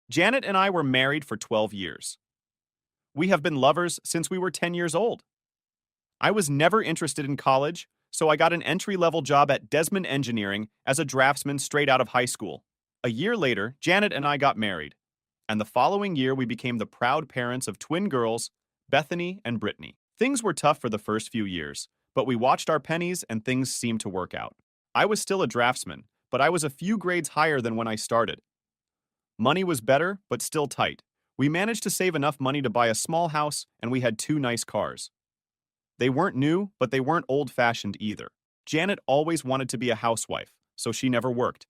Janet and I were married for 12 years. We have been lovers since we were 10 years old. I was never interested in college, so I got an entry-level job at Desmond Engineering as a draftsman straight out of high school. A year later, Janet and I got married, and the following year we became the proud parents of twin girls, Bethany and Brittany. Things were tough for the first few years, but we watched our pennies and things seemed to work out. I was still a draftsman, but I was a few grades higher than when I started. Money was better, but still tight. We managed to save enough money to buy a small house, and we had two nice cars. They weren't new, but they weren't old-fashioned either. Janet always wanted to be a housewife, so she never worked.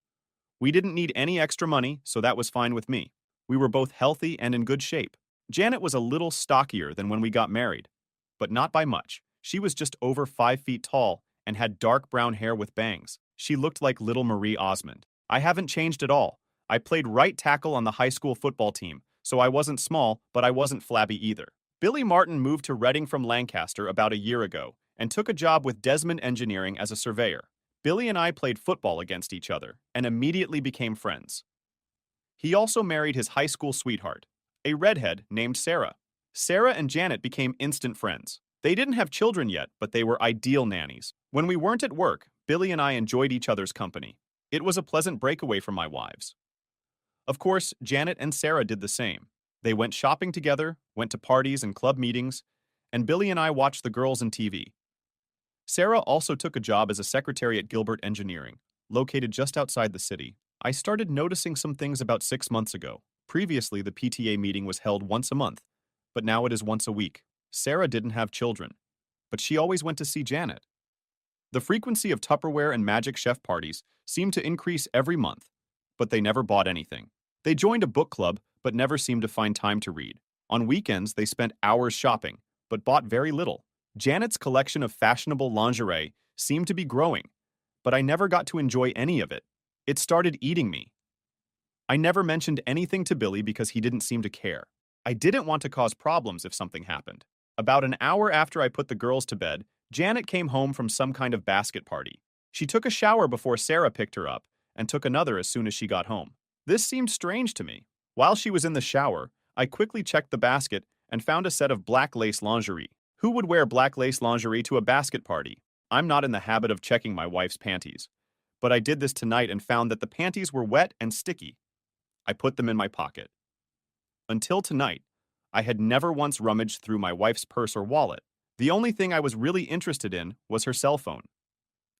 We didn't need any extra money, so that was fine with me. We were both healthy and in good shape. Janet was a little stockier than when we got married, but not by much. She was just over 5 feet tall and had dark brown hair with bangs. She looked like little Marie Osmond. I haven't changed at all. I played right tackle on the high school football team, so I wasn't small, but I wasn't flabby either. Billy Martin moved to Reading from Lancaster about a year ago and took a job with Desmond Engineering as a surveyor. Billy and I played football against each other and immediately became friends. He also married his high school sweetheart, a redhead named Sarah. Sarah and Janet became instant friends. They didn't have children yet, but they were ideal nannies. When we weren't at work, Billy and I enjoyed each other's company. It was a pleasant breakaway from my wives. Of course, Janet and Sarah did the same. They went shopping together, went to parties and club meetings, and Billy and I watched the girls and TV. Sarah also took a job as a secretary at Gilbert Engineering, located just outside the city. I started noticing some things about 6 months ago. Previously, the PTA meeting was held once a month, but now it is once a week. Sarah didn't have children, but she always went to see Janet. The frequency of Tupperware and Magic Chef parties seemed to increase every month, but they never bought anything. They joined a book club, but never seemed to find time to read. On weekends, they spent hours shopping, but bought very little. Janet's collection of fashionable lingerie seemed to be growing, but I never got to enjoy any of it. It started eating me. I never mentioned anything to Billy because he didn't seem to care. I didn't want to cause problems if something happened. About an hour after I put the girls to bed, Janet came home from some kind of basket party. She took a shower before Sarah picked her up and took another as soon as she got home. This seemed strange to me. While she was in the shower, I quickly checked the basket and found a set of black lace lingerie. Who would wear black lace lingerie to a basket party? I'm not in the habit of checking my wife's panties, but I did this tonight and found that the panties were wet and sticky. I put them in my pocket. Until tonight, I had never once rummaged through my wife's purse or wallet. The only thing I was really interested in was her cell phone.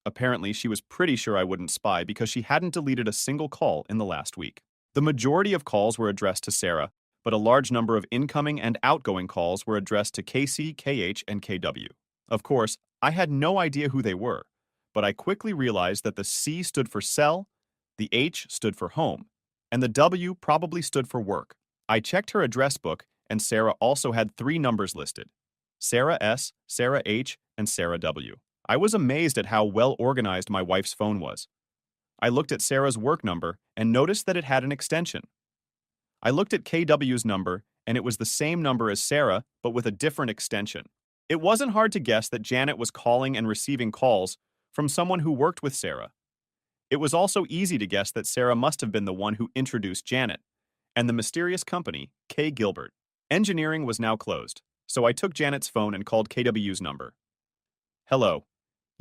Apparently, she was pretty sure I wouldn't spy because she hadn't deleted a single call in the last week. The majority of calls were addressed to Sarah, but a large number of incoming and outgoing calls were addressed to KC, KH, and KW. Of course, I had no idea who they were, but I quickly realized that the C stood for cell, the H stood for home, and the W probably stood for work. I checked her address book, and Sarah also had 3 numbers listed: Sarah S, Sarah H, and Sarah W. I was amazed at how well organized my wife's phone was. I looked at Sarah's work number and noticed that it had an extension. I looked at KW's number, and it was the same number as Sarah, but with a different extension. It wasn't hard to guess that Janet was calling and receiving calls from someone who worked with Sarah. It was also easy to guess that Sarah must have been the one who introduced Janet and the mysterious company, K. Gilbert. Engineering was now closed, so I took Janet's phone and called KW's number. Hello.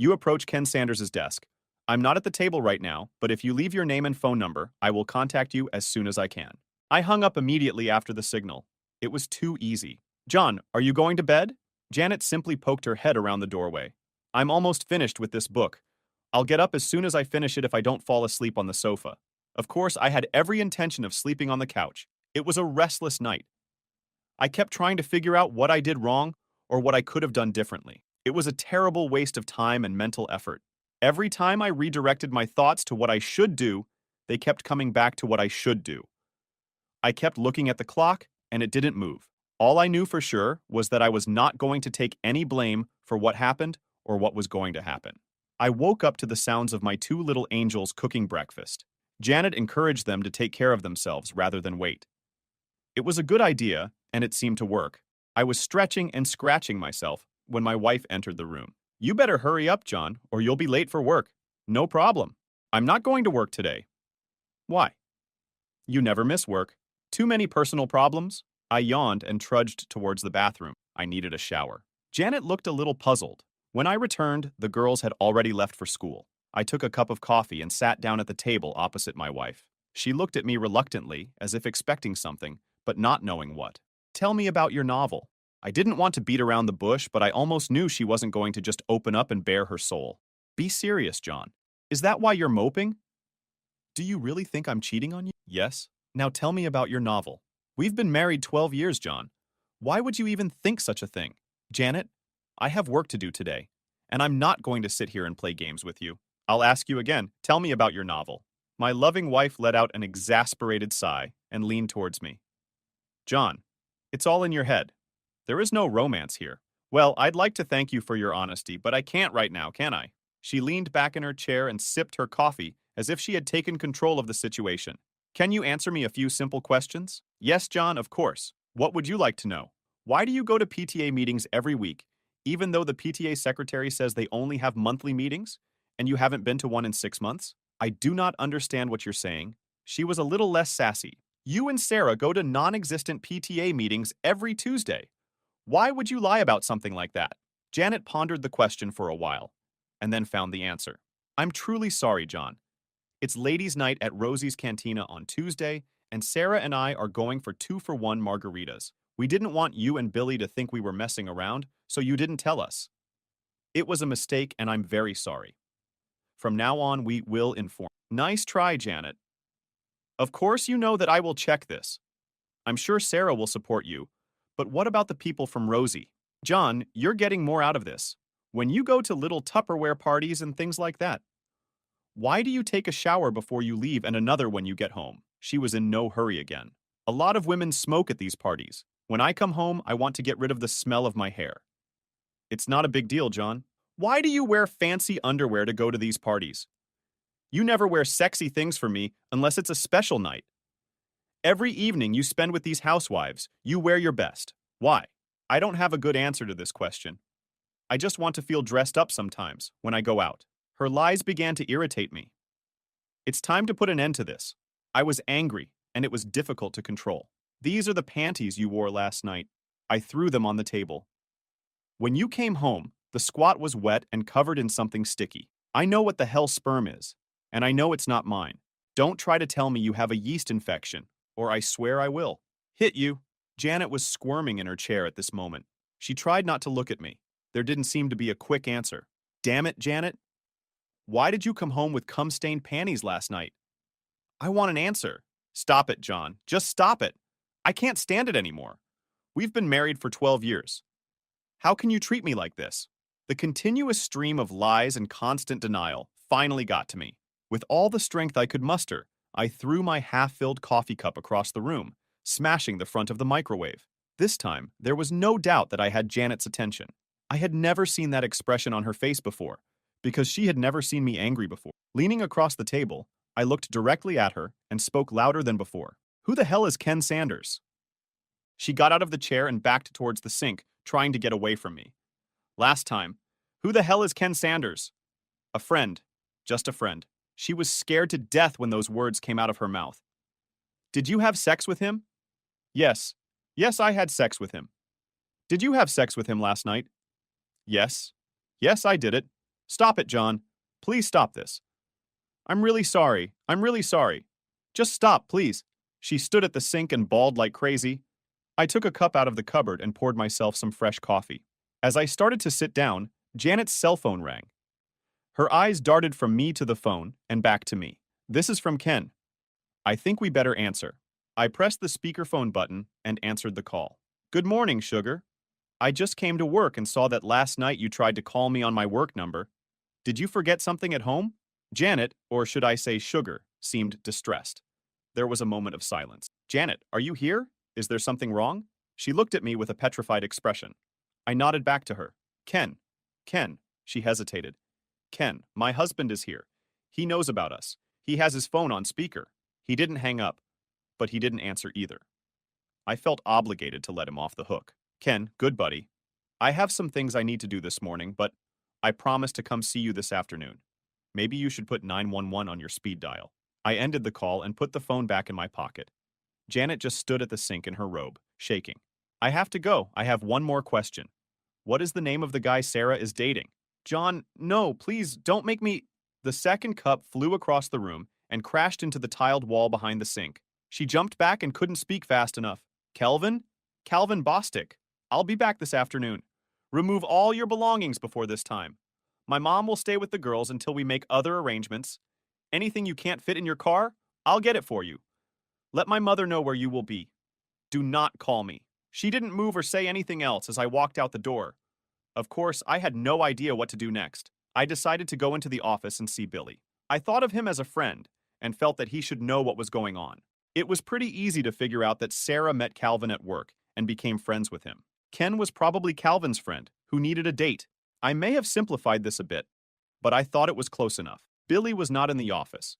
You approach Ken Sanders' desk. I'm not at the table right now, but if you leave your name and phone number, I will contact you as soon as I can. I hung up immediately after the signal. It was too easy. John, are you going to bed? Janet simply poked her head around the doorway. I'm almost finished with this book. I'll get up as soon as I finish it if I don't fall asleep on the sofa. Of course, I had every intention of sleeping on the couch. It was a restless night. I kept trying to figure out what I did wrong or what I could have done differently. It was a terrible waste of time and mental effort. Every time I redirected my thoughts to what I should do, they kept coming back to what I should do. I kept looking at the clock, and it didn't move. All I knew for sure was that I was not going to take any blame for what happened or what was going to happen. I woke up to the sounds of my 2 little angels cooking breakfast. Janet encouraged them to take care of themselves rather than wait. It was a good idea, and it seemed to work. I was stretching and scratching myself when my wife entered the room. You better hurry up, John, or you'll be late for work. No problem. I'm not going to work today. Why? You never miss work. Too many personal problems? I yawned and trudged towards the bathroom. I needed a shower. Janet looked a little puzzled. When I returned, the girls had already left for school. I took a cup of coffee and sat down at the table opposite my wife. She looked at me reluctantly, as if expecting something, but not knowing what. Tell me about your novel. I didn't want to beat around the bush, but I almost knew she wasn't going to just open up and bare her soul. Be serious, John. Is that why you're moping? Do you really think I'm cheating on you? Yes. Now tell me about your novel. We've been married 12 years, John. Why would you even think such a thing? Janet, I have work to do today, and I'm not going to sit here and play games with you. I'll ask you again. Tell me about your novel. My loving wife let out an exasperated sigh and leaned towards me. John, it's all in your head. There is no romance here. Well, I'd like to thank you for your honesty, but I can't right now, can I? She leaned back in her chair and sipped her coffee as if she had taken control of the situation. Can you answer me a few simple questions? Yes, John, of course. What would you like to know? Why do you go to PTA meetings every week, even though the PTA secretary says they only have monthly meetings, and you haven't been to one in 6 months? I do not understand what you're saying. She was a little less sassy. You and Sarah go to non-existent PTA meetings every Tuesday. Why would you lie about something like that? Janet pondered the question for a while, and then found the answer. I'm truly sorry, John. It's ladies' night at Rosie's Cantina on Tuesday, and Sarah and I are going for 2-for-1 margaritas. We didn't want you and Billy to think we were messing around, so you didn't tell us. It was a mistake, and I'm very sorry. From now on, we will inform. Nice try, Janet. Of course you know that I will check this. I'm sure Sarah will support you, but what about the people from Rosie? John, you're getting more out of this. When you go to little Tupperware parties and things like that, why do you take a shower before you leave and another when you get home? She was in no hurry again. A lot of women smoke at these parties. When I come home, I want to get rid of the smell of my hair. It's not a big deal, John. Why do you wear fancy underwear to go to these parties? You never wear sexy things for me unless it's a special night. Every evening you spend with these housewives, you wear your best. Why? I don't have a good answer to this question. I just want to feel dressed up sometimes when I go out. Her lies began to irritate me. It's time to put an end to this. I was angry, and it was difficult to control. These are the panties you wore last night. I threw them on the table. When you came home, the squat was wet and covered in something sticky. I know what the hell sperm is, and I know it's not mine. Don't try to tell me you have a yeast infection, or I swear I will. Hit you. Janet was squirming in her chair at this moment. She tried not to look at me. There didn't seem to be a quick answer. Damn it, Janet. Why did you come home with cum-stained panties last night? I want an answer. Stop it, John. Just stop it. I can't stand it anymore. We've been married for 12 years. How can you treat me like this? The continuous stream of lies and constant denial finally got to me. With all the strength I could muster, I threw my half-filled coffee cup across the room, smashing the front of the microwave. This time, there was no doubt that I had Janet's attention. I had never seen that expression on her face before, because she had never seen me angry before. Leaning across the table, I looked directly at her and spoke louder than before. Who the hell is Ken Sanders? She got out of the chair and backed towards the sink, trying to get away from me. Last time, who the hell is Ken Sanders? A friend. Just a friend. She was scared to death when those words came out of her mouth. Did you have sex with him? Yes. Yes, I had sex with him. Did you have sex with him last night? Yes. Yes, I did it. Stop it, John. Please stop this. I'm really sorry. I'm really sorry. Just stop, please. She stood at the sink and bawled like crazy. I took a cup out of the cupboard and poured myself some fresh coffee. As I started to sit down, Janet's cell phone rang. Her eyes darted from me to the phone and back to me. This is from Ken. I think we better answer. I pressed the speakerphone button and answered the call. Good morning, sugar. I just came to work and saw that last night you tried to call me on my work number. Did you forget something at home? Janet, or should I say Sugar, seemed distressed. There was a moment of silence. Janet, are you here? Is there something wrong? She looked at me with a petrified expression. I nodded back to her. Ken. She hesitated. Ken, my husband is here. He knows about us. He has his phone on speaker. He didn't hang up, but he didn't answer either. I felt obligated to let him off the hook. Ken, good buddy. I have some things I need to do this morning, but I promise to come see you this afternoon. Maybe you should put 911 on your speed dial. I ended the call and put the phone back in my pocket. Janet just stood at the sink in her robe, shaking. I have to go. I have one more question. What is the name of the guy Sarah is dating? John, no, please don't make me. The second cup flew across the room and crashed into the tiled wall behind the sink. She jumped back and couldn't speak fast enough. Kelvin? Calvin Bostic. I'll be back this afternoon. Remove all your belongings before this time. My mom will stay with the girls until we make other arrangements. Anything you can't fit in your car, I'll get it for you. Let my mother know where you will be. Do not call me. She didn't move or say anything else as I walked out the door. Of course, I had no idea what to do next. I decided to go into the office and see Billy. I thought of him as a friend and felt that he should know what was going on. It was pretty easy to figure out that Sarah met Calvin at work and became friends with him. Ken was probably Calvin's friend, who needed a date. I may have simplified this a bit, but I thought it was close enough. Billy was not in the office.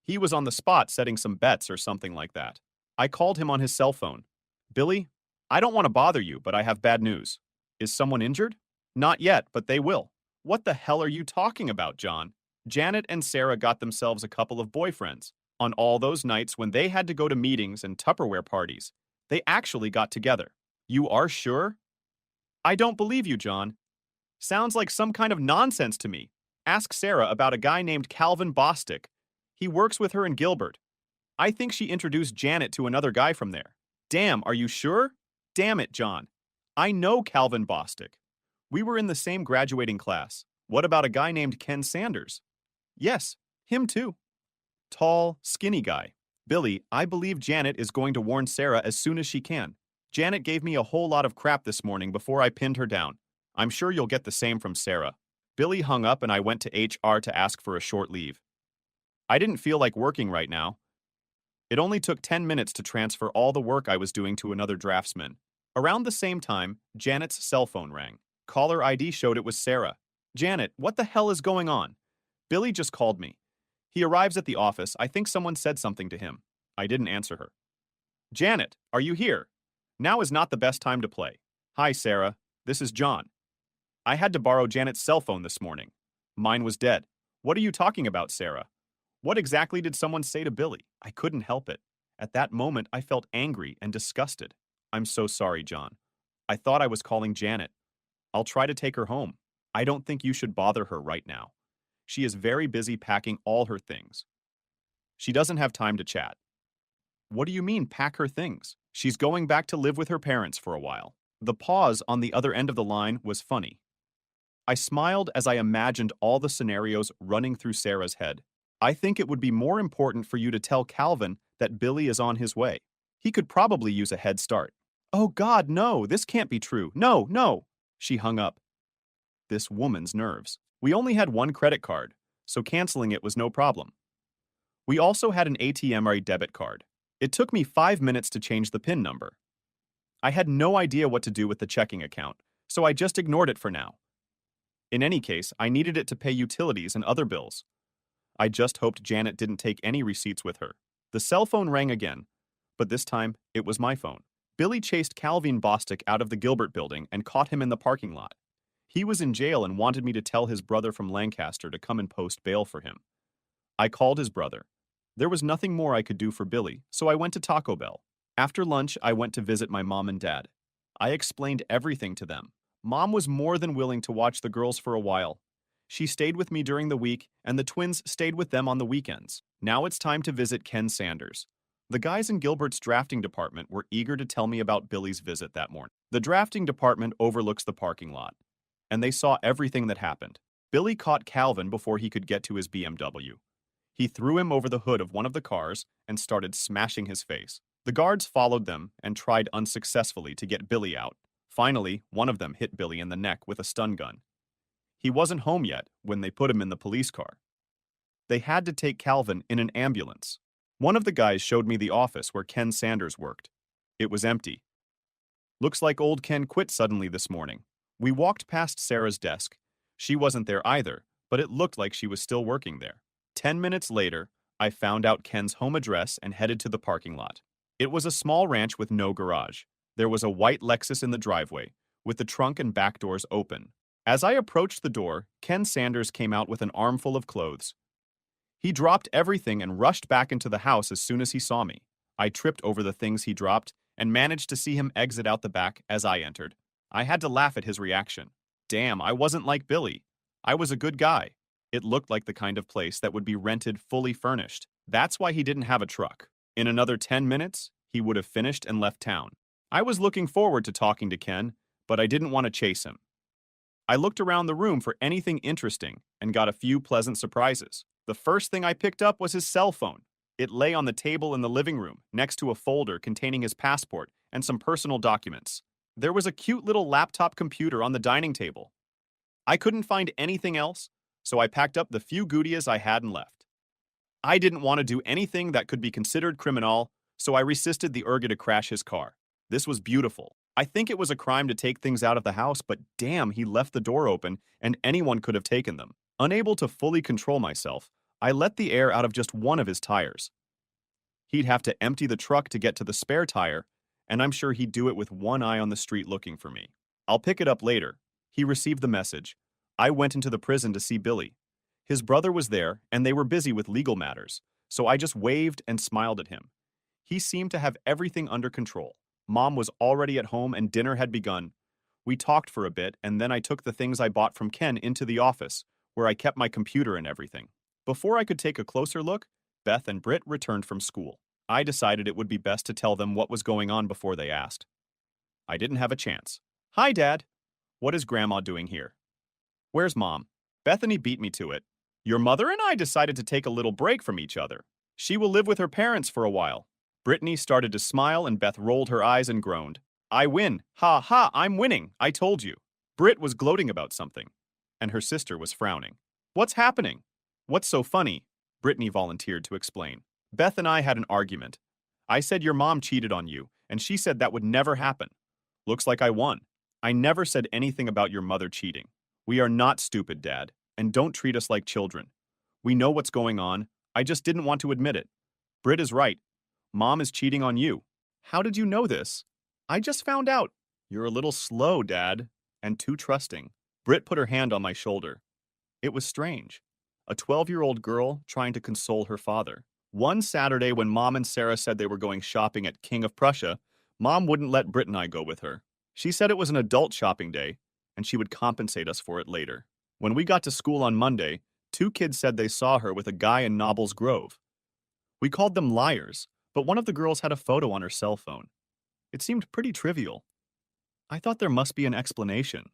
He was on the spot setting some bets or something like that. I called him on his cell phone. Billy, I don't want to bother you, but I have bad news. Is someone injured? Not yet, but they will. What the hell are you talking about, John? Janet and Sarah got themselves a couple of boyfriends. On all those nights when they had to go to meetings and Tupperware parties, they actually got together. You are sure? I don't believe you, John. Sounds like some kind of nonsense to me. Ask Sarah about a guy named Calvin Bostic. He works with her in Gilbert. I think she introduced Janet to another guy from there. Damn, are you sure? Damn it, John. I know Calvin Bostic. We were in the same graduating class. What about a guy named Ken Sanders? Yes, him too. Tall, skinny guy. Billy, I believe Janet is going to warn Sarah as soon as she can. Janet gave me a whole lot of crap this morning before I pinned her down. I'm sure you'll get the same from Sarah. Billy hung up and I went to HR to ask for a short leave. I didn't feel like working right now. It only took 10 minutes to transfer all the work I was doing to another draftsman. Around the same time, Janet's cell phone rang. Caller ID showed it was Sarah. Janet, what the hell is going on? Billy just called me. He arrives at the office. I think someone said something to him. I didn't answer her. Janet, are you here? Now is not the best time to play. Hi, Sarah. This is John. I had to borrow Janet's cell phone this morning. Mine was dead. What are you talking about, Sarah? What exactly did someone say to Billy? I couldn't help it. At that moment, I felt angry and disgusted. I'm so sorry, John. I thought I was calling Janet. I'll try to take her home. I don't think you should bother her right now. She is very busy packing all her things. She doesn't have time to chat. What do you mean, pack her things? She's going back to live with her parents for a while. The pause on the other end of the line was funny. I smiled as I imagined all the scenarios running through Sarah's head. I think it would be more important for you to tell Calvin that Billy is on his way. He could probably use a head start. Oh God, no, this can't be true. No, no. She hung up. This woman's nerves. We only had one credit card, so canceling it was no problem. We also had an ATM or a debit card. It took me 5 minutes to change the PIN number. I had no idea what to do with the checking account, so I just ignored it for now. In any case, I needed it to pay utilities and other bills. I just hoped Janet didn't take any receipts with her. The cell phone rang again, but this time it was my phone. Billy chased Calvin Bostic out of the Gilbert building and caught him in the parking lot. He was in jail and wanted me to tell his brother from Lancaster to come and post bail for him. I called his brother. There was nothing more I could do for Billy, so I went to Taco Bell. After lunch, I went to visit my mom and dad. I explained everything to them. Mom was more than willing to watch the girls for a while. She stayed with me during the week, and the twins stayed with them on the weekends. Now it's time to visit Ken Sanders. The guys in Gilbert's drafting department were eager to tell me about Billy's visit that morning. The drafting department overlooks the parking lot, and they saw everything that happened. Billy caught Calvin before he could get to his BMW. He threw him over the hood of one of the cars and started smashing his face. The guards followed them and tried unsuccessfully to get Billy out. Finally, one of them hit Billy in the neck with a stun gun. He wasn't home yet when they put him in the police car. They had to take Calvin in an ambulance. One of the guys showed me the office where Ken Sanders worked. It was empty. Looks like old Ken quit suddenly this morning. We walked past Sarah's desk. She wasn't there either, but it looked like she was still working there. 10 minutes later, I found out Ken's home address and headed to the parking lot. It was a small ranch with no garage. There was a white Lexus in the driveway, with the trunk and back doors open. As I approached the door, Ken Sanders came out with an armful of clothes. He dropped everything and rushed back into the house as soon as he saw me. I tripped over the things he dropped and managed to see him exit out the back as I entered. I had to laugh at his reaction. Damn, I wasn't like Billy. I was a good guy. It looked like the kind of place that would be rented fully furnished. That's why he didn't have a truck. In another 10 minutes, he would have finished and left town. I was looking forward to talking to Ken, but I didn't want to chase him. I looked around the room for anything interesting and got a few pleasant surprises. The first thing I picked up was his cell phone. It lay on the table in the living room, next to a folder containing his passport and some personal documents. There was a cute little laptop computer on the dining table. I couldn't find anything else, so I packed up the few goodies I had and left. I didn't want to do anything that could be considered criminal, so I resisted the urge to crash his car. This was beautiful. I think it was a crime to take things out of the house, but damn, he left the door open and anyone could have taken them. Unable to fully control myself, I let the air out of just one of his tires. He'd have to empty the truck to get to the spare tire, and I'm sure he'd do it with one eye on the street looking for me. I'll pick it up later. He received the message. I went into the prison to see Billy. His brother was there, and they were busy with legal matters, so I just waved and smiled at him. He seemed to have everything under control. Mom was already at home and dinner had begun. We talked for a bit, and then I took the things I bought from Ken into the office, where I kept my computer and everything. Before I could take a closer look, Beth and Britt returned from school. I decided it would be best to tell them what was going on before they asked. I didn't have a chance. Hi, Dad. What is Grandma doing here? Where's Mom? Bethany beat me to it. Your mother and I decided to take a little break from each other. She will live with her parents for a while. Brittany started to smile and Beth rolled her eyes and groaned. I win. Ha ha, I'm winning. I told you. Britt was gloating about something, and her sister was frowning. What's happening? What's so funny? Brittany volunteered to explain. Beth and I had an argument. I said your mom cheated on you, and she said that would never happen. Looks like I won. I never said anything about your mother cheating. We are not stupid, Dad, and don't treat us like children. We know what's going on. I just didn't want to admit it. Britt is right. Mom is cheating on you. How did you know this? I just found out. You're a little slow, Dad, and too trusting. Britt put her hand on my shoulder. It was strange. A 12-year-old girl trying to console her father. One Saturday when Mom and Sarah said they were going shopping at King of Prussia, Mom wouldn't let Britt and I go with her. She said it was an adult shopping day, and she would compensate us for it later. When we got to school on Monday, 2 kids said they saw her with a guy in Nobles Grove. We called them liars, but one of the girls had a photo on her cell phone. It seemed pretty trivial. I thought there must be an explanation.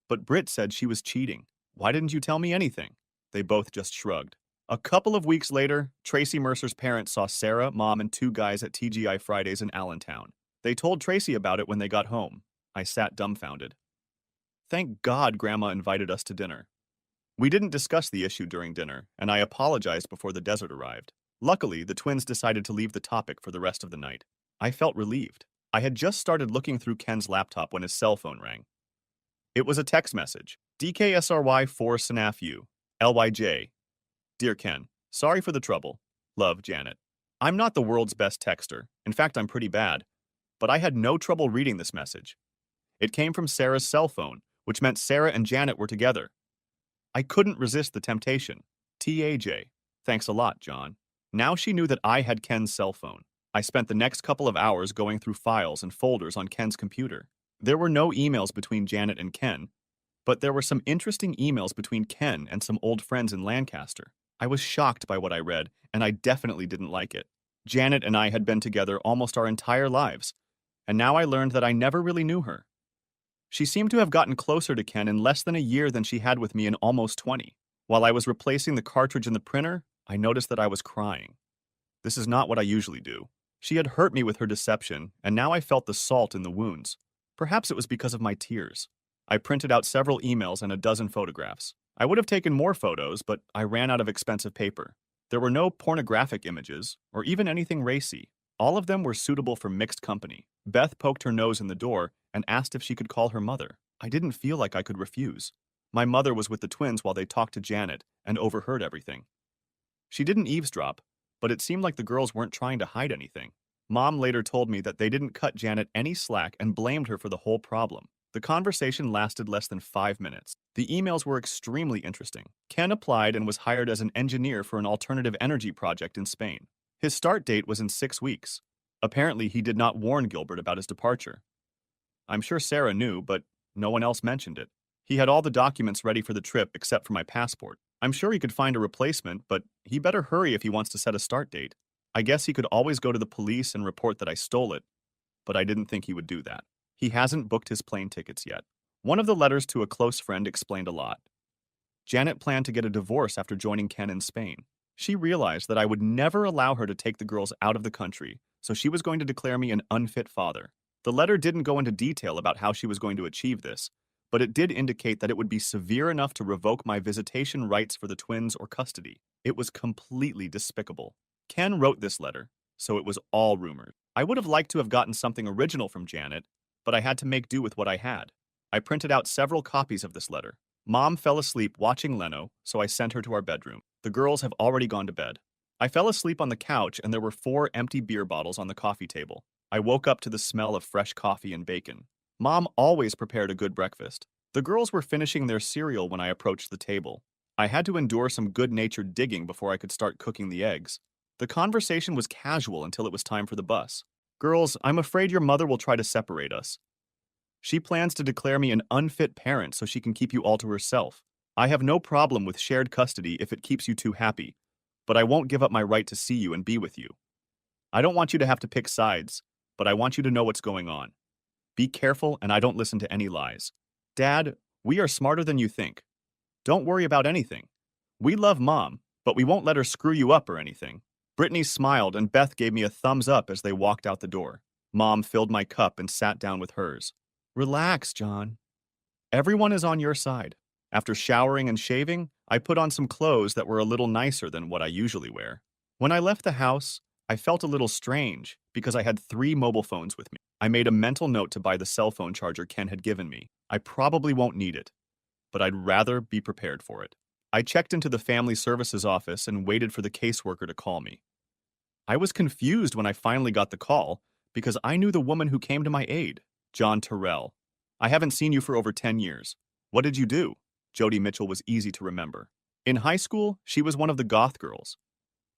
But Britt said she was cheating. Why didn't you tell me anything? They both just shrugged. A couple of weeks later, Tracy Mercer's parents saw Sarah, Mom, and 2 guys at TGI Fridays in Allentown. They told Tracy about it when they got home. I sat dumbfounded. Thank God Grandma invited us to dinner. We didn't discuss the issue during dinner, and I apologized before the dessert arrived. Luckily, the twins decided to leave the topic for the rest of the night. I felt relieved. I had just started looking through Ken's laptop when his cell phone rang. It was a text message. DKSRY 4 SNAFU. LYJ. Dear Ken, sorry for the trouble. Love, Janet. I'm not the world's best texter. In fact, I'm pretty bad. But I had no trouble reading this message. It came from Sarah's cell phone, which meant Sarah and Janet were together. I couldn't resist the temptation. TAJ. Thanks a lot, John. Now she knew that I had Ken's cell phone. I spent the next couple of hours going through files and folders on Ken's computer. There were no emails between Janet and Ken, but there were some interesting emails between Ken and some old friends in Lancaster. I was shocked by what I read, and I definitely didn't like it. Janet and I had been together almost our entire lives, and now I learned that I never really knew her. She seemed to have gotten closer to Ken in less than a year than she had with me in almost 20. While I was replacing the cartridge in the printer, I noticed that I was crying. This is not what I usually do. She had hurt me with her deception, and now I felt the salt in the wounds. Perhaps it was because of my tears. I printed out several emails and a dozen photographs. I would have taken more photos, but I ran out of expensive paper. There were no pornographic images, or even anything racy. All of them were suitable for mixed company. Beth poked her nose in the door and asked if she could call her mother. I didn't feel like I could refuse. My mother was with the twins while they talked to Janet and overheard everything. She didn't eavesdrop, but it seemed like the girls weren't trying to hide anything. Mom later told me that they didn't cut Janet any slack and blamed her for the whole problem. The conversation lasted less than 5 minutes. The emails were extremely interesting. Ken applied and was hired as an engineer for an alternative energy project in Spain. His start date was in 6 weeks. Apparently, he did not warn Gilbert about his departure. I'm sure Sarah knew, but no one else mentioned it. He had all the documents ready for the trip except for my passport. I'm sure he could find a replacement, but he better hurry if he wants to set a start date. I guess he could always go to the police and report that I stole it, but I didn't think he would do that. He hasn't booked his plane tickets yet. One of the letters to a close friend explained a lot. Janet planned to get a divorce after joining Ken in Spain. She realized that I would never allow her to take the girls out of the country, so she was going to declare me an unfit father. The letter didn't go into detail about how she was going to achieve this, but it did indicate that it would be severe enough to revoke my visitation rights for the twins or custody. It was completely despicable. Ken wrote this letter, so it was all rumored. I would have liked to have gotten something original from Janet, but I had to make do with what I had. I printed out several copies of this letter. Mom fell asleep watching Leno, so I sent her to our bedroom. The girls have already gone to bed. I fell asleep on the couch and there were 4 empty beer bottles on the coffee table. I woke up to the smell of fresh coffee and bacon. Mom always prepared a good breakfast. The girls were finishing their cereal when I approached the table. I had to endure some good-natured digging before I could start cooking the eggs. The conversation was casual until it was time for the bus. Girls, I'm afraid your mother will try to separate us. She plans to declare me an unfit parent so she can keep you all to herself. I have no problem with shared custody if it keeps you two happy, but I won't give up my right to see you and be with you. I don't want you to have to pick sides, but I want you to know what's going on. Be careful and I don't listen to any lies. Dad, we are smarter than you think. Don't worry about anything. We love Mom, but we won't let her screw you up or anything. Brittany smiled and Beth gave me a thumbs up as they walked out the door. Mom filled my cup and sat down with hers. Relax, John. Everyone is on your side. After showering and shaving, I put on some clothes that were a little nicer than what I usually wear. When I left the house, I felt a little strange because I had 3 mobile phones with me. I made a mental note to buy the cell phone charger Ken had given me. I probably won't need it, but I'd rather be prepared for it. I checked into the family services office and waited for the caseworker to call me. I was confused when I finally got the call because I knew the woman who came to my aid. John Terrell. I haven't seen you for over 10 years. What did you do? Jody Mitchell was easy to remember. In high school, she was one of the goth girls.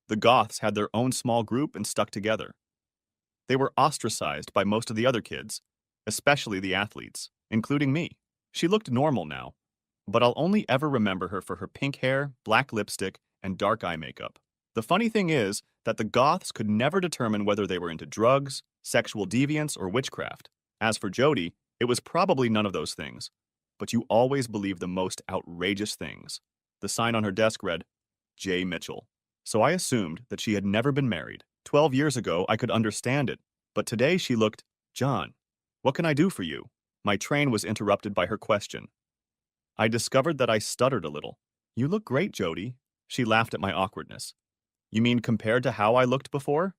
The goths had their own small group and stuck together. They were ostracized by most of the other kids, especially the athletes, including me. She looked normal now, but I'll only ever remember her for her pink hair, black lipstick, and dark eye makeup. The funny thing is that the goths could never determine whether they were into drugs, sexual deviance, or witchcraft. As for Jody, it was probably none of those things. But you always believe the most outrageous things. The sign on her desk read, J. Mitchell. So I assumed that she had never been married. 12 years ago, I could understand it. But today she looked, John, what can I do for you? My train was interrupted by her question. I discovered that I stuttered a little. You look great, Jody. She laughed at my awkwardness. You mean compared to how I looked before?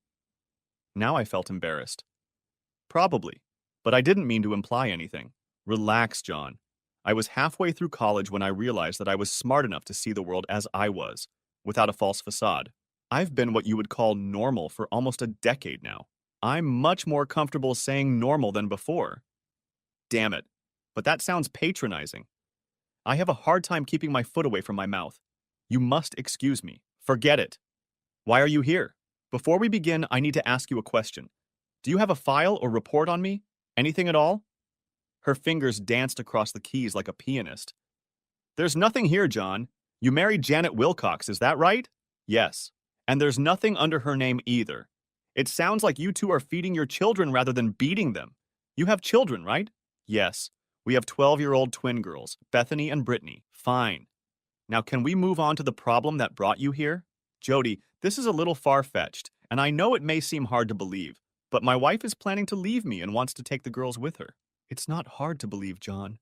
Now I felt embarrassed. Probably. But I didn't mean to imply anything. Relax, John. I was halfway through college when I realized that I was smart enough to see the world as I was, without a false facade. I've been what you would call normal for almost a decade now. I'm much more comfortable saying normal than before. Damn it. But that sounds patronizing. I have a hard time keeping my foot away from my mouth. You must excuse me. Forget it. Why are you here? Before we begin, I need to ask you a question. Do you have a file or report on me? Anything at all? Her fingers danced across the keys like a pianist. There's nothing here, John. You married Janet Wilcox, is that right? Yes. And there's nothing under her name either. It sounds like you two are feeding your children rather than beating them. You have children, right? Yes. We have 12-year-old twin girls, Bethany and Brittany. Fine. Now can we move on to the problem that brought you here? Jody, this is a little far-fetched, and I know it may seem hard to believe, but my wife is planning to leave me and wants to take the girls with her. It's not hard to believe, John.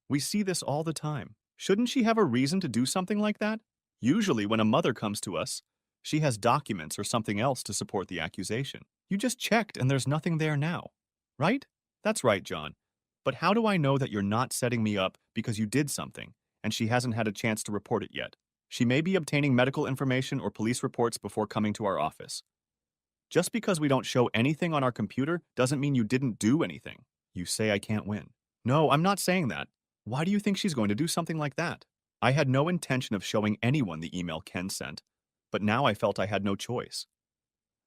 We see this all the time. Shouldn't she have a reason to do something like that? Usually when a mother comes to us, she has documents or something else to support the accusation. You just checked and there's nothing there now. Right? That's right, John. But how do I know that you're not setting me up because you did something and she hasn't had a chance to report it yet? She may be obtaining medical information or police reports before coming to our office. Just because we don't show anything on our computer doesn't mean you didn't do anything. You say I can't win. No, I'm not saying that. Why do you think she's going to do something like that? I had no intention of showing anyone the email Ken sent, but now I felt I had no choice.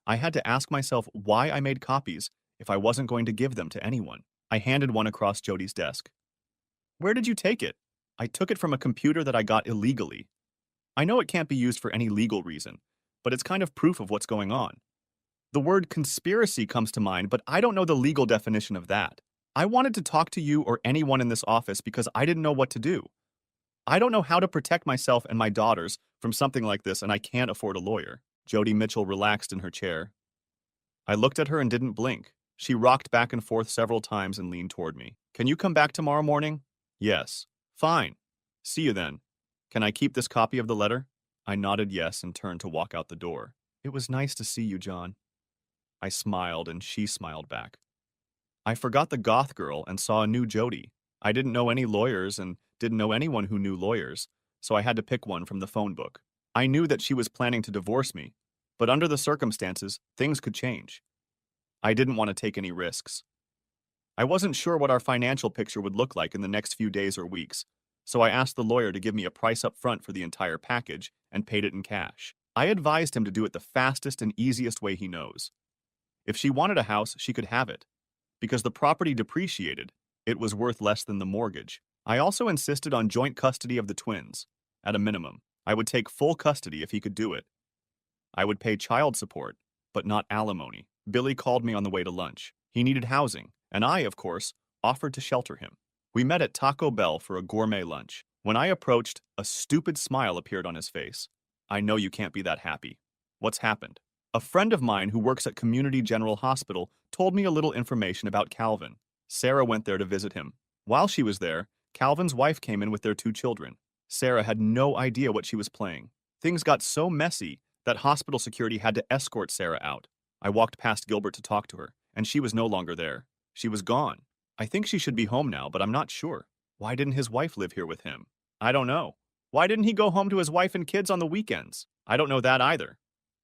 I had to ask myself why I made copies if I wasn't going to give them to anyone. I handed one across Jody's desk. Where did you take it? I took it from a computer that I got illegally. I know it can't be used for any legal reason, but it's kind of proof of what's going on. The word conspiracy comes to mind, but I don't know the legal definition of that. I wanted to talk to you or anyone in this office because I didn't know what to do. I don't know how to protect myself and my daughters from something like this, and I can't afford a lawyer. Jody Mitchell relaxed in her chair. I looked at her and didn't blink. She rocked back and forth several times and leaned toward me. Can you come back tomorrow morning? Yes. Fine. See you then. Can I keep this copy of the letter? I nodded yes and turned to walk out the door. It was nice to see you, John. I smiled and she smiled back. I forgot the goth girl and saw a new Jody. I didn't know any lawyers and didn't know anyone who knew lawyers, so I had to pick one from the phone book. I knew that she was planning to divorce me, but under the circumstances, things could change. I didn't want to take any risks. I wasn't sure what our financial picture would look like in the next few days or weeks, so I asked the lawyer to give me a price up front for the entire package and paid it in cash. I advised him to do it the fastest and easiest way he knows. If she wanted a house, she could have it. Because the property depreciated, it was worth less than the mortgage. I also insisted on joint custody of the twins. At a minimum, I would take full custody if he could do it. I would pay child support, but not alimony. Billy called me on the way to lunch. He needed housing, and I, of course, offered to shelter him. We met at Taco Bell for a gourmet lunch. When I approached, a stupid smile appeared on his face. I know you can't be that happy. What's happened? A friend of mine who works at Community General Hospital told me a little information about Calvin. Sarah went there to visit him. While she was there, Calvin's wife came in with their 2 children. Sarah had no idea what she was playing. Things got so messy that hospital security had to escort Sarah out. I walked past Gilbert to talk to her, and she was no longer there. She was gone. I think she should be home now, but I'm not sure. Why didn't his wife live here with him? I don't know. Why didn't he go home to his wife and kids on the weekends? I don't know that either.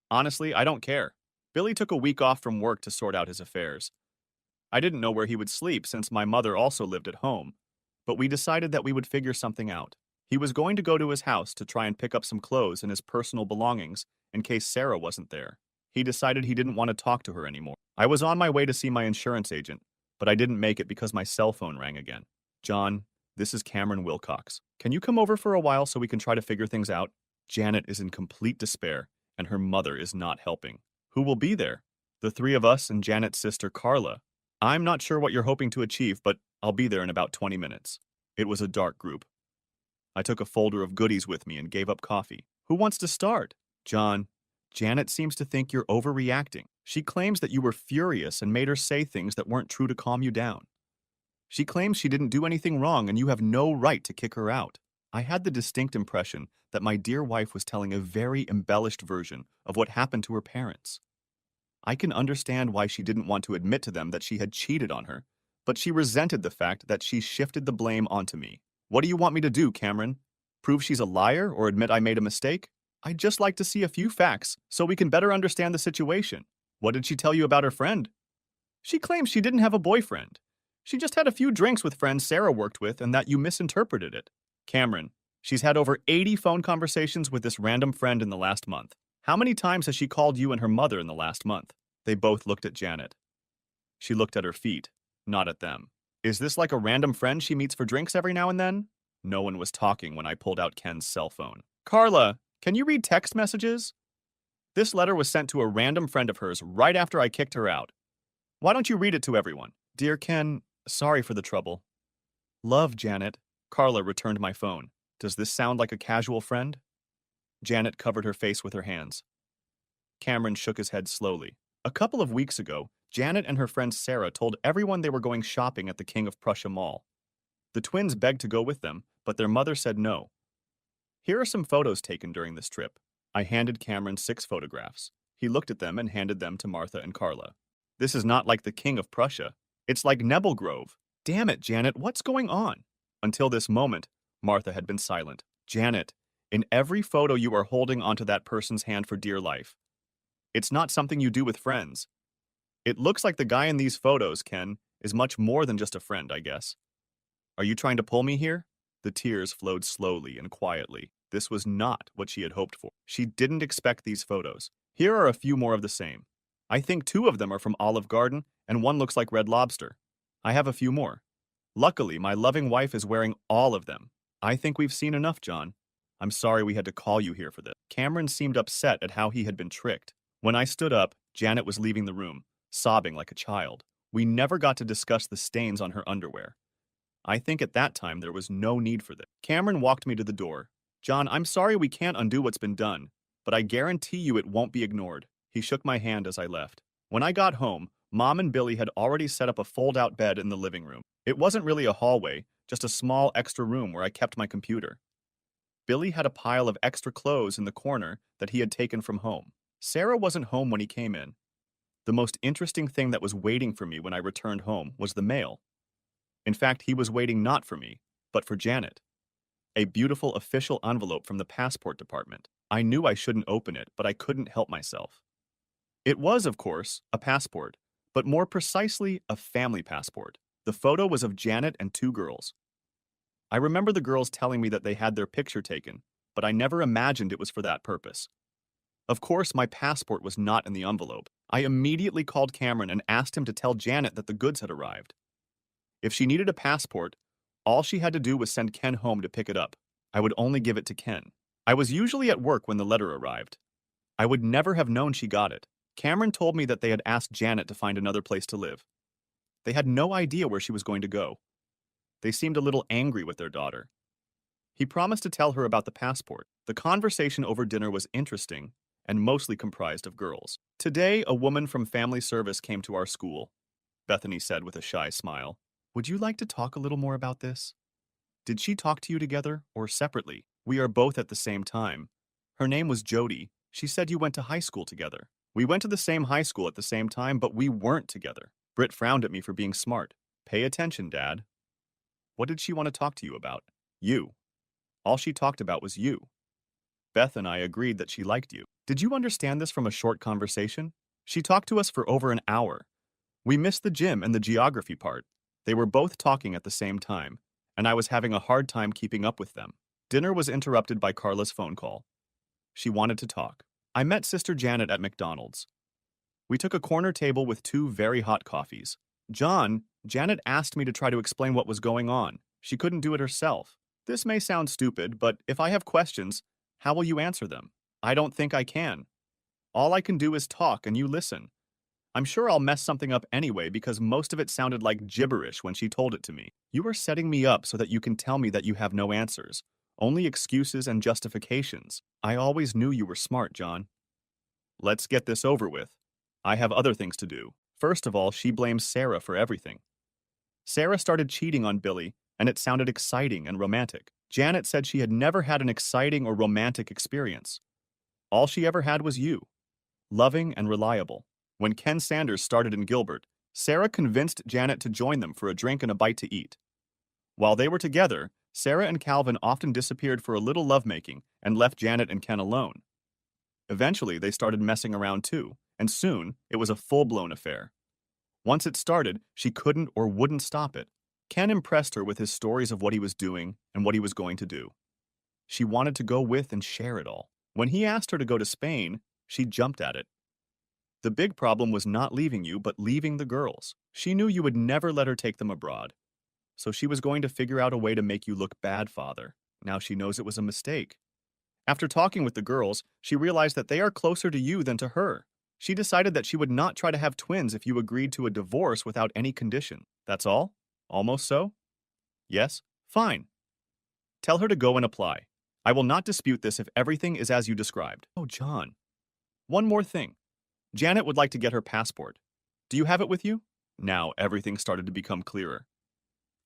Honestly, I don't care. Billy took a week off from work to sort out his affairs. I didn't know where he would sleep since my mother also lived at home, but we decided that we would figure something out. He was going to go to his house to try and pick up some clothes and his personal belongings in case Sarah wasn't there. He decided he didn't want to talk to her anymore. I was on my way to see my insurance agent, but I didn't make it because my cell phone rang again. John, this is Cameron Wilcox. Can you come over for a while so we can try to figure things out? Janet is in complete despair, and her mother is not helping. Who will be there? The 3 of us and Janet's sister, Carla. I'm not sure what you're hoping to achieve, but I'll be there in about 20 minutes. It was a dark group. I took a folder of goodies with me and gave up coffee. Who wants to start? John, Janet seems to think you're overreacting. She claims that you were furious and made her say things that weren't true to calm you down. She claims she didn't do anything wrong and you have no right to kick her out. I had the distinct impression that my dear wife was telling a very embellished version of what happened to her parents. I can understand why she didn't want to admit to them that she had cheated on her, but she resented the fact that she shifted the blame onto me. What do you want me to do, Cameron? Prove she's a liar or admit I made a mistake? I'd just like to see a few facts so we can better understand the situation. What did she tell you about her friend? She claims she didn't have a boyfriend. She just had a few drinks with friends Sarah worked with and that you misinterpreted it. Cameron, she's had over 80 phone conversations with this random friend in the last month. How many times has she called you and her mother in the last month? They both looked at Janet. She looked at her feet, not at them. Is this like a random friend she meets for drinks every now and then? No one was talking when I pulled out Ken's cell phone. Carla, can you read text messages? This letter was sent to a random friend of hers right after I kicked her out. Why don't you read it to everyone? Dear Ken, sorry for the trouble. Love, Janet. Carla returned my phone. Does this sound like a casual friend? Janet covered her face with her hands. Cameron shook his head slowly. A couple of weeks ago, Janet and her friend Sarah told everyone they were going shopping at the King of Prussia Mall. The twins begged to go with them, but their mother said no. Here are some photos taken during this trip. I handed Cameron 6 photographs. He looked at them and handed them to Martha and Carla. This is not like the King of Prussia. It's like Nebelgrove. Damn it, Janet, what's going on? Until this moment, Martha had been silent. Janet, in every photo you are holding onto that person's hand for dear life. It's not something you do with friends. It looks like the guy in these photos, Ken, is much more than just a friend, I guess. Are you trying to pull me here? The tears flowed slowly and quietly. This was not what she had hoped for. She didn't expect these photos. Here are a few more of the same. I think 2 of them are from Olive Garden, and one looks like Red Lobster. I have a few more. Luckily, my loving wife is wearing all of them. I think we've seen enough, John. I'm sorry we had to call you here for this. Cameron seemed upset at how he had been tricked. When I stood up, Janet was leaving the room, sobbing like a child. We never got to discuss the stains on her underwear. I think at that time there was no need for this. Cameron walked me to the door. John, I'm sorry we can't undo what's been done, but I guarantee you it won't be ignored. He shook my hand as I left. When I got home, Mom and Billy had already set up a fold-out bed in the living room. It wasn't really a hallway, just a small extra room where I kept my computer. Billy had a pile of extra clothes in the corner that he had taken from home. Sarah wasn't home when he came in. The most interesting thing that was waiting for me when I returned home was the mail. In fact, he was waiting not for me, but for Janet. A beautiful official envelope from the passport department. I knew I shouldn't open it, but I couldn't help myself. It was, of course, a passport, but more precisely, a family passport. The photo was of Janet and 2 girls. I remember the girls telling me that they had their picture taken, but I never imagined it was for that purpose. Of course, my passport was not in the envelope. I immediately called Cameron and asked him to tell Janet that the goods had arrived. If she needed a passport, all she had to do was send Ken home to pick it up. I would only give it to Ken. I was usually at work when the letter arrived. I would never have known she got it. Cameron told me that they had asked Janet to find another place to live. They had no idea where she was going to go. They seemed a little angry with their daughter. He promised to tell her about the passport. The conversation over dinner was interesting and mostly comprised of girls. Today, a woman from family service came to our school, Bethany said with a shy smile. Would you like to talk a little more about this? Did she talk to you together or separately? We are both at the same time. Her name was Jody. She said you went to high school together. We went to the same high school at the same time, but we weren't together. Britt frowned at me for being smart. Pay attention, Dad. What did she want to talk to you about? You. All she talked about was you. Beth and I agreed that she liked you. Did you understand this from a short conversation? She talked to us for over an hour. We missed the gym and the geography part. They were both talking at the same time, and I was having a hard time keeping up with them. Dinner was interrupted by Carla's phone call. She wanted to talk. I met Sister Janet at McDonald's. We took a corner table with 2 very hot coffees. John, Janet asked me to try to explain what was going on. She couldn't do it herself. This may sound stupid, but if I have questions, how will you answer them? I don't think I can. All I can do is talk and you listen. I'm sure I'll mess something up anyway because most of it sounded like gibberish when she told it to me. You are setting me up so that you can tell me that you have no answers. Only excuses and justifications. I always knew you were smart, John. Let's get this over with. I have other things to do. First of all, she blames Sarah for everything. Sarah started cheating on Billy, and it sounded exciting and romantic. Janet said she had never had an exciting or romantic experience. All she ever had was you, loving and reliable. When Ken Sanders started in Gilbert, Sarah convinced Janet to join them for a drink and a bite to eat. While they were together, Sarah and Calvin often disappeared for a little lovemaking and left Janet and Ken alone. Eventually, they started messing around too, and soon, it was a full-blown affair. Once it started, she couldn't or wouldn't stop it. Ken impressed her with his stories of what he was doing and what he was going to do. She wanted to go with and share it all. When he asked her to go to Spain, she jumped at it. The big problem was not leaving you, but leaving the girls. She knew you would never let her take them abroad. So she was going to figure out a way to make you look bad, father. Now she knows it was a mistake. After talking with the girls, she realized that they are closer to you than to her. She decided that she would not try to have twins if you agreed to a divorce without any condition. That's all? Almost so? Yes? Fine. Tell her to go and apply. I will not dispute this if everything is as you described. Oh, John. One more thing. Janet would like to get her passport. Do you have it with you? Now everything started to become clearer.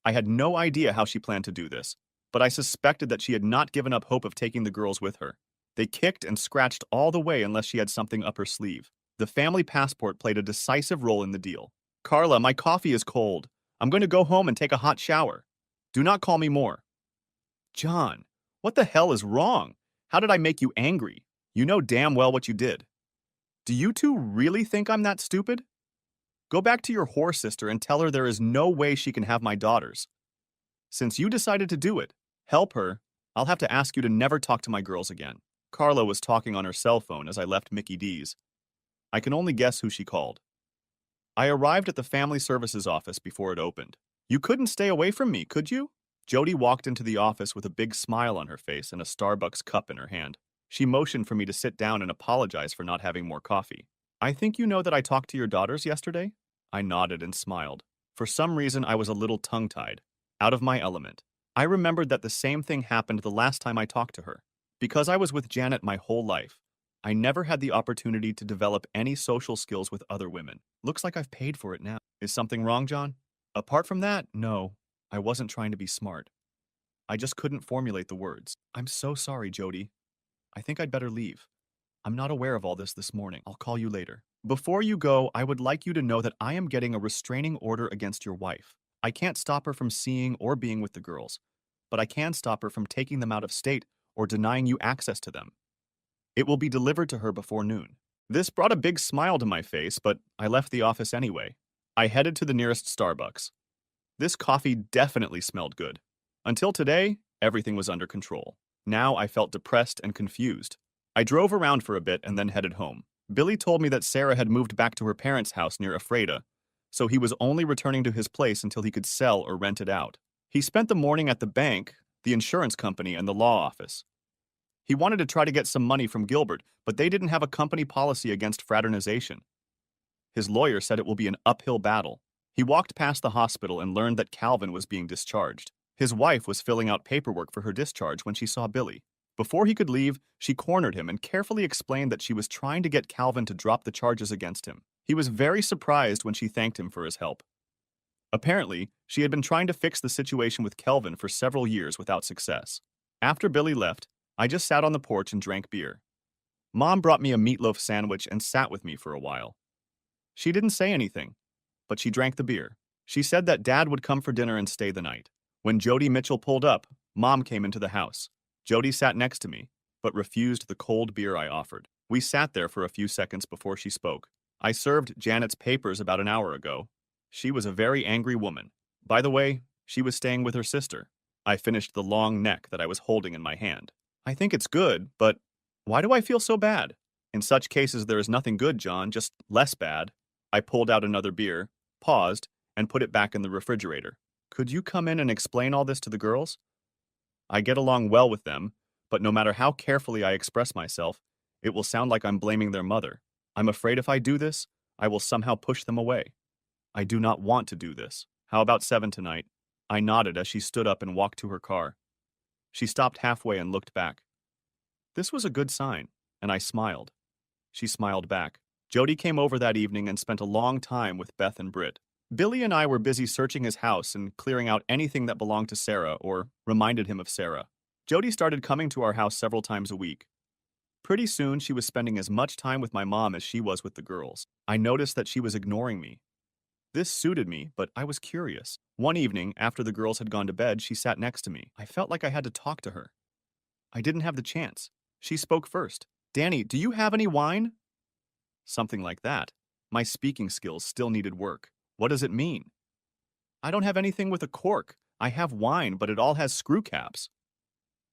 I had no idea how she planned to do this, but I suspected that she had not given up hope of taking the girls with her. They kicked and scratched all the way unless she had something up her sleeve. The family passport played a decisive role in the deal. Carla, my coffee is cold. I'm going to go home and take a hot shower. Do not call me more. John, what the hell is wrong? How did I make you angry? You know damn well what you did. Do you two really think I'm that stupid? Go back to your whore sister and tell her there is no way she can have my daughters. Since you decided to do it, help her. I'll have to ask you to never talk to my girls again. Carla was talking on her cell phone as I left Mickey D's. I can only guess who she called. I arrived at the family services office before it opened. You couldn't stay away from me, could you? Jody walked into the office with a big smile on her face and a Starbucks cup in her hand. She motioned for me to sit down and apologize for not having more coffee. I think you know that I talked to your daughters yesterday? I nodded and smiled. For some reason, I was a little tongue-tied, out of my element. I remembered that the same thing happened the last time I talked to her. Because I was with Janet my whole life, I never had the opportunity to develop any social skills with other women. Looks like I've paid for it now. Is something wrong, John? Apart from that, no. I wasn't trying to be smart. I just couldn't formulate the words. I'm so sorry, Jody. I think I'd better leave. I'm not aware of all this morning. I'll call you later. Before you go, I would like you to know that I am getting a restraining order against your wife. I can't stop her from seeing or being with the girls, but I can stop her from taking them out of state or denying you access to them. It will be delivered to her before noon. This brought a big smile to my face, but I left the office anyway. I headed to the nearest Starbucks. This coffee definitely smelled good. Until today, everything was under control. Now I felt depressed and confused. I drove around for a bit and then headed home. Billy told me that Sarah had moved back to her parents' house near Ephrata, so he was only returning to his place until he could sell or rent it out. He spent the morning at the bank, the insurance company, and the law office. He wanted to try to get some money from Gilbert, but they didn't have a company policy against fraternization. His lawyer said it will be an uphill battle. He walked past the hospital and learned that Calvin was being discharged. His wife was filling out paperwork for her discharge when she saw Billy. Before he could leave, she cornered him and carefully explained that she was trying to get Calvin to drop the charges against him. He was very surprised when she thanked him for his help. Apparently, she had been trying to fix the situation with Kelvin for several years without success. After Billy left, I just sat on the porch and drank beer. Mom brought me a meatloaf sandwich and sat with me for a while. She didn't say anything, but she drank the beer. She said that Dad would come for dinner and stay the night. When Jody Mitchell pulled up, Mom came into the house. Jody sat next to me, but refused the cold beer I offered. We sat there for a few seconds before she spoke. I served Janet's papers about an hour ago. She was a very angry woman. By the way, she was staying with her sister. I finished the long neck that I was holding in my hand. I think it's good, but why do I feel so bad? In such cases, there is nothing good, John, just less bad. I pulled out another beer, paused, and put it back in the refrigerator. Could you come in and explain all this to the girls? I get along well with them, but no matter how carefully I express myself, it will sound like I'm blaming their mother. I'm afraid if I do this, I will somehow push them away. I do not want to do this. How about 7 tonight? I nodded as she stood up and walked to her car. She stopped halfway and looked back. This was a good sign, and I smiled. She smiled back. Jody came over that evening and spent a long time with Beth and Britt. Billy and I were busy searching his house and clearing out anything that belonged to Sarah or reminded him of Sarah. Jody started coming to our house several times a week. Pretty soon, she was spending as much time with my mom as she was with the girls. I noticed that she was ignoring me. This suited me, but I was curious. One evening, after the girls had gone to bed, she sat next to me. I felt like I had to talk to her. I didn't have the chance. She spoke first. Danny, do you have any wine? Something like that. My speaking skills still needed work. What does it mean? I don't have anything with a cork. I have wine, but it all has screw caps.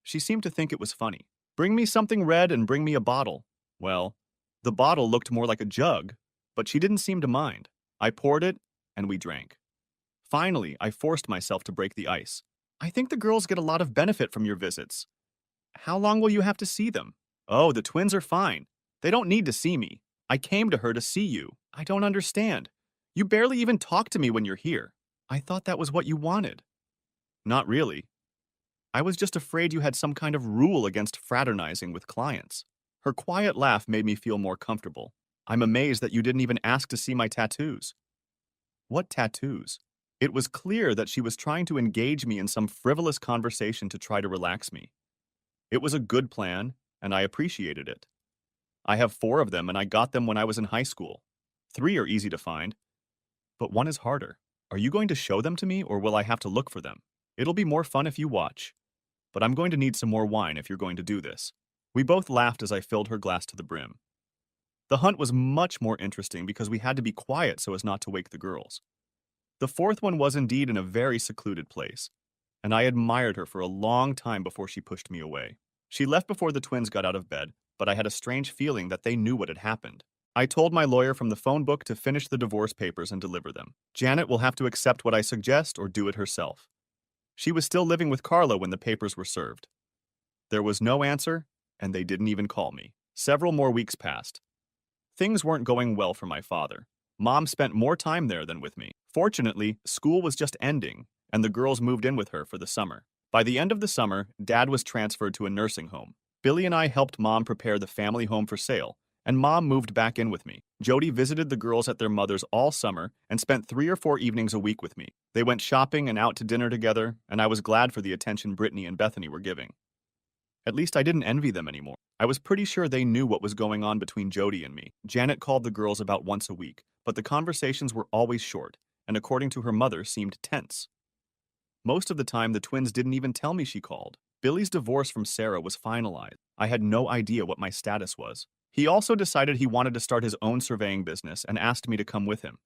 She seemed to think it was funny. Bring me something red and bring me a bottle. Well, the bottle looked more like a jug, but she didn't seem to mind. I poured it, and we drank. Finally, I forced myself to break the ice. I think the girls get a lot of benefit from your visits. How long will you have to see them? Oh, the twins are fine. They don't need to see me. I came to her to see you. I don't understand. You barely even talk to me when you're here. I thought that was what you wanted. Not really. I was just afraid you had some kind of rule against fraternizing with clients. Her quiet laugh made me feel more comfortable. I'm amazed that you didn't even ask to see my tattoos. What tattoos? It was clear that she was trying to engage me in some frivolous conversation to try to relax me. It was a good plan, and I appreciated it. I have 4 of them, and I got them when I was in high school. 3 are easy to find, but 1 is harder. Are you going to show them to me, or will I have to look for them? It'll be more fun if you watch, but I'm going to need some more wine if you're going to do this. We both laughed as I filled her glass to the brim. The hunt was much more interesting because we had to be quiet so as not to wake the girls. The 4th one was indeed in a very secluded place, and I admired her for a long time before she pushed me away. She left before the twins got out of bed, but I had a strange feeling that they knew what had happened. I told my lawyer from the phone book to finish the divorce papers and deliver them. Janet will have to accept what I suggest or do it herself. She was still living with Carla when the papers were served. There was no answer, and they didn't even call me. Several more weeks passed. Things weren't going well for my father. Mom spent more time there than with me. Fortunately, school was just ending, and the girls moved in with her for the summer. By the end of the summer, Dad was transferred to a nursing home. Billy and I helped Mom prepare the family home for sale, and Mom moved back in with me. Jody visited the girls at their mother's all summer and spent 3 or 4 evenings a week with me. They went shopping and out to dinner together, and I was glad for the attention Brittany and Bethany were giving. At least I didn't envy them anymore. I was pretty sure they knew what was going on between Jody and me. Janet called the girls about once a week, but the conversations were always short, and according to her mother, seemed tense. Most of the time, the twins didn't even tell me she called. Billy's divorce from Sarah was finalized. I had no idea what my status was. He also decided he wanted to start his own surveying business and asked me to come with him.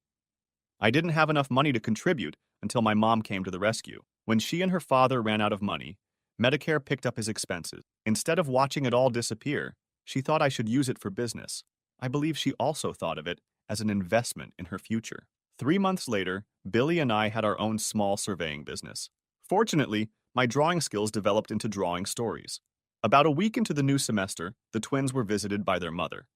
I didn't have enough money to contribute until my mom came to the rescue. When she and her father ran out of money, Medicare picked up his expenses. Instead of watching it all disappear, she thought I should use it for business. I believe she also thought of it as an investment in her future. 3 months later, Billy and I had our own small surveying business. Fortunately, my drawing skills developed into drawing stories. About a week into the new semester, the twins were visited by their mother.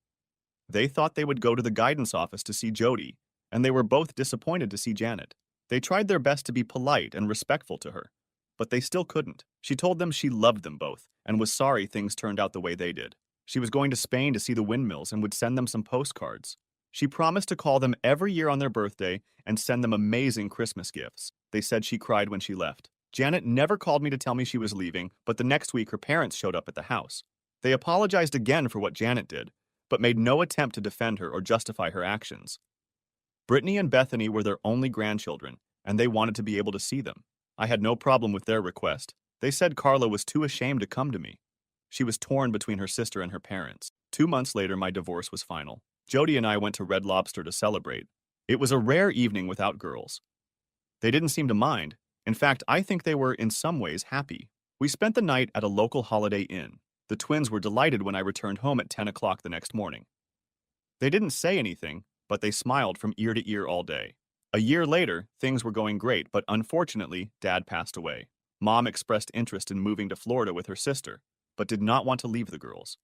They thought they would go to the guidance office to see Jody, and they were both disappointed to see Janet. They tried their best to be polite and respectful to her, but they still couldn't. She told them she loved them both and was sorry things turned out the way they did. She was going to Spain to see the windmills and would send them some postcards. She promised to call them every year on their birthday and send them amazing Christmas gifts. They said she cried when she left. Janet never called me to tell me she was leaving, but the next week her parents showed up at the house. They apologized again for what Janet did, but made no attempt to defend her or justify her actions. Brittany and Bethany were their only grandchildren, and they wanted to be able to see them. I had no problem with their request. They said Carla was too ashamed to come to me. She was torn between her sister and her parents. 2 months later, my divorce was final. Jody and I went to Red Lobster to celebrate. It was a rare evening without girls. They didn't seem to mind. In fact, I think they were, in some ways, happy. We spent the night at a local Holiday Inn. The twins were delighted when I returned home at 10 o'clock the next morning. They didn't say anything, but they smiled from ear to ear all day. A year later, things were going great, but unfortunately, Dad passed away. Mom expressed interest in moving to Florida with her sister, but did not want to leave the girls.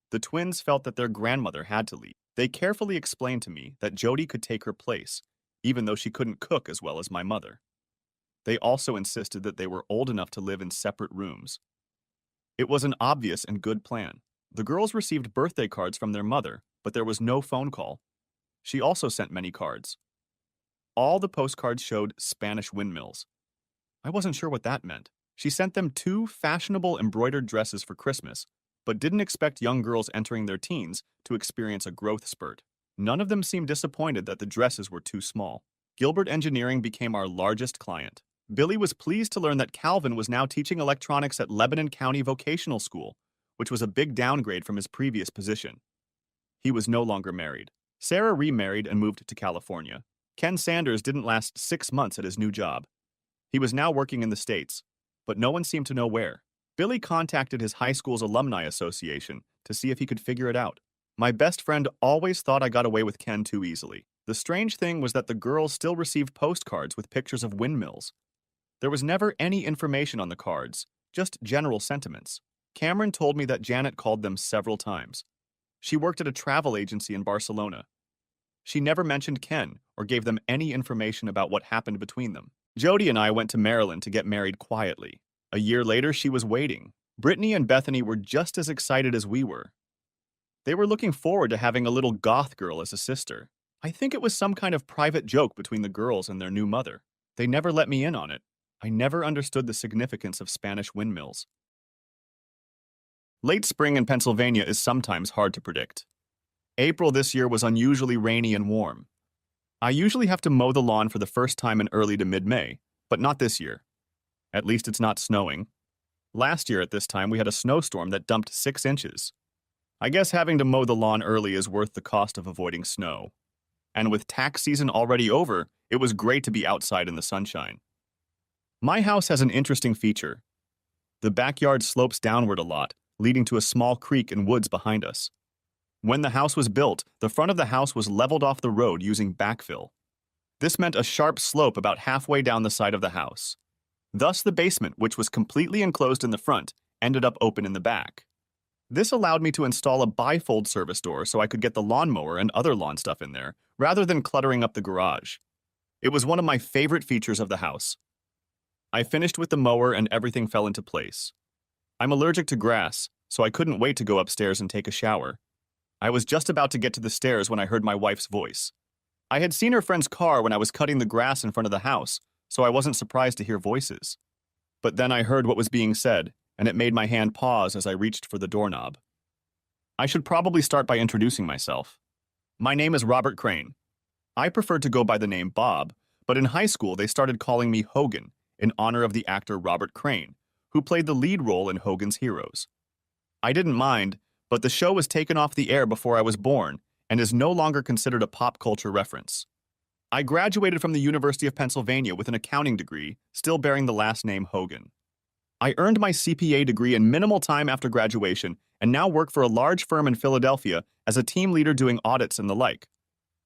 The twins felt that their grandmother had to leave. They carefully explained to me that Jody could take her place, even though she couldn't cook as well as my mother. They also insisted that they were old enough to live in separate rooms. It was an obvious and good plan. The girls received birthday cards from their mother, but there was no phone call. She also sent many cards. All the postcards showed Spanish windmills. I wasn't sure what that meant. She sent them 2 fashionable embroidered dresses for Christmas, but didn't expect young girls entering their teens to experience a growth spurt. None of them seemed disappointed that the dresses were too small. Gilbert Engineering became our largest client. Billy was pleased to learn that Calvin was now teaching electronics at Lebanon County Vocational School, which was a big downgrade from his previous position. He was no longer married. Sarah remarried and moved to California. Ken Sanders didn't last 6 months at his new job. He was now working in the States, but no one seemed to know where. Billy contacted his high school's alumni association to see if he could figure it out. My best friend always thought I got away with Ken too easily. The strange thing was that the girls still received postcards with pictures of windmills. There was never any information on the cards, just general sentiments. Cameron told me that Janet called them several times. She worked at a travel agency in Barcelona. She never mentioned Ken or gave them any information about what happened between them. Jody and I went to Maryland to get married quietly. A year later, she was waiting. Brittany and Bethany were just as excited as we were. They were looking forward to having a little goth girl as a sister. I think it was some kind of private joke between the girls and their new mother. They never let me in on it. I never understood the significance of Spanish windmills. Late spring in Pennsylvania is sometimes hard to predict. April this year was unusually rainy and warm. I usually have to mow the lawn for the first time in early to mid-May, but not this year. At least it's not snowing. Last year at this time we had a snowstorm that dumped 6 inches. I guess having to mow the lawn early is worth the cost of avoiding snow. And with tax season already over, it was great to be outside in the sunshine. My house has an interesting feature. The backyard slopes downward a lot, leading to a small creek and woods behind us. When the house was built, the front of the house was leveled off the road using backfill. This meant a sharp slope about halfway down the side of the house. Thus, the basement, which was completely enclosed in the front, ended up open in the back. This allowed me to install a bifold service door so I could get the lawnmower and other lawn stuff in there, rather than cluttering up the garage. It was one of my favorite features of the house. I finished with the mower and everything fell into place. I'm allergic to grass, so I couldn't wait to go upstairs and take a shower. I was just about to get to the stairs when I heard my wife's voice. I had seen her friend's car when I was cutting the grass in front of the house, so I wasn't surprised to hear voices. But then I heard what was being said, and it made my hand pause as I reached for the doorknob. I should probably start by introducing myself. My name is Robert Crane. I preferred to go by the name Bob, but in high school they started calling me Hogan in honor of the actor Robert Crane, who played the lead role in Hogan's Heroes. I didn't mind, but the show was taken off the air before I was born and is no longer considered a pop culture reference. I graduated from the University of Pennsylvania with an accounting degree, still bearing the last name Hogan. I earned my CPA degree in minimal time after graduation and now work for a large firm in Philadelphia as a team leader doing audits and the like.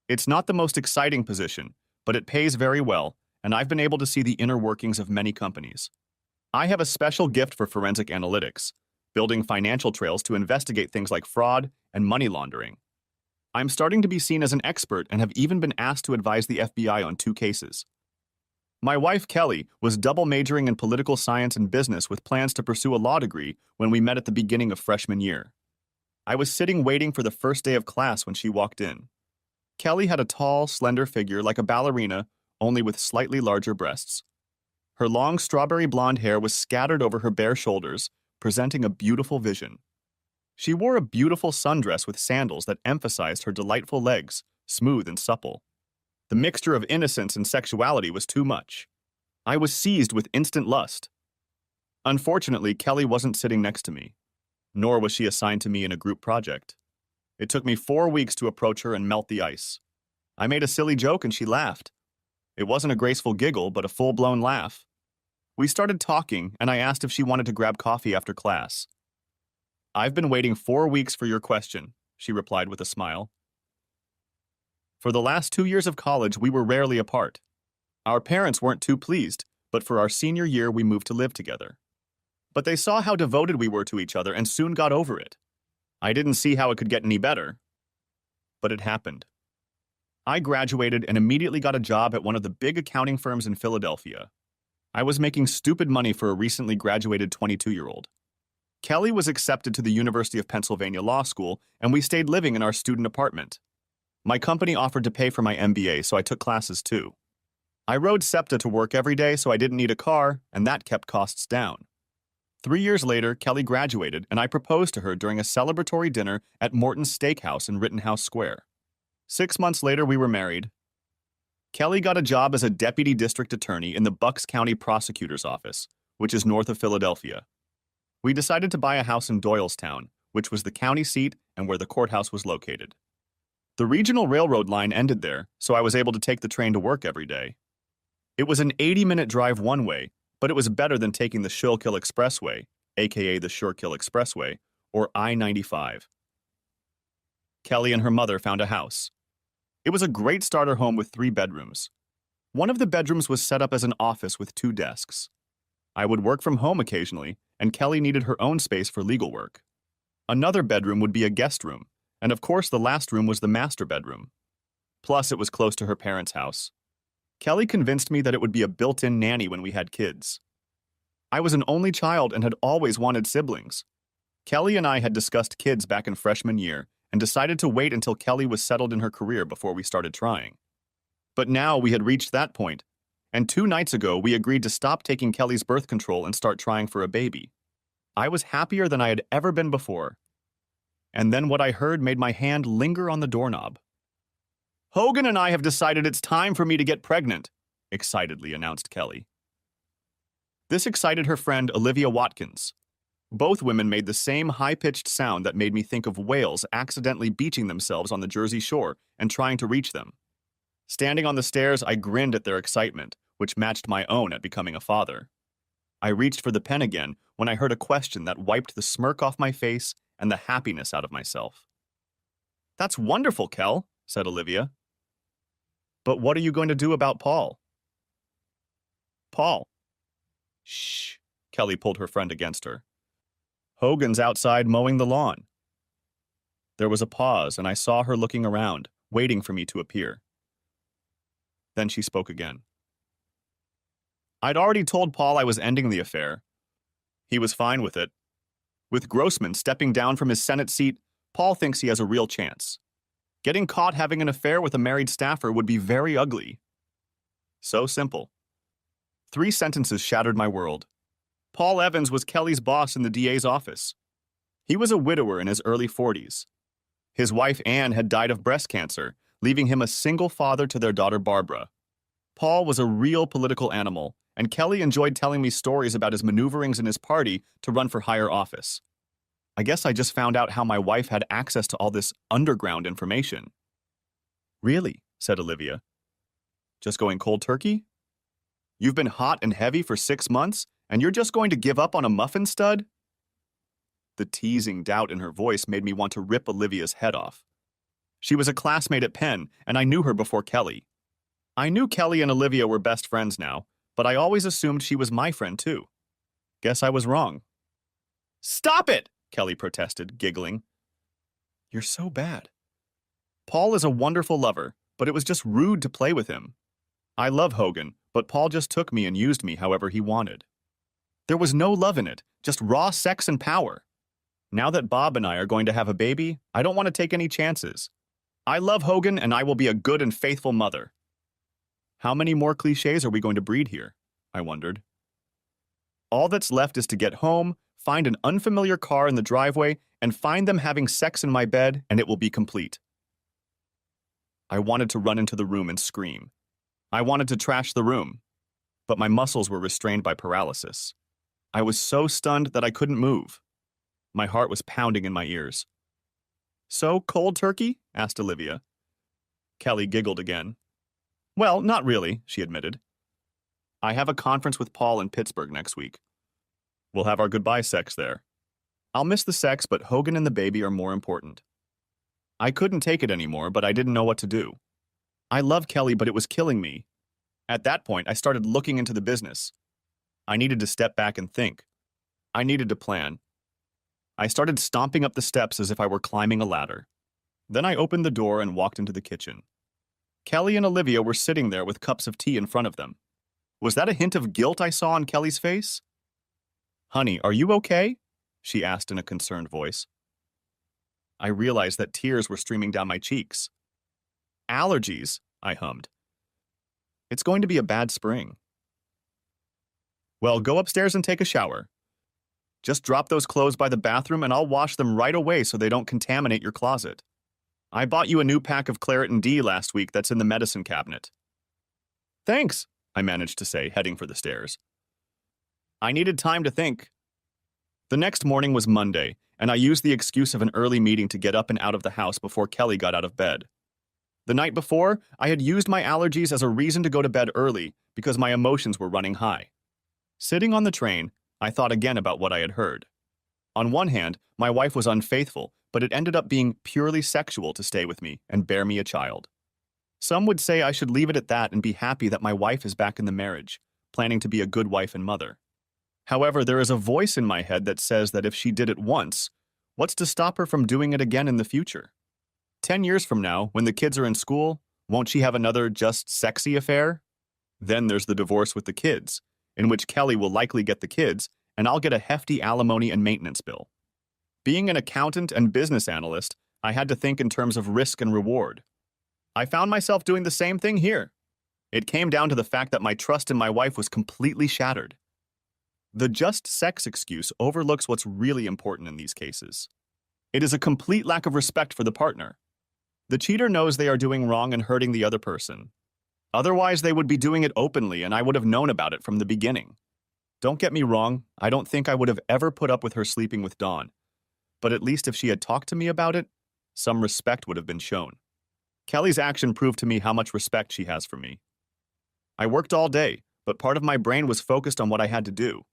It's not the most exciting position, but it pays very well, and I've been able to see the inner workings of many companies. I have a special gift for forensic analytics, building financial trails to investigate things like fraud and money laundering. I'm starting to be seen as an expert and have even been asked to advise the FBI on 2 cases. My wife, Kelly, was double majoring in political science and business with plans to pursue a law degree when we met at the beginning of freshman year. I was sitting waiting for the first day of class when she walked in. Kelly had a tall, slender figure like a ballerina, only with slightly larger breasts. Her long strawberry blonde hair was scattered over her bare shoulders, presenting a beautiful vision. She wore a beautiful sundress with sandals that emphasized her delightful legs, smooth and supple. The mixture of innocence and sexuality was too much. I was seized with instant lust. Unfortunately, Kelly wasn't sitting next to me, nor was she assigned to me in a group project. It took me 4 weeks to approach her and melt the ice. I made a silly joke and she laughed. It wasn't a graceful giggle, but a full-blown laugh. We started talking, and I asked if she wanted to grab coffee after class. "I've been waiting 4 weeks for your question," she replied with a smile. For the last 2 years of college, we were rarely apart. Our parents weren't too pleased, but for our senior year, we moved to live together. But they saw how devoted we were to each other and soon got over it. I didn't see how it could get any better, but it happened. I graduated and immediately got a job at one of the big accounting firms in Philadelphia. I was making stupid money for a recently graduated 22-year-old. Kelly was accepted to the University of Pennsylvania Law School, and we stayed living in our student apartment. My company offered to pay for my MBA, so I took classes too. I rode SEPTA to work every day, so I didn't need a car, and that kept costs down. 3 years later, Kelly graduated, and I proposed to her during a celebratory dinner at Morton's Steakhouse in Rittenhouse Square. 6 months later, we were married. Kelly got a job as a deputy district attorney in the Bucks County Prosecutor's Office, which is north of Philadelphia. We decided to buy a house in Doylestown, which was the county seat and where the courthouse was located. The regional railroad line ended there, so I was able to take the train to work every day. It was an 80-minute drive one way, but it was better than taking the Schuylkill Expressway, aka the Schuylkill Expressway, or I-95. Kelly and her mother found a house. It was a great starter home with 3 bedrooms. One of the bedrooms was set up as an office with 2 desks. I would work from home occasionally, and Kelly needed her own space for legal work. Another bedroom would be a guest room, and of course the last room was the master bedroom. Plus, it was close to her parents' house. Kelly convinced me that it would be a built-in nanny when we had kids. I was an only child and had always wanted siblings. Kelly and I had discussed kids back in freshman year and decided to wait until Kelly was settled in her career before we started trying. But now we had reached that point, and 2 nights ago we agreed to stop taking Kelly's birth control and start trying for a baby. I was happier than I had ever been before. And then what I heard made my hand linger on the doorknob. "Hogan and I have decided it's time for me to get pregnant," excitedly announced Kelly. This excited her friend Olivia Watkins. Both women made the same high-pitched sound that made me think of whales accidentally beaching themselves on the Jersey Shore and trying to reach them. Standing on the stairs, I grinned at their excitement, which matched my own at becoming a father. I reached for the pen again when I heard a question that wiped the smirk off my face and the happiness out of myself. That's wonderful, Kel, said Olivia. But what are you going to do about Paul? Paul. Shh. Kelly pulled her friend against her. Hogan's outside mowing the lawn. There was a pause, and I saw her looking around, waiting for me to appear. Then she spoke again. I'd already told Paul I was ending the affair. He was fine with it. With Grossman stepping down from his Senate seat, Paul thinks he has a real chance. Getting caught having an affair with a married staffer would be very ugly. So simple. 3 sentences shattered my world. Paul Evans was Kelly's boss in the DA's office. He was a widower in his early 40s. His wife Anne had died of breast cancer, leaving him a single father to their daughter Barbara. Paul was a real political animal, and Kelly enjoyed telling me stories about his maneuverings in his party to run for higher office. I guess I just found out how my wife had access to all this underground information. Really, said Olivia. Just going cold turkey? You've been hot and heavy for 6 months, and you're just going to give up on a muffin stud? The teasing doubt in her voice made me want to rip Olivia's head off. She was a classmate at Penn, and I knew her before Kelly. I knew Kelly and Olivia were best friends now, but I always assumed she was my friend too. Guess I was wrong. Stop it! Kelly protested, giggling. You're so bad. Paul is a wonderful lover, but it was just rude to play with him. I love Hogan, but Paul just took me and used me however he wanted. There was no love in it, just raw sex and power. Now that Bob and I are going to have a baby, I don't want to take any chances. I love Hogan, and I will be a good and faithful mother. How many more cliches are we going to breed here? I wondered. All that's left is to get home, find an unfamiliar car in the driveway, and find them having sex in my bed, and it will be complete. I wanted to run into the room and scream. I wanted to trash the room, but my muscles were restrained by paralysis. I was so stunned that I couldn't move. My heart was pounding in my ears. So cold turkey? Asked Olivia. Kelly giggled again. Well, not really, she admitted. I have a conference with Paul in Pittsburgh next week. We'll have our goodbye sex there. I'll miss the sex, but Hogan and the baby are more important. I couldn't take it anymore, but I didn't know what to do. I love Kelly, but it was killing me. At that point, I started looking into the business. I needed to step back and think. I needed to plan. I started stomping up the steps as if I were climbing a ladder. Then I opened the door and walked into the kitchen. Kelly and Olivia were sitting there with cups of tea in front of them. Was that a hint of guilt I saw on Kelly's face? Honey, are you okay? She asked in a concerned voice. I realized that tears were streaming down my cheeks. Allergies, I hummed. It's going to be a bad spring. Well, go upstairs and take a shower. Just drop those clothes by the bathroom and I'll wash them right away so they don't contaminate your closet. I bought you a new pack of Claritin D last week that's in the medicine cabinet. Thanks, I managed to say, heading for the stairs. I needed time to think. The next morning was Monday, and I used the excuse of an early meeting to get up and out of the house before Kelly got out of bed. The night before, I had used my allergies as a reason to go to bed early because my emotions were running high. Sitting on the train, I thought again about what I had heard. On one hand, my wife was unfaithful, but it ended up being purely sexual to stay with me and bear me a child. Some would say I should leave it at that and be happy that my wife is back in the marriage, planning to be a good wife and mother. However, there is a voice in my head that says that if she did it once, what's to stop her from doing it again in the future? 10 years from now, when the kids are in school, won't she have another just sexy affair? Then there's the divorce with the kids, in which Kelly will likely get the kids, and I'll get a hefty alimony and maintenance bill. Being an accountant and business analyst, I had to think in terms of risk and reward. I found myself doing the same thing here. It came down to the fact that my trust in my wife was completely shattered. The just sex excuse overlooks what's really important in these cases. It is a complete lack of respect for the partner. The cheater knows they are doing wrong and hurting the other person. Otherwise, they would be doing it openly, and I would have known about it from the beginning. Don't get me wrong, I don't think I would have ever put up with her sleeping with Dawn. But at least if she had talked to me about it, some respect would have been shown. Kelly's action proved to me how much respect she has for me. I worked all day, but part of my brain was focused on what I had to do.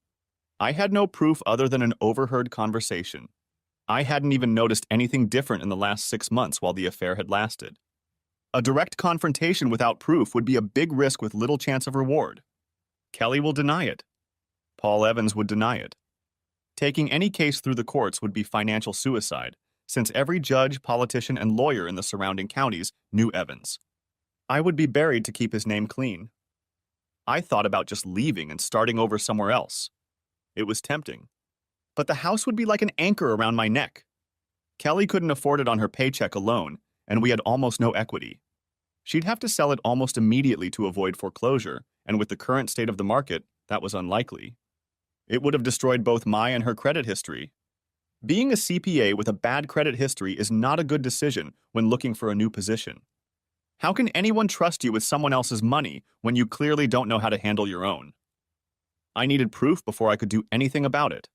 I had no proof other than an overheard conversation. I hadn't even noticed anything different in the last 6 months while the affair had lasted. A direct confrontation without proof would be a big risk with little chance of reward. Kelly will deny it. Paul Evans would deny it. Taking any case through the courts would be financial suicide, since every judge, politician, and lawyer in the surrounding counties knew Evans. I would be buried to keep his name clean. I thought about just leaving and starting over somewhere else. It was tempting. But the house would be like an anchor around my neck. Kelly couldn't afford it on her paycheck alone, and we had almost no equity. She'd have to sell it almost immediately to avoid foreclosure, and with the current state of the market, that was unlikely. It would have destroyed both my and her credit history. Being a CPA with a bad credit history is not a good decision when looking for a new position. How can anyone trust you with someone else's money when you clearly don't know how to handle your own? I needed proof before I could do anything about it.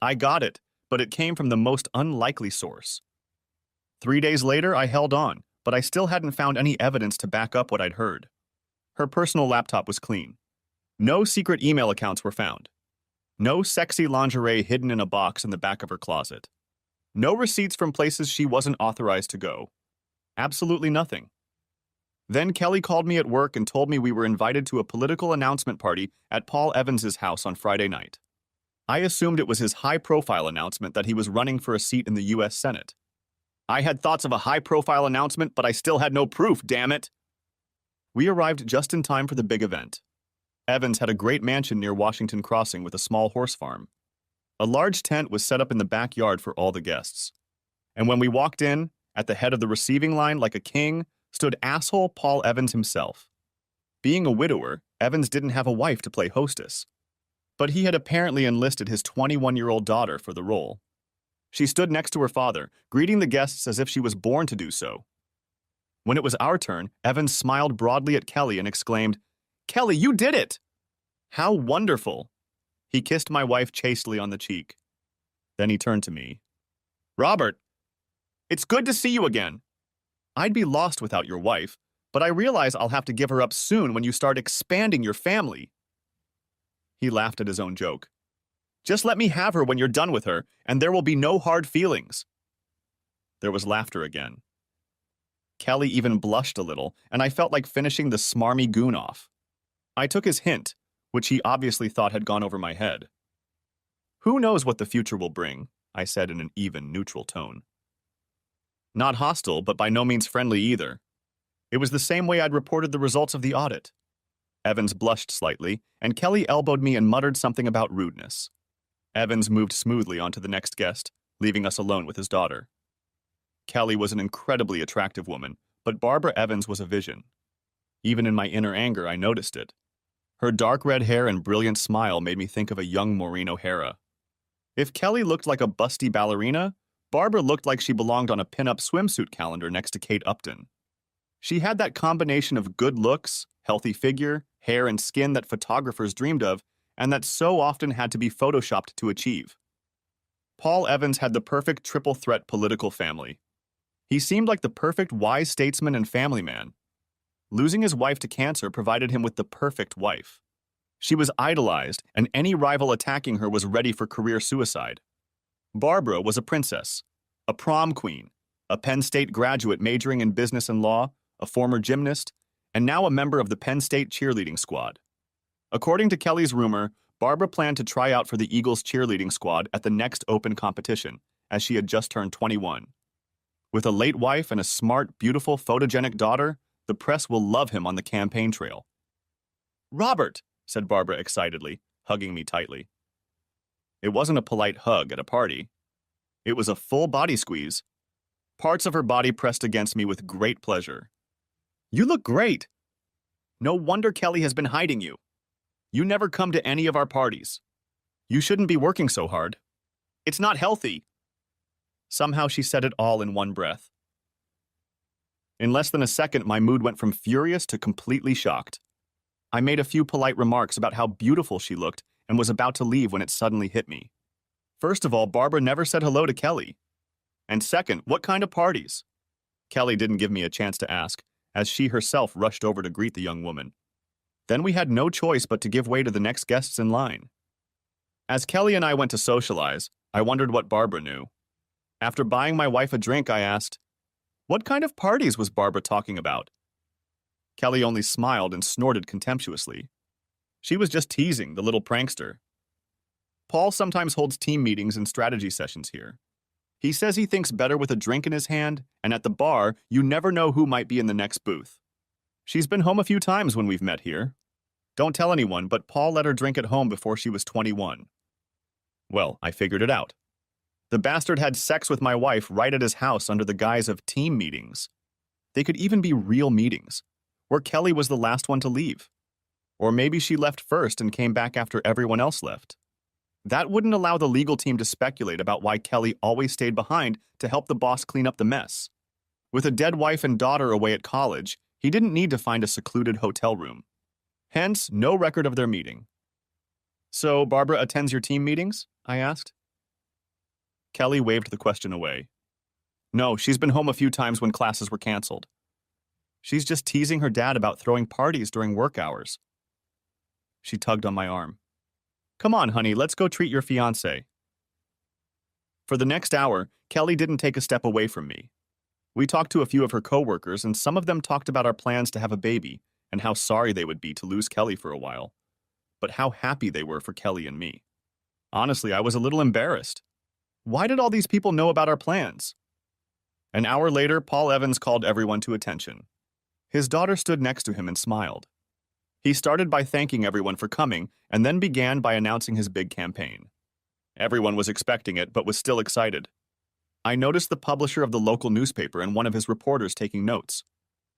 I got it, but it came from the most unlikely source. 3 days later, I held on, but I still hadn't found any evidence to back up what I'd heard. Her personal laptop was clean. No secret email accounts were found. No sexy lingerie hidden in a box in the back of her closet. No receipts from places she wasn't authorized to go. Absolutely nothing. Then Kelly called me at work and told me we were invited to a political announcement party at Paul Evans's house on Friday night. I assumed it was his high-profile announcement that he was running for a seat in the U.S. Senate. I had thoughts of a high-profile announcement, but I still had no proof, damn it! We arrived just in time for the big event. Evans had a great mansion near Washington Crossing with a small horse farm. A large tent was set up in the backyard for all the guests. And when we walked in, at the head of the receiving line like a king, stood asshole Paul Evans himself. Being a widower, Evans didn't have a wife to play hostess. But he had apparently enlisted his 21-year-old daughter for the role. She stood next to her father, greeting the guests as if she was born to do so. When it was our turn, Evans smiled broadly at Kelly and exclaimed, "Kelly, you did it! How wonderful!" He kissed my wife chastely on the cheek. Then he turned to me. "Robert, it's good to see you again. I'd be lost without your wife, but I realize I'll have to give her up soon when you start expanding your family." He laughed at his own joke. "Just let me have her when you're done with her, and there will be no hard feelings." There was laughter again. Kelly even blushed a little, and I felt like finishing the smarmy goon off. I took his hint, which he obviously thought had gone over my head. "Who knows what the future will bring?" I said in an even, neutral tone. Not hostile, but by no means friendly either. It was the same way I'd reported the results of the audit. Evans blushed slightly, and Kelly elbowed me and muttered something about rudeness. Evans moved smoothly on to the next guest, leaving us alone with his daughter. Kelly was an incredibly attractive woman, but Barbara Evans was a vision. Even in my inner anger, I noticed it. Her dark red hair and brilliant smile made me think of a young Maureen O'Hara. If Kelly looked like a busty ballerina, Barbara looked like she belonged on a pin-up swimsuit calendar next to Kate Upton. She had that combination of good looks, healthy figure, hair and skin that photographers dreamed of, and that so often had to be photoshopped to achieve. Paul Evans had the perfect triple threat political family. He seemed like the perfect wise statesman and family man. Losing his wife to cancer provided him with the perfect wife. She was idolized, and any rival attacking her was ready for career suicide. Barbara was a princess, a prom queen, a Penn State graduate majoring in business and law, a former gymnast, and now a member of the Penn State cheerleading squad. According to Kelly's rumor, Barbara planned to try out for the Eagles cheerleading squad at the next open competition, as she had just turned 21. With a late wife and a smart, beautiful, photogenic daughter, the press will love him on the campaign trail. "Robert," said Barbara excitedly, hugging me tightly. It wasn't a polite hug at a party. It was a full body squeeze. Parts of her body pressed against me with great pleasure. "You look great. No wonder Kelly has been hiding you. You never come to any of our parties. You shouldn't be working so hard. It's not healthy." Somehow she said it all in one breath. In less than a second, my mood went from furious to completely shocked. I made a few polite remarks about how beautiful she looked and was about to leave when it suddenly hit me. First of all, Barbara never said hello to Kelly. And second, what kind of parties? Kelly didn't give me a chance to ask, as she herself rushed over to greet the young woman. Then we had no choice but to give way to the next guests in line. As Kelly and I went to socialize, I wondered what Barbara knew. After buying my wife a drink, I asked, "What kind of parties was Barbara talking about?" Kelly only smiled and snorted contemptuously. She was just teasing, the little prankster. Paul sometimes holds team meetings and strategy sessions here. He says he thinks better with a drink in his hand, and at the bar, you never know who might be in the next booth. She's been home a few times when we've met here. Don't tell anyone, but Paul let her drink at home before she was 21. Well, I figured it out. The bastard had sex with my wife right at his house under the guise of team meetings. They could even be real meetings, where Kelly was the last one to leave. Or maybe she left first and came back after everyone else left. That wouldn't allow the legal team to speculate about why Kelly always stayed behind to help the boss clean up the mess. With a dead wife and daughter away at college, he didn't need to find a secluded hotel room. Hence, no record of their meeting. "So, Barbara attends your team meetings?" I asked. Kelly waved the question away. "No, she's been home a few times when classes were canceled. She's just teasing her dad about throwing parties during work hours." She tugged on my arm. "Come on, honey, let's go treat your fiancé." For the next hour, Kelly didn't take a step away from me. We talked to a few of her coworkers, and some of them talked about our plans to have a baby and how sorry they would be to lose Kelly for a while, but how happy they were for Kelly and me. Honestly, I was a little embarrassed. Why did all these people know about our plans? An hour later, Paul Evans called everyone to attention. His daughter stood next to him and smiled. He started by thanking everyone for coming and then began by announcing his big campaign. Everyone was expecting it, but was still excited. I noticed the publisher of the local newspaper and one of his reporters taking notes.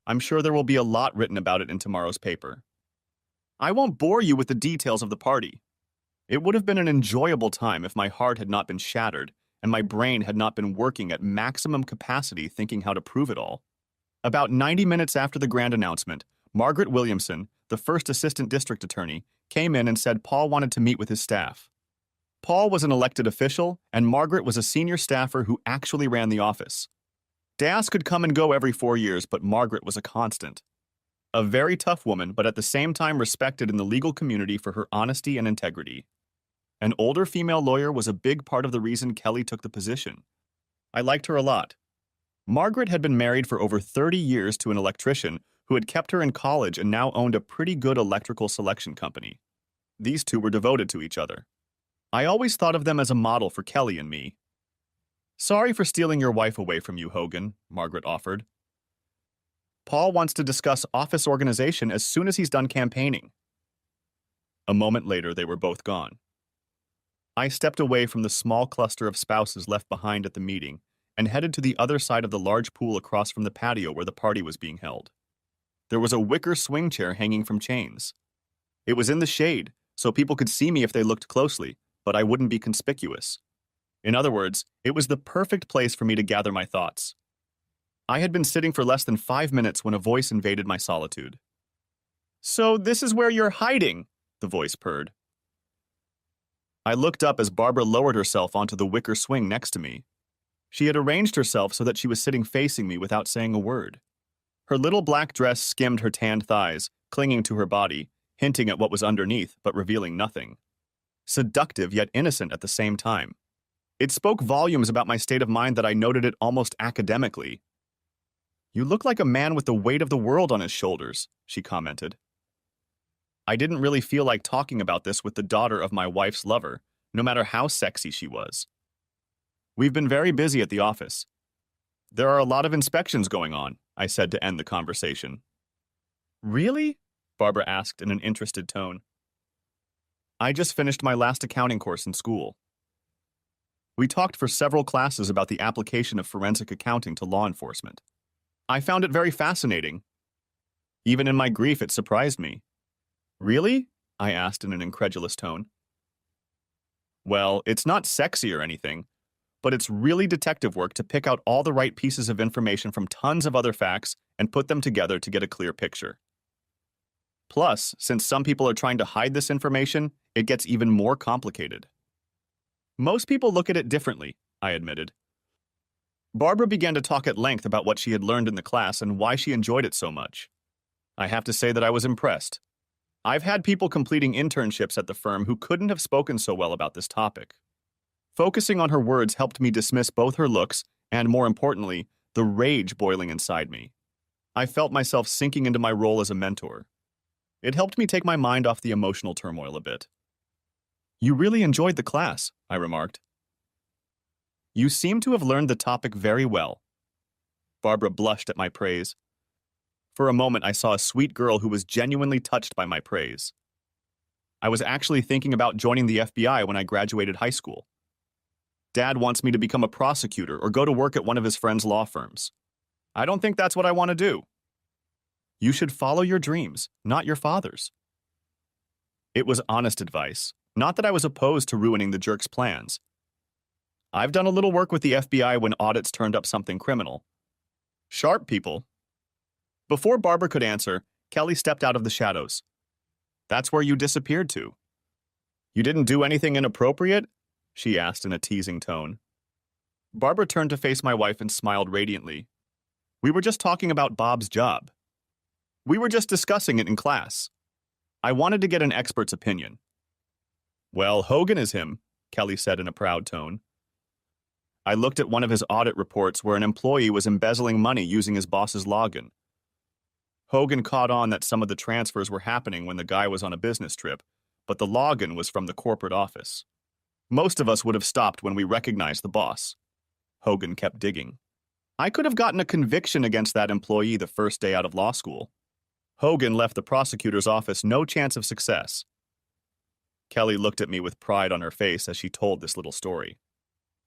I'm sure there will be a lot written about it in tomorrow's paper. I won't bore you with the details of the party. It would have been an enjoyable time if my heart had not been shattered and my brain had not been working at maximum capacity thinking how to prove it all. About 90 minutes after the grand announcement, Margaret Williamson, the first assistant district attorney, came in and said Paul wanted to meet with his staff. Paul was an elected official, and Margaret was a senior staffer who actually ran the office. Das could come and go every 4 years, but Margaret was a constant. A very tough woman, but at the same time respected in the legal community for her honesty and integrity. An older female lawyer was a big part of the reason Kelly took the position. I liked her a lot. Margaret had been married for over 30 years to an electrician who had kept her in college and now owned a pretty good electrical selection company. These two were devoted to each other. I always thought of them as a model for Kelly and me. "Sorry for stealing your wife away from you, Hogan," Margaret offered. "Paul wants to discuss office organization as soon as he's done campaigning." A moment later, they were both gone. I stepped away from the small cluster of spouses left behind at the meeting and headed to the other side of the large pool across from the patio where the party was being held. There was a wicker swing chair hanging from chains. It was in the shade, so people could see me if they looked closely, but I wouldn't be conspicuous. In other words, it was the perfect place for me to gather my thoughts. I had been sitting for less than 5 minutes when a voice invaded my solitude. "So this is where you're hiding," the voice purred. I looked up as Barbara lowered herself onto the wicker swing next to me. She had arranged herself so that she was sitting facing me without saying a word. Her little black dress skimmed her tanned thighs, clinging to her body, hinting at what was underneath but revealing nothing. Seductive yet innocent at the same time. It spoke volumes about my state of mind that I noted it almost academically. "You look like a man with the weight of the world on his shoulders," she commented. I didn't really feel like talking about this with the daughter of my wife's lover, no matter how sexy she was. "We've been very busy at the office. There are a lot of inspections going on," I said to end the conversation. "Really?" Barbara asked in an interested tone. "I just finished my last accounting course in school." We talked for several classes about the application of forensic accounting to law enforcement. I found it very fascinating. Even in my grief, it surprised me. "Really?" I asked in an incredulous tone. "Well, it's not sexy or anything, but it's really detective work to pick out all the right pieces of information from tons of other facts and put them together to get a clear picture. Plus, since some people are trying to hide this information, it gets even more complicated." "Most people look at it differently," I admitted. Barbara began to talk at length about what she had learned in the class and why she enjoyed it so much. I have to say that I was impressed. I've had people completing internships at the firm who couldn't have spoken so well about this topic. Focusing on her words helped me dismiss both her looks and, more importantly, the rage boiling inside me. I felt myself sinking into my role as a mentor. It helped me take my mind off the emotional turmoil a bit. "You really enjoyed the class," I remarked. "You seem to have learned the topic very well." Barbara blushed at my praise. For a moment, I saw a sweet girl who was genuinely touched by my praise. I was actually thinking about joining the FBI when I graduated high school. Dad wants me to become a prosecutor or go to work at one of his friends' law firms. I don't think that's what I want to do. You should follow your dreams, not your father's. It was honest advice, not that I was opposed to ruining the jerk's plans. I've done a little work with the FBI when audits turned up something criminal. Sharp people. Before Barbara could answer, Kelly stepped out of the shadows. "That's where you disappeared to." "You didn't do anything inappropriate?" she asked in a teasing tone. Barbara turned to face my wife and smiled radiantly. "We were just talking about Bob's job. We were just discussing it in class. I wanted to get an expert's opinion." "Well, Hogan is him," Kelly said in a proud tone. I looked at one of his audit reports where an employee was embezzling money using his boss's login. Hogan caught on that some of the transfers were happening when the guy was on a business trip, but the login was from the corporate office. Most of us would have stopped when we recognized the boss. Hogan kept digging. I could have gotten a conviction against that employee the first day out of law school. Hogan left the prosecutor's office no chance of success. Kelly looked at me with pride on her face as she told this little story.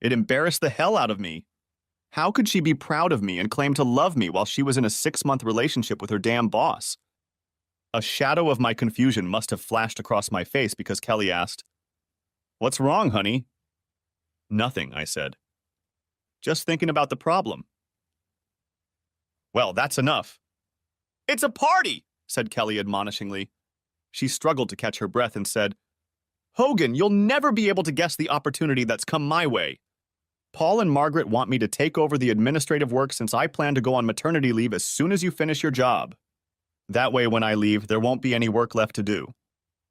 It embarrassed the hell out of me. How could she be proud of me and claim to love me while she was in a 6-month relationship with her damn boss? A shadow of my confusion must have flashed across my face because Kelly asked, "What's wrong, honey?" "Nothing," I said. "Just thinking about the problem." "Well, that's enough." "It's a party," said Kelly admonishingly. She struggled to catch her breath and said, "Hogan, you'll never be able to guess the opportunity that's come my way. Paul and Margaret want me to take over the administrative work since I plan to go on maternity leave as soon as you finish your job. That way, when I leave, there won't be any work left to do.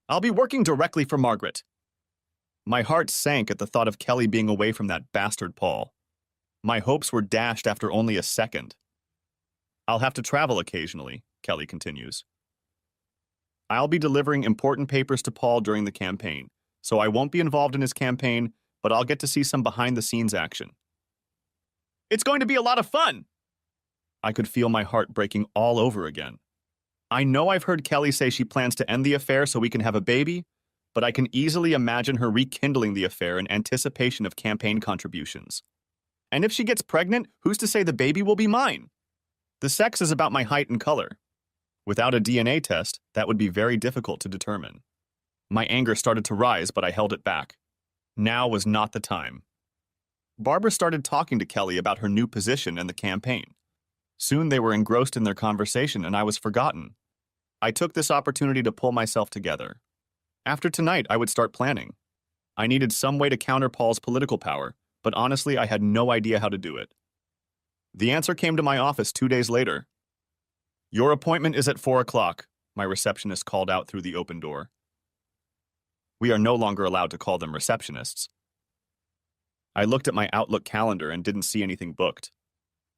I'll be working directly for Margaret." My heart sank at the thought of Kelly being away from that bastard Paul. My hopes were dashed after only a second. "I'll have to travel occasionally," Kelly continues. "I'll be delivering important papers to Paul during the campaign, so I won't be involved in his campaign, but I'll get to see some behind-the-scenes action." "It's going to be a lot of fun!" I could feel my heart breaking all over again. I know I've heard Kelly say she plans to end the affair so we can have a baby, but I can easily imagine her rekindling the affair in anticipation of campaign contributions. And if she gets pregnant, who's to say the baby will be mine? The sex is about my height and color. Without a DNA test, that would be very difficult to determine. My anger started to rise, but I held it back. Now was not the time. Barbara started talking to Kelly about her new position and the campaign. Soon they were engrossed in their conversation and I was forgotten. I took this opportunity to pull myself together. After tonight, I would start planning. I needed some way to counter Paul's political power, but honestly, I had no idea how to do it. The answer came to my office 2 days later. "Your appointment is at 4 o'clock, my receptionist called out through the open door. We are no longer allowed to call them receptionists. I looked at my Outlook calendar and didn't see anything booked.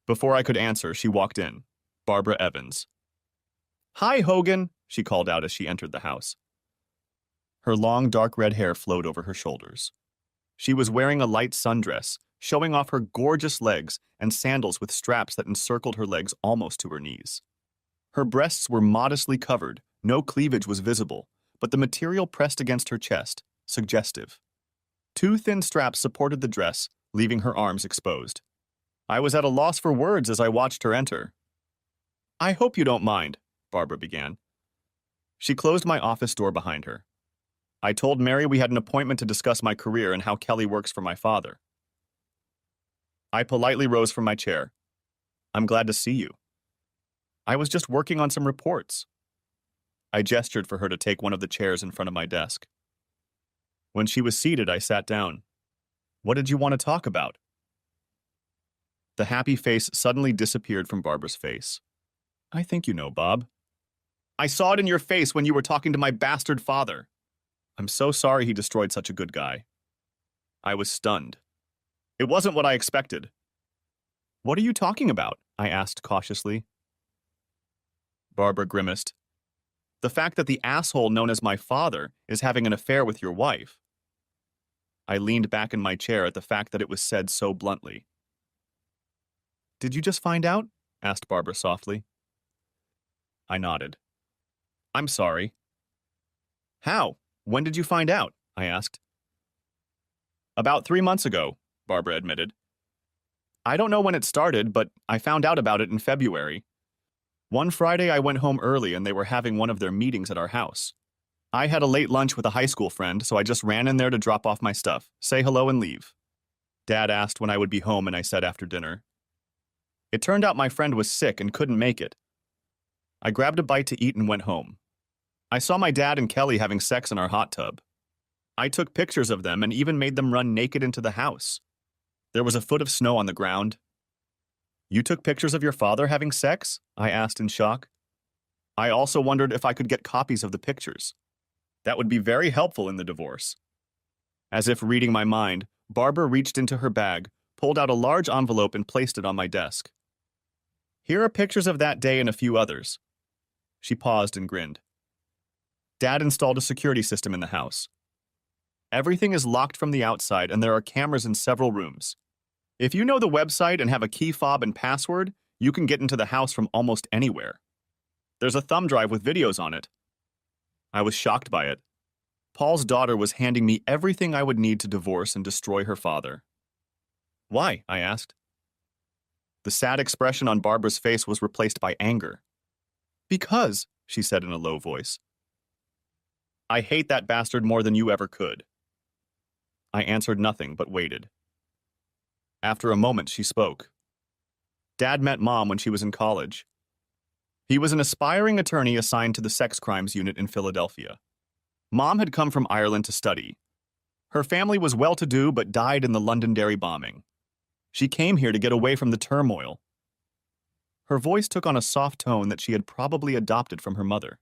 Before I could answer, she walked in, Barbara Evans. "Hi, Hogan," she called out as she entered the house. Her long, dark red hair flowed over her shoulders. She was wearing a light sundress, showing off her gorgeous legs and sandals with straps that encircled her legs almost to her knees. Her breasts were modestly covered, no cleavage was visible, but the material pressed against her chest, suggestive. 2 thin straps supported the dress, leaving her arms exposed. I was at a loss for words as I watched her enter. "I hope you don't mind," Barbara began. She closed my office door behind her. I told Mary we had an appointment to discuss my career and how Kelly works for my father. I politely rose from my chair. "I'm glad to see you." "I was just working on some reports." I gestured for her to take one of the chairs in front of my desk. When she was seated, I sat down. "What did you want to talk about?" The happy face suddenly disappeared from Barbara's face. "I think you know, Bob." "I saw it in your face when you were talking to my bastard father." "I'm so sorry he destroyed such a good guy." I was stunned. It wasn't what I expected. What are you talking about? I asked cautiously. Barbara grimaced. The fact that the asshole known as my father is having an affair with your wife. I leaned back in my chair at the fact that it was said so bluntly. Did you just find out? Asked Barbara softly. I nodded. I'm sorry. How? When did you find out? I asked. About 3 months ago, Barbara admitted. I don't know when it started, but I found out about it in February. One Friday I went home early and they were having one of their meetings at our house. I had a late lunch with a high school friend, so I just ran in there to drop off my stuff, say hello and leave. Dad asked when I would be home and I said after dinner. It turned out my friend was sick and couldn't make it. I grabbed a bite to eat and went home. I saw my dad and Kelly having sex in our hot tub. I took pictures of them and even made them run naked into the house. There was a foot of snow on the ground. You took pictures of your father having sex? I asked in shock. I also wondered if I could get copies of the pictures. That would be very helpful in the divorce. As if reading my mind, Barbara reached into her bag, pulled out a large envelope and placed it on my desk. Here are pictures of that day and a few others. She paused and grinned. Dad installed a security system in the house. Everything is locked from the outside and there are cameras in several rooms. If you know the website and have a key fob and password, you can get into the house from almost anywhere. There's a thumb drive with videos on it. I was shocked by it. Paul's daughter was handing me everything I would need to divorce and destroy her father. Why? I asked. The sad expression on Barbara's face was replaced by anger. Because, she said in a low voice. I hate that bastard more than you ever could. I answered nothing but waited. After a moment, she spoke. Dad met Mom when she was in college. He was an aspiring attorney assigned to the sex crimes unit in Philadelphia. Mom had come from Ireland to study. Her family was well-to-do but died in the Londonderry bombing. She came here to get away from the turmoil. Her voice took on a soft tone that she had probably adopted from her mother.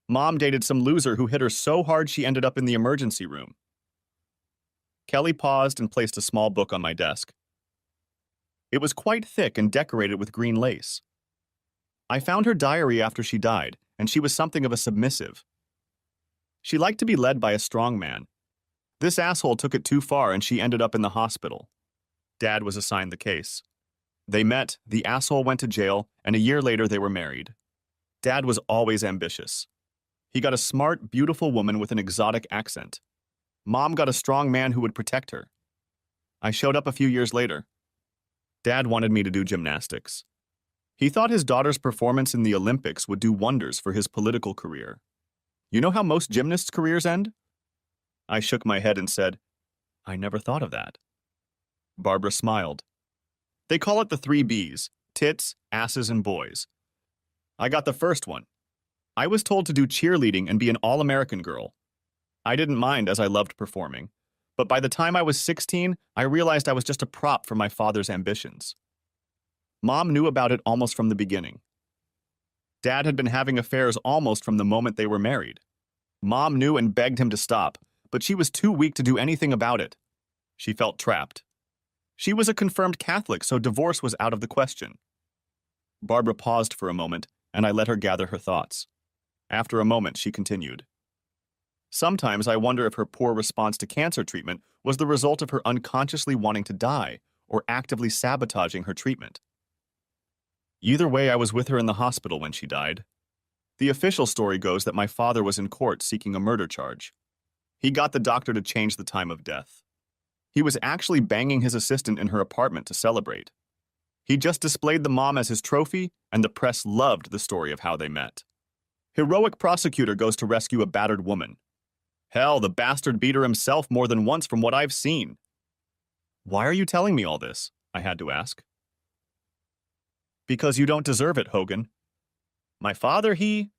Mom dated some loser who hit her so hard she ended up in the emergency room. Kelly paused and placed a small book on my desk. It was quite thick and decorated with green lace. I found her diary after she died, and she was something of a submissive. She liked to be led by a strong man. This asshole took it too far and she ended up in the hospital. Dad was assigned the case. They met, the asshole went to jail, and a year later they were married. Dad was always ambitious. He got a smart, beautiful woman with an exotic accent. Mom got a strong man who would protect her. I showed up a few years later. Dad wanted me to do gymnastics. He thought his daughter's performance in the Olympics would do wonders for his political career. You know how most gymnasts' careers end? I shook my head and said, I never thought of that. Barbara smiled. They call it the 3 Bs, tits, asses, and boys. I got the first one. I was told to do cheerleading and be an all-American girl. I didn't mind as I loved performing, but by the time I was 16, I realized I was just a prop for my father's ambitions. Mom knew about it almost from the beginning. Dad had been having affairs almost from the moment they were married. Mom knew and begged him to stop, but she was too weak to do anything about it. She felt trapped. She was a confirmed Catholic, so divorce was out of the question. Barbara paused for a moment, and I let her gather her thoughts. After a moment, she continued. Sometimes I wonder if her poor response to cancer treatment was the result of her unconsciously wanting to die or actively sabotaging her treatment. Either way, I was with her in the hospital when she died. The official story goes that my father was in court seeking a murder charge. He got the doctor to change the time of death. He was actually banging his assistant in her apartment to celebrate. He just displayed the mom as his trophy, and the press loved the story of how they met. Heroic prosecutor goes to rescue a battered woman. Hell, the bastard beat her himself more than once from what I've seen. Why are you telling me all this? I had to ask. Because you don't deserve it, Hogan. My father, he's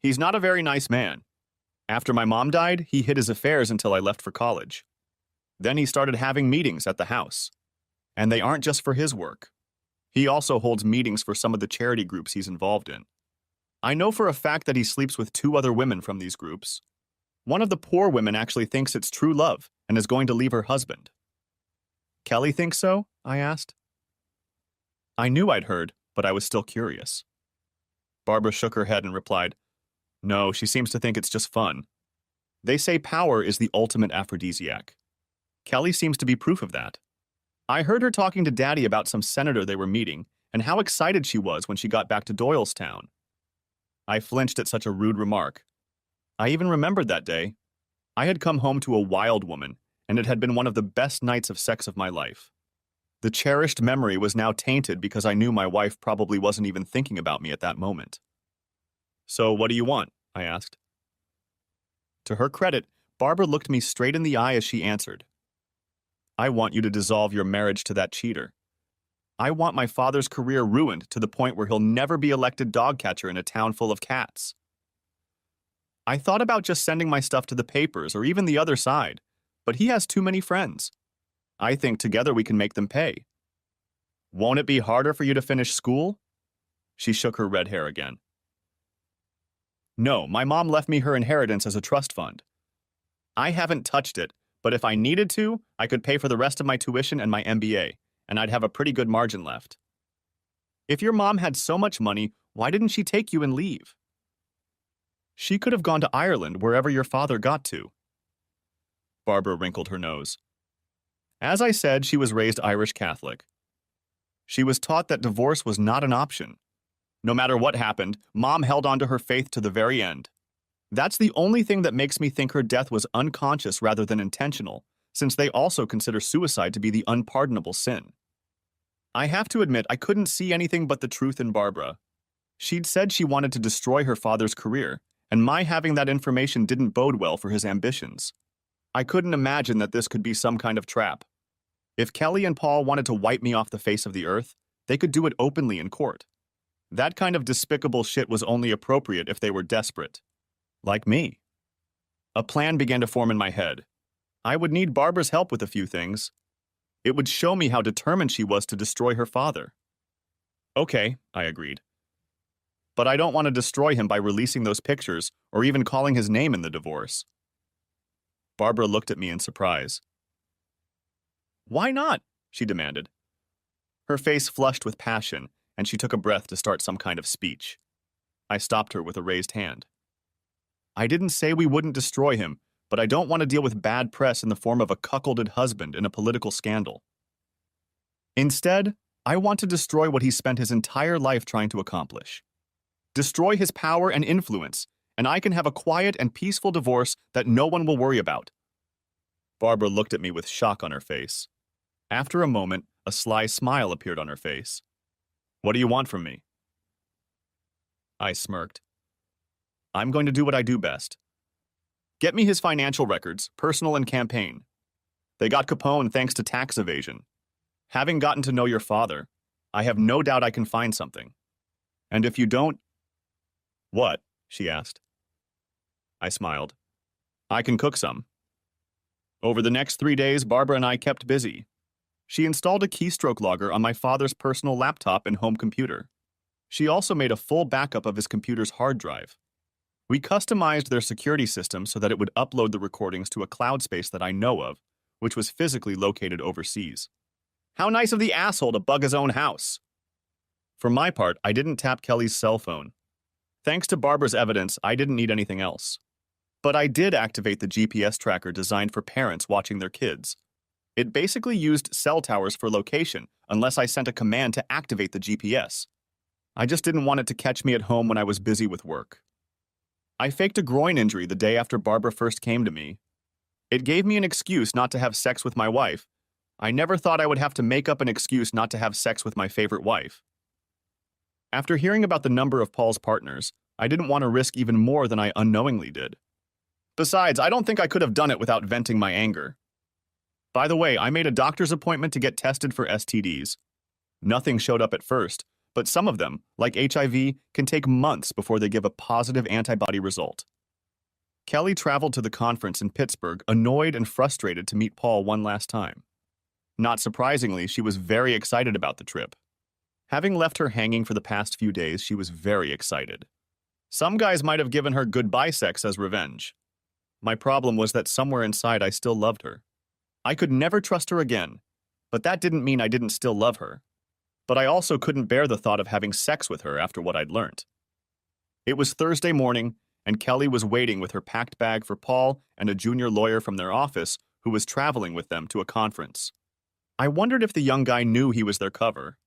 not a very nice man. After my mom died, he hid his affairs until I left for college. Then he started having meetings at the house. And they aren't just for his work. He also holds meetings for some of the charity groups he's involved in. I know for a fact that he sleeps with 2 other women from these groups. One of the poor women actually thinks it's true love and is going to leave her husband. Kelly thinks so? I asked. I knew I'd heard, but I was still curious. Barbara shook her head and replied, No, she seems to think it's just fun. They say power is the ultimate aphrodisiac. Kelly seems to be proof of that. I heard her talking to Daddy about some senator they were meeting and how excited she was when she got back to Doylestown. I flinched at such a rude remark. I even remembered that day. I had come home to a wild woman, and it had been one of the best nights of sex of my life. The cherished memory was now tainted because I knew my wife probably wasn't even thinking about me at that moment. So what do you want? I asked. To her credit, Barbara looked me straight in the eye as she answered. I want you to dissolve your marriage to that cheater. I want my father's career ruined to the point where he'll never be elected dog catcher in a town full of cats. I thought about just sending my stuff to the papers or even the other side, but he has too many friends. I think together we can make them pay. Won't it be harder for you to finish school? She shook her red hair again. No, my mom left me her inheritance as a trust fund. I haven't touched it, but if I needed to, I could pay for the rest of my tuition and my MBA, and I'd have a pretty good margin left. If your mom had so much money, why didn't she take you and leave? She could have gone to Ireland wherever your father got to. Barbara wrinkled her nose. As I said, she was raised Irish Catholic. She was taught that divorce was not an option. No matter what happened, Mom held on to her faith to the very end. That's the only thing that makes me think her death was unconscious rather than intentional, since they also consider suicide to be the unpardonable sin. I have to admit I couldn't see anything but the truth in Barbara. She'd said she wanted to destroy her father's career, and my having that information didn't bode well for his ambitions. I couldn't imagine that this could be some kind of trap. If Kelly and Paul wanted to wipe me off the face of the earth, they could do it openly in court. That kind of despicable shit was only appropriate if they were desperate. Like me. A plan began to form in my head. I would need Barbara's help with a few things. It would show me how determined she was to destroy her father. Okay, I agreed. But I don't want to destroy him by releasing those pictures or even calling his name in the divorce. Barbara looked at me in surprise. Why not? She demanded. Her face flushed with passion, and she took a breath to start some kind of speech. I stopped her with a raised hand. I didn't say we wouldn't destroy him, but I don't want to deal with bad press in the form of a cuckolded husband in a political scandal. Instead, I want to destroy what he spent his entire life trying to accomplish. Destroy his power and influence, and I can have a quiet and peaceful divorce that no one will worry about. Barbara looked at me with shock on her face. After a moment, a sly smile appeared on her face. What do you want from me? I smirked. I'm going to do what I do best. Get me his financial records, personal and campaign. They got Capone thanks to tax evasion. Having gotten to know your father, I have no doubt I can find something. And if you don't... What? She asked. I smiled. I can cook some. Over the next 3 days, Barbara and I kept busy. She installed a keystroke logger on my father's personal laptop and home computer. She also made a full backup of his computer's hard drive. We customized their security system so that it would upload the recordings to a cloud space that I know of, which was physically located overseas. How nice of the asshole to bug his own house! For my part, I didn't tap Kelly's cell phone. Thanks to Barbara's evidence, I didn't need anything else. But I did activate the GPS tracker designed for parents watching their kids. It basically used cell towers for location, unless I sent a command to activate the GPS. I just didn't want it to catch me at home when I was busy with work. I faked a groin injury the day after Barbara first came to me. It gave me an excuse not to have sex with my wife. I never thought I would have to make up an excuse not to have sex with my favorite wife. After hearing about the number of Paul's partners, I didn't want to risk even more than I unknowingly did. Besides, I don't think I could have done it without venting my anger. By the way, I made a doctor's appointment to get tested for STDs. Nothing showed up at first, but some of them, like HIV, can take months before they give a positive antibody result. Kelly traveled to the conference in Pittsburgh, annoyed and frustrated to meet Paul one last time. Not surprisingly, she was very excited about the trip. Having left her hanging for the past few days, she was very excited. Some guys might have given her goodbye sex as revenge. My problem was that somewhere inside I still loved her. I could never trust her again, but that didn't mean I didn't still love her. But I also couldn't bear the thought of having sex with her after what I'd learned. It was Thursday morning, and Kelly was waiting with her packed bag for Paul and a junior lawyer from their office who was traveling with them to a conference. I wondered if the young guy knew he was their cover.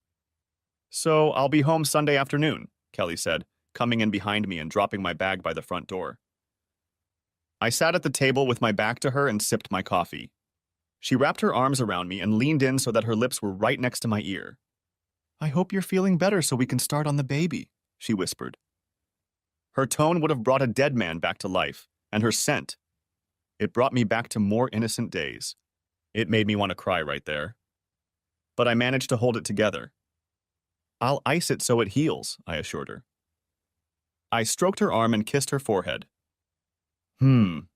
"So I'll be home Sunday afternoon," Kelly said, coming in behind me and dropping my bag by the front door. I sat at the table with my back to her and sipped my coffee. She wrapped her arms around me and leaned in so that her lips were right next to my ear. "I hope you're feeling better so we can start on the baby," she whispered. Her tone would have brought a dead man back to life, and her scent. It brought me back to more innocent days. It made me want to cry right there. But I managed to hold it together. "I'll ice it so it heals," I assured her. I stroked her arm and kissed her forehead.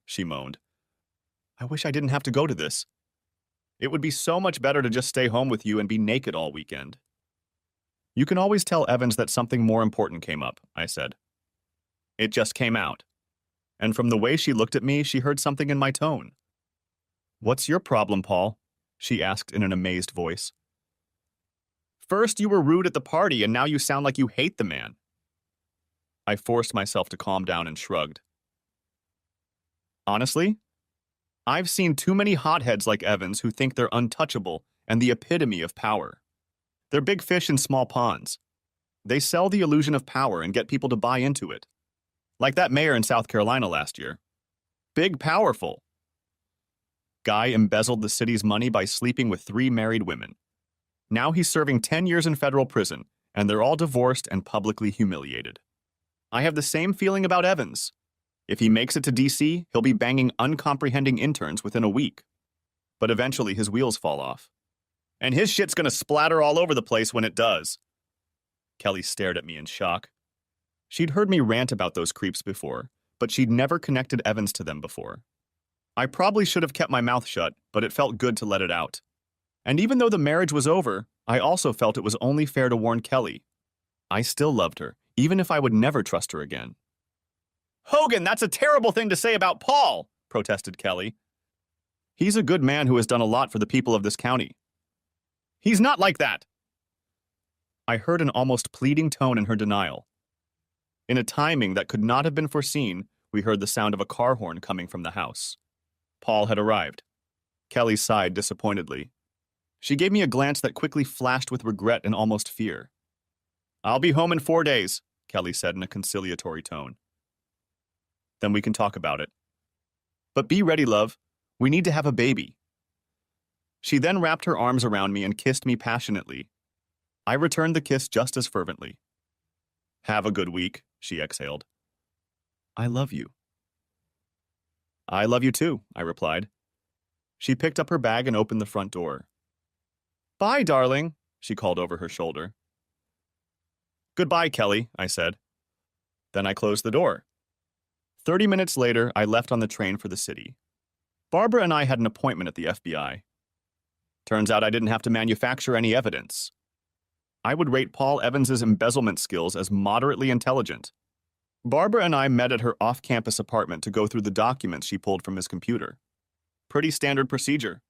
She moaned. "I wish I didn't have to go to this. It would be so much better to just stay home with you and be naked all weekend." "You can always tell Evans that something more important came up," I said. It just came out. And from the way she looked at me, she heard something in my tone. "What's your problem, Paul?" she asked in an amazed voice. "First you were rude at the party, and now you sound like you hate the man." I forced myself to calm down and shrugged. "Honestly, I've seen too many hotheads like Evans who think they're untouchable and the epitome of power. They're big fish in small ponds. They sell the illusion of power and get people to buy into it. Like that mayor in South Carolina last year. Big powerful. Guy embezzled the city's money by sleeping with 3 married women. Now he's serving 10 years in federal prison, and they're all divorced and publicly humiliated. I have the same feeling about Evans. If he makes it to DC, he'll be banging uncomprehending interns within a week. But eventually his wheels fall off. And his shit's gonna splatter all over the place when it does." Kelly stared at me in shock. She'd heard me rant about those creeps before, but she'd never connected Evans to them before. I probably should have kept my mouth shut, but it felt good to let it out. And even though the marriage was over, I also felt it was only fair to warn Kelly. I still loved her, even if I would never trust her again. "Hogan, that's a terrible thing to say about Paul," protested Kelly. "He's a good man who has done a lot for the people of this county." "He's not like that." I heard an almost pleading tone in her denial. In a timing that could not have been foreseen, we heard the sound of a car horn coming from the house. Paul had arrived. Kelly sighed disappointedly. She gave me a glance that quickly flashed with regret and almost fear. "I'll be home in 4 days," Kelly said in a conciliatory tone. "Then we can talk about it. But be ready, love. We need to have a baby." She then wrapped her arms around me and kissed me passionately. I returned the kiss just as fervently. "Have a good week," she exhaled. "I love you." "I love you too," I replied. She picked up her bag and opened the front door. "Bye, darling," she called over her shoulder. "Goodbye, Kelly," I said. Then I closed the door. 30 minutes later, I left on the train for the city. Barbara and I had an appointment at the FBI. Turns out I didn't have to manufacture any evidence. I would rate Paul Evans's embezzlement skills as moderately intelligent. Barbara and I met at her off-campus apartment to go through the documents she pulled from his computer. Pretty standard procedure.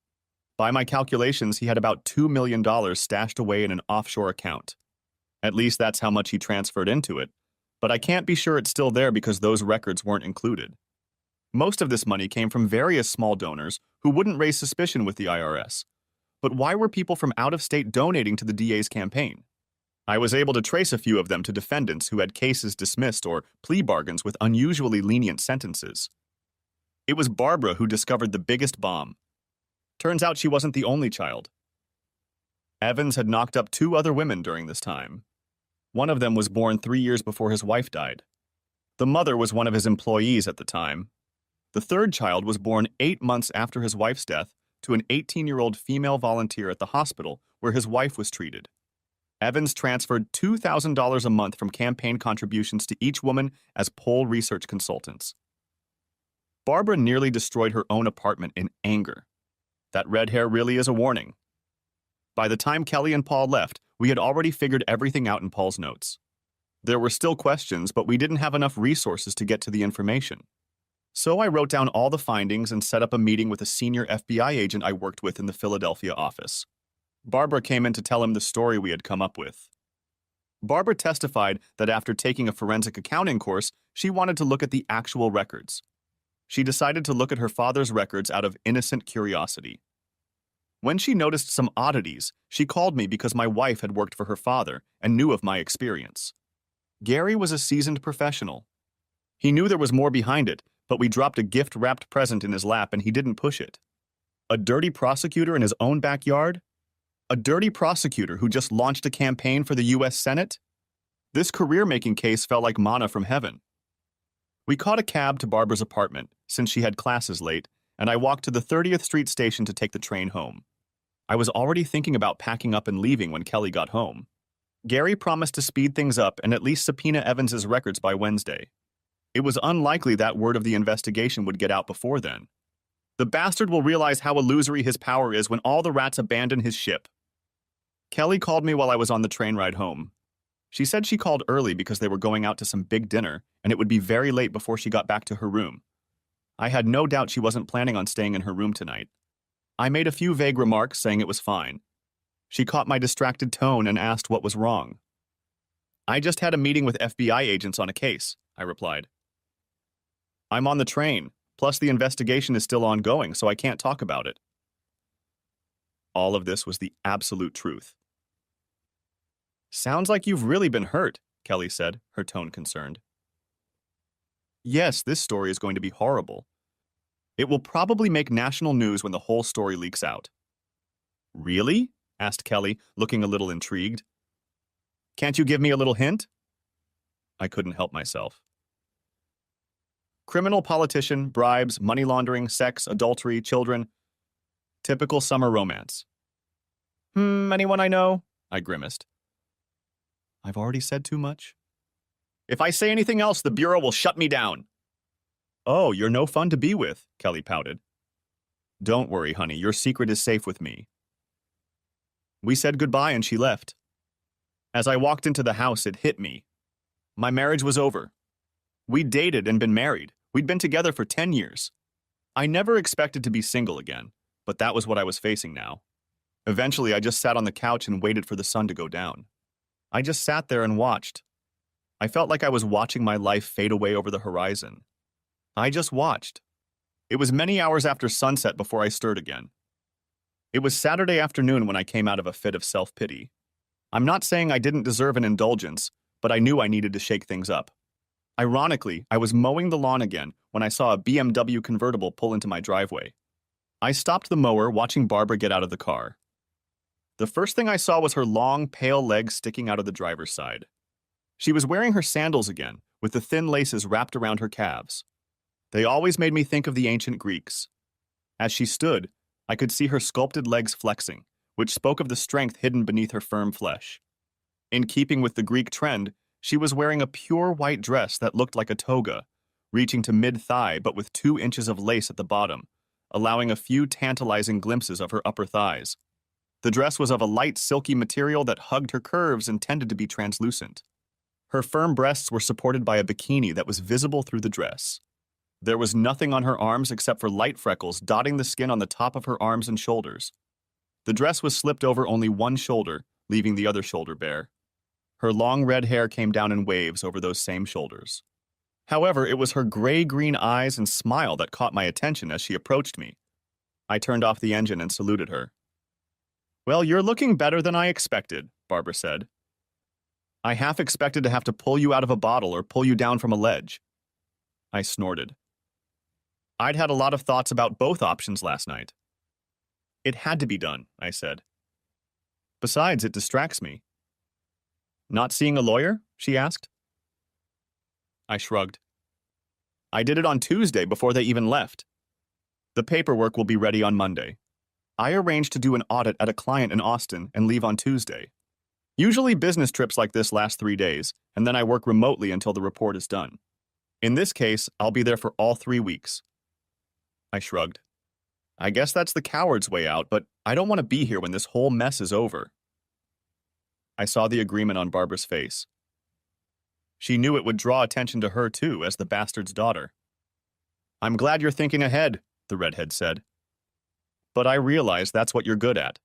By my calculations, he had about $2 million stashed away in an offshore account. At least that's how much he transferred into it, but I can't be sure it's still there because those records weren't included. Most of this money came from various small donors who wouldn't raise suspicion with the IRS. But why were people from out of state donating to the DA's campaign? I was able to trace a few of them to defendants who had cases dismissed or plea bargains with unusually lenient sentences. It was Barbara who discovered the biggest bomb. Turns out she wasn't the only child. Evans had knocked up 2 other women during this time. One of them was born 3 years before his wife died. The mother was one of his employees at the time. The 3rd child was born 8 months after his wife's death to an 18-year-old female volunteer at the hospital where his wife was treated. Evans transferred $2,000 a month from campaign contributions to each woman as poll research consultants. Barbara nearly destroyed her own apartment in anger. That red hair really is a warning. By the time Kelly and Paul left, we had already figured everything out in Paul's notes. There were still questions, but we didn't have enough resources to get to the information. So I wrote down all the findings and set up a meeting with a senior FBI agent I worked with in the Philadelphia office. Barbara came in to tell him the story we had come up with. Barbara testified that after taking a forensic accounting course, she wanted to look at the actual records. She decided to look at her father's records out of innocent curiosity. When she noticed some oddities, she called me because my wife had worked for her father and knew of my experience. Gary was a seasoned professional. He knew there was more behind it, but we dropped a gift-wrapped present in his lap and he didn't push it. A dirty prosecutor in his own backyard? A dirty prosecutor who just launched a campaign for the U.S. Senate? This career-making case felt like manna from heaven. We caught a cab to Barbara's apartment, since she had classes late, and I walked to the 30th Street station to take the train home. I was already thinking about packing up and leaving when Kelly got home. Gary promised to speed things up and at least subpoena Evans's records by Wednesday. It was unlikely that word of the investigation would get out before then. The bastard will realize how illusory his power is when all the rats abandon his ship. Kelly called me while I was on the train ride home. She said she called early because they were going out to some big dinner, and it would be very late before she got back to her room. I had no doubt she wasn't planning on staying in her room tonight. I made a few vague remarks saying it was fine. She caught my distracted tone and asked what was wrong. I just had a meeting with FBI agents on a case, I replied. I'm on the train, plus the investigation is still ongoing, so I can't talk about it. All of this was the absolute truth. Sounds like you've really been hurt, Kelly said, her tone concerned. Yes, this story is going to be horrible. It will probably make national news when the whole story leaks out. Really? Asked Kelly, looking a little intrigued. Can't you give me a little hint? I couldn't help myself. Criminal politician, bribes, money laundering, sex, adultery, children. Typical summer romance. Anyone I know? I grimaced. I've already said too much. If I say anything else, the Bureau will shut me down. Oh, you're no fun to be with, Kelly pouted. Don't worry, honey, your secret is safe with me. We said goodbye and she left. As I walked into the house, it hit me. My marriage was over. We'd dated and been married. We'd been together for 10 years. I never expected to be single again, but that was what I was facing now. Eventually, I just sat on the couch and waited for the sun to go down. I just sat there and watched. I felt like I was watching my life fade away over the horizon. I just watched. It was many hours after sunset before I stirred again. It was Saturday afternoon when I came out of a fit of self-pity. I'm not saying I didn't deserve an indulgence, but I knew I needed to shake things up. Ironically, I was mowing the lawn again when I saw a BMW convertible pull into my driveway. I stopped the mower, watching Barbara get out of the car. The first thing I saw was her long, pale legs sticking out of the driver's side. She was wearing her sandals again, with the thin laces wrapped around her calves. They always made me think of the ancient Greeks. As she stood, I could see her sculpted legs flexing, which spoke of the strength hidden beneath her firm flesh. In keeping with the Greek trend, she was wearing a pure white dress that looked like a toga, reaching to mid-thigh but with 2 inches of lace at the bottom, allowing a few tantalizing glimpses of her upper thighs. The dress was of a light, silky material that hugged her curves and tended to be translucent. Her firm breasts were supported by a bikini that was visible through the dress. There was nothing on her arms except for light freckles dotting the skin on the top of her arms and shoulders. The dress was slipped over only one shoulder, leaving the other shoulder bare. Her long red hair came down in waves over those same shoulders. However, it was her gray-green eyes and smile that caught my attention as she approached me. I turned off the engine and saluted her. Well, you're looking better than I expected, Barbara said. I half expected to have to pull you out of a bottle or pull you down from a ledge. I snorted. I'd had a lot of thoughts about both options last night. It had to be done, I said. Besides, it distracts me. Not seeing a lawyer? She asked. I shrugged. I did it on Tuesday before they even left. The paperwork will be ready on Monday. I arranged to do an audit at a client in Austin and leave on Tuesday. Usually business trips like this last 3 days, and then I work remotely until the report is done. In this case, I'll be there for all 3 weeks. I shrugged. I guess that's the coward's way out, but I don't want to be here when this whole mess is over. I saw the agreement on Barbara's face. She knew it would draw attention to her too, as the bastard's daughter. I'm glad you're thinking ahead, the redhead said. But I realize that's what you're good at.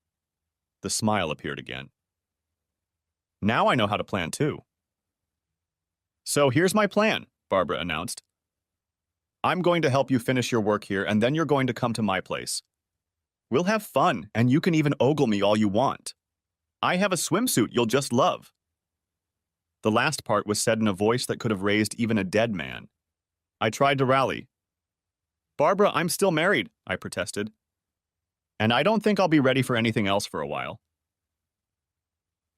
The smile appeared again. Now I know how to plan too. So here's my plan, Barbara announced. I'm going to help you finish your work here, and then you're going to come to my place. We'll have fun, and you can even ogle me all you want. I have a swimsuit you'll just love. The last part was said in a voice that could have raised even a dead man. I tried to rally. Barbara, I'm still married, I protested. And I don't think I'll be ready for anything else for a while.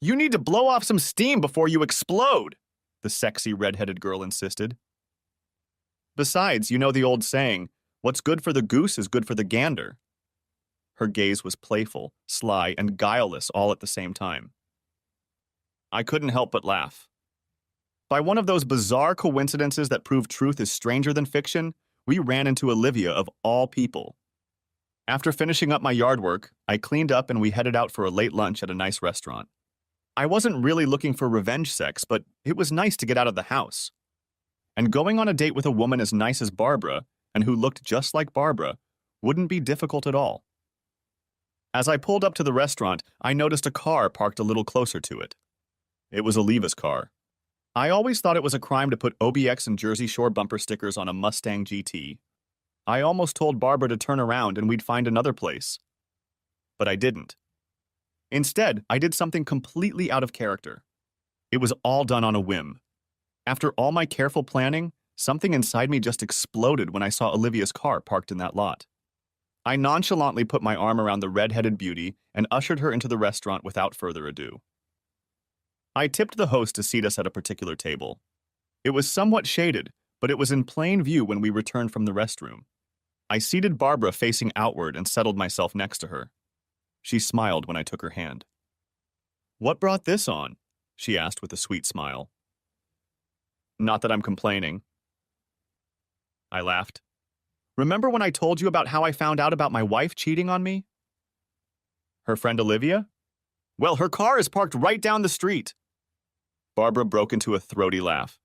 You need to blow off some steam before you explode, the sexy red-headed girl insisted. Besides, you know the old saying, what's good for the goose is good for the gander. Her gaze was playful, sly, and guileless all at the same time. I couldn't help but laugh. By one of those bizarre coincidences that prove truth is stranger than fiction, we ran into Olivia of all people. After finishing up my yard work, I cleaned up and we headed out for a late lunch at a nice restaurant. I wasn't really looking for revenge sex, but it was nice to get out of the house. And going on a date with a woman as nice as Barbara, and who looked just like Barbara, wouldn't be difficult at all. As I pulled up to the restaurant, I noticed a car parked a little closer to it. It was Oliva's car. I always thought it was a crime to put OBX and Jersey Shore bumper stickers on a Mustang GT. I almost told Barbara to turn around and we'd find another place. But I didn't. Instead, I did something completely out of character. It was all done on a whim. After all my careful planning, something inside me just exploded when I saw Olivia's car parked in that lot. I nonchalantly put my arm around the red-headed beauty and ushered her into the restaurant without further ado. I tipped the host to seat us at a particular table. It was somewhat shaded, but it was in plain view when we returned from the restroom. I seated Barbara facing outward and settled myself next to her. She smiled when I took her hand. "What brought this on?" she asked with a sweet smile. "Not that I'm complaining." I laughed. "Remember when I told you about how I found out about my wife cheating on me?" "Her friend Olivia? Well, her car is parked right down the street." Barbara broke into a throaty laugh.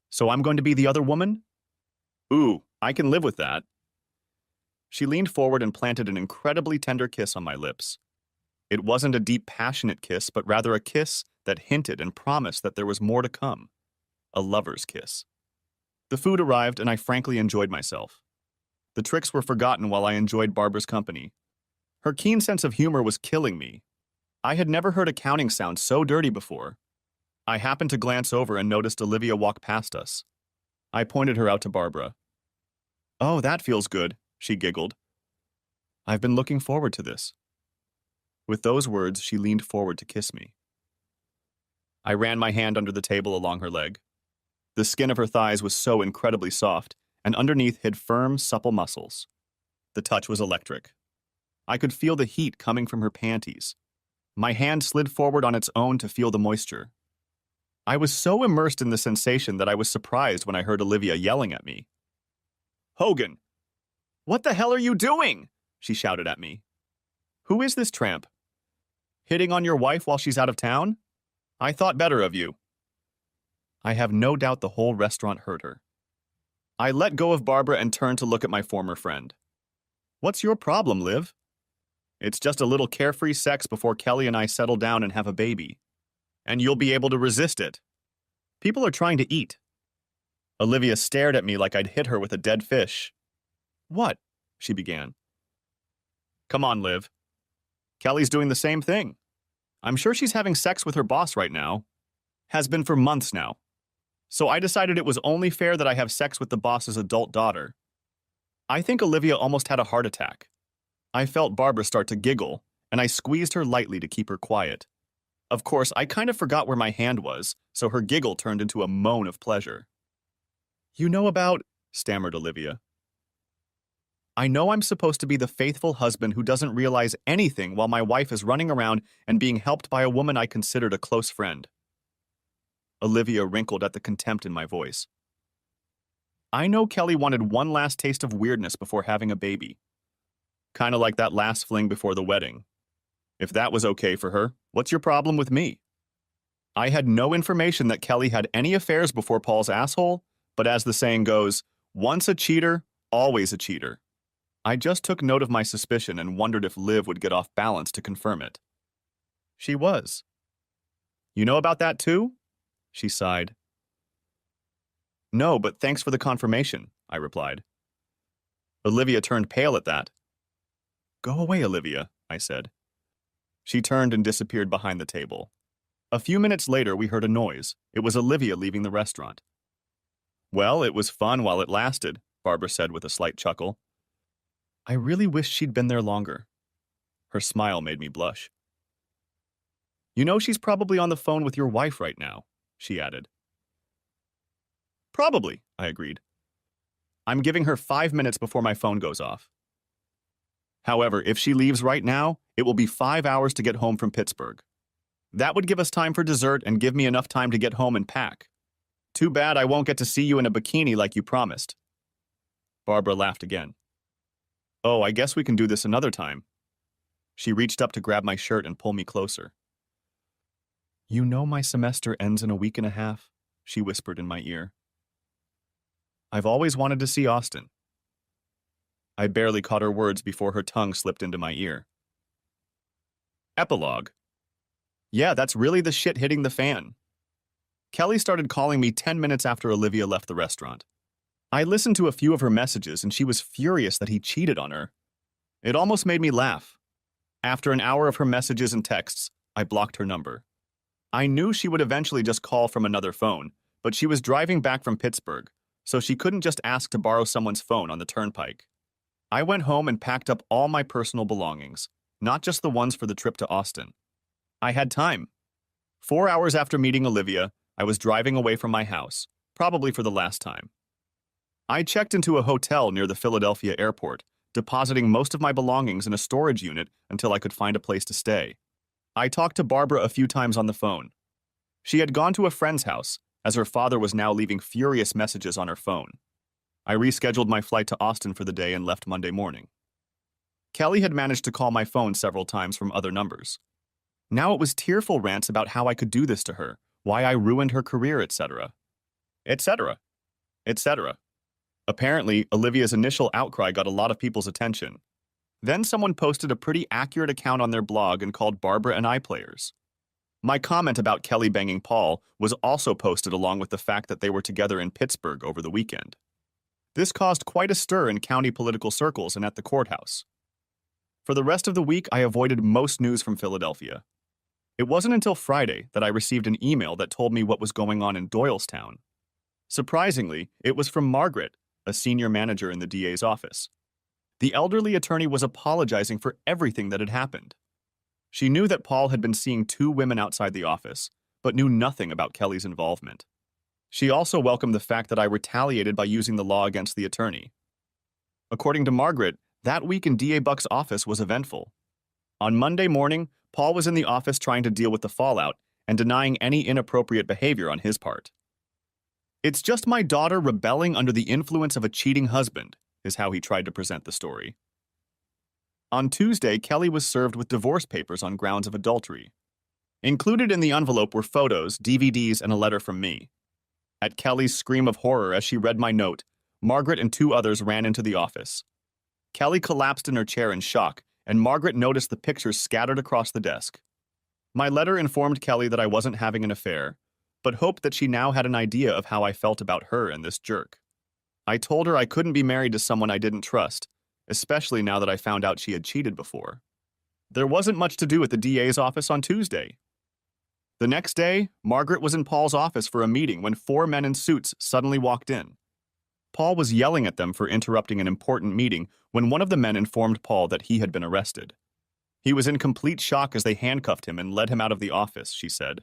"So I'm going to be the other woman?" "Ooh, I can live with that." She leaned forward and planted an incredibly tender kiss on my lips. It wasn't a deep, passionate kiss, but rather a kiss that hinted and promised that there was more to come. A lover's kiss. The food arrived, and I frankly enjoyed myself. The tricks were forgotten while I enjoyed Barbara's company. Her keen sense of humor was killing me. I had never heard accounting sound so dirty before. I happened to glance over and noticed Olivia walk past us. I pointed her out to Barbara. "Oh, that feels good," she giggled. "I've been looking forward to this." With those words, she leaned forward to kiss me. I ran my hand under the table along her leg. The skin of her thighs was so incredibly soft, and underneath hid firm, supple muscles. The touch was electric. I could feel the heat coming from her panties. My hand slid forward on its own to feel the moisture. I was so immersed in the sensation that I was surprised when I heard Olivia yelling at me. "Hogan! What the hell are you doing?" she shouted at me. "Who is this tramp? Hitting on your wife while she's out of town? I thought better of you." I have no doubt the whole restaurant heard her. I let go of Barbara and turned to look at my former friend. "What's your problem, Liv?" "It's just a little carefree sex before Kelly and I settle down and have a baby. And you'll be able to resist it. People are trying to eat." Olivia stared at me like I'd hit her with a dead fish. "What?" she began. "Come on, Liv. Kelly's doing the same thing. I'm sure she's having sex with her boss right now. Has been for months now. So I decided it was only fair that I have sex with the boss's adult daughter." I think Olivia almost had a heart attack. I felt Barbara start to giggle, and I squeezed her lightly to keep her quiet. Of course, I kind of forgot where my hand was, so her giggle turned into a moan of pleasure. "You know about," stammered Olivia. "I know I'm supposed to be the faithful husband who doesn't realize anything while my wife is running around and being helped by a woman I considered a close friend." Olivia wrinkled at the contempt in my voice. "I know Kelly wanted one last taste of weirdness before having a baby. Kind of like that last fling before the wedding. If that was okay for her, what's your problem with me? I had no information that Kelly had any affairs before Paul's asshole, but as the saying goes, once a cheater, always a cheater. I just took note of my suspicion and wondered if Liv would get off balance to confirm it. She was. You know about that too? She sighed. No, but thanks for the confirmation, I replied. Olivia turned pale at that. Go away, Olivia, I said. She turned and disappeared behind the table. A few minutes later, we heard a noise. It was Olivia leaving the restaurant. Well, it was fun while it lasted, Barbara said with a slight chuckle. I really wish she'd been there longer. Her smile made me blush. You know she's probably on the phone with your wife right now, she added. Probably, I agreed. I'm giving her 5 minutes before my phone goes off. However, if she leaves right now, it will be 5 hours to get home from Pittsburgh. That would give us time for dessert and give me enough time to get home and pack. Too bad I won't get to see you in a bikini like you promised. Barbara laughed again. Oh, I guess we can do this another time. She reached up to grab my shirt and pull me closer. You know my semester ends in a week and a half, she whispered in my ear. I've always wanted to see Austin. I barely caught her words before her tongue slipped into my ear. Epilogue. Yeah, that's really the shit hitting the fan. Kelly started calling me 10 minutes after Olivia left the restaurant. I listened to a few of her messages and she was furious that he cheated on her. It almost made me laugh. After an hour of her messages and texts, I blocked her number. I knew she would eventually just call from another phone, but she was driving back from Pittsburgh, so she couldn't just ask to borrow someone's phone on the turnpike. I went home and packed up all my personal belongings, not just the ones for the trip to Austin. I had time. 4 hours after meeting Olivia, I was driving away from my house, probably for the last time. I checked into a hotel near the Philadelphia airport, depositing most of my belongings in a storage unit until I could find a place to stay. I talked to Barbara a few times on the phone. She had gone to a friend's house, as her father was now leaving furious messages on her phone. I rescheduled my flight to Austin for the day and left Monday morning. Kelly had managed to call my phone several times from other numbers. Now it was tearful rants about how I could do this to her, why I ruined her career, etc. etc. etc. Apparently, Olivia's initial outcry got a lot of people's attention. Then someone posted a pretty accurate account on their blog and called Barbara and I players. My comment about Kelly banging Paul was also posted along with the fact that they were together in Pittsburgh over the weekend. This caused quite a stir in county political circles and at the courthouse. For the rest of the week, I avoided most news from Philadelphia. It wasn't until Friday that I received an email that told me what was going on in Doylestown. Surprisingly, it was from Margaret, a senior manager in the DA's office. The elderly attorney was apologizing for everything that had happened. She knew that Paul had been seeing 2 women outside the office, but knew nothing about Kelly's involvement. She also welcomed the fact that I retaliated by using the law against the attorney. According to Margaret, that week in DA Buck's office was eventful. On Monday morning, Paul was in the office trying to deal with the fallout and denying any inappropriate behavior on his part. It's just my daughter rebelling under the influence of a cheating husband, is how he tried to present the story. On Tuesday, Kelly was served with divorce papers on grounds of adultery. Included in the envelope were photos, DVDs, and a letter from me. At Kelly's scream of horror as she read my note, Margaret and 2 others ran into the office. Kelly collapsed in her chair in shock, and Margaret noticed the pictures scattered across the desk. My letter informed Kelly that I wasn't having an affair, but hoped that she now had an idea of how I felt about her and this jerk. I told her I couldn't be married to someone I didn't trust, especially now that I found out she had cheated before. There wasn't much to do at the DA's office on Tuesday. The next day, Margaret was in Paul's office for a meeting when 4 men in suits suddenly walked in. Paul was yelling at them for interrupting an important meeting when one of the men informed Paul that he had been arrested. He was in complete shock as they handcuffed him and led him out of the office, she said.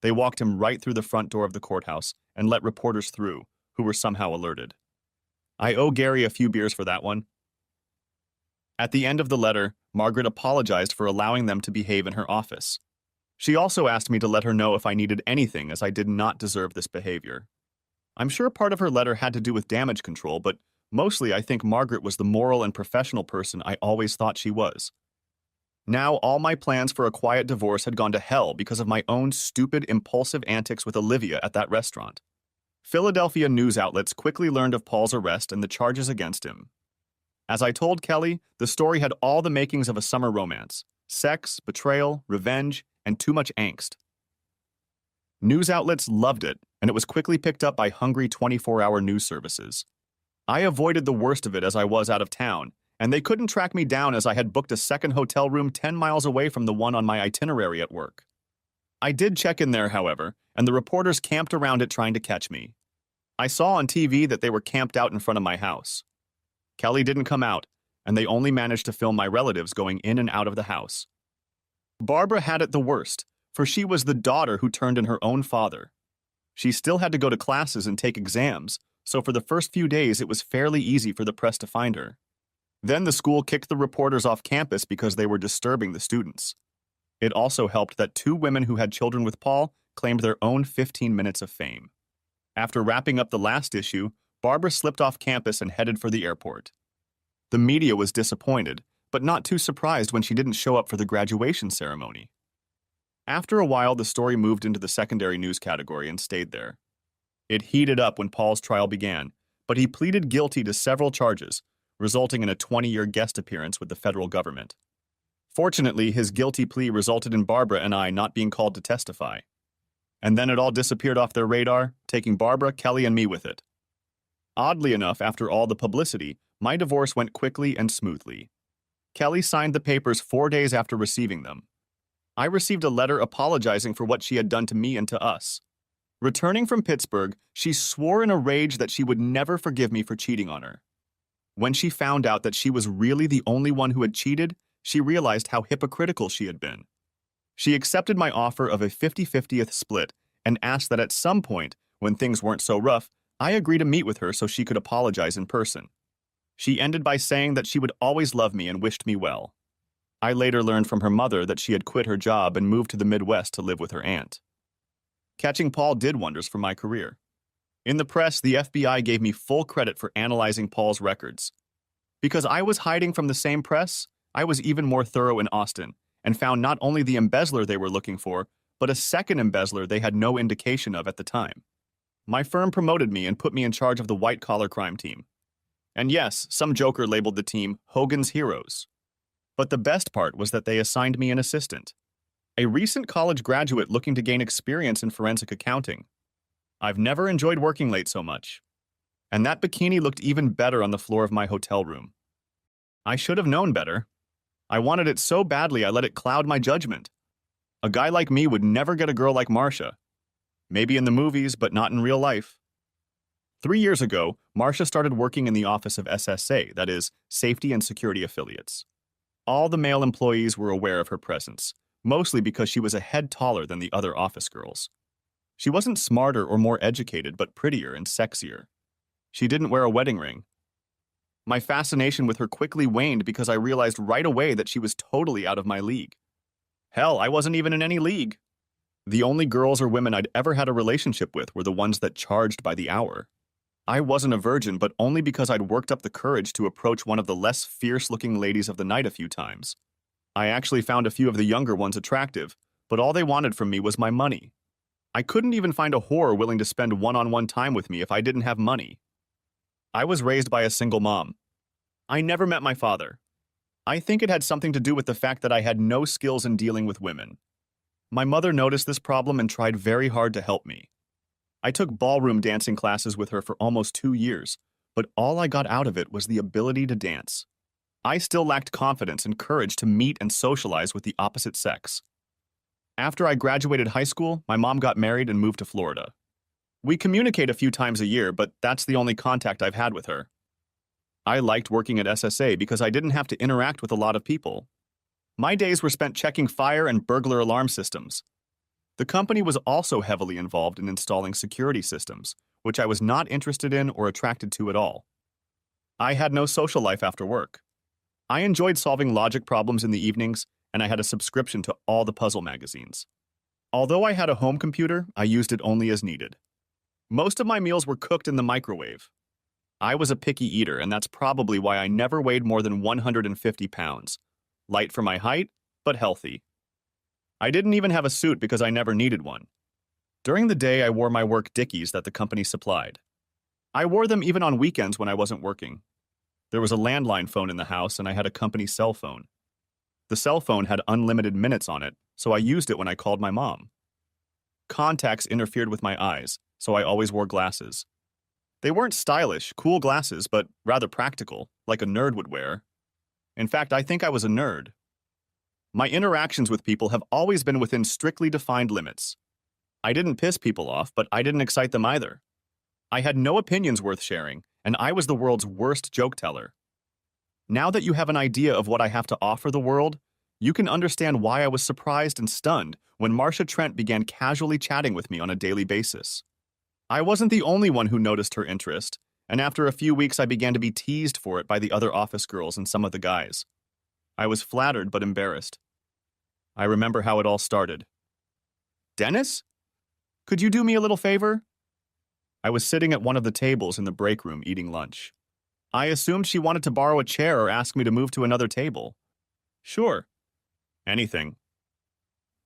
They walked him right through the front door of the courthouse and let reporters through, who were somehow alerted. I owe Gary a few beers for that one. At the end of the letter, Margaret apologized for allowing them to behave in her office. She also asked me to let her know if I needed anything, as I did not deserve this behavior. I'm sure part of her letter had to do with damage control, but mostly I think Margaret was the moral and professional person I always thought she was. Now all my plans for a quiet divorce had gone to hell because of my own stupid, impulsive antics with Olivia at that restaurant. Philadelphia news outlets quickly learned of Paul's arrest and the charges against him. As I told Kelly, the story had all the makings of a summer romance: sex, betrayal, revenge, and too much angst. News outlets loved it, and it was quickly picked up by hungry 24-hour news services. I avoided the worst of it as I was out of town, and they couldn't track me down as I had booked a second hotel room 10 miles away from the one on my itinerary at work. I did check in there, however, and the reporters camped around it trying to catch me. I saw on TV that they were camped out in front of my house. Kelly didn't come out, and they only managed to film my relatives going in and out of the house. Barbara had it the worst, for she was the daughter who turned in her own father. She still had to go to classes and take exams, so for the first few days it was fairly easy for the press to find her. Then the school kicked the reporters off campus because they were disturbing the students. It also helped that 2 women who had children with Paul claimed their own 15 minutes of fame. After wrapping up the last issue, Barbara slipped off campus and headed for the airport. The media was disappointed, but not too surprised when she didn't show up for the graduation ceremony. After a while, the story moved into the secondary news category and stayed there. It heated up when Paul's trial began, but he pleaded guilty to several charges, resulting in a 20-year guest appearance with the federal government. Fortunately, his guilty plea resulted in Barbara and I not being called to testify. And then it all disappeared off their radar, taking Barbara, Kelly, and me with it. Oddly enough, after all the publicity, my divorce went quickly and smoothly. Kelly signed the papers 4 days after receiving them. I received a letter apologizing for what she had done to me and to us. Returning from Pittsburgh, she swore in a rage that she would never forgive me for cheating on her. When she found out that she was really the only one who had cheated, she realized how hypocritical she had been. She accepted my offer of a 50-50th split and asked that at some point, when things weren't so rough, I agree to meet with her so she could apologize in person. She ended by saying that she would always love me and wished me well. I later learned from her mother that she had quit her job and moved to the Midwest to live with her aunt. Catching Paul did wonders for my career. In the press, the FBI gave me full credit for analyzing Paul's records. Because I was hiding from the same press, I was even more thorough in Austin and found not only the embezzler they were looking for, but a second embezzler they had no indication of at the time. My firm promoted me and put me in charge of the white-collar crime team. And yes, some joker labeled the team Hogan's Heroes. But the best part was that they assigned me an assistant, a recent college graduate looking to gain experience in forensic accounting. I've never enjoyed working late so much. And that bikini looked even better on the floor of my hotel room. I should have known better. I wanted it so badly I let it cloud my judgment. A guy like me would never get a girl like Marcia. Maybe in the movies, but not in real life. 3 years ago, Marcia started working in the office of SSA, that is, Safety and Security Affiliates. All the male employees were aware of her presence, mostly because she was a head taller than the other office girls. She wasn't smarter or more educated, but prettier and sexier. She didn't wear a wedding ring. My fascination with her quickly waned because I realized right away that she was totally out of my league. Hell, I wasn't even in any league. The only girls or women I'd ever had a relationship with were the ones that charged by the hour. I wasn't a virgin, but only because I'd worked up the courage to approach one of the less fierce-looking ladies of the night a few times. I actually found a few of the younger ones attractive, but all they wanted from me was my money. I couldn't even find a whore willing to spend one-on-one time with me if I didn't have money. I was raised by a single mom. I never met my father. I think it had something to do with the fact that I had no skills in dealing with women. My mother noticed this problem and tried very hard to help me. I took ballroom dancing classes with her for almost 2 years, but all I got out of it was the ability to dance. I still lacked confidence and courage to meet and socialize with the opposite sex. After I graduated high school, my mom got married and moved to Florida. We communicate a few times a year, but that's the only contact I've had with her. I liked working at SSA because I didn't have to interact with a lot of people. My days were spent checking fire and burglar alarm systems. The company was also heavily involved in installing security systems, which I was not interested in or attracted to at all. I had no social life after work. I enjoyed solving logic problems in the evenings, and I had a subscription to all the puzzle magazines. Although I had a home computer, I used it only as needed. Most of my meals were cooked in the microwave. I was a picky eater, and that's probably why I never weighed more than 150 pounds. Light for my height, but healthy. I didn't even have a suit because I never needed one. During the day, I wore my work dickies that the company supplied. I wore them even on weekends when I wasn't working. There was a landline phone in the house, and I had a company cell phone. The cell phone had unlimited minutes on it, so I used it when I called my mom. Contacts interfered with my eyes, so I always wore glasses. They weren't stylish, cool glasses, but rather practical, like a nerd would wear. In fact, I think I was a nerd. My interactions with people have always been within strictly defined limits. I didn't piss people off, but I didn't excite them either. I had no opinions worth sharing, and I was the world's worst joke teller. Now that you have an idea of what I have to offer the world, you can understand why I was surprised and stunned when Marcia Trent began casually chatting with me on a daily basis. I wasn't the only one who noticed her interest, and after a few weeks I began to be teased for it by the other office girls and some of the guys. I was flattered but embarrassed. I remember how it all started. "Dennis? Could you do me a little favor?" I was sitting at one of the tables in the break room eating lunch. I assumed she wanted to borrow a chair or ask me to move to another table. "Sure. Anything.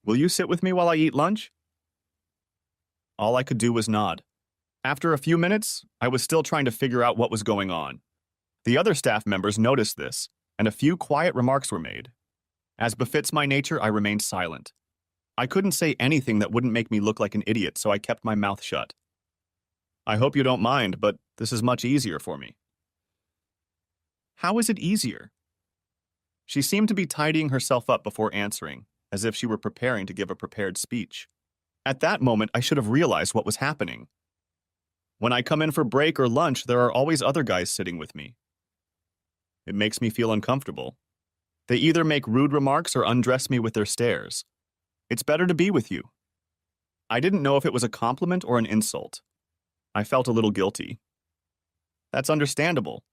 Will you sit with me while I eat lunch?" All I could do was nod. After a few minutes, I was still trying to figure out what was going on. The other staff members noticed this, and a few quiet remarks were made. As befits my nature, I remained silent. I couldn't say anything that wouldn't make me look like an idiot, so I kept my mouth shut. "I hope you don't mind, but this is much easier for me." "How is it easier?" She seemed to be tidying herself up before answering, as if she were preparing to give a prepared speech. At that moment, I should have realized what was happening. When I come in for break or lunch, there are always other guys sitting with me. It makes me feel uncomfortable. They either make rude remarks or undress me with their stares. It's better to be with you. I didn't know if it was a compliment or an insult. I felt a little guilty. That's understandable.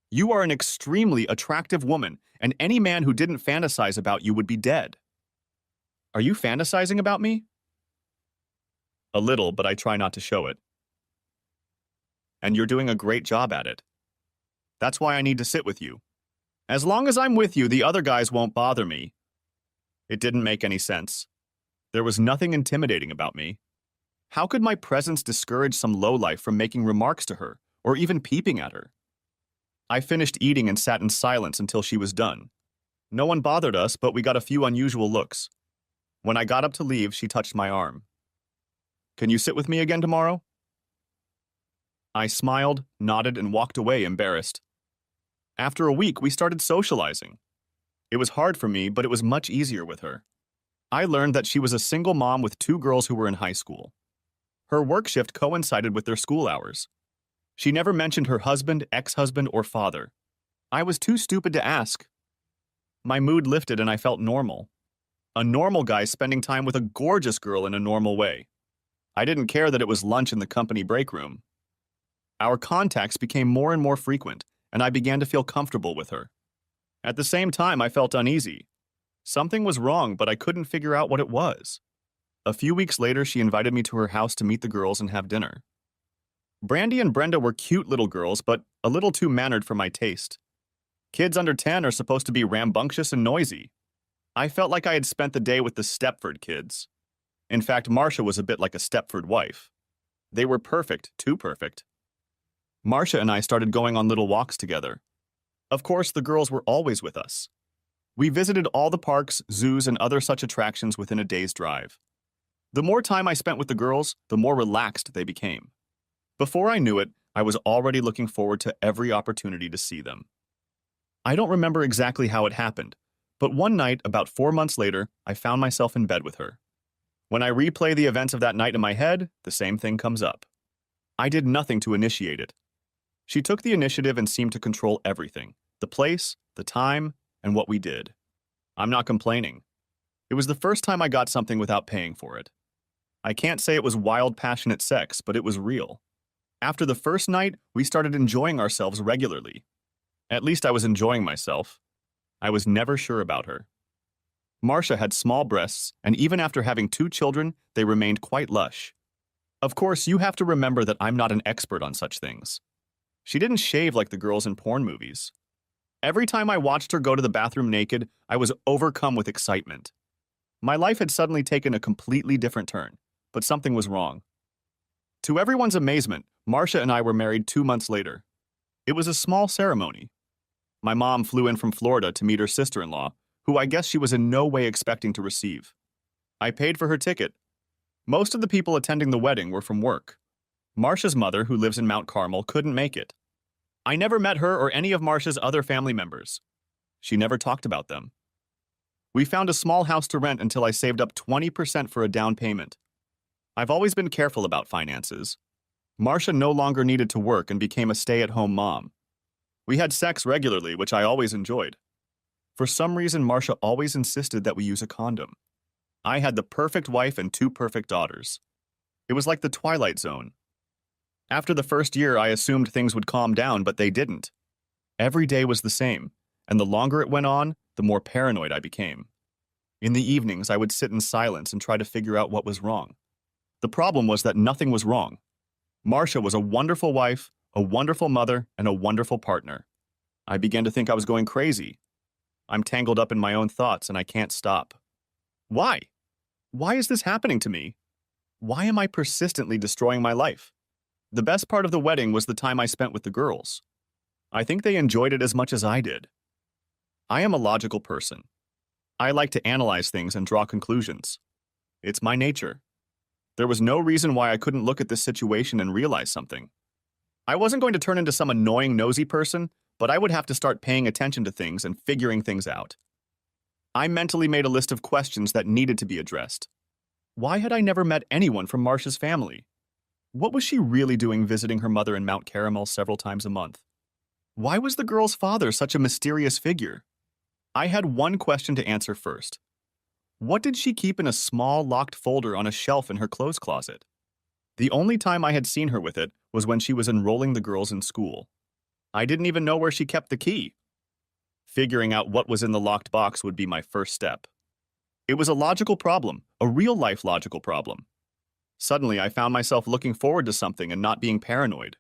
You are an extremely attractive woman, and any man who didn't fantasize about you would be dead. Are you fantasizing about me? A little, but I try not to show it. And you're doing a great job at it. That's why I need to sit with you. As long as I'm with you, the other guys won't bother me. It didn't make any sense. There was nothing intimidating about me. How could my presence discourage some lowlife from making remarks to her, or even peeping at her? I finished eating and sat in silence until she was done. No one bothered us, but we got a few unusual looks. When I got up to leave, she touched my arm. "Can you sit with me again tomorrow?" I smiled, nodded, and walked away embarrassed. After a week, we started socializing. It was hard for me, but it was much easier with her. I learned that she was a single mom with two girls who were in high school. Her work shift coincided with their school hours. She never mentioned her husband, ex-husband, or father. I was too stupid to ask. My mood lifted and I felt normal. A normal guy spending time with a gorgeous girl in a normal way. I didn't care that it was lunch in the company break room. Our contacts became more and more frequent, and I began to feel comfortable with her. At the same time, I felt uneasy. Something was wrong, but I couldn't figure out what it was. A few weeks later, she invited me to her house to meet the girls and have dinner. Brandy and Brenda were cute little girls, but a little too mannered for my taste. Kids under 10 are supposed to be rambunctious and noisy. I felt like I had spent the day with the Stepford kids. In fact, Marcia was a bit like a Stepford wife. They were perfect, too perfect. Marcia and I started going on little walks together. Of course, the girls were always with us. We visited all the parks, zoos, and other such attractions within a day's drive. The more time I spent with the girls, the more relaxed they became. Before I knew it, I was already looking forward to every opportunity to see them. I don't remember exactly how it happened, but one night, about 4 months later, I found myself in bed with her. When I replay the events of that night in my head, the same thing comes up. I did nothing to initiate it. She took the initiative and seemed to control everything: the place, the time, and what we did. I'm not complaining. It was the first time I got something without paying for it. I can't say it was wild, passionate sex, but it was real. After the first night, we started enjoying ourselves regularly. At least I was enjoying myself. I was never sure about her. Marcia had small breasts, and even after having 2 children, they remained quite lush. Of course, you have to remember that I'm not an expert on such things. She didn't shave like the girls in porn movies. Every time I watched her go to the bathroom naked, I was overcome with excitement. My life had suddenly taken a completely different turn. But something was wrong. To everyone's amazement, Marcia and I were married 2 months later. It was a small ceremony. My mom flew in from Florida to meet her sister-in-law, who I guess she was in no way expecting to receive. I paid for her ticket. Most of the people attending the wedding were from work. Marcia's mother, who lives in Mount Carmel, couldn't make it. I never met her or any of Marcia's other family members. She never talked about them. We found a small house to rent until I saved up 20% for a down payment. I've always been careful about finances. Marcia no longer needed to work and became a stay-at-home mom. We had sex regularly, which I always enjoyed. For some reason, Marcia always insisted that we use a condom. I had the perfect wife and 2 perfect daughters. It was like the Twilight Zone. After the first year, I assumed things would calm down, but they didn't. Every day was the same, and the longer it went on, the more paranoid I became. In the evenings, I would sit in silence and try to figure out what was wrong. The problem was that nothing was wrong. Marcia was a wonderful wife, a wonderful mother, and a wonderful partner. I began to think I was going crazy. I'm tangled up in my own thoughts, and I can't stop. Why? Why is this happening to me? Why am I persistently destroying my life? The best part of the wedding was the time I spent with the girls. I think they enjoyed it as much as I did. I am a logical person. I like to analyze things and draw conclusions. It's my nature. There was no reason why I couldn't look at this situation and realize something. I wasn't going to turn into some annoying, nosy person, but I would have to start paying attention to things and figuring things out. I mentally made a list of questions that needed to be addressed. Why had I never met anyone from Marcia's family? What was she really doing visiting her mother in Mount Carmel several times a month? Why was the girl's father such a mysterious figure? I had one question to answer first. What did she keep in a small locked folder on a shelf in her clothes closet? The only time I had seen her with it was when she was enrolling the girls in school. I didn't even know where she kept the key. Figuring out what was in the locked box would be my first step. It was a logical problem, a real-life logical problem. Suddenly, I found myself looking forward to something and not being paranoid.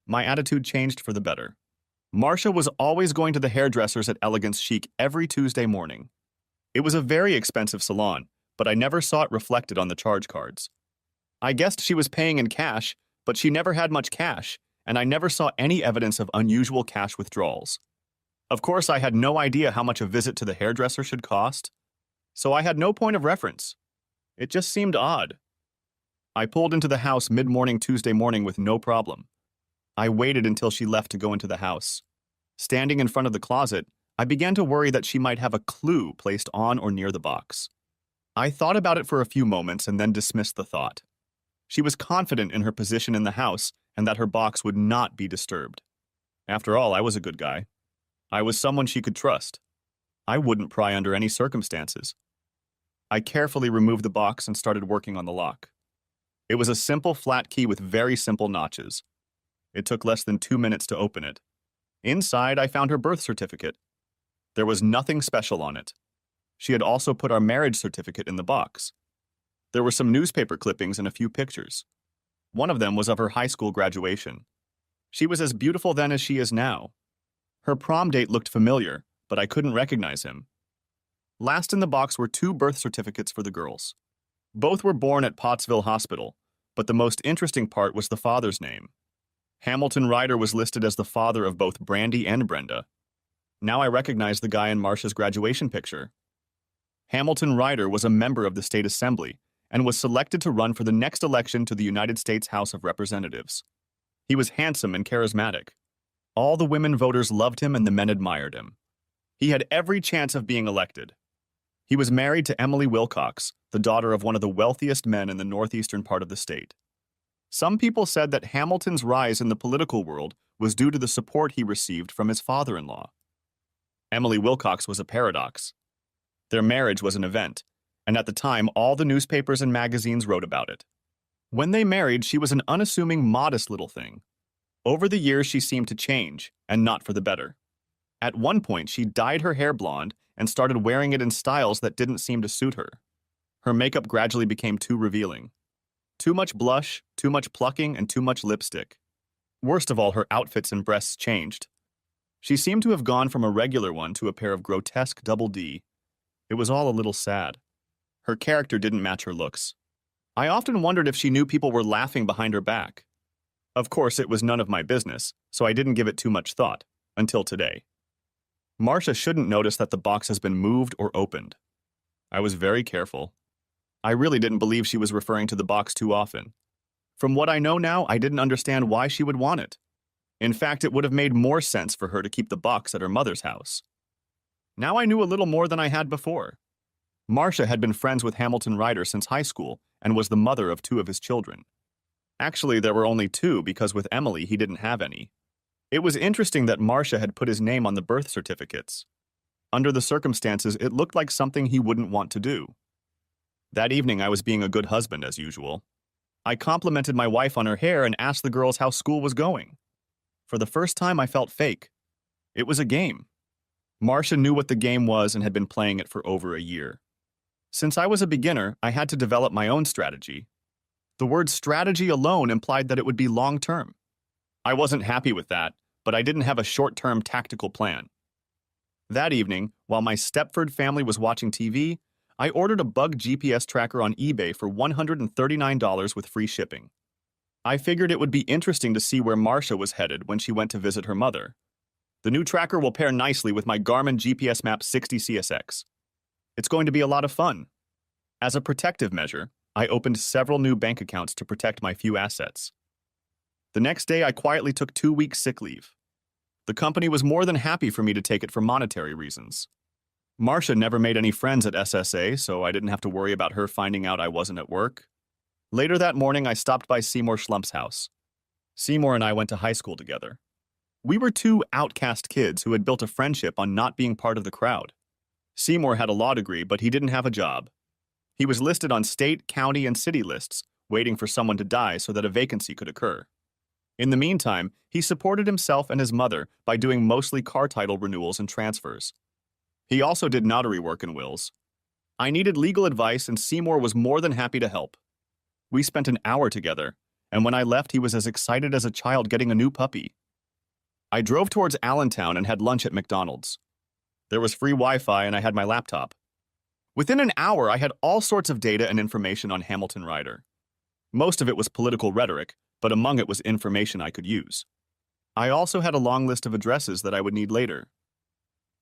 My attitude changed for the better. Marcia was always going to the hairdressers at Elegance Chic every Tuesday morning. It was a very expensive salon, but I never saw it reflected on the charge cards. I guessed she was paying in cash, but she never had much cash, and I never saw any evidence of unusual cash withdrawals. Of course, I had no idea how much a visit to the hairdresser should cost, so I had no point of reference. It just seemed odd. I pulled into the house mid-morning Tuesday morning with no problem. I waited until she left to go into the house. Standing in front of the closet, I began to worry that she might have a clue placed on or near the box. I thought about it for a few moments and then dismissed the thought. She was confident in her position in the house and that her box would not be disturbed. After all, I was a good guy. I was someone she could trust. I wouldn't pry under any circumstances. I carefully removed the box and started working on the lock. It was a simple flat key with very simple notches. It took less than 2 minutes to open it. Inside, I found her birth certificate. There was nothing special on it. She had also put our marriage certificate in the box. There were some newspaper clippings and a few pictures. One of them was of her high school graduation. She was as beautiful then as she is now. Her prom date looked familiar, but I couldn't recognize him. Last in the box were 2 birth certificates for the girls. Both were born at Pottsville Hospital, but the most interesting part was the father's name. Hamilton Ryder was listed as the father of both Brandy and Brenda. Now I recognize the guy in Marcia's graduation picture. Hamilton Ryder was a member of the state assembly and was selected to run for the next election to the United States House of Representatives. He was handsome and charismatic. All the women voters loved him and the men admired him. He had every chance of being elected. He was married to Emily Wilcox, the daughter of one of the wealthiest men in the northeastern part of the state. Some people said that Hamilton's rise in the political world was due to the support he received from his father-in-law. Emily Wilcox was a paradox. Their marriage was an event, and at the time all the newspapers and magazines wrote about it. When they married, she was an unassuming, modest little thing. Over the years, she seemed to change, and not for the better. At one point, she dyed her hair blonde and started wearing it in styles that didn't seem to suit her. Her makeup gradually became too revealing. Too much blush, too much plucking, and too much lipstick. Worst of all, her outfits and breasts changed. She seemed to have gone from a regular one to a pair of grotesque double D. It was all a little sad. Her character didn't match her looks. I often wondered if she knew people were laughing behind her back. Of course, it was none of my business, so I didn't give it too much thought, until today. Marcia shouldn't notice that the box has been moved or opened. I was very careful. I really didn't believe she was referring to the box too often. From what I know now, I didn't understand why she would want it. In fact, it would have made more sense for her to keep the box at her mother's house. Now I knew a little more than I had before. Marcia had been friends with Hamilton Ryder since high school and was the mother of two of his children. Actually, there were only two because with Emily he didn't have any. It was interesting that Marcia had put his name on the birth certificates. Under the circumstances, it looked like something he wouldn't want to do. That evening I was being a good husband as usual. I complimented my wife on her hair and asked the girls how school was going. For the first time I felt fake. It was a game. Marcia knew what the game was and had been playing it for over a year. Since I was a beginner, I had to develop my own strategy. The word strategy alone implied that it would be long-term. I wasn't happy with that, but I didn't have a short-term tactical plan. That evening, while my Stepford family was watching TV, I ordered a bug GPS tracker on eBay for $139 with free shipping. I figured it would be interesting to see where Marcia was headed when she went to visit her mother. The new tracker will pair nicely with my Garmin GPS Map 60 CSX. It's going to be a lot of fun. As a protective measure, I opened several new bank accounts to protect my few assets. The next day, I quietly took 2 weeks sick leave. The company was more than happy for me to take it for monetary reasons. Marcia never made any friends at SSA, so I didn't have to worry about her finding out I wasn't at work. Later that morning, I stopped by Seymour Schlump's house. Seymour and I went to high school together. We were two outcast kids who had built a friendship on not being part of the crowd. Seymour had a law degree, but he didn't have a job. He was listed on state, county, and city lists, waiting for someone to die so that a vacancy could occur. In the meantime, he supported himself and his mother by doing mostly car title renewals and transfers. He also did notary work and wills. I needed legal advice, and Seymour was more than happy to help. We spent an hour together, and when I left, he was as excited as a child getting a new puppy. I drove towards Allentown and had lunch at McDonald's. There was free Wi-Fi, and I had my laptop. Within an hour, I had all sorts of data and information on Hamilton Ryder. Most of it was political rhetoric, but among it was information I could use. I also had a long list of addresses that I would need later.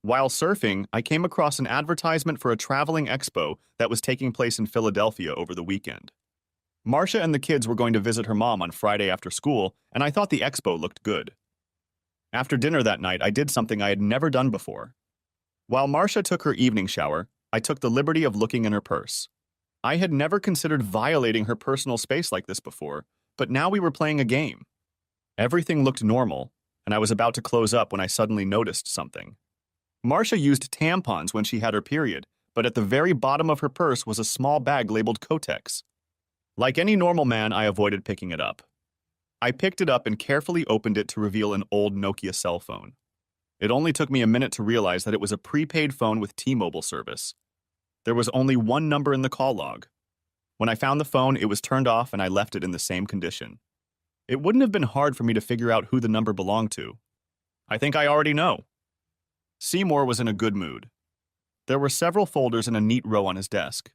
While surfing, I came across an advertisement for a traveling expo that was taking place in Philadelphia over the weekend. Marcia and the kids were going to visit her mom on Friday after school, and I thought the expo looked good. After dinner that night, I did something I had never done before. While Marcia took her evening shower, I took the liberty of looking in her purse. I had never considered violating her personal space like this before, but now we were playing a game. Everything looked normal, and I was about to close up when I suddenly noticed something. Marcia used tampons when she had her period, but at the very bottom of her purse was a small bag labeled Kotex. Like any normal man, I avoided picking it up. I picked it up and carefully opened it to reveal an old Nokia cell phone. It only took me a minute to realize that it was a prepaid phone with T-Mobile service. There was only one number in the call log. When I found the phone, it was turned off and I left it in the same condition. It wouldn't have been hard for me to figure out who the number belonged to. I think I already know. Seymour was in a good mood. There were several folders in a neat row on his desk.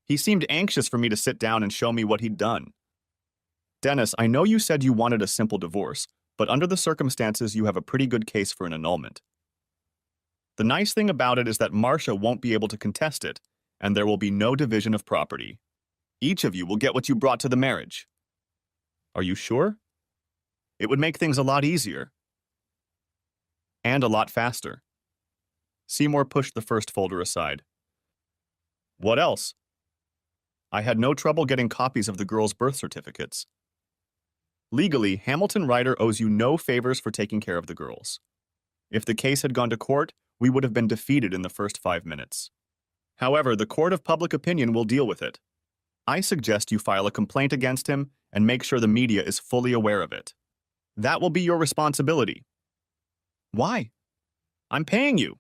He seemed anxious for me to sit down and show me what he'd done. Dennis, I know you said you wanted a simple divorce, but under the circumstances, you have a pretty good case for an annulment. The nice thing about it is that Marcia won't be able to contest it, and there will be no division of property. Each of you will get what you brought to the marriage. Are you sure? It would make things a lot easier. And a lot faster. Seymour pushed the first folder aside. What else? I had no trouble getting copies of the girls' birth certificates. Legally, Hamilton Ryder owes you no favors for taking care of the girls. If the case had gone to court, we would have been defeated in the first 5 minutes. However, the court of public opinion will deal with it. I suggest you file a complaint against him and make sure the media is fully aware of it. That will be your responsibility. Why? I'm paying you.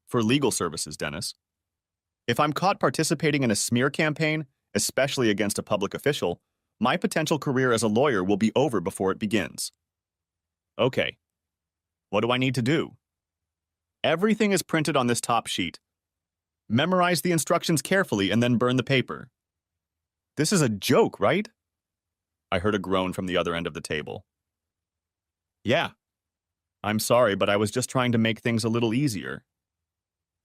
For legal services, Dennis. If I'm caught participating in a smear campaign, especially against a public official, my potential career as a lawyer will be over before it begins. Okay. What do I need to do? Everything is printed on this top sheet. Memorize the instructions carefully and then burn the paper. This is a joke, right? I heard a groan from the other end of the table. Yeah. I'm sorry, but I was just trying to make things a little easier.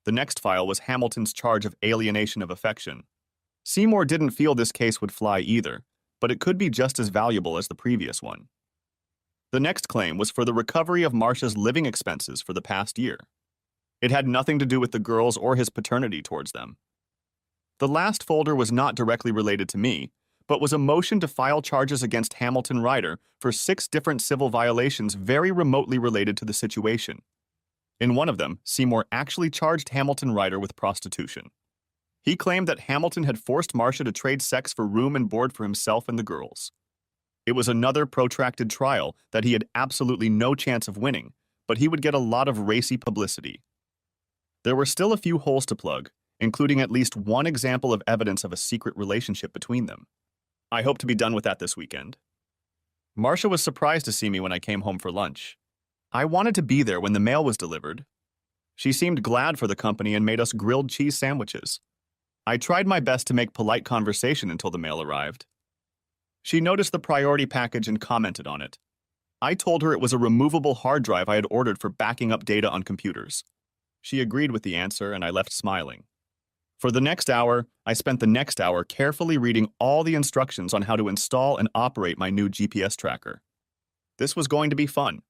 The next file was Hamilton's charge of alienation of affection. Seymour didn't feel this case would fly either, but it could be just as valuable as the previous one. The next claim was for the recovery of Marcia's living expenses for the past year. It had nothing to do with the girls or his paternity towards them. The last folder was not directly related to me, but was a motion to file charges against Hamilton Ryder for 6 different civil violations very remotely related to the situation. In one of them, Seymour actually charged Hamilton Ryder with prostitution. He claimed that Hamilton had forced Marcia to trade sex for room and board for himself and the girls. It was another protracted trial that he had absolutely no chance of winning, but he would get a lot of racy publicity. There were still a few holes to plug, including at least one example of evidence of a secret relationship between them. I hope to be done with that this weekend. Marcia was surprised to see me when I came home for lunch. I wanted to be there when the mail was delivered. She seemed glad for the company and made us grilled cheese sandwiches. I tried my best to make polite conversation until the mail arrived. She noticed the priority package and commented on it. I told her it was a removable hard drive I had ordered for backing up data on computers. She agreed with the answer, and I left smiling. For the next hour, I spent the next hour carefully reading all the instructions on how to install and operate my new GPS tracker. This was going to be fun.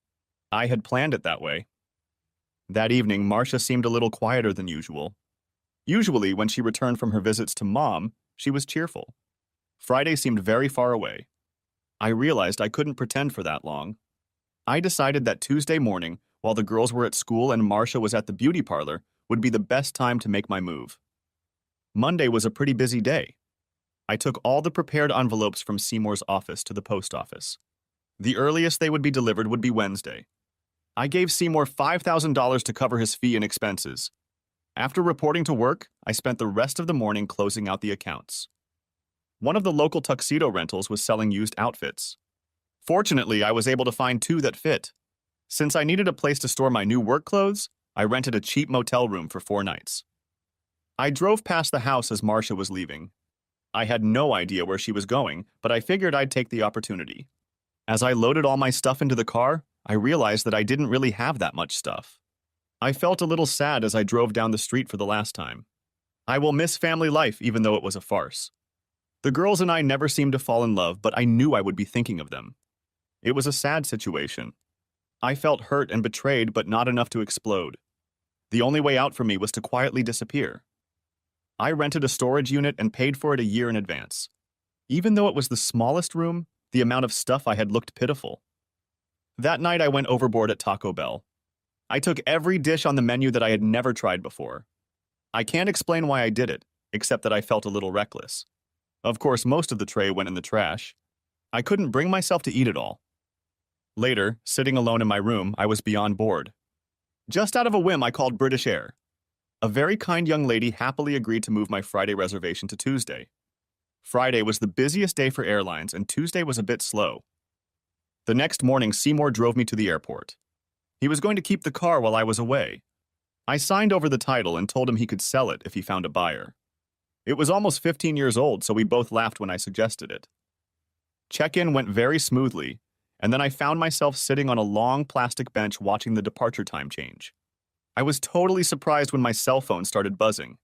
I had planned it that way. That evening, Marcia seemed a little quieter than usual. Usually, when she returned from her visits to Mom, she was cheerful. Friday seemed very far away. I realized I couldn't pretend for that long. I decided that Tuesday morning, while the girls were at school and Marcia was at the beauty parlor, would be the best time to make my move. Monday was a pretty busy day. I took all the prepared envelopes from Seymour's office to the post office. The earliest they would be delivered would be Wednesday. I gave Seymour $5,000 to cover his fee and expenses. After reporting to work, I spent the rest of the morning closing out the accounts. One of the local tuxedo rentals was selling used outfits. Fortunately, I was able to find 2 that fit. Since I needed a place to store my new work clothes, I rented a cheap motel room for 4 nights. I drove past the house as Marcia was leaving. I had no idea where she was going, but I figured I'd take the opportunity. As I loaded all my stuff into the car, I realized that I didn't really have that much stuff. I felt a little sad as I drove down the street for the last time. I will miss family life even though it was a farce. The girls and I never seemed to fall in love, but I knew I would be thinking of them. It was a sad situation. I felt hurt and betrayed, but not enough to explode. The only way out for me was to quietly disappear. I rented a storage unit and paid for it a year in advance. Even though it was the smallest room, the amount of stuff I had looked pitiful. That night I went overboard at Taco Bell. I took every dish on the menu that I had never tried before. I can't explain why I did it, except that I felt a little reckless. Of course, most of the tray went in the trash. I couldn't bring myself to eat it all. Later, sitting alone in my room, I was beyond bored. Just out of a whim, I called British Air. A very kind young lady happily agreed to move my Friday reservation to Tuesday. Friday was the busiest day for airlines, and Tuesday was a bit slow. The next morning, Seymour drove me to the airport. He was going to keep the car while I was away. I signed over the title and told him he could sell it if he found a buyer. It was almost 15 years old, so we both laughed when I suggested it. Check-in went very smoothly, and then I found myself sitting on a long plastic bench watching the departure time change. I was totally surprised when my cell phone started buzzing.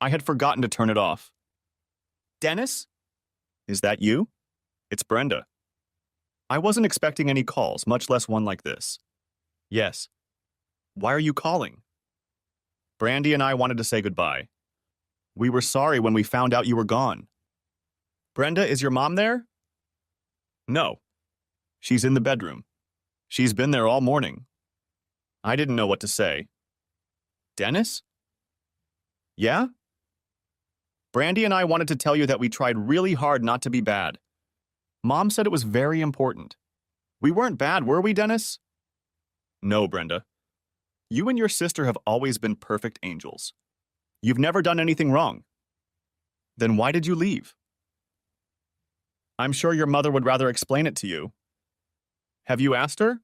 I had forgotten to turn it off. Dennis? Is that you? It's Brenda. I wasn't expecting any calls, much less one like this. Yes. Why are you calling? Brandy and I wanted to say goodbye. We were sorry when we found out you were gone. Brenda, is your mom there? No. She's in the bedroom. She's been there all morning. I didn't know what to say. Dennis? Yeah? Brandy and I wanted to tell you that we tried really hard not to be bad. Mom said it was very important. We weren't bad, were we, Dennis? No, Brenda. You and your sister have always been perfect angels. You've never done anything wrong. Then why did you leave? I'm sure your mother would rather explain it to you. Have you asked her?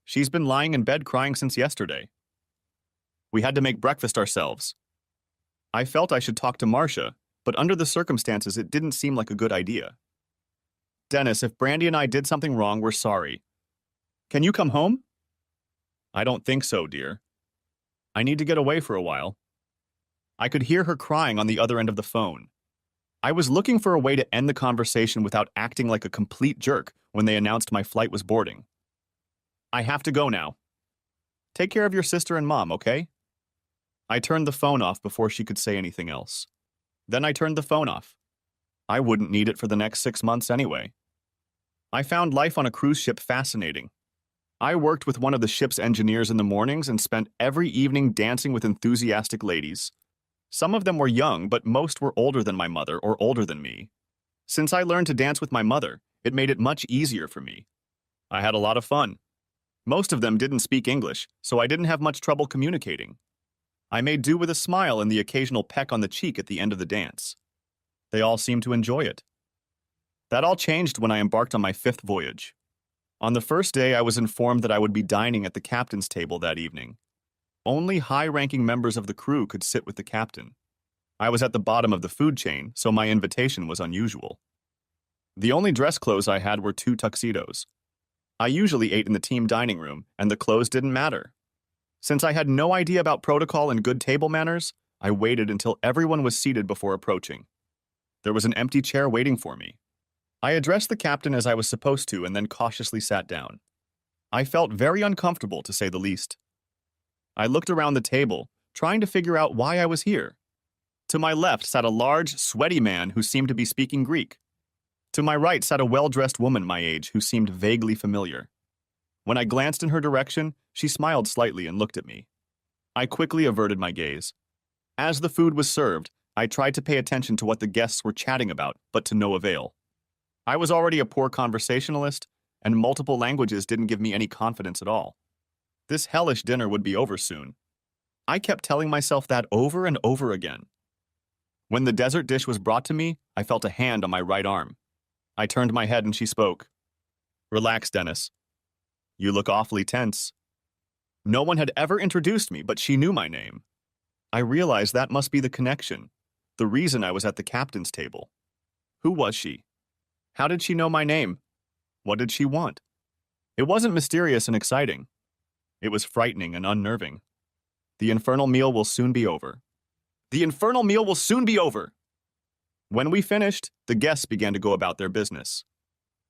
She's been lying in bed crying since yesterday. We had to make breakfast ourselves. I felt I should talk to Marcia, but under the circumstances, it didn't seem like a good idea. Dennis, if Brandy and I did something wrong, we're sorry. Can you come home? I don't think so, dear. I need to get away for a while. I could hear her crying on the other end of the phone. I was looking for a way to end the conversation without acting like a complete jerk when they announced my flight was boarding. I have to go now. Take care of your sister and mom, okay? I turned the phone off before she could say anything else. Then I turned the phone off. I wouldn't need it for the next 6 months anyway. I found life on a cruise ship fascinating. I worked with one of the ship's engineers in the mornings and spent every evening dancing with enthusiastic ladies. Some of them were young, but most were older than my mother or older than me. Since I learned to dance with my mother, it made it much easier for me. I had a lot of fun. Most of them didn't speak English, so I didn't have much trouble communicating. I made do with a smile and the occasional peck on the cheek at the end of the dance. They all seemed to enjoy it. That all changed when I embarked on my 5th voyage. On the first day, I was informed that I would be dining at the captain's table that evening. Only high-ranking members of the crew could sit with the captain. I was at the bottom of the food chain, so my invitation was unusual. The only dress clothes I had were 2 tuxedos. I usually ate in the team dining room, and the clothes didn't matter. Since I had no idea about protocol and good table manners, I waited until everyone was seated before approaching. There was an empty chair waiting for me. I addressed the captain as I was supposed to and then cautiously sat down. I felt very uncomfortable, to say the least. I looked around the table, trying to figure out why I was here. To my left sat a large, sweaty man who seemed to be speaking Greek. To my right sat a well-dressed woman my age who seemed vaguely familiar. When I glanced in her direction, she smiled slightly and looked at me. I quickly averted my gaze. As the food was served, I tried to pay attention to what the guests were chatting about, but to no avail. I was already a poor conversationalist, and multiple languages didn't give me any confidence at all. This hellish dinner would be over soon. I kept telling myself that over and over again. When the dessert dish was brought to me, I felt a hand on my right arm. I turned my head and she spoke. Relax, Dennis. You look awfully tense. No one had ever introduced me, but she knew my name. I realized that must be the connection, the reason I was at the captain's table. Who was she? How did she know my name? What did she want? It wasn't mysterious and exciting. It was frightening and unnerving. The infernal meal will soon be over. The infernal meal will soon be over! When we finished, the guests began to go about their business.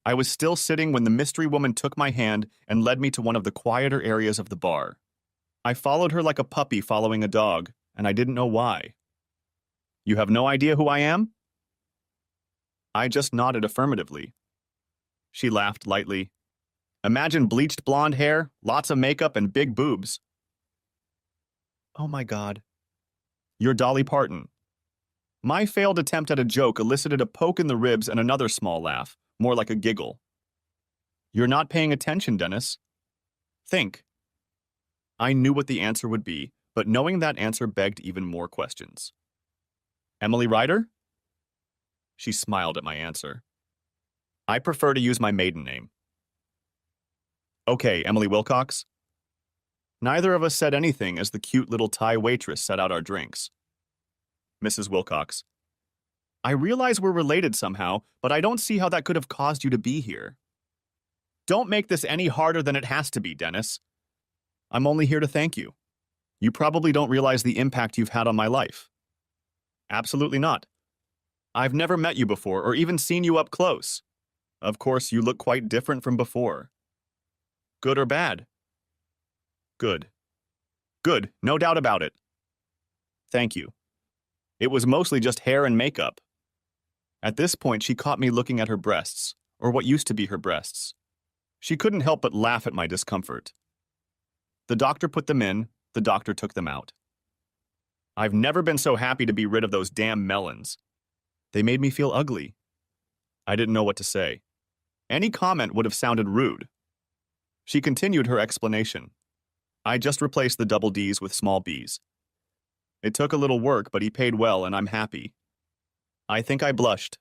I was still sitting when the mystery woman took my hand and led me to one of the quieter areas of the bar. I followed her like a puppy following a dog, and I didn't know why. You have no idea who I am? I just nodded affirmatively. She laughed lightly. Imagine bleached blonde hair, lots of makeup, and big boobs. Oh my God. You're Dolly Parton. My failed attempt at a joke elicited a poke in the ribs and another small laugh, more like a giggle. You're not paying attention, Dennis. Think. I knew what the answer would be, but knowing that answer begged even more questions. Emily Ryder? She smiled at my answer. I prefer to use my maiden name. Okay, Emily Wilcox. Neither of us said anything as the cute little Thai waitress set out our drinks. Mrs. Wilcox. I realize we're related somehow, but I don't see how that could have caused you to be here. Don't make this any harder than it has to be, Dennis. I'm only here to thank you. You probably don't realize the impact you've had on my life. Absolutely not. I've never met you before or even seen you up close. Of course, you look quite different from before. Good or bad? Good. Good, no doubt about it. Thank you. It was mostly just hair and makeup. At this point, she caught me looking at her breasts, or what used to be her breasts. She couldn't help but laugh at my discomfort. The doctor put them in, the doctor took them out. I've never been so happy to be rid of those damn melons. They made me feel ugly. I didn't know what to say. Any comment would have sounded rude. She continued her explanation. I just replaced the double D's with small B's. It took a little work, but he paid well, and I'm happy. I think I blushed.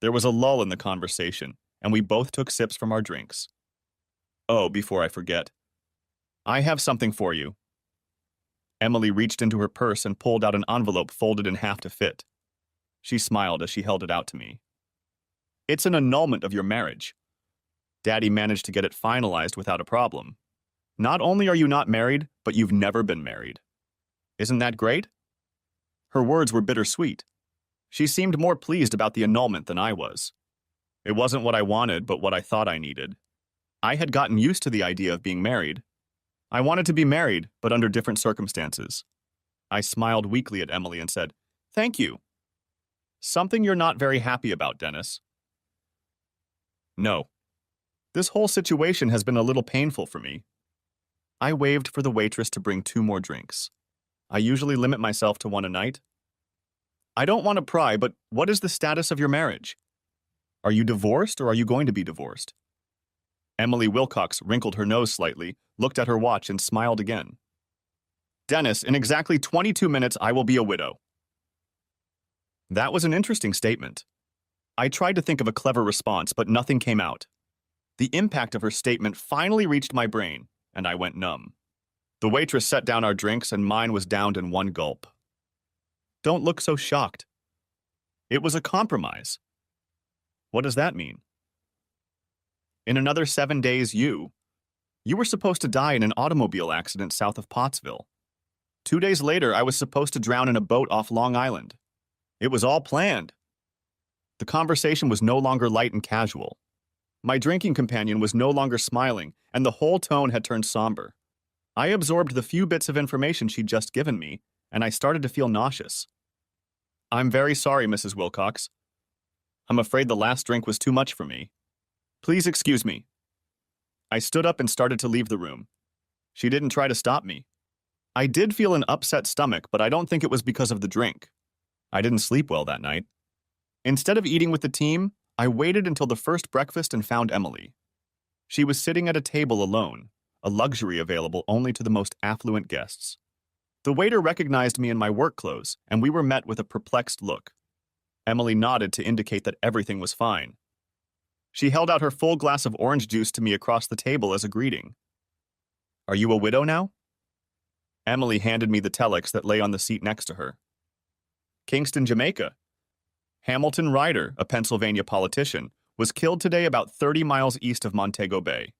There was a lull in the conversation, and we both took sips from our drinks. Oh, before I forget. I have something for you. Emily reached into her purse and pulled out an envelope folded in half to fit. She smiled as she held it out to me. It's an annulment of your marriage. Daddy managed to get it finalized without a problem. Not only are you not married, but you've never been married. Isn't that great? Her words were bittersweet. She seemed more pleased about the annulment than I was. It wasn't what I wanted, but what I thought I needed. I had gotten used to the idea of being married. I wanted to be married, but under different circumstances. I smiled weakly at Emily and said, "Thank you." Something you're not very happy about, Dennis. No. This whole situation has been a little painful for me. I waved for the waitress to bring 2 more drinks. I usually limit myself to 1 a night. I don't want to pry, but what is the status of your marriage? Are you divorced or are you going to be divorced? Emily Wilcox wrinkled her nose slightly, looked at her watch, and smiled again. Dennis, in exactly 22 minutes, I will be a widow. That was an interesting statement. I tried to think of a clever response, but nothing came out. The impact of her statement finally reached my brain, and I went numb. The waitress set down our drinks, and mine was downed in 1 gulp. Don't look so shocked. It was a compromise. What does that mean? In another 7 days, you were supposed to die in an automobile accident south of Pottsville. 2 days later, I was supposed to drown in a boat off Long Island. It was all planned. The conversation was no longer light and casual. My drinking companion was no longer smiling, and the whole tone had turned somber. I absorbed the few bits of information she'd just given me, and I started to feel nauseous. I'm very sorry, Mrs. Wilcox. I'm afraid the last drink was too much for me. Please excuse me. I stood up and started to leave the room. She didn't try to stop me. I did feel an upset stomach, but I don't think it was because of the drink. I didn't sleep well that night. Instead of eating with the team, I waited until the first breakfast and found Emily. She was sitting at a table alone, a luxury available only to the most affluent guests. The waiter recognized me in my work clothes, and we were met with a perplexed look. Emily nodded to indicate that everything was fine. She held out her full glass of orange juice to me across the table as a greeting. Are you a widow now? Emily handed me the telex that lay on the seat next to her. Kingston, Jamaica. Hamilton Ryder, a Pennsylvania politician, was killed today about 30 miles east of Montego Bay.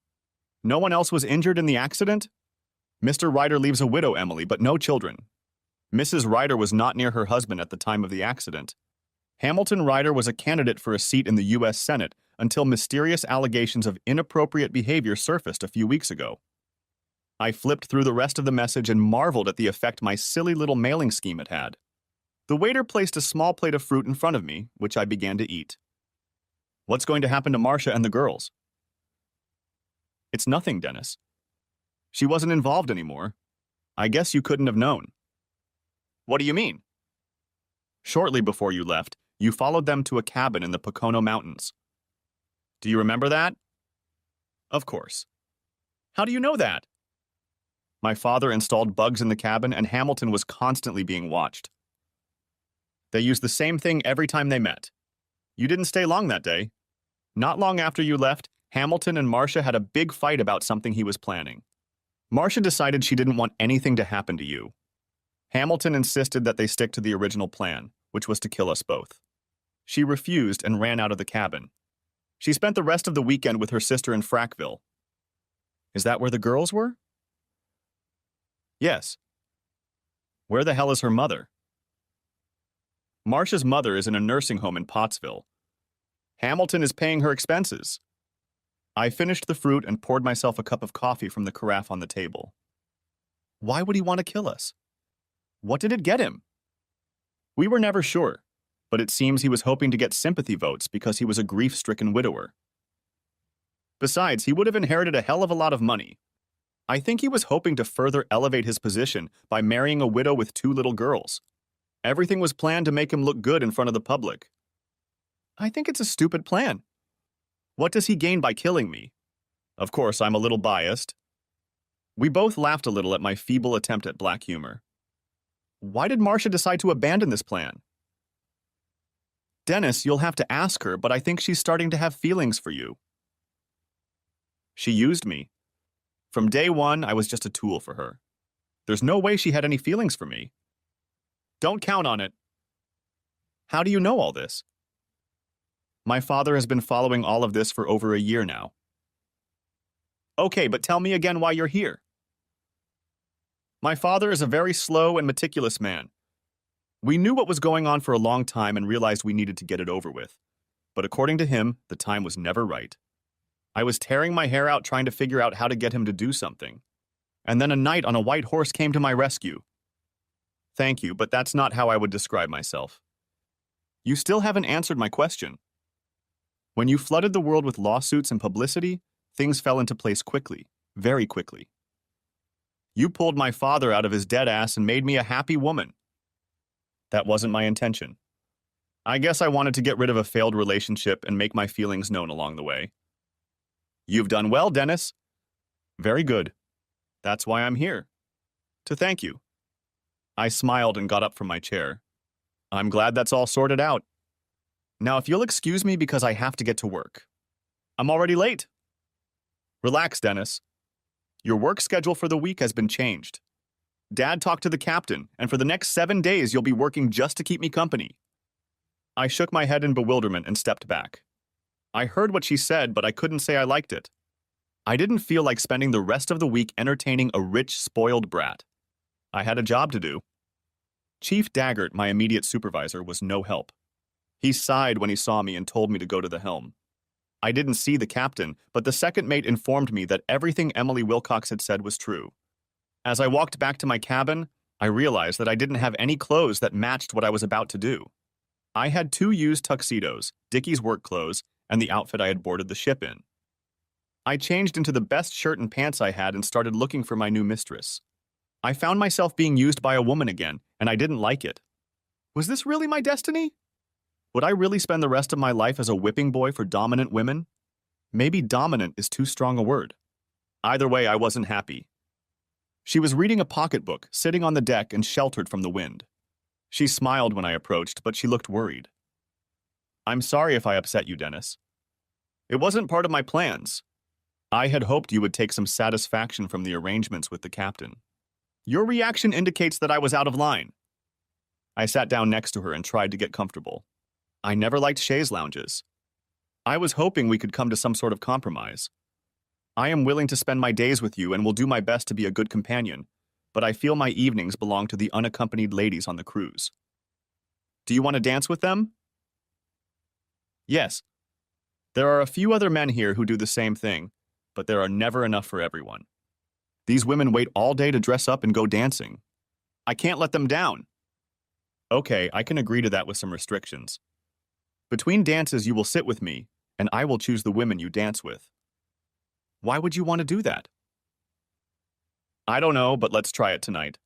No one else was injured in the accident? Mr. Ryder leaves a widow, Emily, but no children. Mrs. Ryder was not near her husband at the time of the accident. Hamilton Ryder was a candidate for a seat in the U.S. Senate until mysterious allegations of inappropriate behavior surfaced a few weeks ago. I flipped through the rest of the message and marveled at the effect my silly little mailing scheme had had. The waiter placed a small plate of fruit in front of me, which I began to eat. What's going to happen to Marcia and the girls? It's nothing, Dennis. She wasn't involved anymore. I guess you couldn't have known. What do you mean? Shortly before you left, you followed them to a cabin in the Pocono Mountains. Do you remember that? Of course. How do you know that? My father installed bugs in the cabin, and Hamilton was constantly being watched. They used the same thing every time they met. You didn't stay long that day. Not long after you left, Hamilton and Marcia had a big fight about something he was planning. Marcia decided she didn't want anything to happen to you. Hamilton insisted that they stick to the original plan, which was to kill us both. She refused and ran out of the cabin. She spent the rest of the weekend with her sister in Frackville. Is that where the girls were? Yes. Where the hell is her mother? Marcia's mother is in a nursing home in Pottsville. Hamilton is paying her expenses. I finished the fruit and poured myself a cup of coffee from the carafe on the table. Why would he want to kill us? What did it get him? We were never sure, but it seems he was hoping to get sympathy votes because he was a grief-stricken widower. Besides, he would have inherited a hell of a lot of money. I think he was hoping to further elevate his position by marrying a widow with 2 little girls. Everything was planned to make him look good in front of the public. I think it's a stupid plan. What does he gain by killing me? Of course, I'm a little biased. We both laughed a little at my feeble attempt at black humor. Why did Marcia decide to abandon this plan? Dennis, you'll have to ask her, but I think she's starting to have feelings for you. She used me. From day one, I was just a tool for her. There's no way she had any feelings for me. Don't count on it. How do you know all this? My father has been following all of this for over a year now. Okay, but tell me again why you're here. My father is a very slow and meticulous man. We knew what was going on for a long time and realized we needed to get it over with. But according to him, the time was never right. I was tearing my hair out trying to figure out how to get him to do something. And then a knight on a white horse came to my rescue. Thank you, but that's not how I would describe myself. You still haven't answered my question. When you flooded the world with lawsuits and publicity, things fell into place quickly, very quickly. You pulled my father out of his dead ass and made me a happy woman. That wasn't my intention. I guess I wanted to get rid of a failed relationship and make my feelings known along the way. You've done well, Dennis. Very good. That's why I'm here. To thank you. I smiled and got up from my chair. I'm glad that's all sorted out. Now, if you'll excuse me because I have to get to work. I'm already late. Relax, Dennis. Your work schedule for the week has been changed. Dad talked to the captain, and for the next 7 days you'll be working just to keep me company. I shook my head in bewilderment and stepped back. I heard what she said, but I couldn't say I liked it. I didn't feel like spending the rest of the week entertaining a rich, spoiled brat. I had a job to do. Chief Daggert, my immediate supervisor, was no help. He sighed when he saw me and told me to go to the helm. I didn't see the captain, but the second mate informed me that everything Emily Wilcox had said was true. As I walked back to my cabin, I realized that I didn't have any clothes that matched what I was about to do. I had 2 used tuxedos, Dickie's work clothes, and the outfit I had boarded the ship in. I changed into the best shirt and pants I had and started looking for my new mistress. I found myself being used by a woman again, and I didn't like it. Was this really my destiny? Would I really spend the rest of my life as a whipping boy for dominant women? Maybe dominant is too strong a word. Either way, I wasn't happy. She was reading a pocketbook, sitting on the deck and sheltered from the wind. She smiled when I approached, but she looked worried. I'm sorry if I upset you, Dennis. It wasn't part of my plans. I had hoped you would take some satisfaction from the arrangements with the captain. Your reaction indicates that I was out of line. I sat down next to her and tried to get comfortable. I never liked chaise lounges. I was hoping we could come to some sort of compromise. I am willing to spend my days with you and will do my best to be a good companion, but I feel my evenings belong to the unaccompanied ladies on the cruise. Do you want to dance with them? Yes. There are a few other men here who do the same thing, but there are never enough for everyone. These women wait all day to dress up and go dancing. I can't let them down. Okay, I can agree to that with some restrictions. Between dances, you will sit with me, and I will choose the women you dance with. Why would you want to do that? I don't know, but let's try it tonight.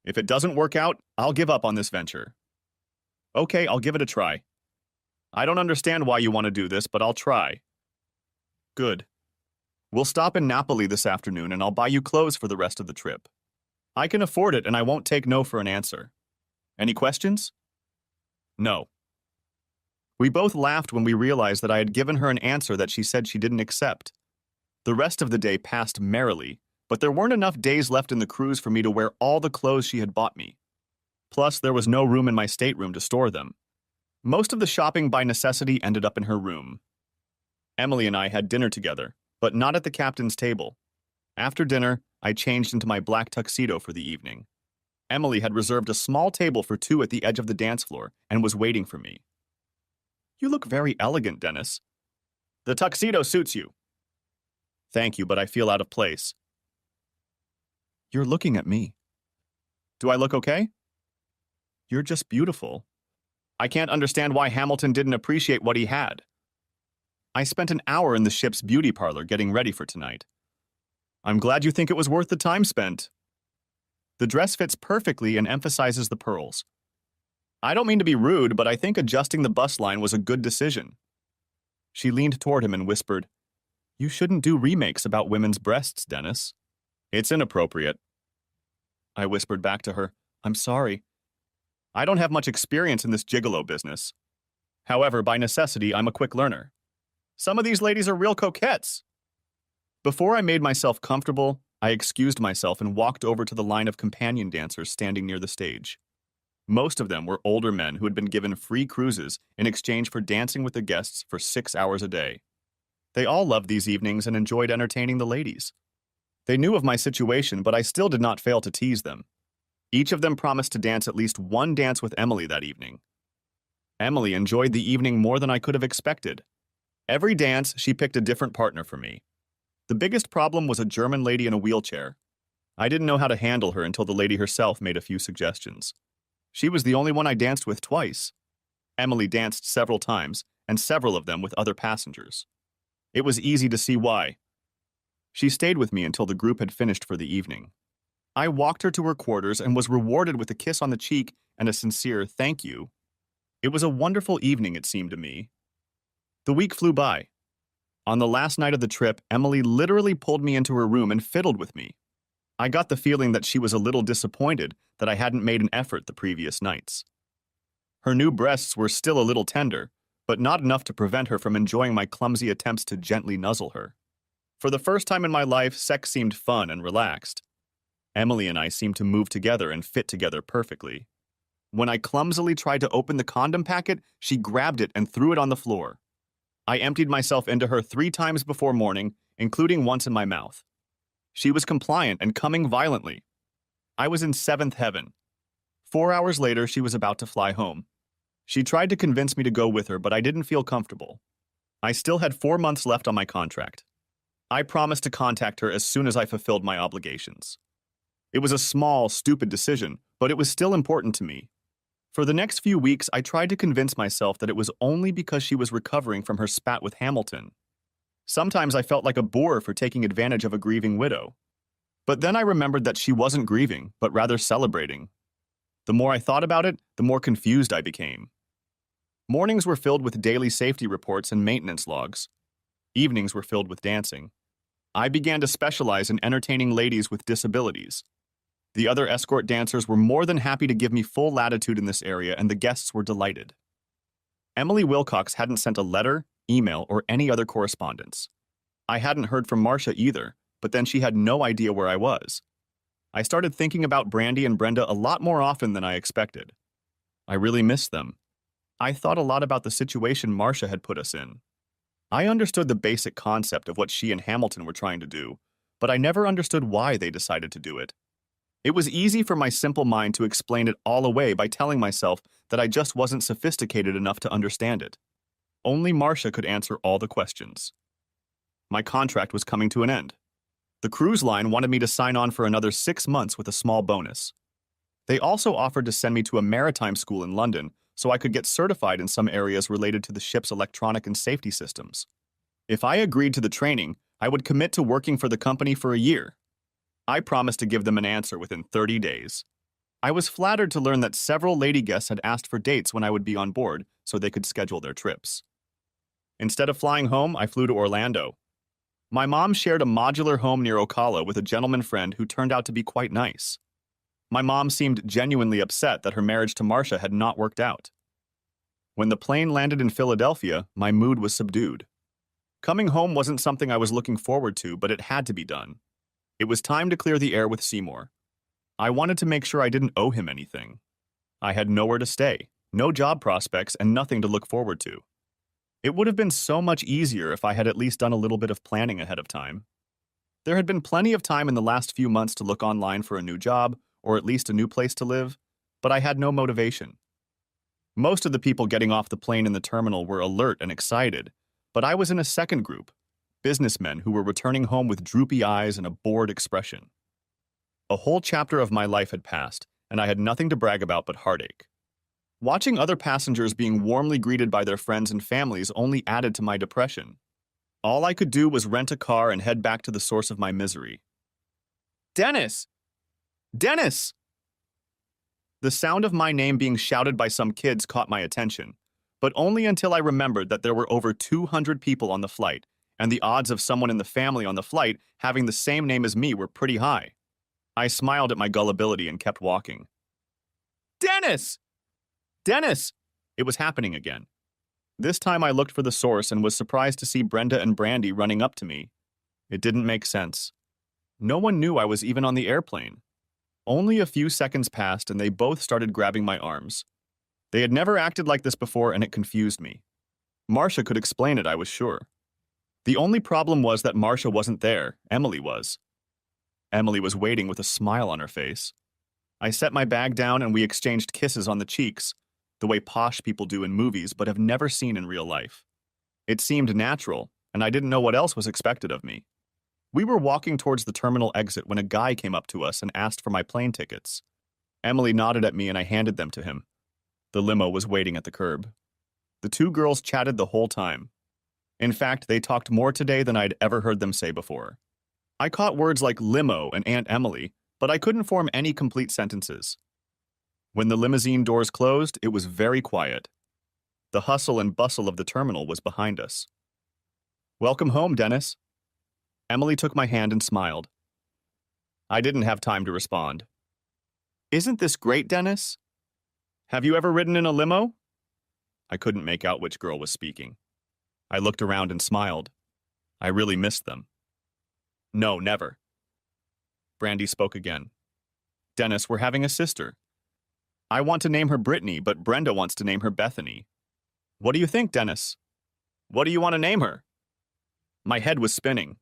If it doesn't work out, I'll give up on this venture. Okay, I'll give it a try. I don't understand why you want to do this, but I'll try. Good. We'll stop in Napoli this afternoon, and I'll buy you clothes for the rest of the trip. I can afford it, and I won't take no for an answer. Any questions? No. We both laughed when we realized that I had given her an answer that she said she didn't accept. The rest of the day passed merrily, but there weren't enough days left in the cruise for me to wear all the clothes she had bought me. Plus, there was no room in my stateroom to store them. Most of the shopping by necessity ended up in her room. Emily and I had dinner together, but not at the captain's table. After dinner, I changed into my black tuxedo for the evening. Emily had reserved a small table for 2 at the edge of the dance floor and was waiting for me. You look very elegant, Dennis. The tuxedo suits you. Thank you, but I feel out of place. You're looking at me. Do I look okay? You're just beautiful. I can't understand why Hamilton didn't appreciate what he had. I spent an hour in the ship's beauty parlor getting ready for tonight. I'm glad you think it was worth the time spent. The dress fits perfectly and emphasizes the pearls. I don't mean to be rude, but I think adjusting the bust line was a good decision. She leaned toward him and whispered, You shouldn't do remakes about women's breasts, Dennis. It's inappropriate. I whispered back to her, I'm sorry. I don't have much experience in this gigolo business. However, by necessity, I'm a quick learner. Some of these ladies are real coquettes. Before I made myself comfortable, I excused myself and walked over to the line of companion dancers standing near the stage. Most of them were older men who had been given free cruises in exchange for dancing with the guests for 6 hours a day. They all loved these evenings and enjoyed entertaining the ladies. They knew of my situation, but I still did not fail to tease them. Each of them promised to dance at least one dance with Emily that evening. Emily enjoyed the evening more than I could have expected. Every dance, she picked a different partner for me. The biggest problem was a German lady in a wheelchair. I didn't know how to handle her until the lady herself made a few suggestions. She was the only one I danced with twice. Emily danced several times, and several of them with other passengers. It was easy to see why. She stayed with me until the group had finished for the evening. I walked her to her quarters and was rewarded with a kiss on the cheek and a sincere thank you. It was a wonderful evening, it seemed to me. The week flew by. On the last night of the trip, Emily literally pulled me into her room and fiddled with me. I got the feeling that she was a little disappointed that I hadn't made an effort the previous nights. Her new breasts were still a little tender, but not enough to prevent her from enjoying my clumsy attempts to gently nuzzle her. For the first time in my life, sex seemed fun and relaxed. Emily and I seemed to move together and fit together perfectly. When I clumsily tried to open the condom packet, she grabbed it and threw it on the floor. I emptied myself into her 3 times before morning, including once in my mouth. She was compliant and coming violently. I was in 7th heaven. 4 hours later, she was about to fly home. She tried to convince me to go with her, but I didn't feel comfortable. I still had 4 months left on my contract. I promised to contact her as soon as I fulfilled my obligations. It was a small, stupid decision, but it was still important to me. For the next few weeks, I tried to convince myself that it was only because she was recovering from her spat with Hamilton. Sometimes I felt like a boor for taking advantage of a grieving widow. But then I remembered that she wasn't grieving, but rather celebrating. The more I thought about it, the more confused I became. Mornings were filled with daily safety reports and maintenance logs. Evenings were filled with dancing. I began to specialize in entertaining ladies with disabilities. The other escort dancers were more than happy to give me full latitude in this area, and the guests were delighted. Emily Wilcox hadn't sent a letter, email, or any other correspondence. I hadn't heard from Marcia either, but then she had no idea where I was. I started thinking about Brandy and Brenda a lot more often than I expected. I really missed them. I thought a lot about the situation Marcia had put us in. I understood the basic concept of what she and Hamilton were trying to do, but I never understood why they decided to do it. It was easy for my simple mind to explain it all away by telling myself that I just wasn't sophisticated enough to understand it. Only Marcia could answer all the questions. My contract was coming to an end. The cruise line wanted me to sign on for another 6 months with a small bonus. They also offered to send me to a maritime school in London so I could get certified in some areas related to the ship's electronic and safety systems. If I agreed to the training, I would commit to working for the company for a year. I promised to give them an answer within 30 days. I was flattered to learn that several lady guests had asked for dates when I would be on board so they could schedule their trips. Instead of flying home, I flew to Orlando. My mom shared a modular home near Ocala with a gentleman friend who turned out to be quite nice. My mom seemed genuinely upset that her marriage to Marcia had not worked out. When the plane landed in Philadelphia, my mood was subdued. Coming home wasn't something I was looking forward to, but it had to be done. It was time to clear the air with Seymour. I wanted to make sure I didn't owe him anything. I had nowhere to stay, no job prospects, and nothing to look forward to. It would have been so much easier if I had at least done a little bit of planning ahead of time. There had been plenty of time in the last few months to look online for a new job, or at least a new place to live, but I had no motivation. Most of the people getting off the plane in the terminal were alert and excited, but I was in a second group, businessmen who were returning home with droopy eyes and a bored expression. A whole chapter of my life had passed, and I had nothing to brag about but heartache. Watching other passengers being warmly greeted by their friends and families only added to my depression. All I could do was rent a car and head back to the source of my misery. Dennis! Dennis! The sound of my name being shouted by some kids caught my attention, but only until I remembered that there were over 200 people on the flight, and the odds of someone in the family on the flight having the same name as me were pretty high. I smiled at my gullibility and kept walking. Dennis! Dennis! It was happening again. This time I looked for the source and was surprised to see Brenda and Brandy running up to me. It didn't make sense. No one knew I was even on the airplane. Only a few seconds passed and they both started grabbing my arms. They had never acted like this before and it confused me. Marcia could explain it, I was sure. The only problem was that Marcia wasn't there, Emily was. Emily was waiting with a smile on her face. I set my bag down and we exchanged kisses on the cheeks, the way posh people do in movies but have never seen in real life. It seemed natural, and I didn't know what else was expected of me. We were walking towards the terminal exit when a guy came up to us and asked for my plane tickets. Emily nodded at me and I handed them to him. The limo was waiting at the curb. The two girls chatted the whole time. In fact, they talked more today than I'd ever heard them say before. I caught words like limo and Aunt Emily, but I couldn't form any complete sentences. When the limousine doors closed, it was very quiet. The hustle and bustle of the terminal was behind us. "Welcome home, Dennis." Emily took my hand and smiled. I didn't have time to respond. "Isn't this great, Dennis? Have you ever ridden in a limo?" I couldn't make out which girl was speaking. I looked around and smiled. I really missed them. "No, never." Brandy spoke again. "Dennis, we're having a sister. I want to name her Brittany, but Brenda wants to name her Bethany. What do you think, Dennis? What do you want to name her?" My head was spinning.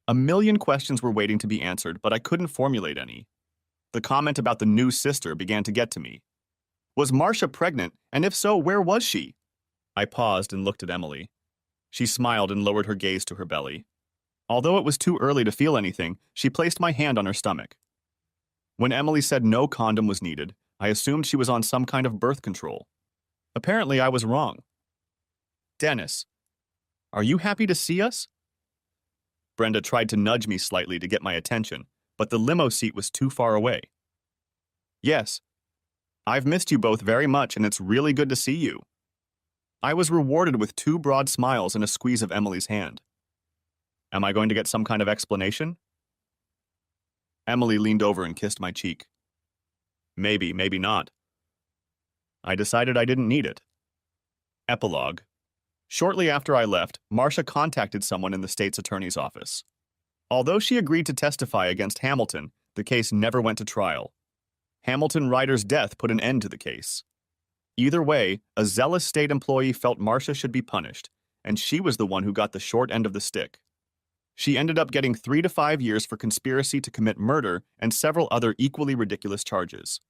A million questions were waiting to be answered, but I couldn't formulate any. The comment about the new sister began to get to me. Was Marcia pregnant, and if so, where was she? I paused and looked at Emily. She smiled and lowered her gaze to her belly. Although it was too early to feel anything, she placed my hand on her stomach. When Emily said no condom was needed, I assumed she was on some kind of birth control. Apparently, I was wrong. "Dennis, are you happy to see us?" Brenda tried to nudge me slightly to get my attention, but the limo seat was too far away. "Yes. I've missed you both very much, and it's really good to see you." I was rewarded with two broad smiles and a squeeze of Emily's hand. Am I going to get some kind of explanation? Emily leaned over and kissed my cheek. Maybe, maybe not. I decided I didn't need it. Epilogue. Shortly after I left, Marcia contacted someone in the state's attorney's office. Although she agreed to testify against Hamilton, the case never went to trial. Hamilton Ryder's death put an end to the case. Either way, a zealous state employee felt Marcia should be punished, and she was the one who got the short end of the stick. She ended up getting 3 to 5 years for conspiracy to commit murder and several other equally ridiculous charges.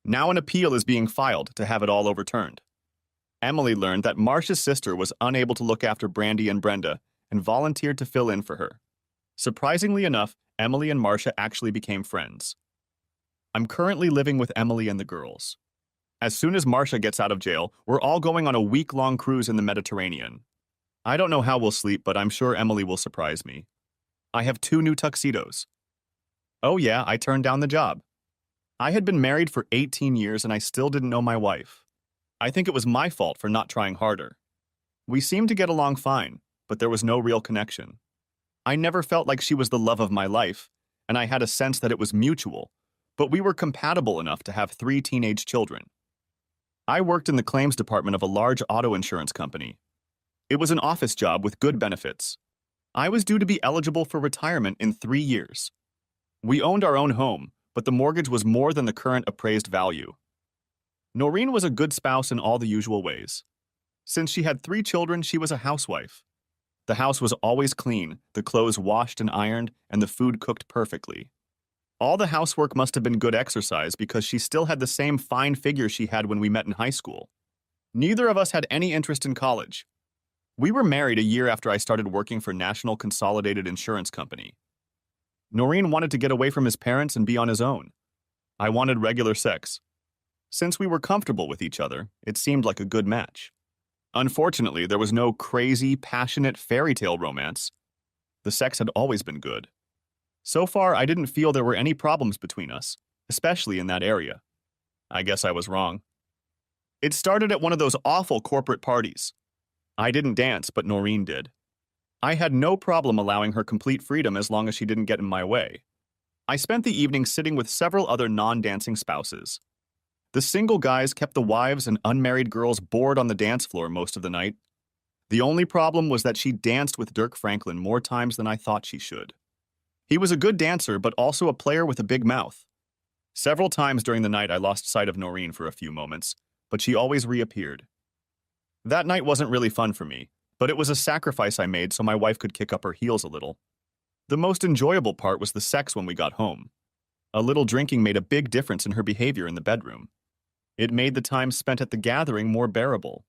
Now an appeal is being filed to have it all overturned. Emily learned that Marcia's sister was unable to look after Brandy and Brenda and volunteered to fill in for her. Surprisingly enough, Emily and Marcia actually became friends. I'm currently living with Emily and the girls. As soon as Marcia gets out of jail, we're all going on a week-long cruise in the Mediterranean. I don't know how we'll sleep, but I'm sure Emily will surprise me. I have 2 new tuxedos. Oh yeah, I turned down the job. I had been married for 18 years and I still didn't know my wife. I think it was my fault for not trying harder. We seemed to get along fine, but there was no real connection. I never felt like she was the love of my life, and I had a sense that it was mutual, but we were compatible enough to have 3 teenage children. I worked in the claims department of a large auto insurance company. It was an office job with good benefits. I was due to be eligible for retirement in 3 years. We owned our own home, but the mortgage was more than the current appraised value. Noreen was a good spouse in all the usual ways. Since she had 3 children, she was a housewife. The house was always clean, the clothes washed and ironed, and the food cooked perfectly. All the housework must have been good exercise because she still had the same fine figure she had when we met in high school. Neither of us had any interest in college. We were married a year after I started working for National Consolidated Insurance Company. Noreen wanted to get away from his parents and be on his own. I wanted regular sex. Since we were comfortable with each other, it seemed like a good match. Unfortunately, there was no crazy, passionate fairy tale romance. The sex had always been good. So far, I didn't feel there were any problems between us, especially in that area. I guess I was wrong. It started at one of those awful corporate parties. I didn't dance, but Noreen did. I had no problem allowing her complete freedom as long as she didn't get in my way. I spent the evening sitting with several other non-dancing spouses. The single guys kept the wives and unmarried girls bored on the dance floor most of the night. The only problem was that she danced with Dirk Franklin more times than I thought she should. He was a good dancer, but also a player with a big mouth. Several times during the night, I lost sight of Noreen for a few moments, but she always reappeared. That night wasn't really fun for me, but it was a sacrifice I made so my wife could kick up her heels a little. The most enjoyable part was the sex when we got home. A little drinking made a big difference in her behavior in the bedroom. It made the time spent at the gathering more bearable.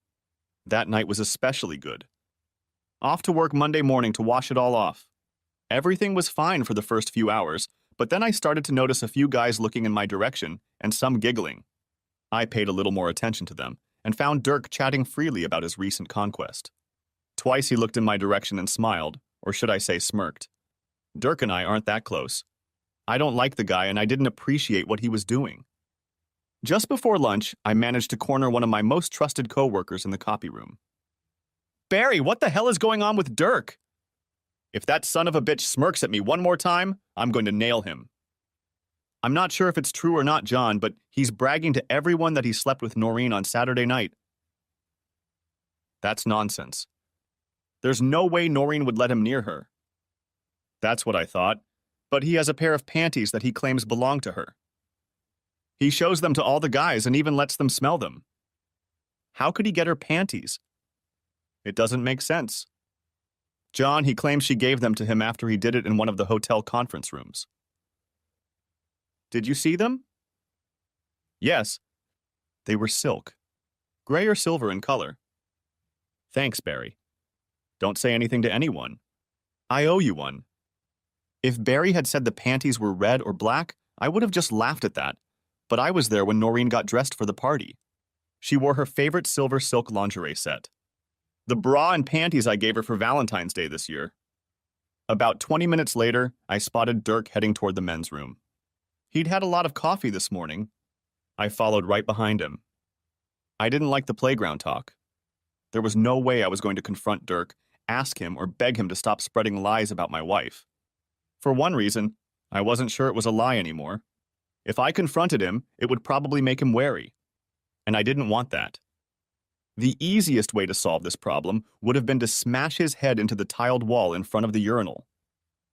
That night was especially good. Off to work Monday morning to wash it all off. Everything was fine for the first few hours, but then I started to notice a few guys looking in my direction and some giggling. I paid a little more attention to them and found Dirk chatting freely about his recent conquest. Twice he looked in my direction and smiled, or should I say smirked. Dirk and I aren't that close. I don't like the guy and I didn't appreciate what he was doing. Just before lunch, I managed to corner one of my most trusted coworkers in the copy room. Barry, what the hell is going on with Dirk? If that son of a bitch smirks at me one more time, I'm going to nail him. I'm not sure if it's true or not, John, but he's bragging to everyone that he slept with Noreen on Saturday night. That's nonsense. There's no way Noreen would let him near her. That's what I thought, but he has a pair of panties that he claims belong to her. He shows them to all the guys and even lets them smell them. How could he get her panties? It doesn't make sense. John, he claims she gave them to him after he did it in one of the hotel conference rooms. Did you see them? Yes. They were silk. Gray or silver in color. Thanks, Barry. Don't say anything to anyone. I owe you one. If Barry had said the panties were red or black, I would have just laughed at that. But I was there when Noreen got dressed for the party. She wore her favorite silver silk lingerie set. The bra and panties I gave her for Valentine's Day this year. About 20 minutes later, I spotted Dirk heading toward the men's room. He'd had a lot of coffee this morning. I followed right behind him. I didn't like the playground talk. There was no way I was going to confront Dirk, ask him, or beg him to stop spreading lies about my wife. For one reason, I wasn't sure it was a lie anymore. If I confronted him, it would probably make him wary. And I didn't want that. The easiest way to solve this problem would have been to smash his head into the tiled wall in front of the urinal.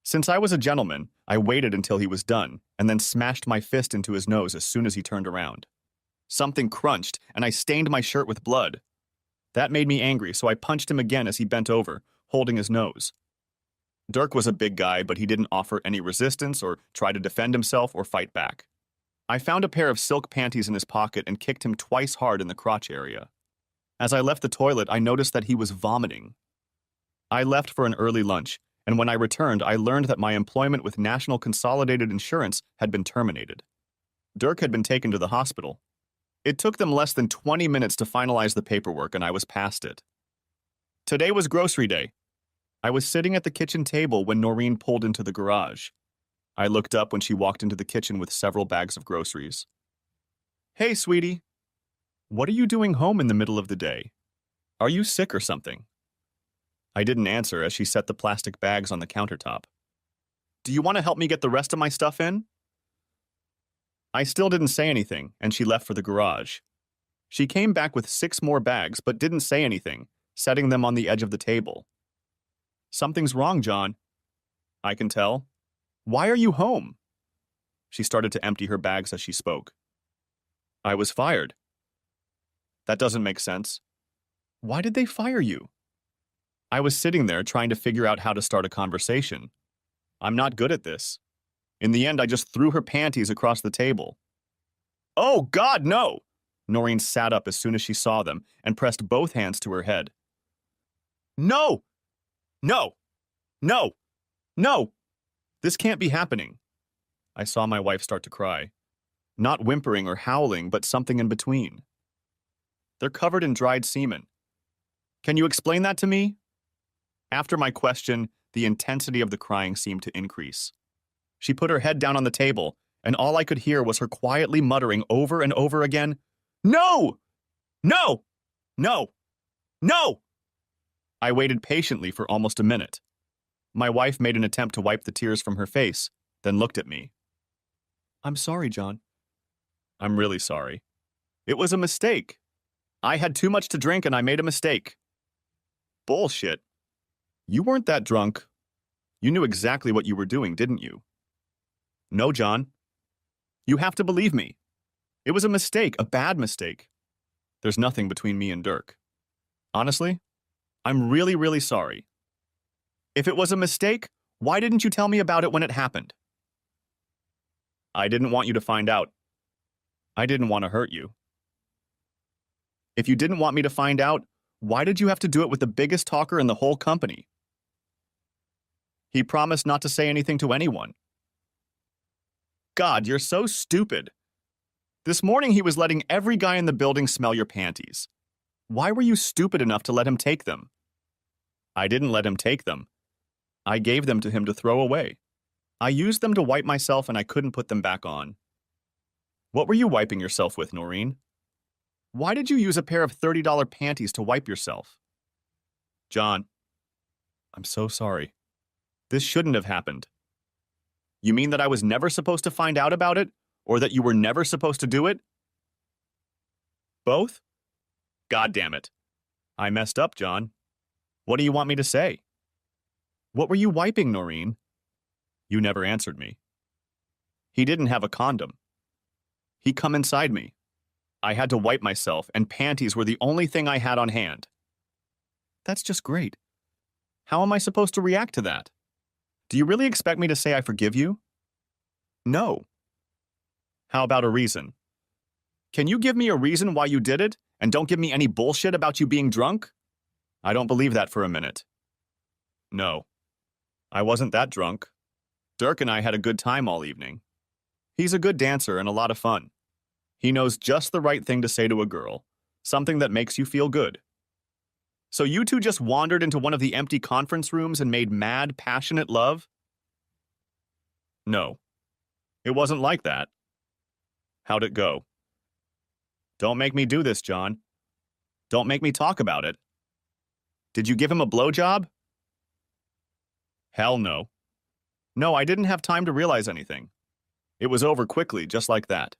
Since I was a gentleman, I waited until he was done, and then smashed my fist into his nose as soon as he turned around. Something crunched, and I stained my shirt with blood. That made me angry, so I punched him again as he bent over, holding his nose. Dirk was a big guy, but he didn't offer any resistance or try to defend himself or fight back. I found a pair of silk panties in his pocket and kicked him twice hard in the crotch area. As I left the toilet, I noticed that he was vomiting. I left for an early lunch, and when I returned, I learned that my employment with National Consolidated Insurance had been terminated. Dirk had been taken to the hospital. It took them less than 20 minutes to finalize the paperwork, and I was past it. Today was grocery day. I was sitting at the kitchen table when Noreen pulled into the garage. I looked up when she walked into the kitchen with several bags of groceries. Hey, sweetie. What are you doing home in the middle of the day? Are you sick or something? I didn't answer as she set the plastic bags on the countertop. Do you want to help me get the rest of my stuff in? I still didn't say anything, and she left for the garage. She came back with 6 more bags, but didn't say anything, setting them on the edge of the table. Something's wrong, John. I can tell. Why are you home? She started to empty her bags as she spoke. I was fired. That doesn't make sense. Why did they fire you? I was sitting there trying to figure out how to start a conversation. I'm not good at this. In the end, I just threw her panties across the table. Oh, God, no! Noreen sat up as soon as she saw them and pressed both hands to her head. No! No! No! No! This can't be happening. I saw my wife start to cry. Not whimpering or howling, but something in between. They're covered in dried semen. Can you explain that to me? After my question, the intensity of the crying seemed to increase. She put her head down on the table, and all I could hear was her quietly muttering over and over again, No! No! No! No! I waited patiently for almost a minute. My wife made an attempt to wipe the tears from her face, then looked at me. I'm sorry, John. I'm really sorry. It was a mistake. I had too much to drink and I made a mistake. Bullshit. You weren't that drunk. You knew exactly what you were doing, didn't you? No, John. You have to believe me. It was a mistake, a bad mistake. There's nothing between me and Dirk. Honestly, I'm really, really sorry. If it was a mistake, why didn't you tell me about it when it happened? I didn't want you to find out. I didn't want to hurt you. If you didn't want me to find out, why did you have to do it with the biggest talker in the whole company? He promised not to say anything to anyone. God, you're so stupid. This morning he was letting every guy in the building smell your panties. Why were you stupid enough to let him take them? I didn't let him take them. I gave them to him to throw away. I used them to wipe myself and I couldn't put them back on. What were you wiping yourself with, Noreen? Why did you use a pair of $30 panties to wipe yourself? John, I'm so sorry. This shouldn't have happened. You mean that I was never supposed to find out about it? Or that you were never supposed to do it? Both? God damn it. I messed up, John. What do you want me to say? What were you wiping, Noreen? You never answered me. He didn't have a condom. He come inside me. I had to wipe myself, and panties were the only thing I had on hand. That's just great. How am I supposed to react to that? Do you really expect me to say I forgive you? No. How about a reason? Can you give me a reason why you did it, and don't give me any bullshit about you being drunk? I don't believe that for a minute. No. I wasn't that drunk. Dirk and I had a good time all evening. He's a good dancer and a lot of fun. He knows just the right thing to say to a girl, something that makes you feel good. So you two just wandered into one of the empty conference rooms and made mad, passionate love? No. It wasn't like that. How'd it go? Don't make me do this, John. Don't make me talk about it. Did you give him a blowjob? Hell no. No, I didn't have time to realize anything. It was over quickly, just like that.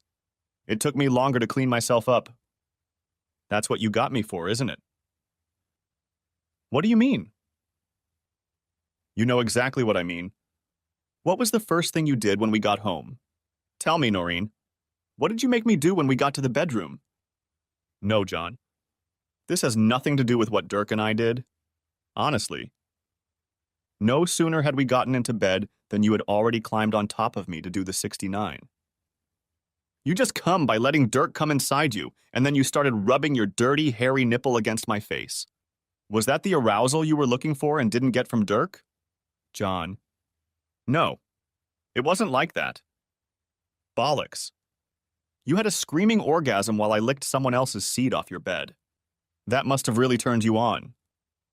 It took me longer to clean myself up. That's what you got me for, isn't it? What do you mean? You know exactly what I mean. What was the first thing you did when we got home? Tell me, Noreen. What did you make me do when we got to the bedroom? No, John. This has nothing to do with what Dirk and I did. Honestly. No sooner had we gotten into bed than you had already climbed on top of me to do the 69. You just come by letting Dirk come inside you, and then you started rubbing your dirty, hairy nipple against my face. Was that the arousal you were looking for and didn't get from Dirk? John. No. It wasn't like that. Bollocks. You had a screaming orgasm while I licked someone else's seed off your bed. That must have really turned you on.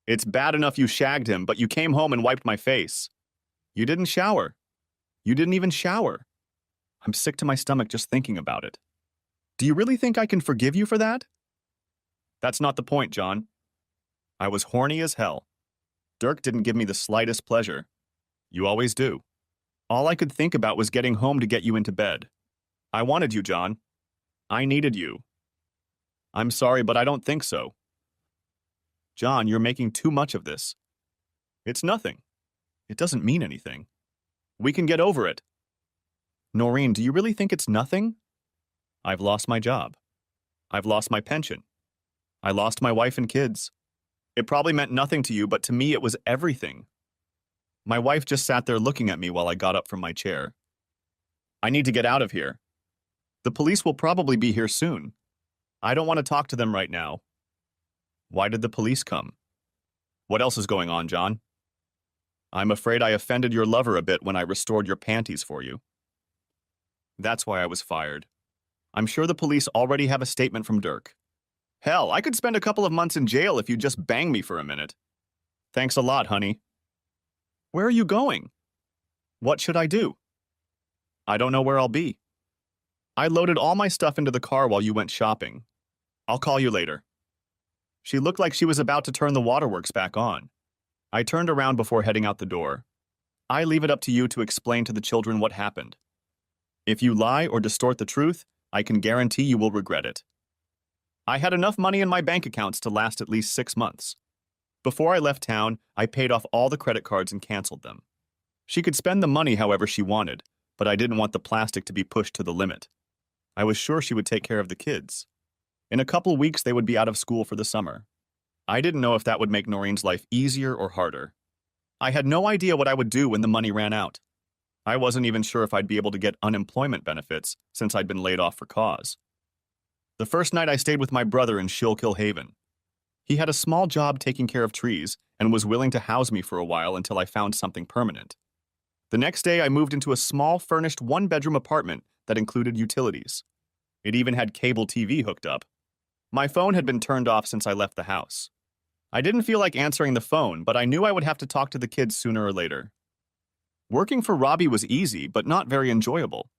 It's bad enough you shagged him, but you came home and wiped my face. You didn't shower. You didn't even shower. I'm sick to my stomach just thinking about it. Do you really think I can forgive you for that? That's not the point, John. I was horny as hell. Dirk didn't give me the slightest pleasure. You always do. All I could think about was getting home to get you into bed. I wanted you, John. I needed you. I'm sorry, but I don't think so. John, you're making too much of this. It's nothing. It doesn't mean anything. We can get over it. Noreen, do you really think it's nothing? I've lost my job. I've lost my pension. I lost my wife and kids. It probably meant nothing to you, but to me it was everything. My wife just sat there looking at me while I got up from my chair. I need to get out of here. The police will probably be here soon. I don't want to talk to them right now. Why did the police come? What else is going on, John? I'm afraid I offended your lover a bit when I restored your panties for you. That's why I was fired. I'm sure the police already have a statement from Dirk. Hell, I could spend a couple of months in jail if you just bang me for a minute. Thanks a lot, honey. Where are you going? What should I do? I don't know where I'll be. I loaded all my stuff into the car while you went shopping. I'll call you later. She looked like she was about to turn the waterworks back on. I turned around before heading out the door. I leave it up to you to explain to the children what happened. If you lie or distort the truth, I can guarantee you will regret it. I had enough money in my bank accounts to last at least 6 months. Before I left town, I paid off all the credit cards and canceled them. She could spend the money however she wanted, but I didn't want the plastic to be pushed to the limit. I was sure she would take care of the kids. In a couple weeks, they would be out of school for the summer. I didn't know if that would make Noreen's life easier or harder. I had no idea what I would do when the money ran out. I wasn't even sure if I'd be able to get unemployment benefits since I'd been laid off for cause. The first night I stayed with my brother in Schuylkill Haven. He had a small job taking care of trees and was willing to house me for a while until I found something permanent. The next day, I moved into a small, furnished one-bedroom apartment that included utilities. It even had cable TV hooked up. My phone had been turned off since I left the house. I didn't feel like answering the phone, but I knew I would have to talk to the kids sooner or later. Working for Robbie was easy, but not very enjoyable.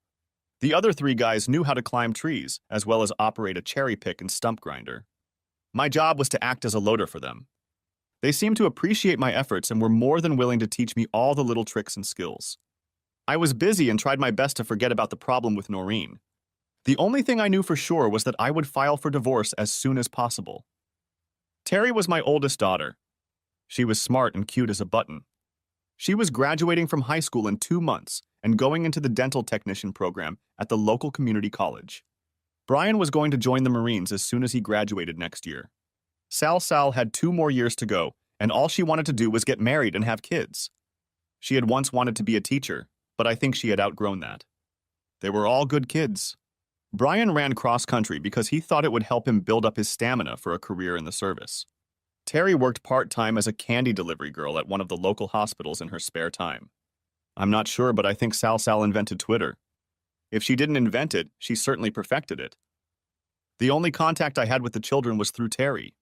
The other three guys knew how to climb trees, as well as operate a cherry pick and stump grinder. My job was to act as a loader for them. They seemed to appreciate my efforts and were more than willing to teach me all the little tricks and skills. I was busy and tried my best to forget about the problem with Noreen. The only thing I knew for sure was that I would file for divorce as soon as possible. Terry was my oldest daughter. She was smart and cute as a button. She was graduating from high school in 2 months and going into the dental technician program at the local community college. Brian was going to join the Marines as soon as he graduated next year. Sal had 2 more years to go, and all she wanted to do was get married and have kids. She had once wanted to be a teacher, but I think she had outgrown that. They were all good kids. Brian ran cross-country because he thought it would help him build up his stamina for a career in the service. Terry worked part-time as a candy delivery girl at one of the local hospitals in her spare time. I'm not sure, but I think Sal invented Twitter. If she didn't invent it, she certainly perfected it. The only contact I had with the children was through Terry.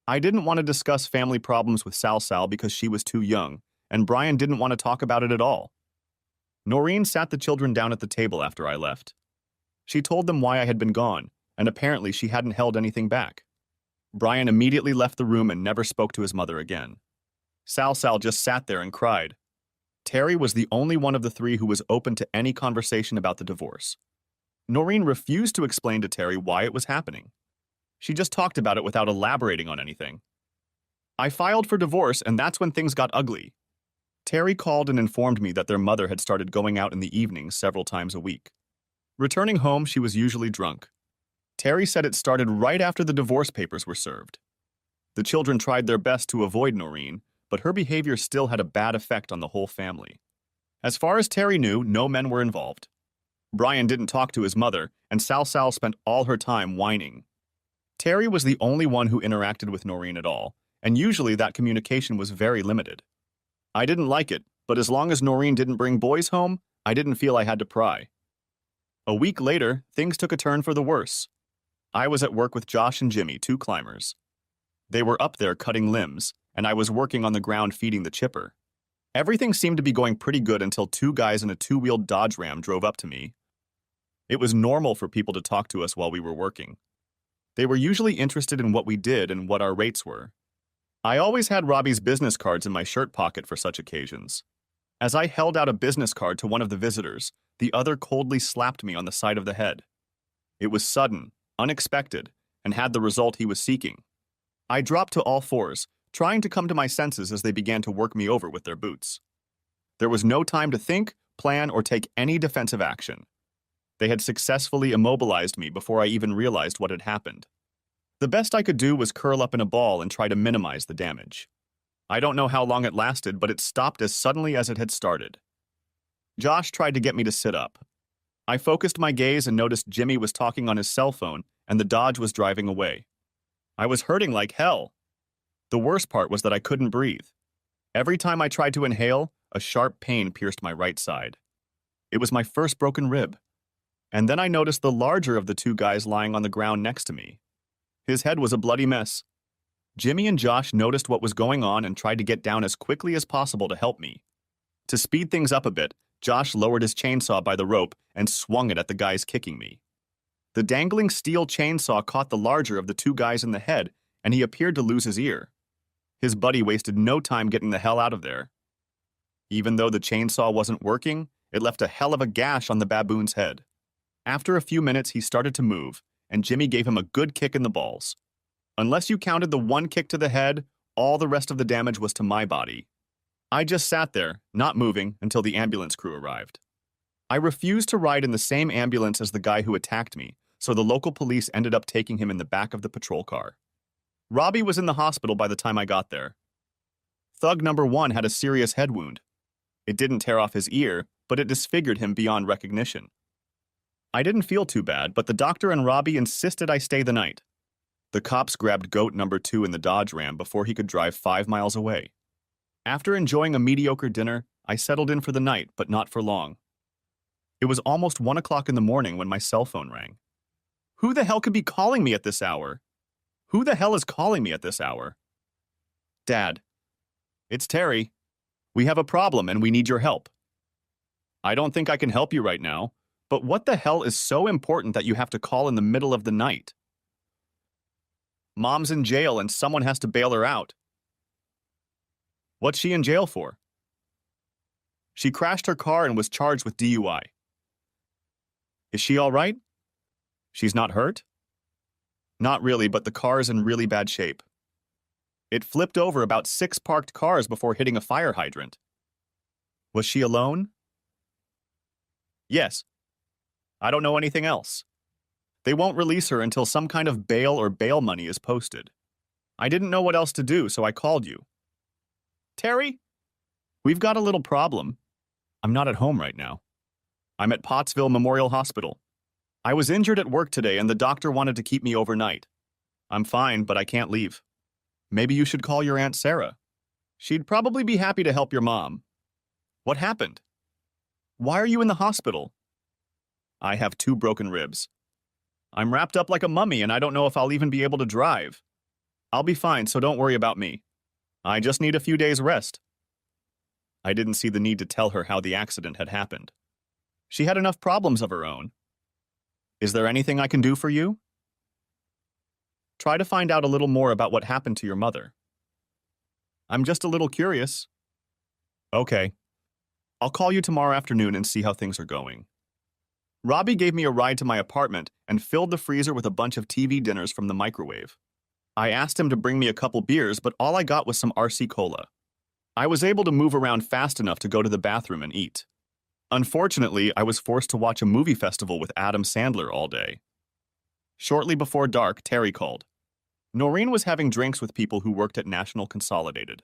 I didn't want to discuss family problems with Sal because she was too young, and Brian didn't want to talk about it at all. Noreen sat the children down at the table after I left. She told them why I had been gone, and apparently she hadn't held anything back. Brian immediately left the room and never spoke to his mother again. Sal just sat there and cried. Terry was the only one of the 3 who was open to any conversation about the divorce. Noreen refused to explain to Terry why it was happening. She just talked about it without elaborating on anything. I filed for divorce, and that's when things got ugly. Terry called and informed me that their mother had started going out in the evenings several times a week. Returning home, she was usually drunk. Terry said it started right after the divorce papers were served. The children tried their best to avoid Noreen, but her behavior still had a bad effect on the whole family. As far as Terry knew, no men were involved. Brian didn't talk to his mother, and Sal spent all her time whining. Terry was the only one who interacted with Noreen at all, and usually that communication was very limited. I didn't like it, but as long as Noreen didn't bring boys home, I didn't feel I had to pry. A week later, things took a turn for the worse. I was at work with Josh and Jimmy, 2 climbers. They were up there cutting limbs, and I was working on the ground feeding the chipper. Everything seemed to be going pretty good until 2 guys in a 2-wheeled Dodge Ram drove up to me. It was normal for people to talk to us while we were working. They were usually interested in what we did and what our rates were. I always had Robbie's business cards in my shirt pocket for such occasions. As I held out a business card to one of the visitors, the other coldly slapped me on the side of the head. It was sudden, unexpected, and had the result he was seeking. I dropped to all 4s, trying to come to my senses as they began to work me over with their boots. There was no time to think, plan, or take any defensive action. They had successfully immobilized me before I even realized what had happened. The best I could do was curl up in a ball and try to minimize the damage. I don't know how long it lasted, but it stopped as suddenly as it had started. Josh tried to get me to sit up. I focused my gaze and noticed Jimmy was talking on his cell phone and the Dodge was driving away. I was hurting like hell. The worst part was that I couldn't breathe. Every time I tried to inhale, a sharp pain pierced my right side. It was my first broken rib. And then I noticed the larger of the 2 guys lying on the ground next to me. His head was a bloody mess. Jimmy and Josh noticed what was going on and tried to get down as quickly as possible to help me. To speed things up a bit, Josh lowered his chainsaw by the rope and swung it at the guys kicking me. The dangling steel chainsaw caught the larger of the 2 guys in the head, and he appeared to lose his ear. His buddy wasted no time getting the hell out of there. Even though the chainsaw wasn't working, it left a hell of a gash on the baboon's head. After a few minutes, he started to move, and Jimmy gave him a good kick in the balls. Unless you counted the 1 kick to the head, all the rest of the damage was to my body. I just sat there, not moving, until the ambulance crew arrived. I refused to ride in the same ambulance as the guy who attacked me, so the local police ended up taking him in the back of the patrol car. Robbie was in the hospital by the time I got there. Thug number 1 had a serious head wound. It didn't tear off his ear, but it disfigured him beyond recognition. I didn't feel too bad, but the doctor and Robbie insisted I stay the night. The cops grabbed goat number 2 in the Dodge Ram before he could drive 5 miles away. After enjoying a mediocre dinner, I settled in for the night, but not for long. It was almost 1 o'clock in the morning when my cell phone rang. Who the hell could be calling me at this hour? Who the hell is calling me at this hour? Dad. It's Terry. We have a problem and we need your help. I don't think I can help you right now, but what the hell is so important that you have to call in the middle of the night? Mom's in jail and someone has to bail her out. What's she in jail for? She crashed her car and was charged with DUI. Is she all right? She's not hurt? Not really, but the car is in really bad shape. It flipped over about 6 parked cars before hitting a fire hydrant. Was she alone? Yes. I don't know anything else. They won't release her until some kind of bail or bail money is posted. I didn't know what else to do, so I called you. Terry? We've got a little problem. I'm not at home right now. I'm at Pottsville Memorial Hospital. I was injured at work today and the doctor wanted to keep me overnight. I'm fine, but I can't leave. Maybe you should call your Aunt Sarah. She'd probably be happy to help your mom. What happened? Why are you in the hospital? I have 2 broken ribs. I'm wrapped up like a mummy and I don't know if I'll even be able to drive. I'll be fine, so don't worry about me. I just need a few days rest. I didn't see the need to tell her how the accident had happened. She had enough problems of her own. Is there anything I can do for you? Try to find out a little more about what happened to your mother. I'm just a little curious. Okay. I'll call you tomorrow afternoon and see how things are going. Robbie gave me a ride to my apartment and filled the freezer with a bunch of TV dinners from the microwave. I asked him to bring me a couple beers, but all I got was some RC Cola. I was able to move around fast enough to go to the bathroom and eat. Unfortunately, I was forced to watch a movie festival with Adam Sandler all day. Shortly before dark, Terry called. Noreen was having drinks with people who worked at National Consolidated.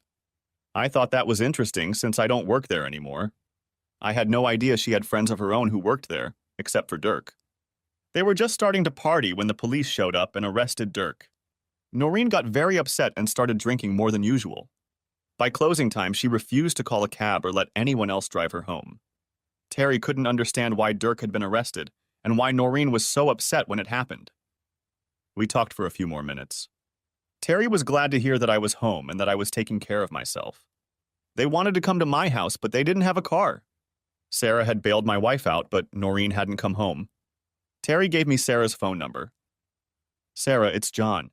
I thought that was interesting since I don't work there anymore. I had no idea she had friends of her own who worked there, except for Dirk. They were just starting to party when the police showed up and arrested Dirk. Noreen got very upset and started drinking more than usual. By closing time, she refused to call a cab or let anyone else drive her home. Terry couldn't understand why Dirk had been arrested and why Noreen was so upset when it happened. We talked for a few more minutes. Terry was glad to hear that I was home and that I was taking care of myself. They wanted to come to my house, but they didn't have a car. Sarah had bailed my wife out, but Noreen hadn't come home. Terry gave me Sarah's phone number. Sarah, it's John.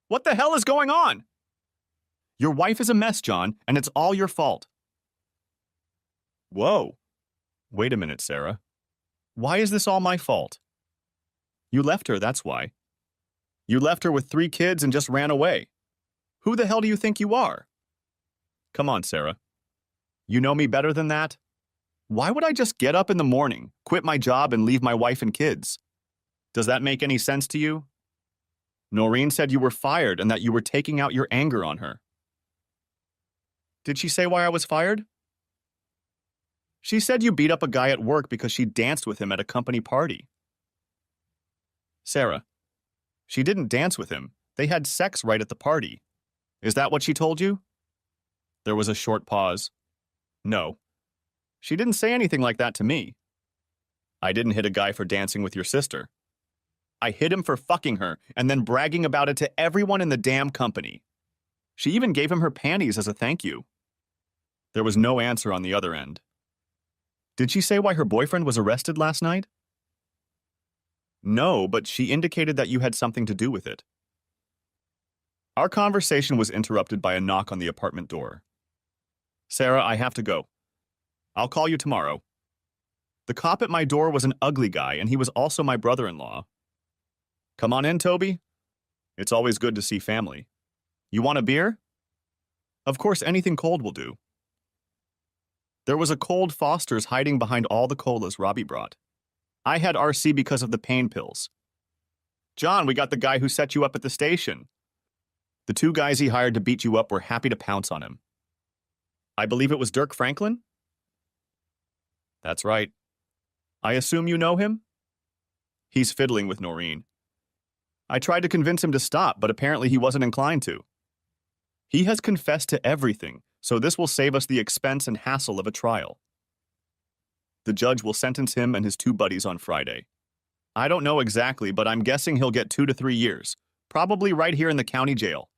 What the hell is going on? Your wife is a mess, John, and it's all your fault. Whoa. Wait a minute, Sarah. Why is this all my fault? You left her, that's why. You left her with 3 kids and just ran away. Who the hell do you think you are? Come on, Sarah. You know me better than that? Why would I just get up in the morning, quit my job, and leave my wife and kids? Does that make any sense to you? Noreen said you were fired and that you were taking out your anger on her. Did she say why I was fired? She said you beat up a guy at work because she danced with him at a company party. Sarah, she didn't dance with him. They had sex right at the party. Is that what she told you? There was a short pause. No. She didn't say anything like that to me. I didn't hit a guy for dancing with your sister. I hit him for fucking her and then bragging about it to everyone in the damn company. She even gave him her panties as a thank you. There was no answer on the other end. Did she say why her boyfriend was arrested last night? No, but she indicated that you had something to do with it. Our conversation was interrupted by a knock on the apartment door. Sarah, I have to go. I'll call you tomorrow. The cop at my door was an ugly guy, and he was also my brother-in-law. Come on in, Toby. It's always good to see family. You want a beer? Of course, anything cold will do. There was a cold Foster's hiding behind all the colas Robbie brought. I had RC because of the pain pills. John, we got the guy who set you up at the station. The two guys he hired to beat you up were happy to pounce on him. I believe it was Dirk Franklin? That's right. I assume you know him? He's fiddling with Noreen. I tried to convince him to stop, but apparently he wasn't inclined to. He has confessed to everything, so this will save us the expense and hassle of a trial. The judge will sentence him and his two buddies on Friday. I don't know exactly, but I'm guessing he'll get 2 to 3 years, probably right here in the county jail.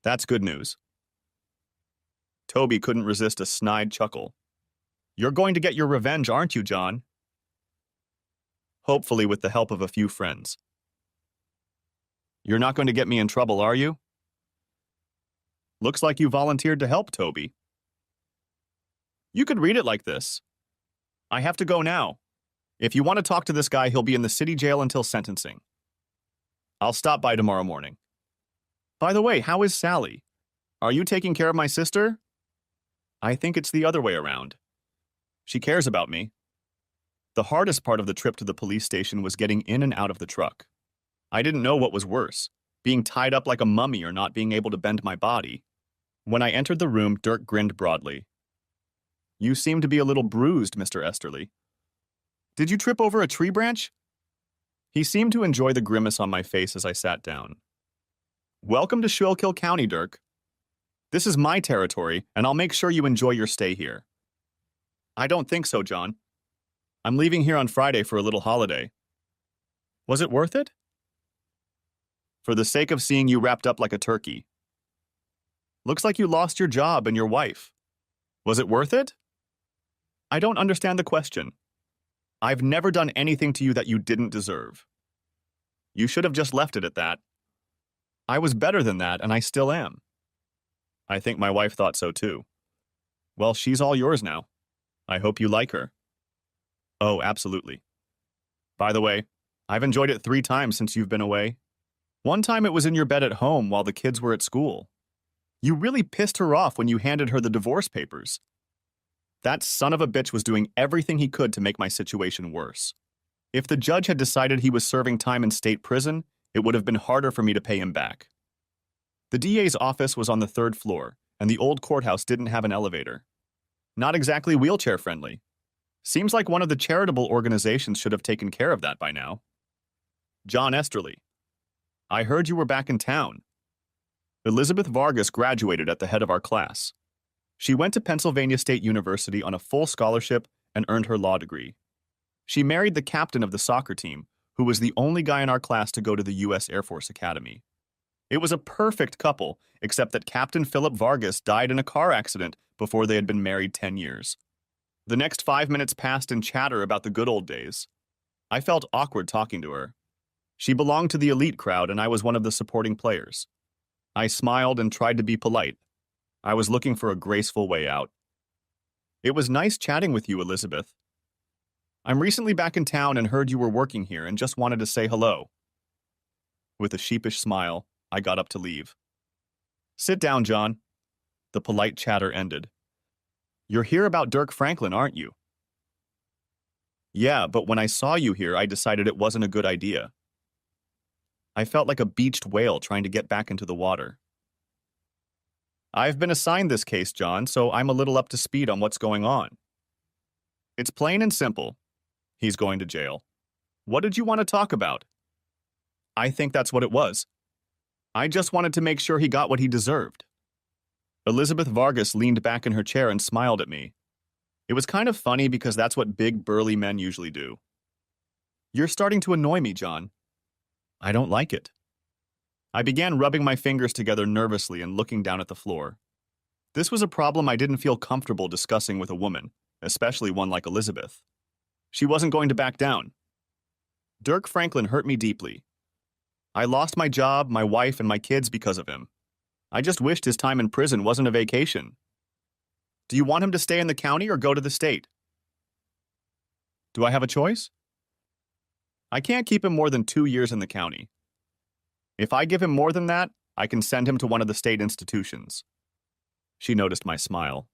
That's good news. Toby couldn't resist a snide chuckle. You're going to get your revenge, aren't you, John? Hopefully with the help of a few friends. You're not going to get me in trouble, are you? Looks like you volunteered to help, Toby. You could read it like this. I have to go now. If you want to talk to this guy, he'll be in the city jail until sentencing. I'll stop by tomorrow morning. By the way, how is Sally? Are you taking care of my sister? I think it's the other way around. She cares about me. The hardest part of the trip to the police station was getting in and out of the truck. I didn't know what was worse, being tied up like a mummy or not being able to bend my body. When I entered the room, Dirk grinned broadly. You seem to be a little bruised, Mr. Esterly. Did you trip over a tree branch? He seemed to enjoy the grimace on my face as I sat down. Welcome to Schuylkill County, Dirk. This is my territory, and I'll make sure you enjoy your stay here. I don't think so, John. I'm leaving here on Friday for a little holiday. Was it worth it? For the sake of seeing you wrapped up like a turkey. Looks like you lost your job and your wife. Was it worth it? I don't understand the question. I've never done anything to you that you didn't deserve. You should have just left it at that. I was better than that, and I still am. I think my wife thought so too. Well, she's all yours now. I hope you like her. Oh, absolutely. By the way, I've enjoyed it 3 times since you've been away. One time it was in your bed at home while the kids were at school. You really pissed her off when you handed her the divorce papers. That son of a bitch was doing everything he could to make my situation worse. If the judge had decided he was serving time in state prison, it would have been harder for me to pay him back. The DA's office was on the 3rd floor, and the old courthouse didn't have an elevator. Not exactly wheelchair-friendly. Seems like one of the charitable organizations should have taken care of that by now. John Esterly. I heard you were back in town. Elizabeth Vargas graduated at the head of our class. She went to Pennsylvania State University on a full scholarship and earned her law degree. She married the captain of the soccer team, who was the only guy in our class to go to the U.S. Air Force Academy. It was a perfect couple, except that Captain Philip Vargas died in a car accident before they had been married 10 years. The next 5 minutes passed in chatter about the good old days. I felt awkward talking to her. She belonged to the elite crowd, and I was one of the supporting players. I smiled and tried to be polite. I was looking for a graceful way out. It was nice chatting with you, Elizabeth. I'm recently back in town and heard you were working here and just wanted to say hello. With a sheepish smile, I got up to leave. Sit down, John. The polite chatter ended. You're here about Dirk Franklin, aren't you? Yeah, but when I saw you here, I decided it wasn't a good idea. I felt like a beached whale trying to get back into the water. I've been assigned this case, John, so I'm a little up to speed on what's going on. It's plain and simple. He's going to jail. What did you want to talk about? I think that's what it was. I just wanted to make sure he got what he deserved. Elizabeth Vargas leaned back in her chair and smiled at me. It was kind of funny because that's what big, burly men usually do. You're starting to annoy me, John. I don't like it. I began rubbing my fingers together nervously and looking down at the floor. This was a problem I didn't feel comfortable discussing with a woman, especially one like Elizabeth. She wasn't going to back down. Dirk Franklin hurt me deeply. I lost my job, my wife, and my kids because of him. I just wished his time in prison wasn't a vacation. Do you want him to stay in the county or go to the state? Do I have a choice? I can't keep him more than 2 years in the county. If I give him more than that, I can send him to one of the state institutions. She noticed my smile.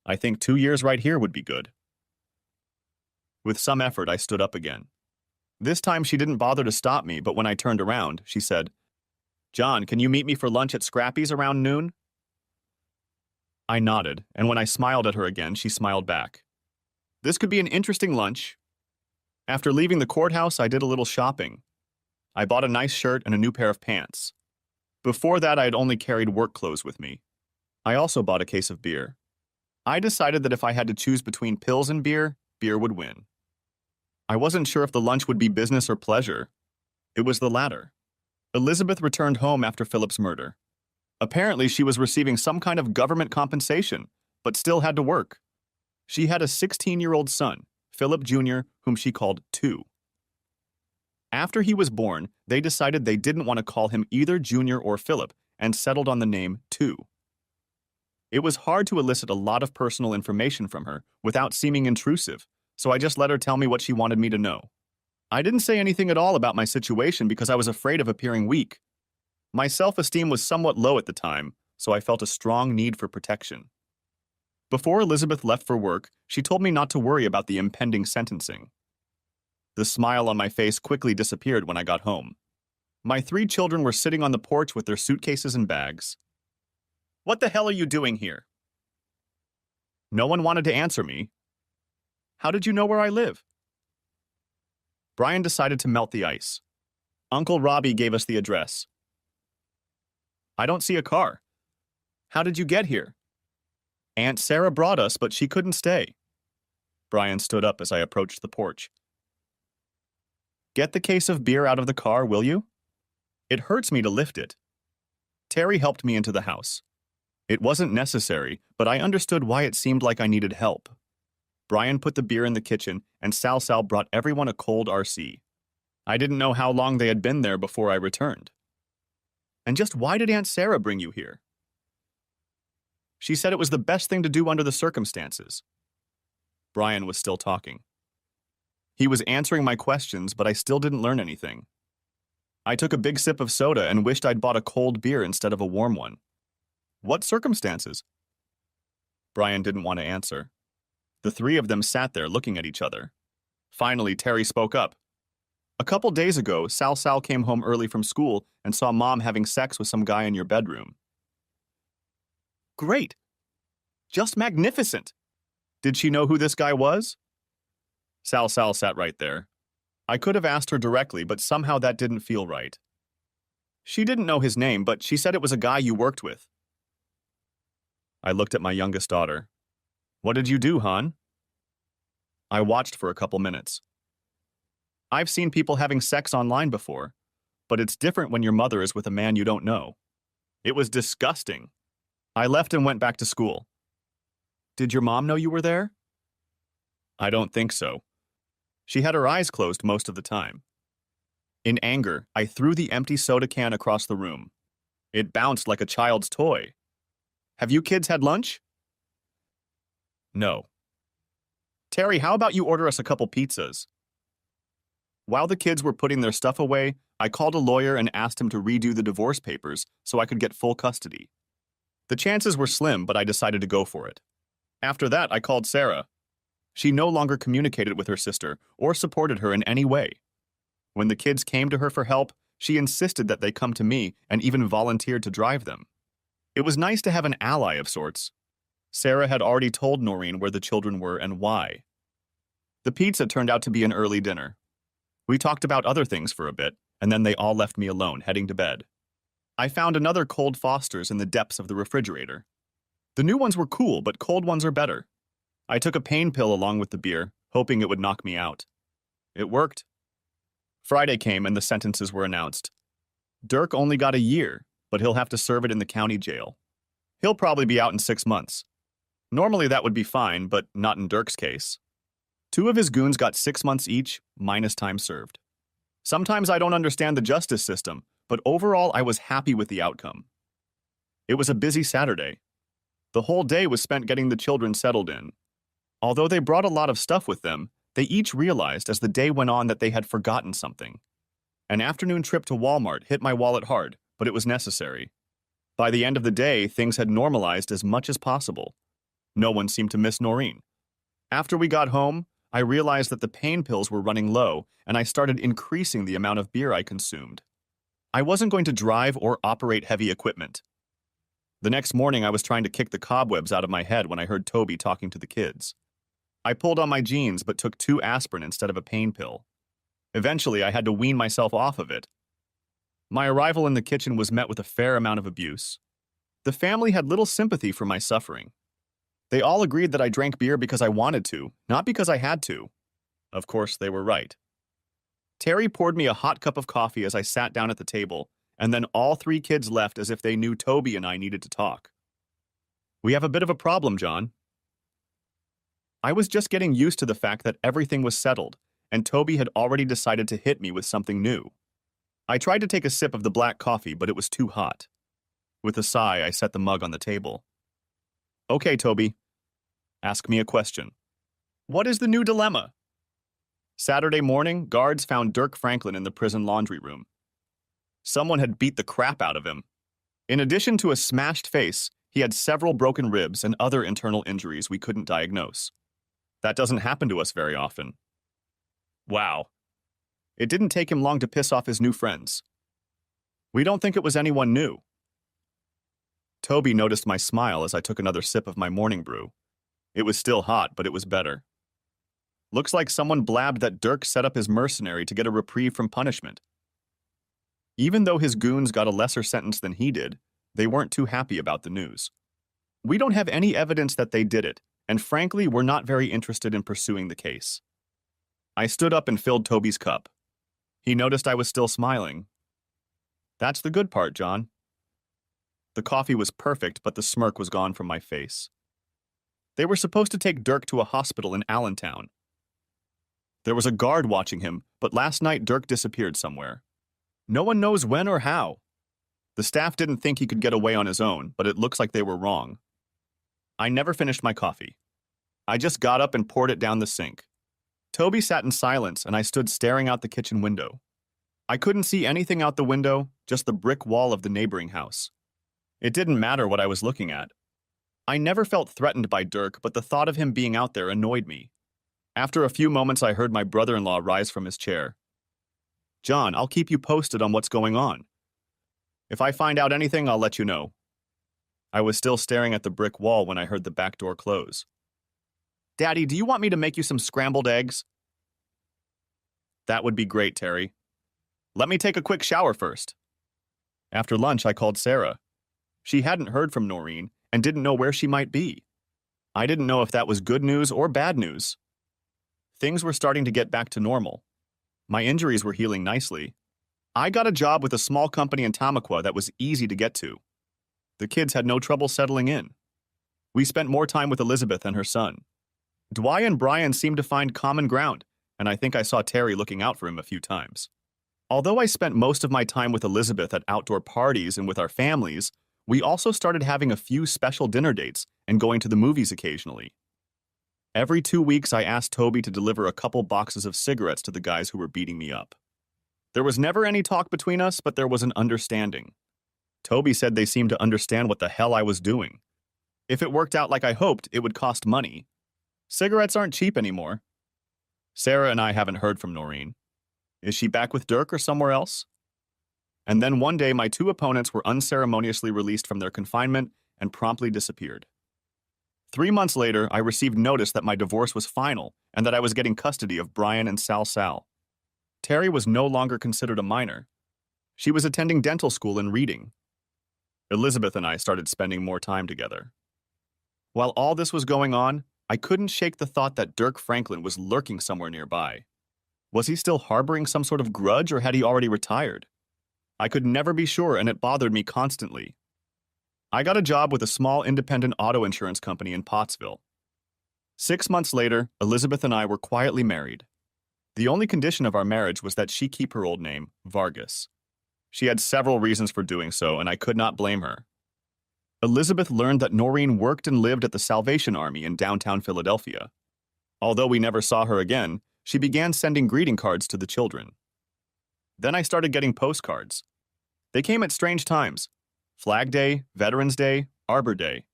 I think 2 years right here would be good. With some effort, I stood up again. This time she didn't bother to stop me, but when I turned around, she said, "John, can you meet me for lunch at Scrappy's around noon?" I nodded, and when I smiled at her again, she smiled back. This could be an interesting lunch. After leaving the courthouse, I did a little shopping. I bought a nice shirt and a new pair of pants. Before that, I had only carried work clothes with me. I also bought a case of beer. I decided that if I had to choose between pills and beer, beer would win. I wasn't sure if the lunch would be business or pleasure. It was the latter. Elizabeth returned home after Philip's murder. Apparently, she was receiving some kind of government compensation, but still had to work. She had a 16-year-old son, Philip Jr., whom she called Two. After he was born, they decided they didn't want to call him either Junior or Philip and settled on the name Two. It was hard to elicit a lot of personal information from her without seeming intrusive, so I just let her tell me what she wanted me to know. I didn't say anything at all about my situation because I was afraid of appearing weak. My self-esteem was somewhat low at the time, so I felt a strong need for protection. Before Elizabeth left for work, she told me not to worry about the impending sentencing. The smile on my face quickly disappeared when I got home. My 3 children were sitting on the porch with their suitcases and bags. "What the hell are you doing here?" No one wanted to answer me. "How did you know where I live?" Brian decided to melt the ice. "Uncle Robbie gave us the address." "I don't see a car." "How did you get here?" "Aunt Sarah brought us, but she couldn't stay." Brian stood up as I approached the porch. "Get the case of beer out of the car, will you? It hurts me to lift it." Terry helped me into the house. It wasn't necessary, but I understood why it seemed like I needed help. Brian put the beer in the kitchen, and Sal brought everyone a cold RC. I didn't know how long they had been there before I returned. "And just why did Aunt Sarah bring you here?" "She said it was the best thing to do under the circumstances." Brian was still talking. He was answering my questions, but I still didn't learn anything. I took a big sip of soda and wished I'd bought a cold beer instead of a warm one. "What circumstances?" Brian didn't want to answer. The 3 of them sat there looking at each other. Finally, Terry spoke up. "A couple days ago, Sal came home early from school and saw Mom having sex with some guy in your bedroom." "Great. Just magnificent. Did she know who this guy was?" Sal sat right there. I could have asked her directly, but somehow that didn't feel right. "She didn't know his name, but she said it was a guy you worked with." I looked at my youngest daughter. "What did you do, hon?" I watched for a couple minutes. "I've seen people having sex online before, but it's different when your mother is with a man you don't know. It was disgusting." I left and went back to school. "Did your mom know you were there?" "I don't think so. She had her eyes closed most of the time." In anger, I threw the empty soda can across the room. It bounced like a child's toy. "Have you kids had lunch?" "No." "Terry, how about you order us a couple pizzas?" While the kids were putting their stuff away, I called a lawyer and asked him to redo the divorce papers so I could get full custody. The chances were slim, but I decided to go for it. After that, I called Sarah. She no longer communicated with her sister or supported her in any way. When the kids came to her for help, she insisted that they come to me and even volunteered to drive them. It was nice to have an ally of sorts. Sarah had already told Noreen where the children were and why. The pizza turned out to be an early dinner. We talked about other things for a bit, and then they all left me alone, heading to bed. I found another cold Foster's in the depths of the refrigerator. The new ones were cool, but cold ones are better. I took a pain pill along with the beer, hoping it would knock me out. It worked. Friday came and the sentences were announced. Dirk only got a year, but he'll have to serve it in the county jail. He'll probably be out in 6 months. Normally that would be fine, but not in Dirk's case. 2 of his goons got 6 months each, minus time served. Sometimes I don't understand the justice system, but overall I was happy with the outcome. It was a busy Saturday. The whole day was spent getting the children settled in. Although they brought a lot of stuff with them, they each realized as the day went on that they had forgotten something. An afternoon trip to Walmart hit my wallet hard, but it was necessary. By the end of the day, things had normalized as much as possible. No one seemed to miss Noreen. After we got home, I realized that the pain pills were running low, and I started increasing the amount of beer I consumed. I wasn't going to drive or operate heavy equipment. The next morning, I was trying to kick the cobwebs out of my head when I heard Toby talking to the kids. I pulled on my jeans but took 2 aspirin instead of a pain pill. Eventually, I had to wean myself off of it. My arrival in the kitchen was met with a fair amount of abuse. The family had little sympathy for my suffering. They all agreed that I drank beer because I wanted to, not because I had to. Of course, they were right. Terry poured me a hot cup of coffee as I sat down at the table, and then all 3 kids left as if they knew Toby and I needed to talk. "We have a bit of a problem, John." I was just getting used to the fact that everything was settled, and Toby had already decided to hit me with something new. I tried to take a sip of the black coffee, but it was too hot. With a sigh, I set the mug on the table. "Okay, Toby. Ask me a question." "What is the new dilemma?" Saturday morning, guards found Dirk Franklin in the prison laundry room. Someone had beat the crap out of him. In addition to a smashed face, he had several broken ribs and other internal injuries we couldn't diagnose. That doesn't happen to us very often. Wow. It didn't take him long to piss off his new friends. "We don't think it was anyone new." Toby noticed my smile as I took another sip of my morning brew. It was still hot, but it was better. "Looks like someone blabbed that Dirk set up his mercenary to get a reprieve from punishment." Even though his goons got a lesser sentence than he did, they weren't too happy about the news. "We don't have any evidence that they did it, and frankly, we're not very interested in pursuing the case." I stood up and filled Toby's cup. He noticed I was still smiling. "That's the good part, John." The coffee was perfect, but the smirk was gone from my face. They were supposed to take Dirk to a hospital in Allentown. There was a guard watching him, but last night Dirk disappeared somewhere. No one knows when or how. The staff didn't think he could get away on his own, but it looks like they were wrong. I never finished my coffee. I just got up and poured it down the sink. Toby sat in silence, and I stood staring out the kitchen window. I couldn't see anything out the window, just the brick wall of the neighboring house. It didn't matter what I was looking at. I never felt threatened by Dirk, but the thought of him being out there annoyed me. After a few moments, I heard my brother-in-law rise from his chair. "John, I'll keep you posted on what's going on. If I find out anything, I'll let you know." I was still staring at the brick wall when I heard the back door close. "Daddy, do you want me to make you some scrambled eggs?" "That would be great, Terry. Let me take a quick shower first." After lunch, I called Sarah. She hadn't heard from Noreen and didn't know where she might be. I didn't know if that was good news or bad news. Things were starting to get back to normal. My injuries were healing nicely. I got a job with a small company in Tamaqua that was easy to get to. The kids had no trouble settling in. We spent more time with Elizabeth and her son. Dwight and Brian seemed to find common ground, and I think I saw Terry looking out for him a few times. Although I spent most of my time with Elizabeth at outdoor parties and with our families, we also started having a few special dinner dates and going to the movies occasionally. Every 2 weeks, I asked Toby to deliver a couple boxes of cigarettes to the guys who were beating me up. There was never any talk between us, but there was an understanding. Toby said they seemed to understand what the hell I was doing. If it worked out like I hoped, it would cost money. Cigarettes aren't cheap anymore. Sarah and I haven't heard from Noreen. Is she back with Dirk or somewhere else? And then one day, my 2 opponents were unceremoniously released from their confinement and promptly disappeared. 3 months later, I received notice that my divorce was final and that I was getting custody of Brian and Sal. Terry was no longer considered a minor. She was attending dental school and reading. Elizabeth and I started spending more time together. While all this was going on, I couldn't shake the thought that Dirk Franklin was lurking somewhere nearby. Was he still harboring some sort of grudge, or had he already retired? I could never be sure, and it bothered me constantly. I got a job with a small independent auto insurance company in Pottsville. 6 months later, Elizabeth and I were quietly married. The only condition of our marriage was that she keep her old name, Vargas. She had several reasons for doing so, and I could not blame her. Elizabeth learned that Noreen worked and lived at the Salvation Army in downtown Philadelphia. Although we never saw her again, she began sending greeting cards to the children. Then I started getting postcards. They came at strange times: Flag Day, Veterans Day, Arbor Day.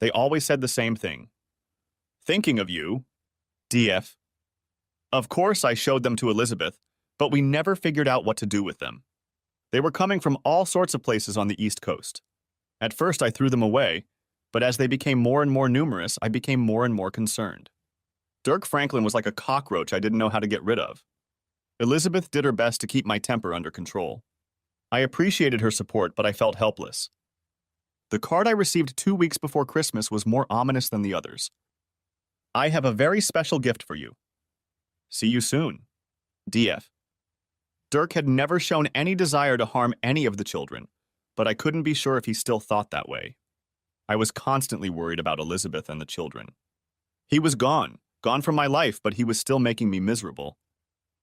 They always said the same thing. Thinking of you, DF. Of course, I showed them to Elizabeth, but we never figured out what to do with them. They were coming from all sorts of places on the East Coast. At first, I threw them away, but as they became more and more numerous, I became more and more concerned. Dirk Franklin was like a cockroach I didn't know how to get rid of. Elizabeth did her best to keep my temper under control. I appreciated her support, but I felt helpless. The card I received 2 weeks before Christmas was more ominous than the others. I have a very special gift for you. See you soon. DF. Dirk had never shown any desire to harm any of the children, but I couldn't be sure if he still thought that way. I was constantly worried about Elizabeth and the children. He was gone from my life, but he was still making me miserable.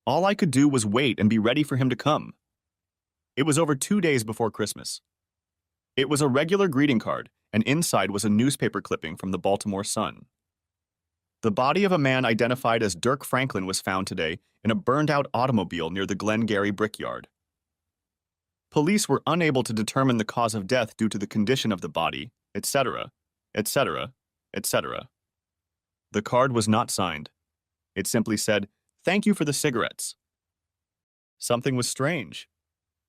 All I could do was wait and be ready for him to come. It was over 2 days before Christmas. It was a regular greeting card, and inside was a newspaper clipping from the Baltimore Sun. The body of a man identified as Dirk Franklin was found today in a burned-out automobile near the Glengarry Brickyard. Police were unable to determine the cause of death due to the condition of the body, etc., etc., etc. The card was not signed. It simply said, "Thank you for the cigarettes." Something was strange.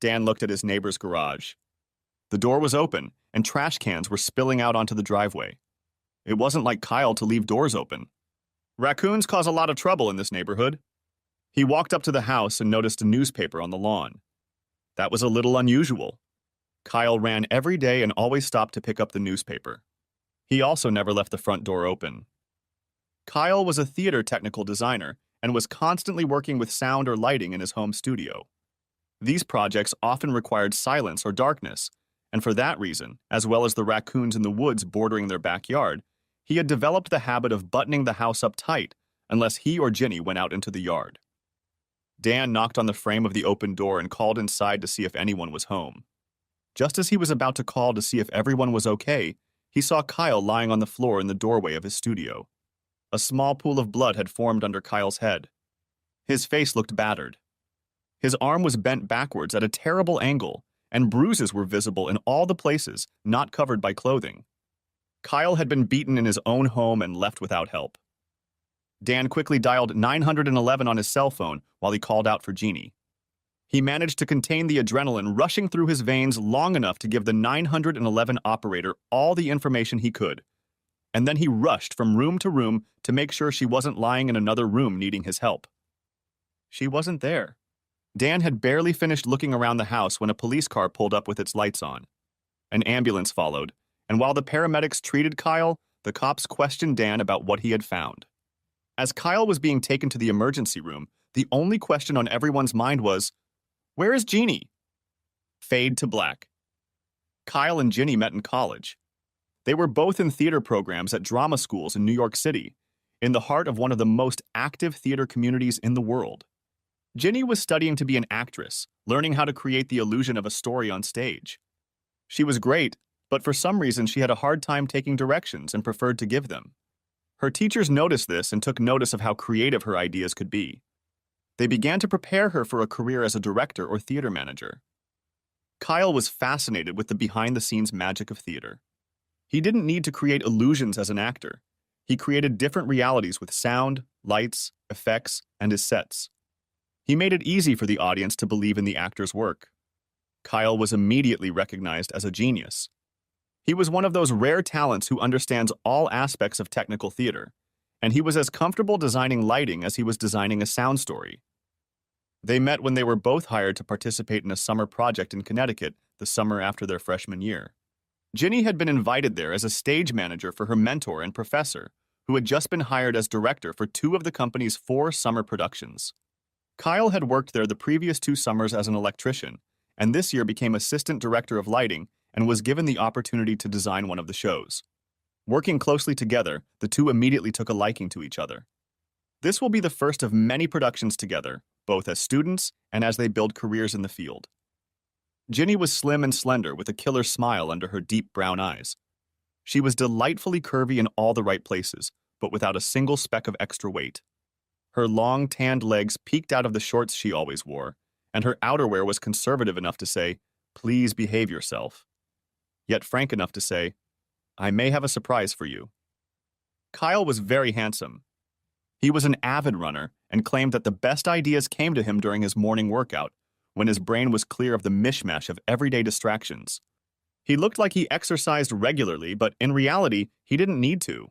Dan looked at his neighbor's garage. The door was open, and trash cans were spilling out onto the driveway. It wasn't like Kyle to leave doors open. Raccoons cause a lot of trouble in this neighborhood. He walked up to the house and noticed a newspaper on the lawn. That was a little unusual. Kyle ran every day and always stopped to pick up the newspaper. He also never left the front door open. Kyle was a theater technical designer and was constantly working with sound or lighting in his home studio. These projects often required silence or darkness, and for that reason, as well as the raccoons in the woods bordering their backyard, he had developed the habit of buttoning the house up tight unless he or Ginny went out into the yard. Dan knocked on the frame of the open door and called inside to see if anyone was home. Just as he was about to call to see if everyone was okay, he saw Kyle lying on the floor in the doorway of his studio. A small pool of blood had formed under Kyle's head. His face looked battered. His arm was bent backwards at a terrible angle, and bruises were visible in all the places not covered by clothing. Kyle had been beaten in his own home and left without help. Dan quickly dialed 911 on his cell phone while he called out for Jeannie. He managed to contain the adrenaline rushing through his veins long enough to give the 911 operator all the information he could, and then he rushed from room to room to make sure she wasn't lying in another room needing his help. She wasn't there. Dan had barely finished looking around the house when a police car pulled up with its lights on. An ambulance followed, and while the paramedics treated Kyle, the cops questioned Dan about what he had found. As Kyle was being taken to the emergency room, the only question on everyone's mind was, "Where is Jeannie?" Fade to black. Kyle and Ginny met in college. They were both in theater programs at drama schools in New York City, in the heart of one of the most active theater communities in the world. Ginny was studying to be an actress, learning how to create the illusion of a story on stage. She was great, but for some reason she had a hard time taking directions and preferred to give them. Her teachers noticed this and took notice of how creative her ideas could be. They began to prepare her for a career as a director or theater manager. Kyle was fascinated with the behind-the-scenes magic of theater. He didn't need to create illusions as an actor. He created different realities with sound, lights, effects, and his sets. He made it easy for the audience to believe in the actor's work. Kyle was immediately recognized as a genius. He was one of those rare talents who understands all aspects of technical theater, and he was as comfortable designing lighting as he was designing a sound story. They met when they were both hired to participate in a summer project in Connecticut the summer after their freshman year. Ginny had been invited there as a stage manager for her mentor and professor, who had just been hired as director for 2 of the company's 4 summer productions. Kyle had worked there the previous 2 summers as an electrician, and this year became assistant director of lighting and was given the opportunity to design one of the shows. Working closely together, the 2 immediately took a liking to each other. This will be the first of many productions together, both as students and as they build careers in the field. Ginny was slim and slender with a killer smile under her deep brown eyes. She was delightfully curvy in all the right places, but without a single speck of extra weight. Her long, tanned legs peeked out of the shorts she always wore, and her outerwear was conservative enough to say, "Please behave yourself," yet frank enough to say, I may have a surprise for you. Kyle was very handsome. He was an avid runner and claimed that the best ideas came to him during his morning workout, when his brain was clear of the mishmash of everyday distractions. He looked like he exercised regularly, but in reality, he didn't need to.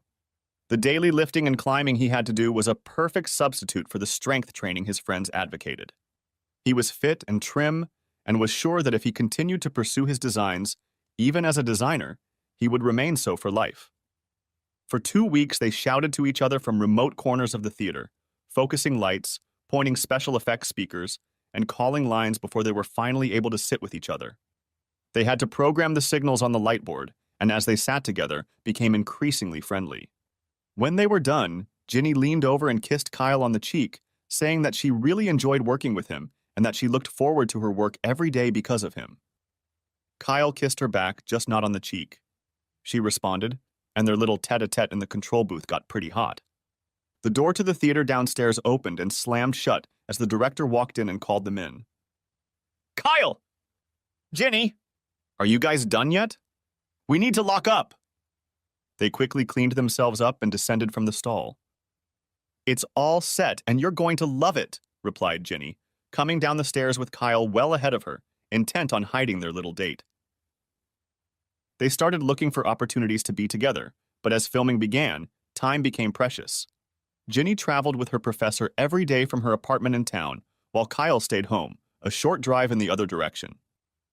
The daily lifting and climbing he had to do was a perfect substitute for the strength training his friends advocated. He was fit and trim, and was sure that if he continued to pursue his designs, even as a designer, he would remain so for life. For 2 weeks, they shouted to each other from remote corners of the theater, focusing lights, pointing special effects speakers, and calling lines before they were finally able to sit with each other. They had to program the signals on the light board, and as they sat together, became increasingly friendly. When they were done, Ginny leaned over and kissed Kyle on the cheek, saying that she really enjoyed working with him and that she looked forward to her work every day because of him. Kyle kissed her back, just not on the cheek. She responded, and their little tete-a-tete in the control booth got pretty hot. The door to the theater downstairs opened and slammed shut as the director walked in and called them in. Kyle! Ginny! Are you guys done yet? We need to lock up! They quickly cleaned themselves up and descended from the stall. It's all set, and you're going to love it, replied Ginny, coming down the stairs with Kyle well ahead of her, intent on hiding their little date. They started looking for opportunities to be together, but as filming began, time became precious. Ginny traveled with her professor every day from her apartment in town, while Kyle stayed home, a short drive in the other direction.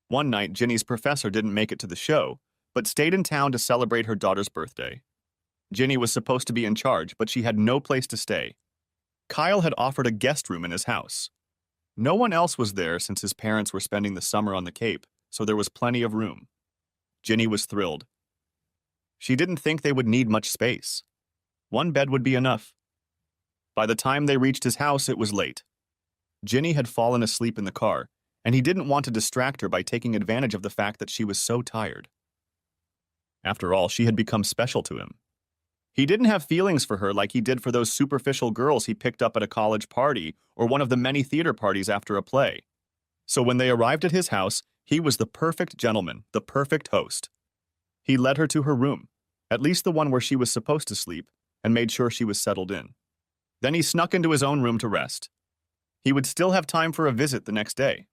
One night, Ginny's professor didn't make it to the show, but stayed in town to celebrate her daughter's birthday. Ginny was supposed to be in charge, but she had no place to stay. Kyle had offered a guest room in his house. No one else was there since his parents were spending the summer on the Cape, so there was plenty of room. Ginny was thrilled. She didn't think they would need much space. One bed would be enough. By the time they reached his house, it was late. Ginny had fallen asleep in the car, and he didn't want to distract her by taking advantage of the fact that she was so tired. After all, she had become special to him. He didn't have feelings for her like he did for those superficial girls he picked up at a college party or one of the many theater parties after a play. So when they arrived at his house, he was the perfect gentleman, the perfect host. He led her to her room, at least the one where she was supposed to sleep, and made sure she was settled in. Then he snuck into his own room to rest. He would still have time for a visit the next day.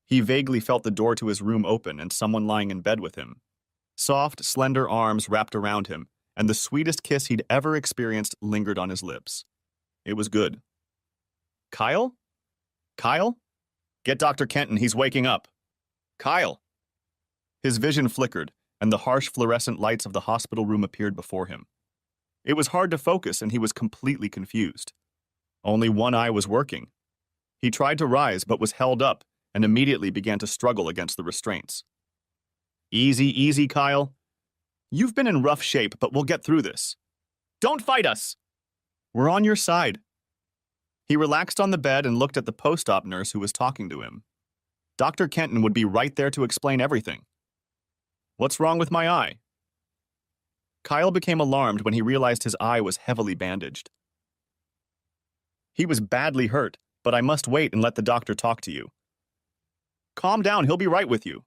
He vaguely felt the door to his room open and someone lying in bed with him. Soft, slender arms wrapped around him, and the sweetest kiss he'd ever experienced lingered on his lips. It was good. Kyle? Kyle? Get Dr. Kenton, he's waking up. Kyle! His vision flickered, and the harsh fluorescent lights of the hospital room appeared before him. It was hard to focus, and he was completely confused. Only one eye was working. He tried to rise, but was held up, and immediately began to struggle against the restraints. Easy, easy, Kyle. You've been in rough shape, but we'll get through this. Don't fight us! We're on your side. He relaxed on the bed and looked at the post-op nurse who was talking to him. Dr. Kenton would be right there to explain everything. What's wrong with my eye? Kyle became alarmed when he realized his eye was heavily bandaged. He was badly hurt, but I must wait and let the doctor talk to you. Calm down, he'll be right with you.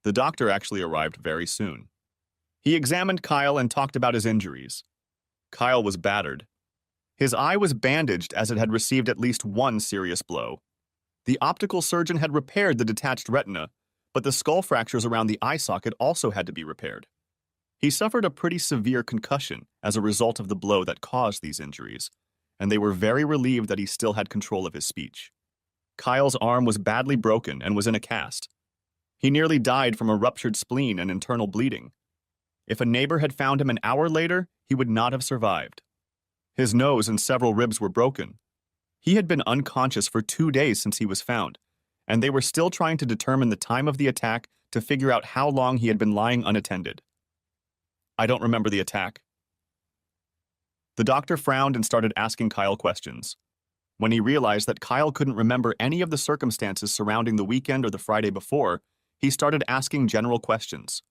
The doctor actually arrived very soon. He examined Kyle and talked about his injuries. Kyle was battered. His eye was bandaged as it had received at least one serious blow. The optical surgeon had repaired the detached retina, but the skull fractures around the eye socket also had to be repaired. He suffered a pretty severe concussion as a result of the blow that caused these injuries, and they were very relieved that he still had control of his speech. Kyle's arm was badly broken and was in a cast. He nearly died from a ruptured spleen and internal bleeding. If a neighbor had found him an hour later, he would not have survived. His nose and several ribs were broken. He had been unconscious for 2 days since he was found, and they were still trying to determine the time of the attack to figure out how long he had been lying unattended. I don't remember the attack. The doctor frowned and started asking Kyle questions. When he realized that Kyle couldn't remember any of the circumstances surrounding the weekend or the Friday before, he started asking general questions.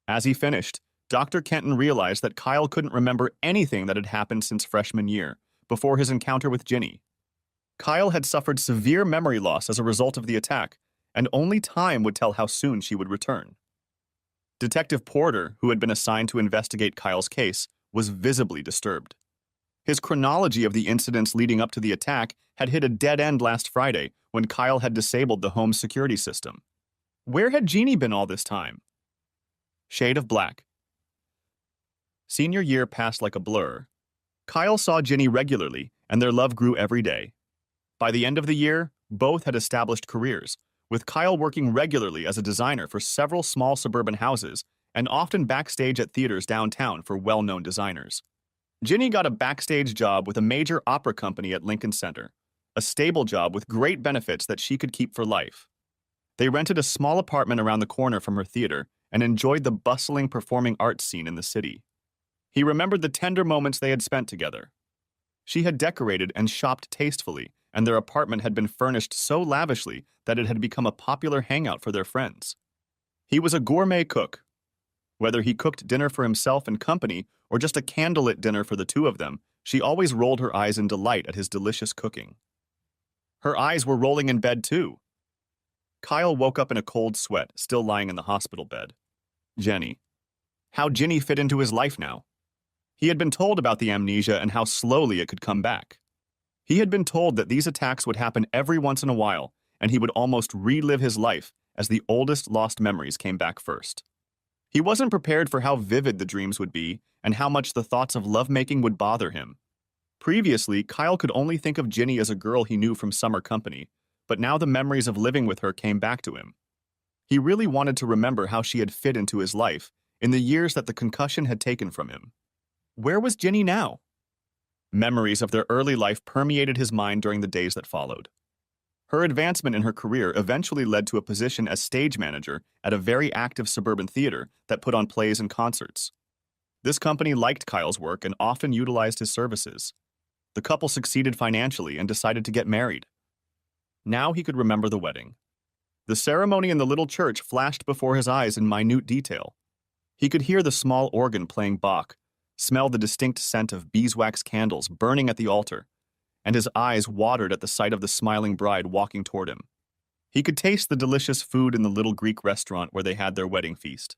As he finished, Dr. Kenton realized that Kyle couldn't remember anything that had happened since freshman year, before his encounter with Ginny. Kyle had suffered severe memory loss as a result of the attack, and only time would tell how soon she would return. Detective Porter, who had been assigned to investigate Kyle's case, was visibly disturbed. His chronology of the incidents leading up to the attack had hit a dead end last Friday when Kyle had disabled the home's security system. Where had Jeannie been all this time? Shade of black. Senior year passed like a blur. Kyle saw Ginny regularly, and their love grew every day. By the end of the year, both had established careers, with Kyle working regularly as a designer for several small suburban houses and often backstage at theaters downtown for well-known designers. Ginny got a backstage job with a major opera company at Lincoln Center, a stable job with great benefits that she could keep for life. They rented a small apartment around the corner from her theater and enjoyed the bustling performing arts scene in the city. He remembered the tender moments they had spent together. She had decorated and shopped tastefully, and their apartment had been furnished so lavishly that it had become a popular hangout for their friends. He was a gourmet cook. Whether he cooked dinner for himself and company or just a candlelit dinner for the two of them, she always rolled her eyes in delight at his delicious cooking. Her eyes were rolling in bed, too. Kyle woke up in a cold sweat, still lying in the hospital bed. Jenny. How Ginny fit into his life now. He had been told about the amnesia and how slowly it could come back. He had been told that these attacks would happen every once in a while, and he would almost relive his life as the oldest lost memories came back first. He wasn't prepared for how vivid the dreams would be and how much the thoughts of lovemaking would bother him. Previously, Kyle could only think of Ginny as a girl he knew from summer company, but now the memories of living with her came back to him. He really wanted to remember how she had fit into his life in the years that the concussion had taken from him. Where was Ginny now? Memories of their early life permeated his mind during the days that followed. Her advancement in her career eventually led to a position as stage manager at a very active suburban theater that put on plays and concerts. This company liked Kyle's work and often utilized his services. The couple succeeded financially and decided to get married. Now he could remember the wedding. The ceremony in the little church flashed before his eyes in minute detail. He could hear the small organ playing Bach, smell the distinct scent of beeswax candles burning at the altar, and his eyes watered at the sight of the smiling bride walking toward him. He could taste the delicious food in the little Greek restaurant where they had their wedding feast.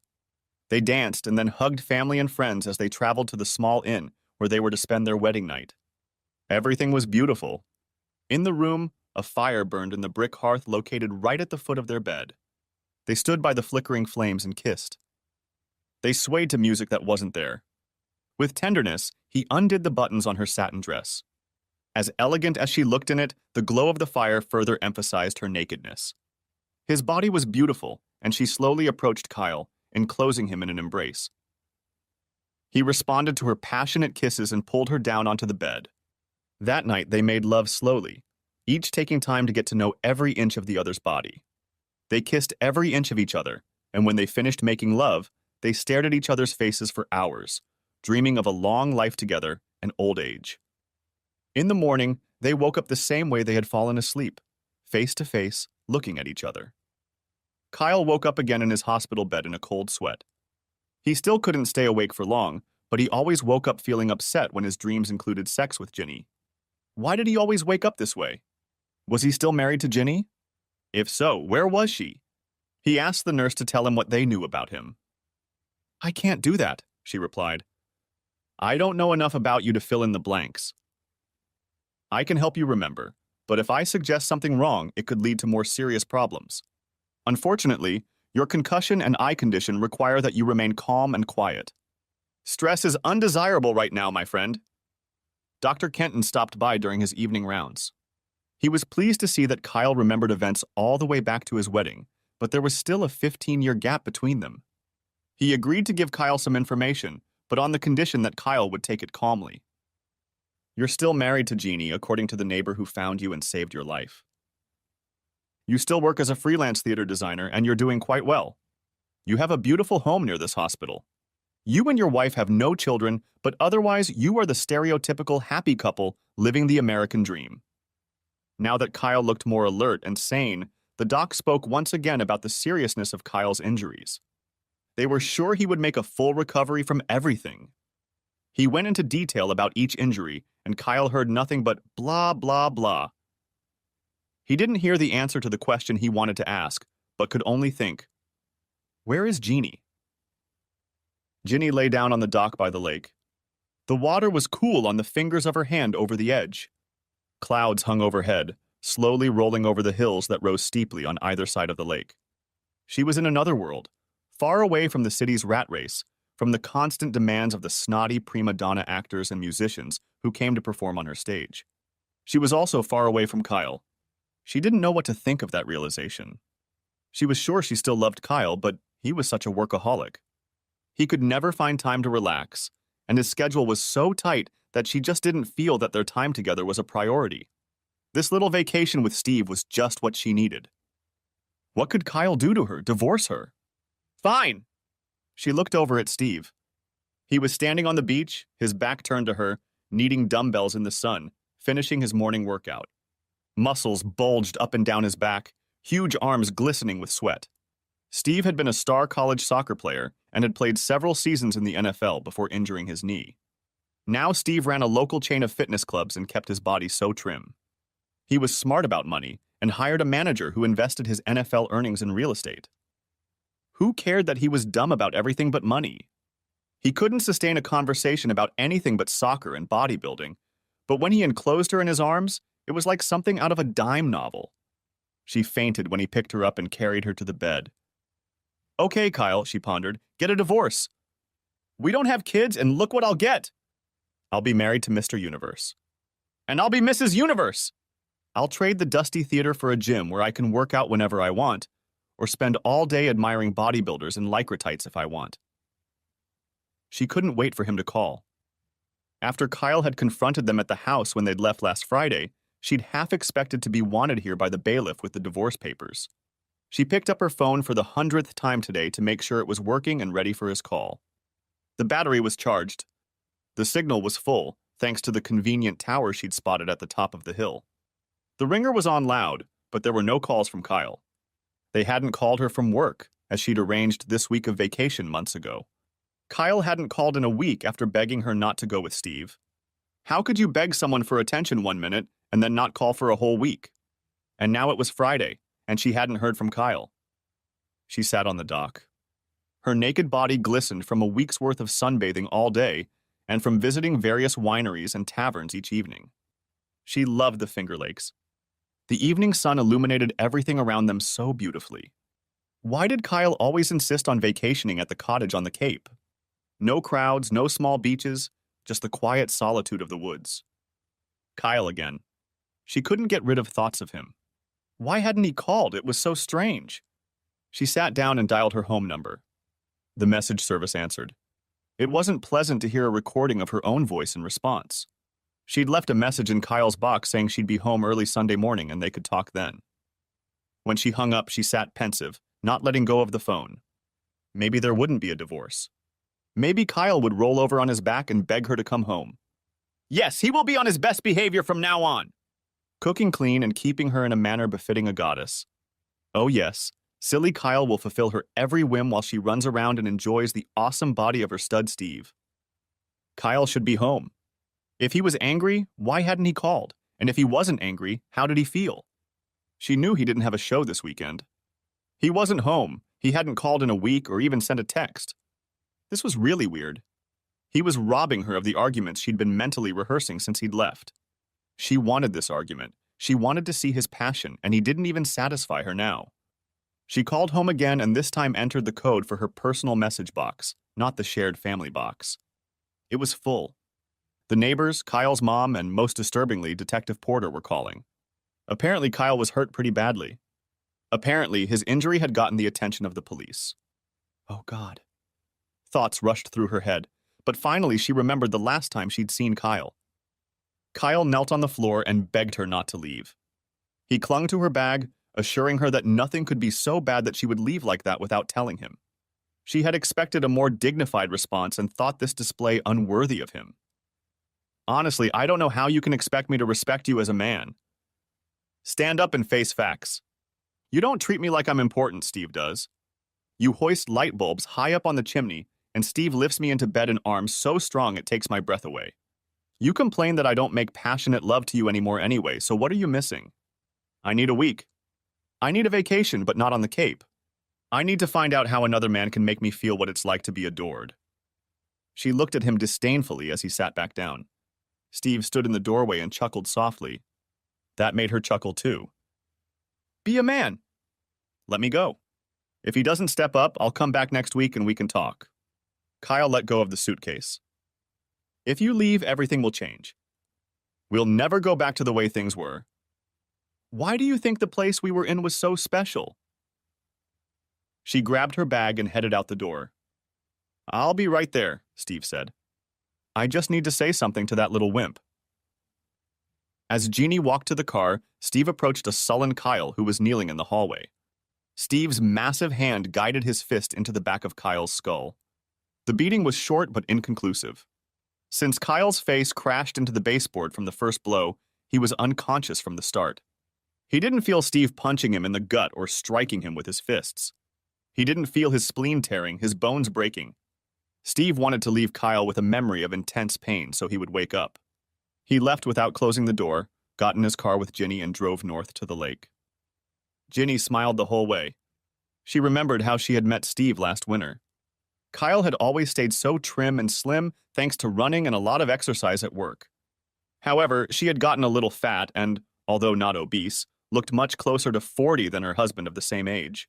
They danced and then hugged family and friends as they traveled to the small inn where they were to spend their wedding night. Everything was beautiful. In the room, a fire burned in the brick hearth located right at the foot of their bed. They stood by the flickering flames and kissed. They swayed to music that wasn't there. With tenderness, he undid the buttons on her satin dress. As elegant as she looked in it, the glow of the fire further emphasized her nakedness. His body was beautiful, and she slowly approached Kyle, enclosing him in an embrace. He responded to her passionate kisses and pulled her down onto the bed. That night, they made love slowly, each taking time to get to know every inch of the other's body. They kissed every inch of each other, and when they finished making love, they stared at each other's faces for hours, dreaming of a long life together and old age. In the morning, they woke up the same way they had fallen asleep, face to face, looking at each other. Kyle woke up again in his hospital bed in a cold sweat. He still couldn't stay awake for long, but he always woke up feeling upset when his dreams included sex with Ginny. Why did he always wake up this way? Was he still married to Ginny? If so, where was she? He asked the nurse to tell him what they knew about him. "I can't do that," she replied. "I don't know enough about you to fill in the blanks. I can help you remember, but if I suggest something wrong, it could lead to more serious problems. Unfortunately, your concussion and eye condition require that you remain calm and quiet. Stress is undesirable right now, my friend." Dr. Kenton stopped by during his evening rounds. He was pleased to see that Kyle remembered events all the way back to his wedding, but there was still a 15-year gap between them. He agreed to give Kyle some information, but on the condition that Kyle would take it calmly. "You're still married to Jeannie, according to the neighbor who found you and saved your life. You still work as a freelance theater designer, and you're doing quite well. You have a beautiful home near this hospital. You and your wife have no children, but otherwise you are the stereotypical happy couple living the American dream." Now that Kyle looked more alert and sane, the doc spoke once again about the seriousness of Kyle's injuries. They were sure he would make a full recovery from everything. He went into detail about each injury, and Kyle heard nothing but blah, blah, blah. He didn't hear the answer to the question he wanted to ask, but could only think, "Where is Jeannie?" Ginny lay down on the dock by the lake. The water was cool on the fingers of her hand over the edge. Clouds hung overhead, slowly rolling over the hills that rose steeply on either side of the lake. She was in another world, far away from the city's rat race, from the constant demands of the snotty prima donna actors and musicians who came to perform on her stage. She was also far away from Kyle. She didn't know what to think of that realization. She was sure she still loved Kyle, but he was such a workaholic. He could never find time to relax, and his schedule was so tight that she just didn't feel that their time together was a priority. This little vacation with Steve was just what she needed. What could Kyle do to her? Divorce her? Fine. She looked over at Steve. He was standing on the beach, his back turned to her, kneading dumbbells in the sun, finishing his morning workout. Muscles bulged up and down his back, huge arms glistening with sweat. Steve had been a star college soccer player and had played several seasons in the NFL before injuring his knee. Now Steve ran a local chain of fitness clubs and kept his body so trim. He was smart about money and hired a manager who invested his NFL earnings in real estate. Who cared that he was dumb about everything but money? He couldn't sustain a conversation about anything but soccer and bodybuilding, but when he enclosed her in his arms, it was like something out of a dime novel. She fainted when he picked her up and carried her to the bed. Okay, Kyle, she pondered, get a divorce. We don't have kids, and look what I'll get. I'll be married to Mr. Universe. And I'll be Mrs. Universe. I'll trade the dusty theater for a gym where I can work out whenever I want, or spend all day admiring bodybuilders in lycra tights if I want. She couldn't wait for him to call. After Kyle had confronted them at the house when they'd left last Friday, she'd half expected to be wanted here by the bailiff with the divorce papers. She picked up her phone for the 100th time today to make sure it was working and ready for his call. The battery was charged. The signal was full, thanks to the convenient tower she'd spotted at the top of the hill. The ringer was on loud, but there were no calls from Kyle. They hadn't called her from work, as she'd arranged this week of vacation months ago. Kyle hadn't called in a week after begging her not to go with Steve. How could you beg someone for attention one minute and then not call for a whole week? And now it was Friday, and she hadn't heard from Kyle. She sat on the dock. Her naked body glistened from a week's worth of sunbathing all day and from visiting various wineries and taverns each evening. She loved the Finger Lakes. The evening sun illuminated everything around them so beautifully. Why did Kyle always insist on vacationing at the cottage on the Cape? No crowds, no small beaches, just the quiet solitude of the woods. Kyle again. She couldn't get rid of thoughts of him. Why hadn't he called? It was so strange. She sat down and dialed her home number. The message service answered. It wasn't pleasant to hear a recording of her own voice in response. She'd left a message in Kyle's box saying she'd be home early Sunday morning and they could talk then. When she hung up, she sat pensive, not letting go of the phone. Maybe there wouldn't be a divorce. Maybe Kyle would roll over on his back and beg her to come home. Yes, he will be on his best behavior from now on. Cooking clean and keeping her in a manner befitting a goddess. Oh yes, silly Kyle will fulfill her every whim while she runs around and enjoys the awesome body of her stud Steve. Kyle should be home. If he was angry, why hadn't he called? And if he wasn't angry, how did he feel? She knew he didn't have a show this weekend. He wasn't home. He hadn't called in a week or even sent a text. This was really weird. He was robbing her of the arguments she'd been mentally rehearsing since he'd left. She wanted this argument. She wanted to see his passion, and he didn't even satisfy her now. She called home again and this time entered the code for her personal message box, not the shared family box. It was full. The neighbors, Kyle's mom, and most disturbingly, Detective Porter were calling. Apparently, Kyle was hurt pretty badly. Apparently, his injury had gotten the attention of the police. Oh, God. Thoughts rushed through her head, but finally she remembered the last time she'd seen Kyle. Kyle knelt on the floor and begged her not to leave. He clung to her bag, assuring her that nothing could be so bad that she would leave like that without telling him. She had expected a more dignified response and thought this display unworthy of him. Honestly, I don't know how you can expect me to respect you as a man. Stand up and face facts. You don't treat me like I'm important, Steve does. You hoist light bulbs high up on the chimney, and Steve lifts me into bed in arms so strong it takes my breath away. You complain that I don't make passionate love to you anymore anyway, so what are you missing? I need a week. I need a vacation, but not on the Cape. I need to find out how another man can make me feel what it's like to be adored. She looked at him disdainfully as he sat back down. Steve stood in the doorway and chuckled softly. That made her chuckle too. Be a man. Let me go. If he doesn't step up, I'll come back next week and we can talk. Kyle let go of the suitcase. If you leave, everything will change. We'll never go back to the way things were. Why do you think the place we were in was so special? She grabbed her bag and headed out the door. I'll be right there, Steve said. I just need to say something to that little wimp. As Jeannie walked to the car, Steve approached a sullen Kyle who was kneeling in the hallway. Steve's massive hand guided his fist into the back of Kyle's skull. The beating was short but inconclusive. Since Kyle's face crashed into the baseboard from the first blow, he was unconscious from the start. He didn't feel Steve punching him in the gut or striking him with his fists. He didn't feel his spleen tearing, his bones breaking. Steve wanted to leave Kyle with a memory of intense pain so he would wake up. He left without closing the door, got in his car with Ginny and drove north to the lake. Ginny smiled the whole way. She remembered how she had met Steve last winter. Kyle had always stayed so trim and slim thanks to running and a lot of exercise at work. However, she had gotten a little fat and, although not obese, looked much closer to 40 than her husband of the same age.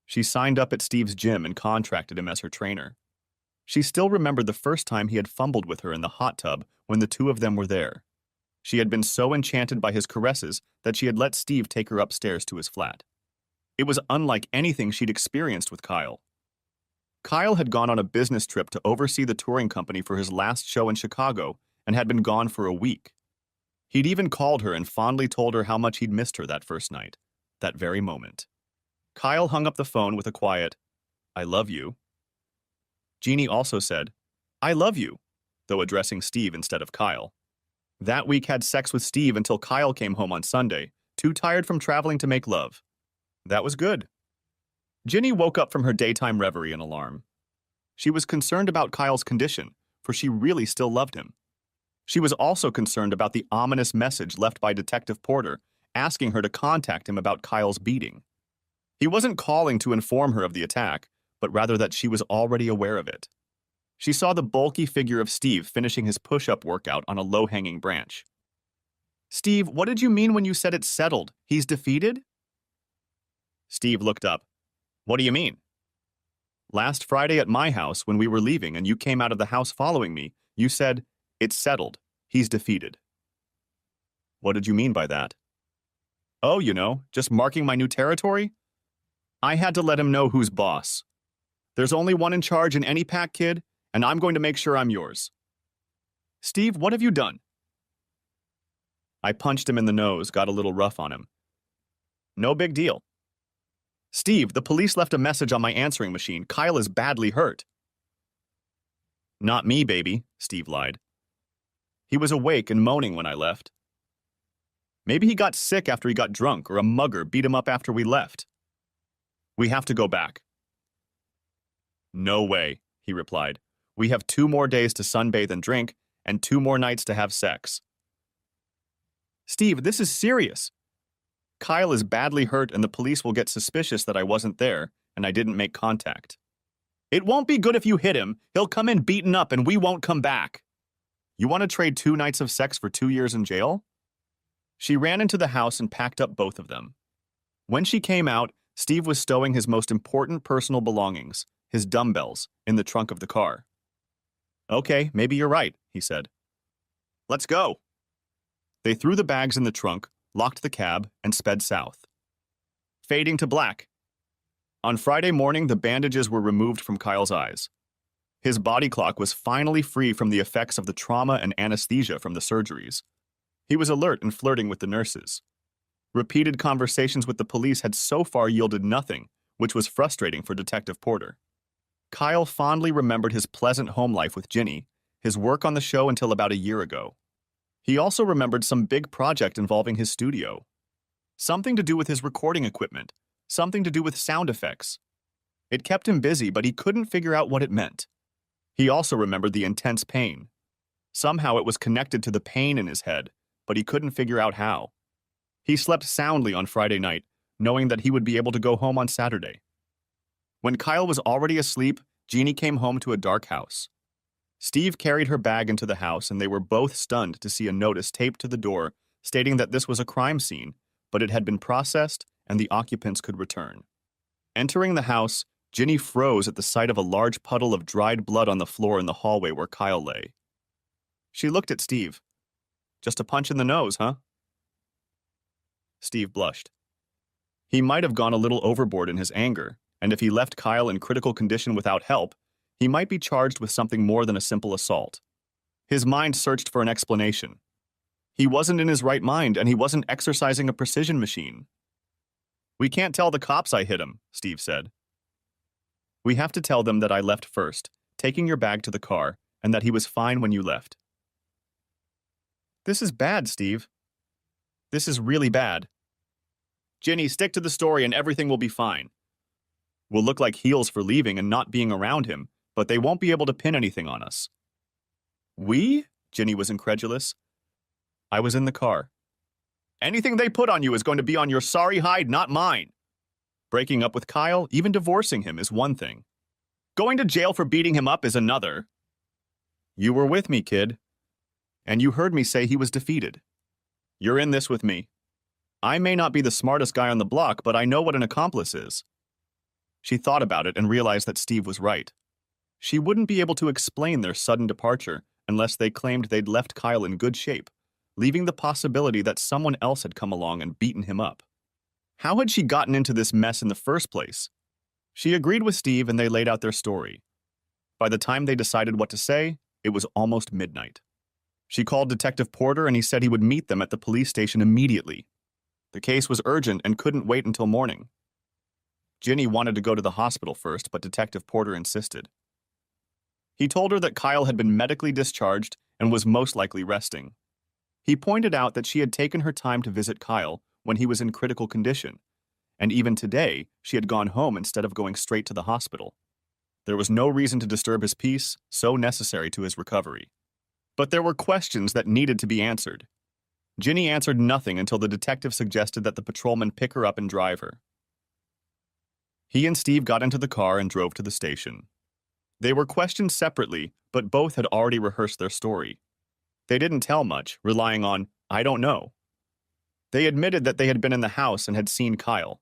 She signed up at Steve's gym and contracted him as her trainer. She still remembered the first time he had fumbled with her in the hot tub when the two of them were there. She had been so enchanted by his caresses that she had let Steve take her upstairs to his flat. It was unlike anything she'd experienced with Kyle. Kyle had gone on a business trip to oversee the touring company for his last show in Chicago and had been gone for a week. He'd even called her and fondly told her how much he'd missed her that first night, that very moment. Kyle hung up the phone with a quiet, "I love you." Jeannie also said, "I love you," though addressing Steve instead of Kyle. That week had sex with Steve until Kyle came home on Sunday, too tired from traveling to make love. That was good. Ginny woke up from her daytime reverie in alarm. She was concerned about Kyle's condition, for she really still loved him. She was also concerned about the ominous message left by Detective Porter, asking her to contact him about Kyle's beating. He wasn't calling to inform her of the attack, but rather that she was already aware of it. She saw the bulky figure of Steve finishing his push-up workout on a low-hanging branch. "Steve, what did you mean when you said it's settled? He's defeated?" Steve looked up. "What do you mean?" "Last Friday at my house, when we were leaving and you came out of the house following me, you said, 'It's settled. He's defeated.'" "What did you mean by that?" "Oh, just marking my new territory? I had to let him know who's boss. There's only one in charge in any pack, kid, and I'm going to make sure I'm yours." "Steve, what have you done?" "I punched him in the nose, got a little rough on him." "No big deal." "Steve, the police left a message on my answering machine. Kyle is badly hurt." "Not me, baby," Steve lied. "He was awake and moaning when I left." "Maybe he got sick after he got drunk, or a mugger beat him up after we left." "We have to go back." "No way," he replied. "We have 2 more days to sunbathe and drink, and 2 more nights to have sex." "Steve, this is serious. Kyle is badly hurt and the police will get suspicious that I wasn't there and I didn't make contact." "It won't be good if you hit him. He'll come in beaten up and we won't come back." "You want to trade 2 nights of sex for 2 years in jail?" She ran into the house and packed up both of them. When she came out, Steve was stowing his most important personal belongings, his dumbbells, in the trunk of the car. "Okay, maybe you're right," he said. "Let's go." They threw the bags in the trunk, locked the cab, and sped south. Fading to black. On Friday morning, the bandages were removed from Kyle's eyes. His body clock was finally free from the effects of the trauma and anesthesia from the surgeries. He was alert and flirting with the nurses. Repeated conversations with the police had so far yielded nothing, which was frustrating for Detective Porter. Kyle fondly remembered his pleasant home life with Ginny, his work on the show until about a year ago. He also remembered some big project involving his studio. Something to do with his recording equipment, something to do with sound effects. It kept him busy, but he couldn't figure out what it meant. He also remembered the intense pain. Somehow it was connected to the pain in his head, but he couldn't figure out how. He slept soundly on Friday night, knowing that he would be able to go home on Saturday. When Kyle was already asleep, Jeannie came home to a dark house. Steve carried her bag into the house, and they were both stunned to see a notice taped to the door stating that this was a crime scene, but it had been processed and the occupants could return. Entering the house, Ginny froze at the sight of a large puddle of dried blood on the floor in the hallway where Kyle lay. She looked at Steve. Just a punch in the nose, huh? Steve blushed. He might have gone a little overboard in his anger, and if he left Kyle in critical condition without help, he might be charged with something more than a simple assault. His mind searched for an explanation. He wasn't in his right mind, and he wasn't exercising a precision machine. We can't tell the cops I hit him, Steve said. We have to tell them that I left first, taking your bag to the car, and that he was fine when you left. This is bad, Steve. This is really bad. Ginny, stick to the story and everything will be fine. We'll look like heels for leaving and not being around him, but they won't be able to pin anything on us. We? Ginny was incredulous. I was in the car. Anything they put on you is going to be on your sorry hide, not mine. Breaking up with Kyle, even divorcing him, is one thing. Going to jail for beating him up is another. You were with me, kid. And you heard me say he was defeated. You're in this with me. I may not be the smartest guy on the block, but I know what an accomplice is. She thought about it and realized that Steve was right. She wouldn't be able to explain their sudden departure unless they claimed they'd left Kyle in good shape, leaving the possibility that someone else had come along and beaten him up. How had she gotten into this mess in the first place? She agreed with Steve and they laid out their story. By the time they decided what to say, it was almost midnight. She called Detective Porter and he said he would meet them at the police station immediately. The case was urgent and couldn't wait until morning. Ginny wanted to go to the hospital first, but Detective Porter insisted. He told her that Kyle had been medically discharged and was most likely resting. He pointed out that she had taken her time to visit Kyle when he was in critical condition, and even today she had gone home instead of going straight to the hospital. There was no reason to disturb his peace, so necessary to his recovery. But there were questions that needed to be answered. Ginny answered nothing until the detective suggested that the patrolman pick her up and drive her. He and Steve got into the car and drove to the station. They were questioned separately, but both had already rehearsed their story. They didn't tell much, relying on, I don't know. They admitted that they had been in the house and had seen Kyle.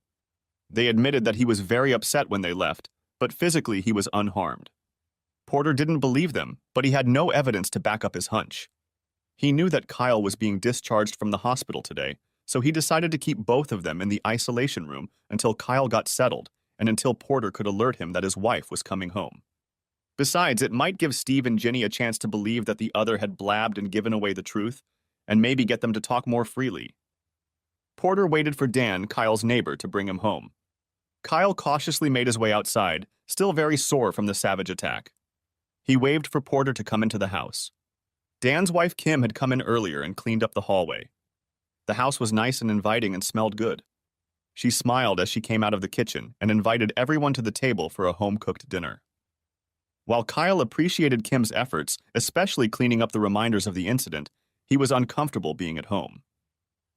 They admitted that he was very upset when they left, but physically he was unharmed. Porter didn't believe them, but he had no evidence to back up his hunch. He knew that Kyle was being discharged from the hospital today, so he decided to keep both of them in the isolation room until Kyle got settled and until Porter could alert him that his wife was coming home. Besides, it might give Steve and Ginny a chance to believe that the other had blabbed and given away the truth, and maybe get them to talk more freely. Porter waited for Dan, Kyle's neighbor, to bring him home. Kyle cautiously made his way outside, still very sore from the savage attack. He waved for Porter to come into the house. Dan's wife Kim had come in earlier and cleaned up the hallway. The house was nice and inviting and smelled good. She smiled as she came out of the kitchen and invited everyone to the table for a home-cooked dinner. While Kyle appreciated Kim's efforts, especially cleaning up the reminders of the incident, he was uncomfortable being at home.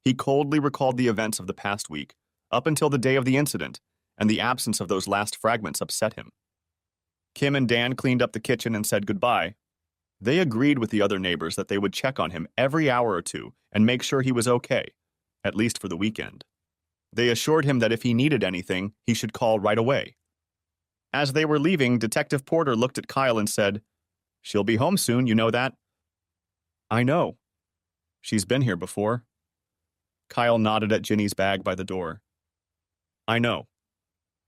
He coldly recalled the events of the past week, up until the day of the incident, and the absence of those last fragments upset him. Kim and Dan cleaned up the kitchen and said goodbye. They agreed with the other neighbors that they would check on him every hour or two and make sure he was okay, at least for the weekend. They assured him that if he needed anything, he should call right away. As they were leaving, Detective Porter looked at Kyle and said, "She'll be home soon, you know that?" "I know. She's been here before." Kyle nodded at Ginny's bag by the door. "I know.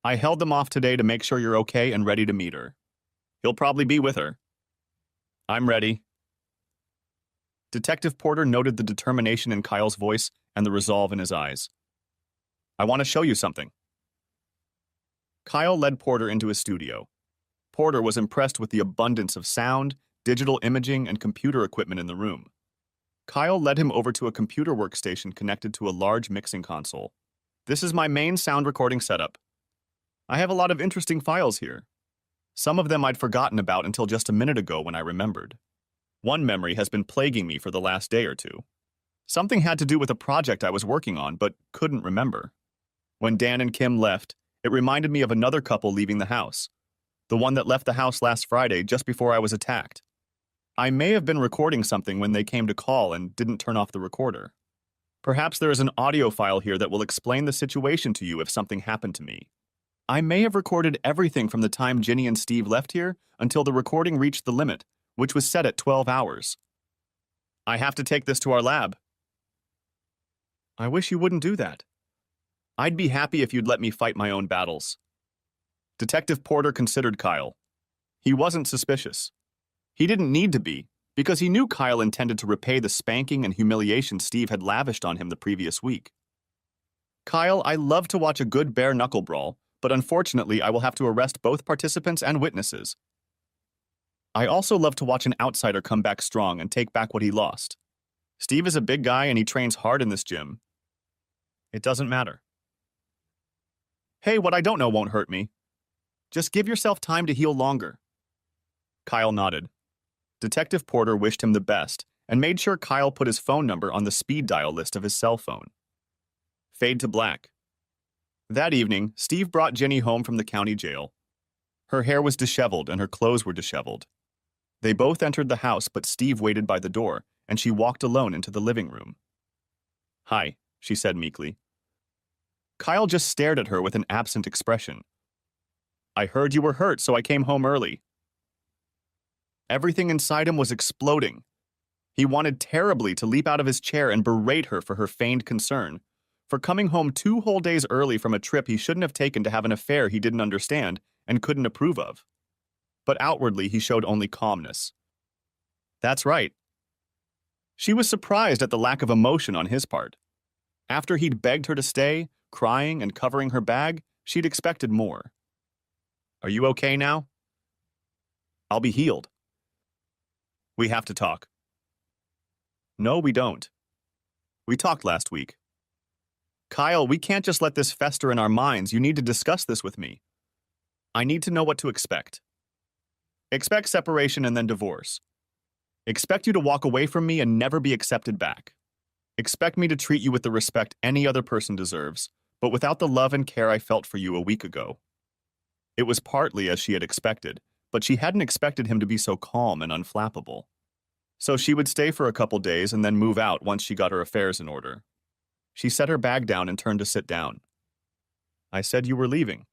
I held them off today to make sure you're okay and ready to meet her. He'll probably be with her." "I'm ready." Detective Porter noted the determination in Kyle's voice and the resolve in his eyes. "I want to show you something." Kyle led Porter into his studio. Porter was impressed with the abundance of sound, digital imaging, and computer equipment in the room. Kyle led him over to a computer workstation connected to a large mixing console. "This is my main sound recording setup. I have a lot of interesting files here. Some of them I'd forgotten about until just a minute ago when I remembered. One memory has been plaguing me for the last day or two. Something had to do with a project I was working on but couldn't remember. When Dan and Kim left, it reminded me of another couple leaving the house. The one that left the house last Friday just before I was attacked. I may have been recording something when they came to call and didn't turn off the recorder. Perhaps there is an audio file here that will explain the situation to you if something happened to me. I may have recorded everything from the time Ginny and Steve left here until the recording reached the limit, which was set at 12 hours. I have to take this to our lab. I wish you wouldn't do that. I'd be happy if you'd let me fight my own battles. Detective Porter considered Kyle. He wasn't suspicious. He didn't need to be, because he knew Kyle intended to repay the spanking and humiliation Steve had lavished on him the previous week. Kyle, I love to watch a good bare-knuckle brawl, but unfortunately I will have to arrest both participants and witnesses. I also love to watch an outsider come back strong and take back what he lost. Steve is a big guy and he trains hard in this gym. It doesn't matter. Hey, what I don't know won't hurt me. Just give yourself time to heal longer. Kyle nodded. Detective Porter wished him the best and made sure Kyle put his phone number on the speed dial list of his cell phone. Fade to black. That evening, Steve brought Ginny home from the county jail. Her hair was disheveled and her clothes were disheveled. They both entered the house, but Steve waited by the door, and she walked alone into the living room. Hi, she said meekly. Kyle just stared at her with an absent expression. I heard you were hurt, so I came home early. Everything inside him was exploding. He wanted terribly to leap out of his chair and berate her for her feigned concern, for coming home 2 whole days early from a trip he shouldn't have taken to have an affair he didn't understand and couldn't approve of. But outwardly he showed only calmness. That's right. She was surprised at the lack of emotion on his part. After he'd begged her to stay, crying and covering her bag, she'd expected more. Are you okay now? I'll be healed. We have to talk. No, we don't. We talked last week. Kyle, we can't just let this fester in our minds. You need to discuss this with me. I need to know what to expect. Expect separation and then divorce. Expect you to walk away from me and never be accepted back. Expect me to treat you with the respect any other person deserves, but without the love and care I felt for you a week ago. It was partly as she had expected, but she hadn't expected him to be so calm and unflappable. So she would stay for a couple days and then move out once she got her affairs in order. She set her bag down and turned to sit down. I said you were leaving.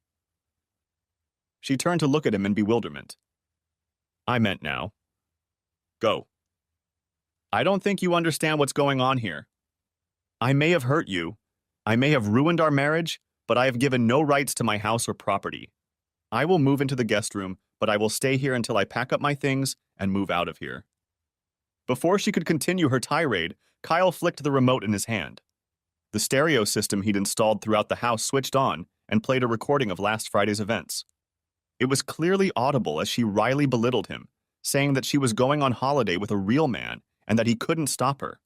She turned to look at him in bewilderment. I meant now. Go. I don't think you understand what's going on here. I may have hurt you. I may have ruined our marriage, but I have given no rights to my house or property. I will move into the guest room, but I will stay here until I pack up my things and move out of here. Before she could continue her tirade, Kyle flicked the remote in his hand. The stereo system he'd installed throughout the house switched on and played a recording of last Friday's events. It was clearly audible as she wryly belittled him, saying that she was going on holiday with a real man and that he couldn't stop her.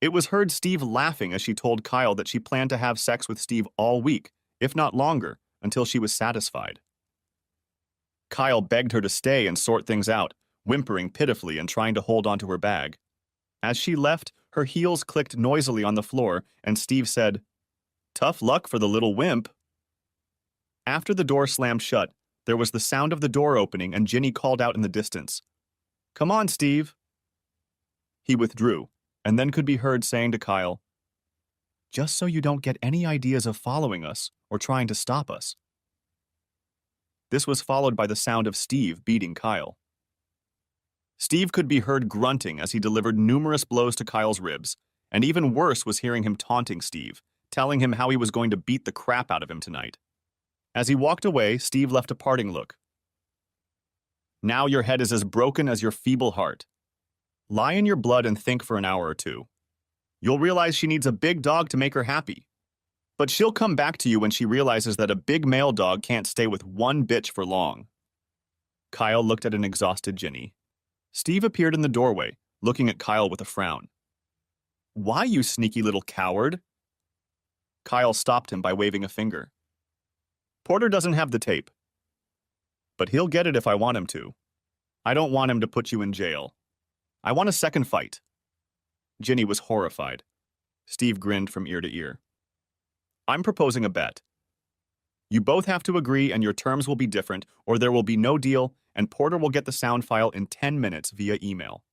It was heard Steve laughing as she told Kyle that she planned to have sex with Steve all week, if not longer, until she was satisfied. Kyle begged her to stay and sort things out, whimpering pitifully and trying to hold onto her bag. As she left, her heels clicked noisily on the floor, and Steve said, "Tough luck for the little wimp." After the door slammed shut, there was the sound of the door opening and Ginny called out in the distance, "Come on, Steve." He withdrew, and then could be heard saying to Kyle, "Just so you don't get any ideas of following us or trying to stop us." This was followed by the sound of Steve beating Kyle. Steve could be heard grunting as he delivered numerous blows to Kyle's ribs, and even worse was hearing him taunting Steve, telling him how he was going to beat the crap out of him tonight. As he walked away, Steve left a parting look. Now your head is as broken as your feeble heart. Lie in your blood and think for an hour or two. You'll realize she needs a big dog to make her happy. But she'll come back to you when she realizes that a big male dog can't stay with one bitch for long. Kyle looked at an exhausted Ginny. Steve appeared in the doorway, looking at Kyle with a frown. "Why, you sneaky little coward?" Kyle stopped him by waving a finger. "Porter doesn't have the tape. But he'll get it if I want him to. I don't want him to put you in jail. I want a second fight." Ginny was horrified. Steve grinned from ear to ear. "I'm proposing a bet. You both have to agree and your terms will be different, or there will be no deal, and Porter will get the sound file in 10 minutes via email.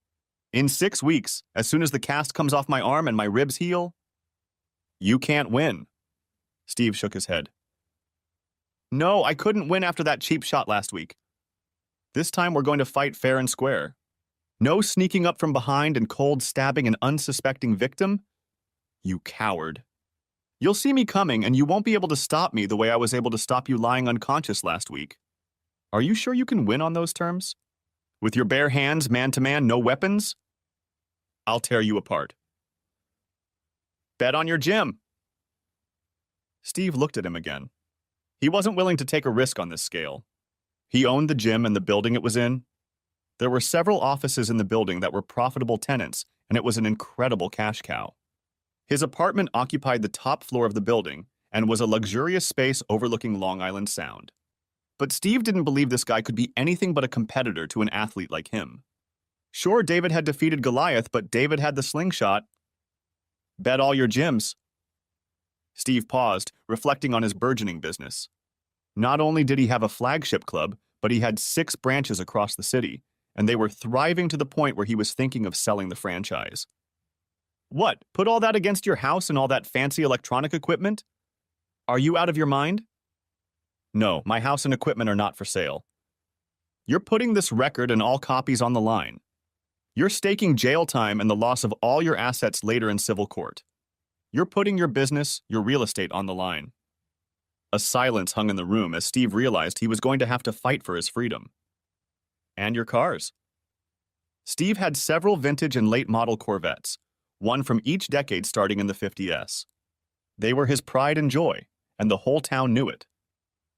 In 6 weeks, as soon as the cast comes off my arm and my ribs heal, you can't win. Steve shook his head. No, I couldn't win after that cheap shot last week. This time we're going to fight fair and square. No sneaking up from behind and cold stabbing an unsuspecting victim. You coward. You'll see me coming and you won't be able to stop me the way I was able to stop you lying unconscious last week. Are you sure you can win on those terms? With your bare hands, man-to-man, no weapons? I'll tear you apart. Bet on your gym. Steve looked at him again. He wasn't willing to take a risk on this scale. He owned the gym and the building it was in. There were several offices in the building that were profitable tenants, and it was an incredible cash cow. His apartment occupied the top floor of the building and was a luxurious space overlooking Long Island Sound. But Steve didn't believe this guy could be anything but a competitor to an athlete like him. Sure, David had defeated Goliath, but David had the slingshot. Bet all your gyms. Steve paused, reflecting on his burgeoning business. Not only did he have a flagship club, but he had 6 branches across the city, and they were thriving to the point where he was thinking of selling the franchise. What, put all that against your house and all that fancy electronic equipment? Are you out of your mind? No, my house and equipment are not for sale. You're putting this record and all copies on the line. You're staking jail time and the loss of all your assets later in civil court. You're putting your business, your real estate on the line. A silence hung in the room as Steve realized he was going to have to fight for his freedom. And your cars. Steve had several vintage and late model Corvettes, one from each decade starting in the 50s. They were his pride and joy, and the whole town knew it.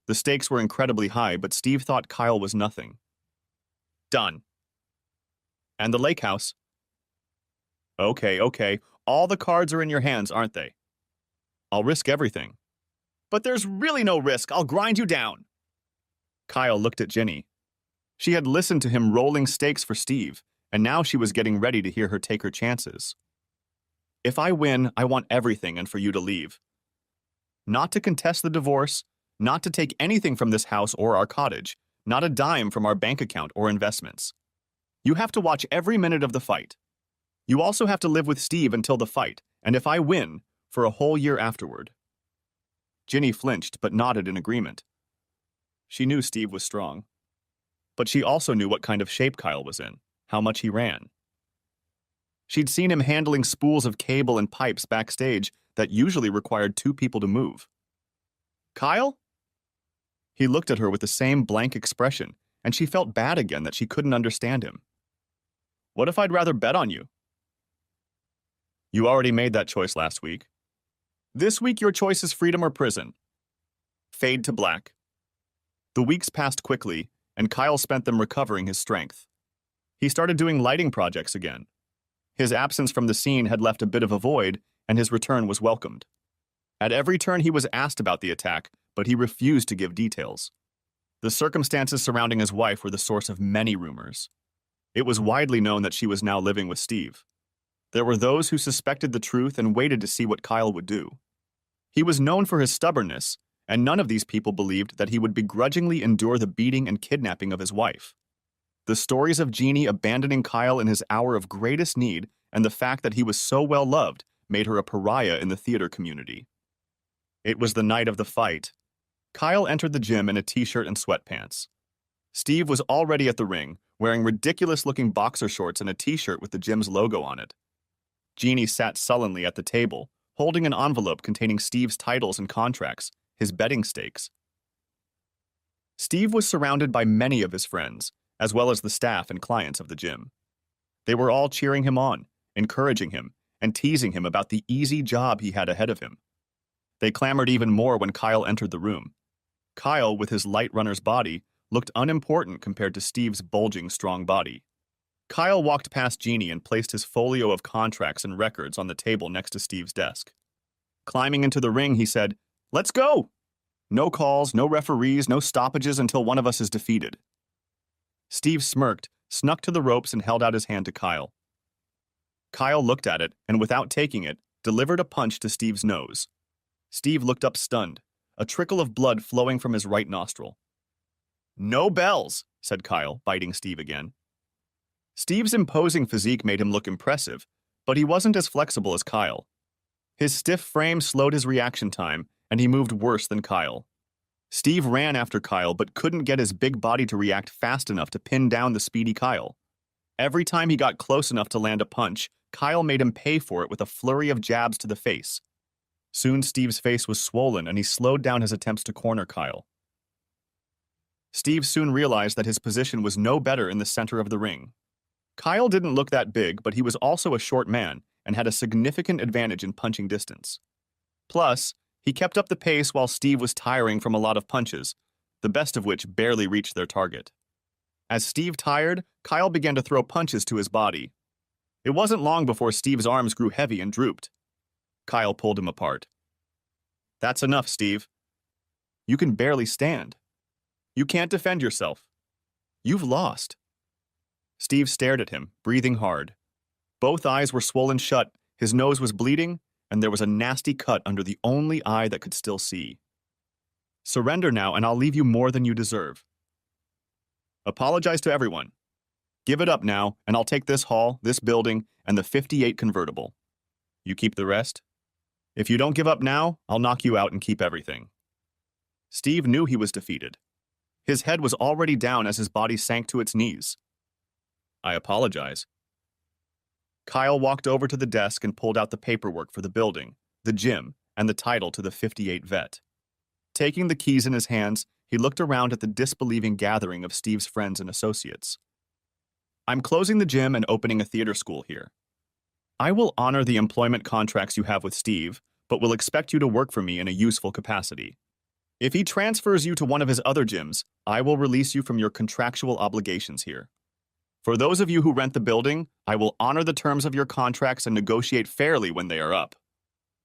The stakes were incredibly high, but Steve thought Kyle was nothing. Done. And the lake house. Okay. All the cards are in your hands, aren't they? I'll risk everything. But there's really no risk. I'll grind you down. Kyle looked at Ginny. She had listened to him rolling stakes for Steve, and now she was getting ready to hear her take her chances. If I win, I want everything and for you to leave. Not to contest the divorce, not to take anything from this house or our cottage, not a dime from our bank account or investments. You have to watch every minute of the fight. You also have to live with Steve until the fight, and if I win, for a whole year afterward. Ginny flinched but nodded in agreement. She knew Steve was strong. But she also knew what kind of shape Kyle was in, how much he ran. She'd seen him handling spools of cable and pipes backstage that usually required 2 people to move. Kyle? He looked at her with the same blank expression, and she felt bad again that she couldn't understand him. What if I'd rather bet on you? You already made that choice last week. This week your choice is freedom or prison. Fade to black. The weeks passed quickly, and Kyle spent them recovering his strength. He started doing lighting projects again. His absence from the scene had left a bit of a void, and his return was welcomed. At every turn he was asked about the attack, but he refused to give details. The circumstances surrounding his wife were the source of many rumors. It was widely known that she was now living with Steve. There were those who suspected the truth and waited to see what Kyle would do. He was known for his stubbornness, and none of these people believed that he would begrudgingly endure the beating and kidnapping of his wife. The stories of Jeannie abandoning Kyle in his hour of greatest need and the fact that he was so well loved made her a pariah in the theater community. It was the night of the fight. Kyle entered the gym in a t-shirt and sweatpants. Steve was already at the ring, wearing ridiculous-looking boxer shorts and a t-shirt with the gym's logo on it. Jeannie sat sullenly at the table, holding an envelope containing Steve's titles and contracts, his betting stakes. Steve was surrounded by many of his friends, as well as the staff and clients of the gym. They were all cheering him on, encouraging him, and teasing him about the easy job he had ahead of him. They clamored even more when Kyle entered the room. Kyle, with his light runner's body, looked unimportant compared to Steve's bulging, strong body. Kyle walked past Jeannie and placed his folio of contracts and records on the table next to Steve's desk. Climbing into the ring, he said, "Let's go! No calls, no referees, no stoppages until one of us is defeated." Steve smirked, snuck to the ropes, and held out his hand to Kyle. Kyle looked at it, and without taking it, delivered a punch to Steve's nose. Steve looked up stunned, a trickle of blood flowing from his right nostril. "No bells," said Kyle, biting Steve again. Steve's imposing physique made him look impressive, but he wasn't as flexible as Kyle. His stiff frame slowed his reaction time, and he moved worse than Kyle. Steve ran after Kyle but couldn't get his big body to react fast enough to pin down the speedy Kyle. Every time he got close enough to land a punch, Kyle made him pay for it with a flurry of jabs to the face. Soon Steve's face was swollen and he slowed down his attempts to corner Kyle. Steve soon realized that his position was no better in the center of the ring. Kyle didn't look that big, but he was also a short man and had a significant advantage in punching distance. Plus, he kept up the pace while Steve was tiring from a lot of punches, the best of which barely reached their target. As Steve tired, Kyle began to throw punches to his body. It wasn't long before Steve's arms grew heavy and drooped. Kyle pulled him apart. "That's enough, Steve. You can barely stand. You can't defend yourself. You've lost." Steve stared at him, breathing hard. Both eyes were swollen shut, his nose was bleeding, and there was a nasty cut under the only eye that could still see. "Surrender now, and I'll leave you more than you deserve. Apologize to everyone. Give it up now, and I'll take this hall, this building, and the 58 convertible. You keep the rest? If you don't give up now, I'll knock you out and keep everything." Steve knew he was defeated. His head was already down as his body sank to its knees. "I apologize." Kyle walked over to the desk and pulled out the paperwork for the building, the gym, and the title to the 58 vet. Taking the keys in his hands, he looked around at the disbelieving gathering of Steve's friends and associates. "I'm closing the gym and opening a theater school here. I will honor the employment contracts you have with Steve, but will expect you to work for me in a useful capacity. If he transfers you to one of his other gyms, I will release you from your contractual obligations here. For those of you who rent the building, I will honor the terms of your contracts and negotiate fairly when they are up.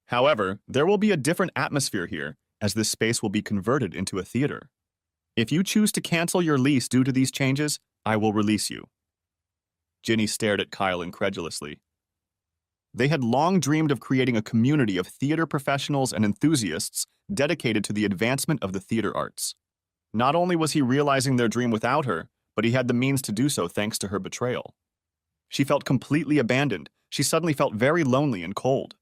However, there will be a different atmosphere here, as this space will be converted into a theater. If you choose to cancel your lease due to these changes, I will release you." Ginny stared at Kyle incredulously. They had long dreamed of creating a community of theater professionals and enthusiasts dedicated to the advancement of the theater arts. Not only was he realizing their dream without her, but he had the means to do so thanks to her betrayal. She felt completely abandoned. She suddenly felt very lonely and cold.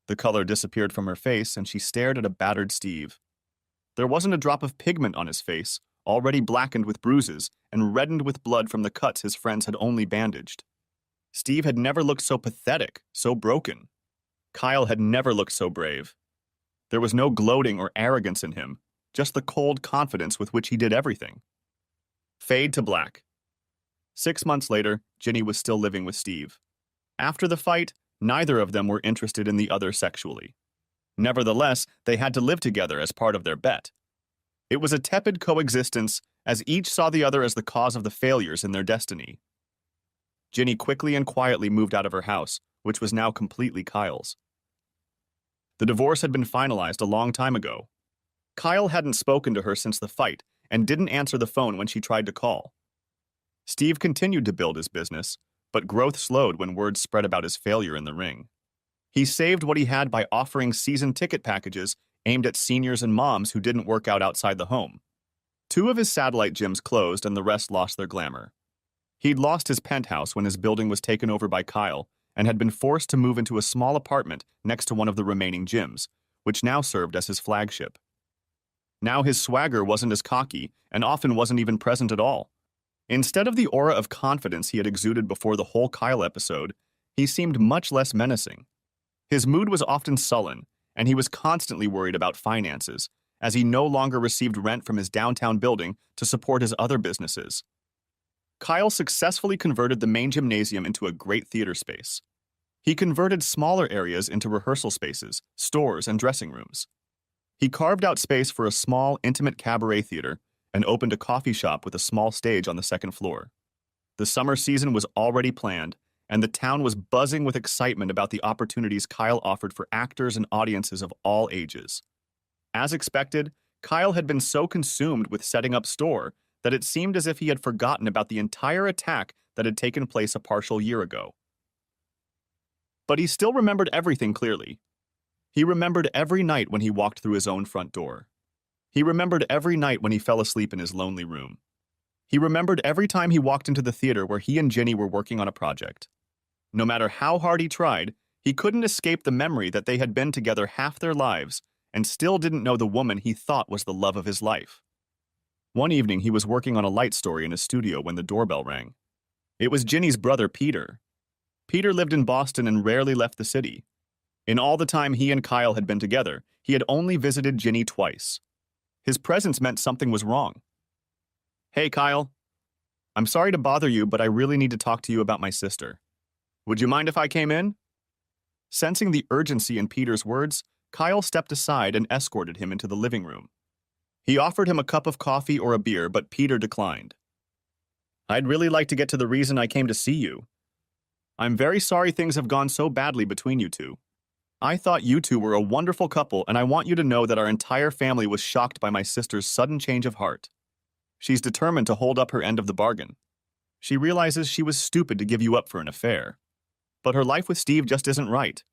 The color disappeared from her face, and she stared at a battered Steve. There wasn't a drop of pigment on his face, already blackened with bruises and reddened with blood from the cuts his friends had only bandaged. Steve had never looked so pathetic, so broken. Kyle had never looked so brave. There was no gloating or arrogance in him, just the cold confidence with which he did everything. Fade to black. 6 months later, Ginny was still living with Steve. After the fight, neither of them were interested in the other sexually. Nevertheless, they had to live together as part of their bet. It was a tepid coexistence, as each saw the other as the cause of the failures in their destiny. Ginny quickly and quietly moved out of her house, which was now completely Kyle's. The divorce had been finalized a long time ago. Kyle hadn't spoken to her since the fight and didn't answer the phone when she tried to call. Steve continued to build his business, but growth slowed when word spread about his failure in the ring. He saved what he had by offering season ticket packages aimed at seniors and moms who didn't work out outside the home. 2 of his satellite gyms closed and the rest lost their glamour. He'd lost his penthouse when his building was taken over by Kyle and had been forced to move into a small apartment next to one of the remaining gyms, which now served as his flagship. Now his swagger wasn't as cocky and often wasn't even present at all. Instead of the aura of confidence he had exuded before the whole Kyle episode, he seemed much less menacing. His mood was often sullen, and he was constantly worried about finances, as he no longer received rent from his downtown building to support his other businesses. Kyle successfully converted the main gymnasium into a great theater space. He converted smaller areas into rehearsal spaces, stores, and dressing rooms. He carved out space for a small, intimate cabaret theater and opened a coffee shop with a small stage on the 2nd floor. The summer season was already planned, and the town was buzzing with excitement about the opportunities Kyle offered for actors and audiences of all ages. As expected, Kyle had been so consumed with setting up store that it seemed as if he had forgotten about the entire attack that had taken place a partial year ago. But he still remembered everything clearly. He remembered every night when he walked through his own front door. He remembered every night when he fell asleep in his lonely room. He remembered every time he walked into the theater where he and Ginny were working on a project. No matter how hard he tried, he couldn't escape the memory that they had been together half their lives and still didn't know the woman he thought was the love of his life. One evening, he was working on a light story in his studio when the doorbell rang. It was Ginny's brother, Peter. Peter lived in Boston and rarely left the city. In all the time he and Kyle had been together, he had only visited Ginny twice. His presence meant something was wrong. "Hey, Kyle. I'm sorry to bother you, but I really need to talk to you about my sister. Would you mind if I came in?" Sensing the urgency in Peter's words, Kyle stepped aside and escorted him into the living room. He offered him a cup of coffee or a beer, but Peter declined. "I'd really like to get to the reason I came to see you. I'm very sorry things have gone so badly between you two. I thought you two were a wonderful couple, and I want you to know that our entire family was shocked by my sister's sudden change of heart. She's determined to hold up her end of the bargain. She realizes she was stupid to give you up for an affair. But her life with Steve just isn't right."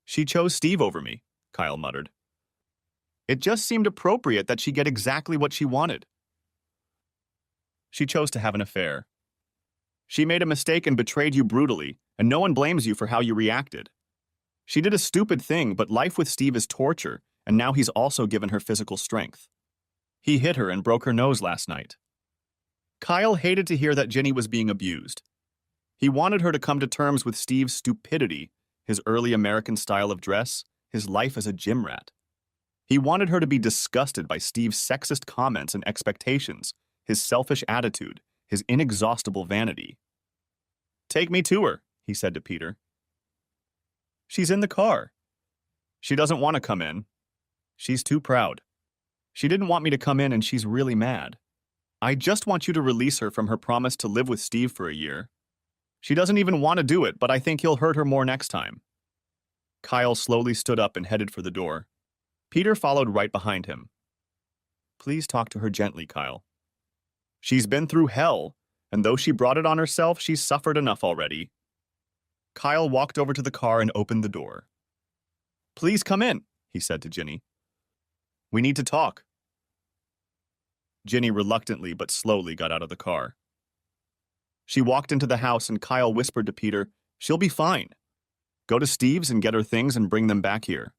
"She chose Steve over me," Kyle muttered. "It just seemed appropriate that she get exactly what she wanted." "She chose to have an affair. She made a mistake and betrayed you brutally, and no one blames you for how you reacted. She did a stupid thing, but life with Steve is torture, and now he's also given her physical strength. He hit her and broke her nose last night." Kyle hated to hear that Ginny was being abused. He wanted her to come to terms with Steve's stupidity, his early American style of dress, his life as a gym rat. He wanted her to be disgusted by Steve's sexist comments and expectations, his selfish attitude, his inexhaustible vanity. "Take me to her," he said to Peter. "She's in the car." "She doesn't want to come in. She's too proud. She didn't want me to come in and she's really mad. I just want you to release her from her promise to live with Steve for a year. She doesn't even want to do it, but I think he'll hurt her more next time." Kyle slowly stood up and headed for the door. Peter followed right behind him. "Please talk to her gently, Kyle. She's been through hell, and though she brought it on herself, she's suffered enough already." Kyle walked over to the car and opened the door. "Please come in," he said to Ginny. "We need to talk." Ginny reluctantly but slowly got out of the car. She walked into the house and Kyle whispered to Peter, "She'll be fine. Go to Steve's and get her things and bring them back here."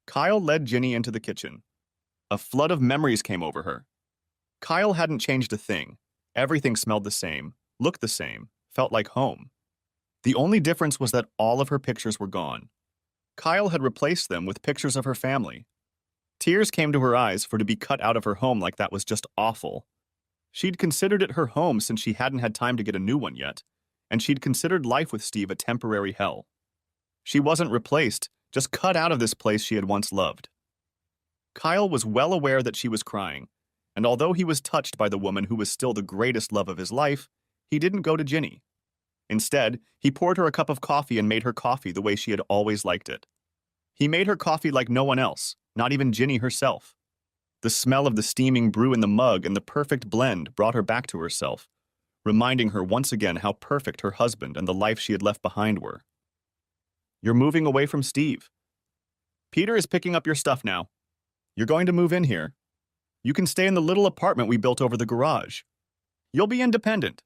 Kyle led Ginny into the kitchen. A flood of memories came over her. Kyle hadn't changed a thing. Everything smelled the same, looked the same, felt like home. The only difference was that all of her pictures were gone. Kyle had replaced them with pictures of her family. Tears came to her eyes, for to be cut out of her home like that was just awful. She'd considered it her home since she hadn't had time to get a new one yet, and she'd considered life with Steve a temporary hell. She wasn't replaced, just cut out of this place she had once loved. Kyle was well aware that she was crying, and although he was touched by the woman who was still the greatest love of his life, he didn't go to Ginny. Instead, he poured her a cup of coffee and made her coffee the way she had always liked it. He made her coffee like no one else, not even Ginny herself. The smell of the steaming brew in the mug and the perfect blend brought her back to herself, reminding her once again how perfect her husband and the life she had left behind were. "You're moving away from Steve. Peter is picking up your stuff now. You're going to move in here. You can stay in the little apartment we built over the garage. You'll be independent.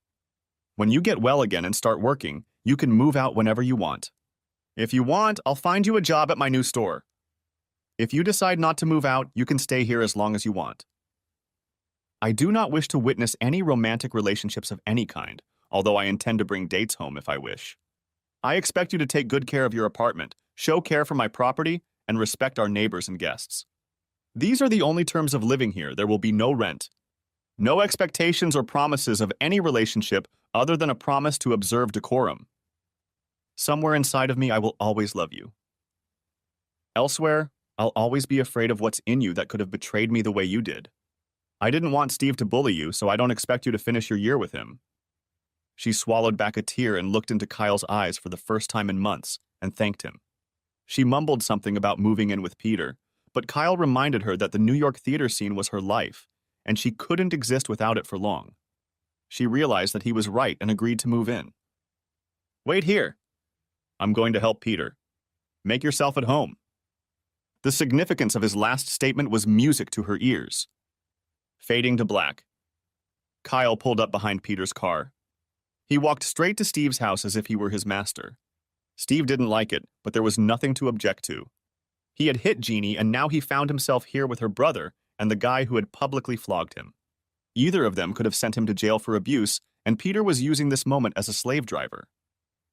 When you get well again and start working, you can move out whenever you want. If you want, I'll find you a job at my new store. If you decide not to move out, you can stay here as long as you want. I do not wish to witness any romantic relationships of any kind, although I intend to bring dates home if I wish. I expect you to take good care of your apartment, show care for my property, and respect our neighbors and guests. These are the only terms of living here. There will be no rent. No expectations or promises of any relationship other than a promise to observe decorum. Somewhere inside of me, I will always love you. Elsewhere, I'll always be afraid of what's in you that could have betrayed me the way you did. I didn't want Steve to bully you, so I don't expect you to finish your year with him." She swallowed back a tear and looked into Kyle's eyes for the first time in months and thanked him. She mumbled something about moving in with Peter, but Kyle reminded her that the New York theater scene was her life, and she couldn't exist without it for long. She realized that he was right and agreed to move in. "Wait here. I'm going to help Peter. Make yourself at home." The significance of his last statement was music to her ears. Fading to black. Kyle pulled up behind Peter's car. He walked straight to Steve's house as if he were his master. Steve didn't like it, but there was nothing to object to. He had hit Jeannie, and now he found himself here with her brother and the guy who had publicly flogged him. Either of them could have sent him to jail for abuse, and Peter was using this moment as a slave driver.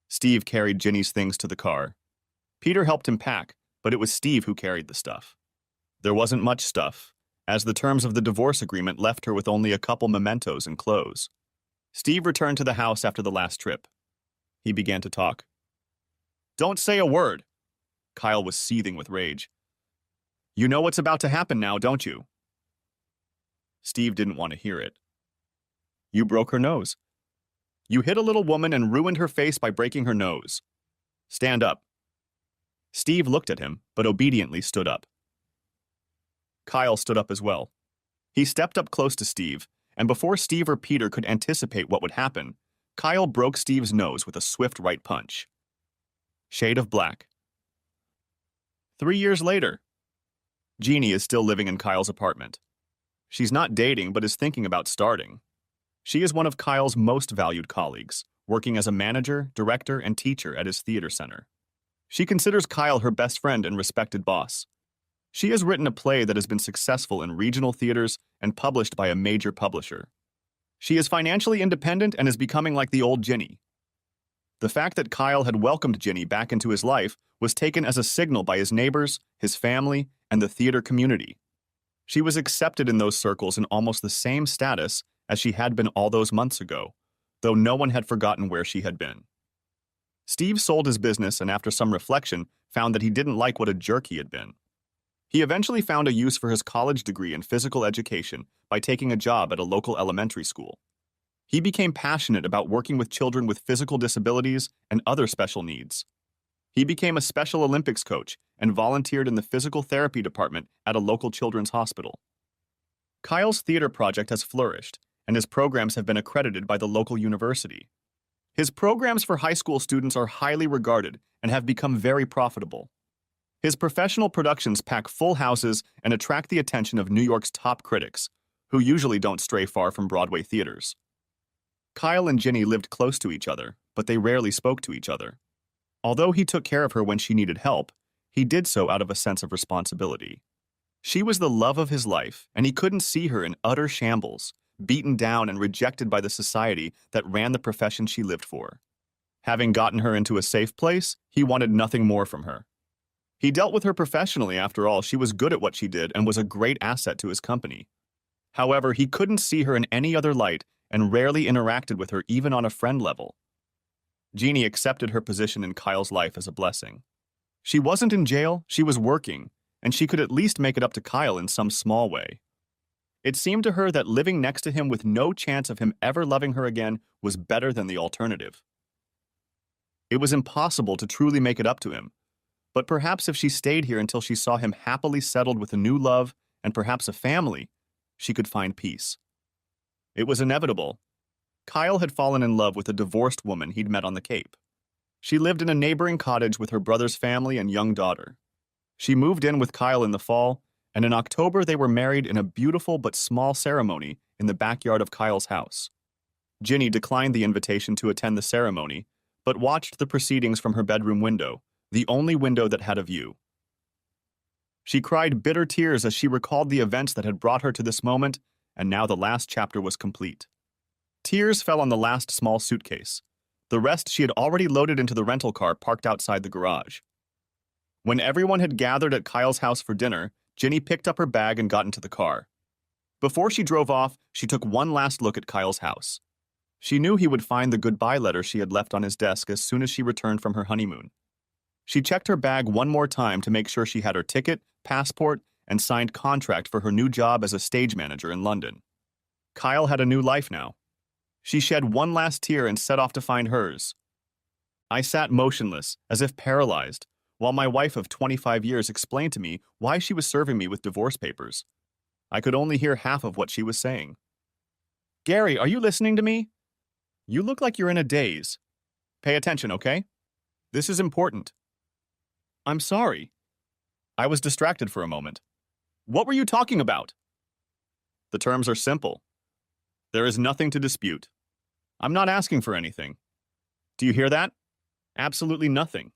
Steve carried Ginny's things to the car. Peter helped him pack, but it was Steve who carried the stuff. There wasn't much stuff, as the terms of the divorce agreement left her with only a couple mementos and clothes. Steve returned to the house after the last trip. He began to talk. "Don't say a word." Kyle was seething with rage. "You know what's about to happen now, don't you?" Steve didn't want to hear it. "You broke her nose. You hit a little woman and ruined her face by breaking her nose. Stand up." Steve looked at him, but obediently stood up. Kyle stood up as well. He stepped up close to Steve, and before Steve or Peter could anticipate what would happen, Kyle broke Steve's nose with a swift right punch. Shade of black. 3 years later, Jeannie is still living in Kyle's apartment. She's not dating, but is thinking about starting. She is one of Kyle's most valued colleagues, working as a manager, director, and teacher at his theater center. She considers Kyle her best friend and respected boss. She has written a play that has been successful in regional theaters and published by a major publisher. She is financially independent and is becoming like the old Ginny. The fact that Kyle had welcomed Ginny back into his life was taken as a signal by his neighbors, his family, and the theater community. She was accepted in those circles in almost the same status as she had been all those months ago, though no one had forgotten where she had been. Steve sold his business and after some reflection found that he didn't like what a jerk he had been. He eventually found a use for his college degree in physical education by taking a job at a local elementary school. He became passionate about working with children with physical disabilities and other special needs. He became a Special Olympics coach and volunteered in the physical therapy department at a local children's hospital. Kyle's theater project has flourished, and his programs have been accredited by the local university. His programs for high school students are highly regarded and have become very profitable. His professional productions pack full houses and attract the attention of New York's top critics, who usually don't stray far from Broadway theaters. Kyle and Ginny lived close to each other, but they rarely spoke to each other. Although he took care of her when she needed help, he did so out of a sense of responsibility. She was the love of his life, and he couldn't see her in utter shambles, beaten down and rejected by the society that ran the profession she lived for. Having gotten her into a safe place, he wanted nothing more from her. He dealt with her professionally. After all, she was good at what she did and was a great asset to his company. However, he couldn't see her in any other light and rarely interacted with her even on a friend level. Jeannie accepted her position in Kyle's life as a blessing. She wasn't in jail, she was working, and she could at least make it up to Kyle in some small way. It seemed to her that living next to him with no chance of him ever loving her again was better than the alternative. It was impossible to truly make it up to him, but perhaps if she stayed here until she saw him happily settled with a new love and perhaps a family, she could find peace. It was inevitable. Kyle had fallen in love with a divorced woman he'd met on the Cape. She lived in a neighboring cottage with her brother's family and young daughter. She moved in with Kyle in the fall, and in October they were married in a beautiful but small ceremony in the backyard of Kyle's house. Ginny declined the invitation to attend the ceremony, but watched the proceedings from her bedroom window, the only window that had a view. She cried bitter tears as she recalled the events that had brought her to this moment, and now the last chapter was complete. Tears fell on the last small suitcase. The rest she had already loaded into the rental car parked outside the garage. When everyone had gathered at Kyle's house for dinner, Ginny picked up her bag and got into the car. Before she drove off, she took one last look at Kyle's house. She knew he would find the goodbye letter she had left on his desk as soon as she returned from her honeymoon. She checked her bag one more time to make sure she had her ticket, passport, and signed contract for her new job as a stage manager in London. Kyle had a new life now. She shed one last tear and set off to find hers. I sat motionless, as if paralyzed, while my wife of 25 years explained to me why she was serving me with divorce papers. I could only hear half of what she was saying. "Gary, are you listening to me? You look like you're in a daze. Pay attention, okay? This is important." "I'm sorry." I was distracted for a moment. "What were you talking about?" "The terms are simple. There is nothing to dispute. I'm not asking for anything. Do you hear that? Absolutely nothing.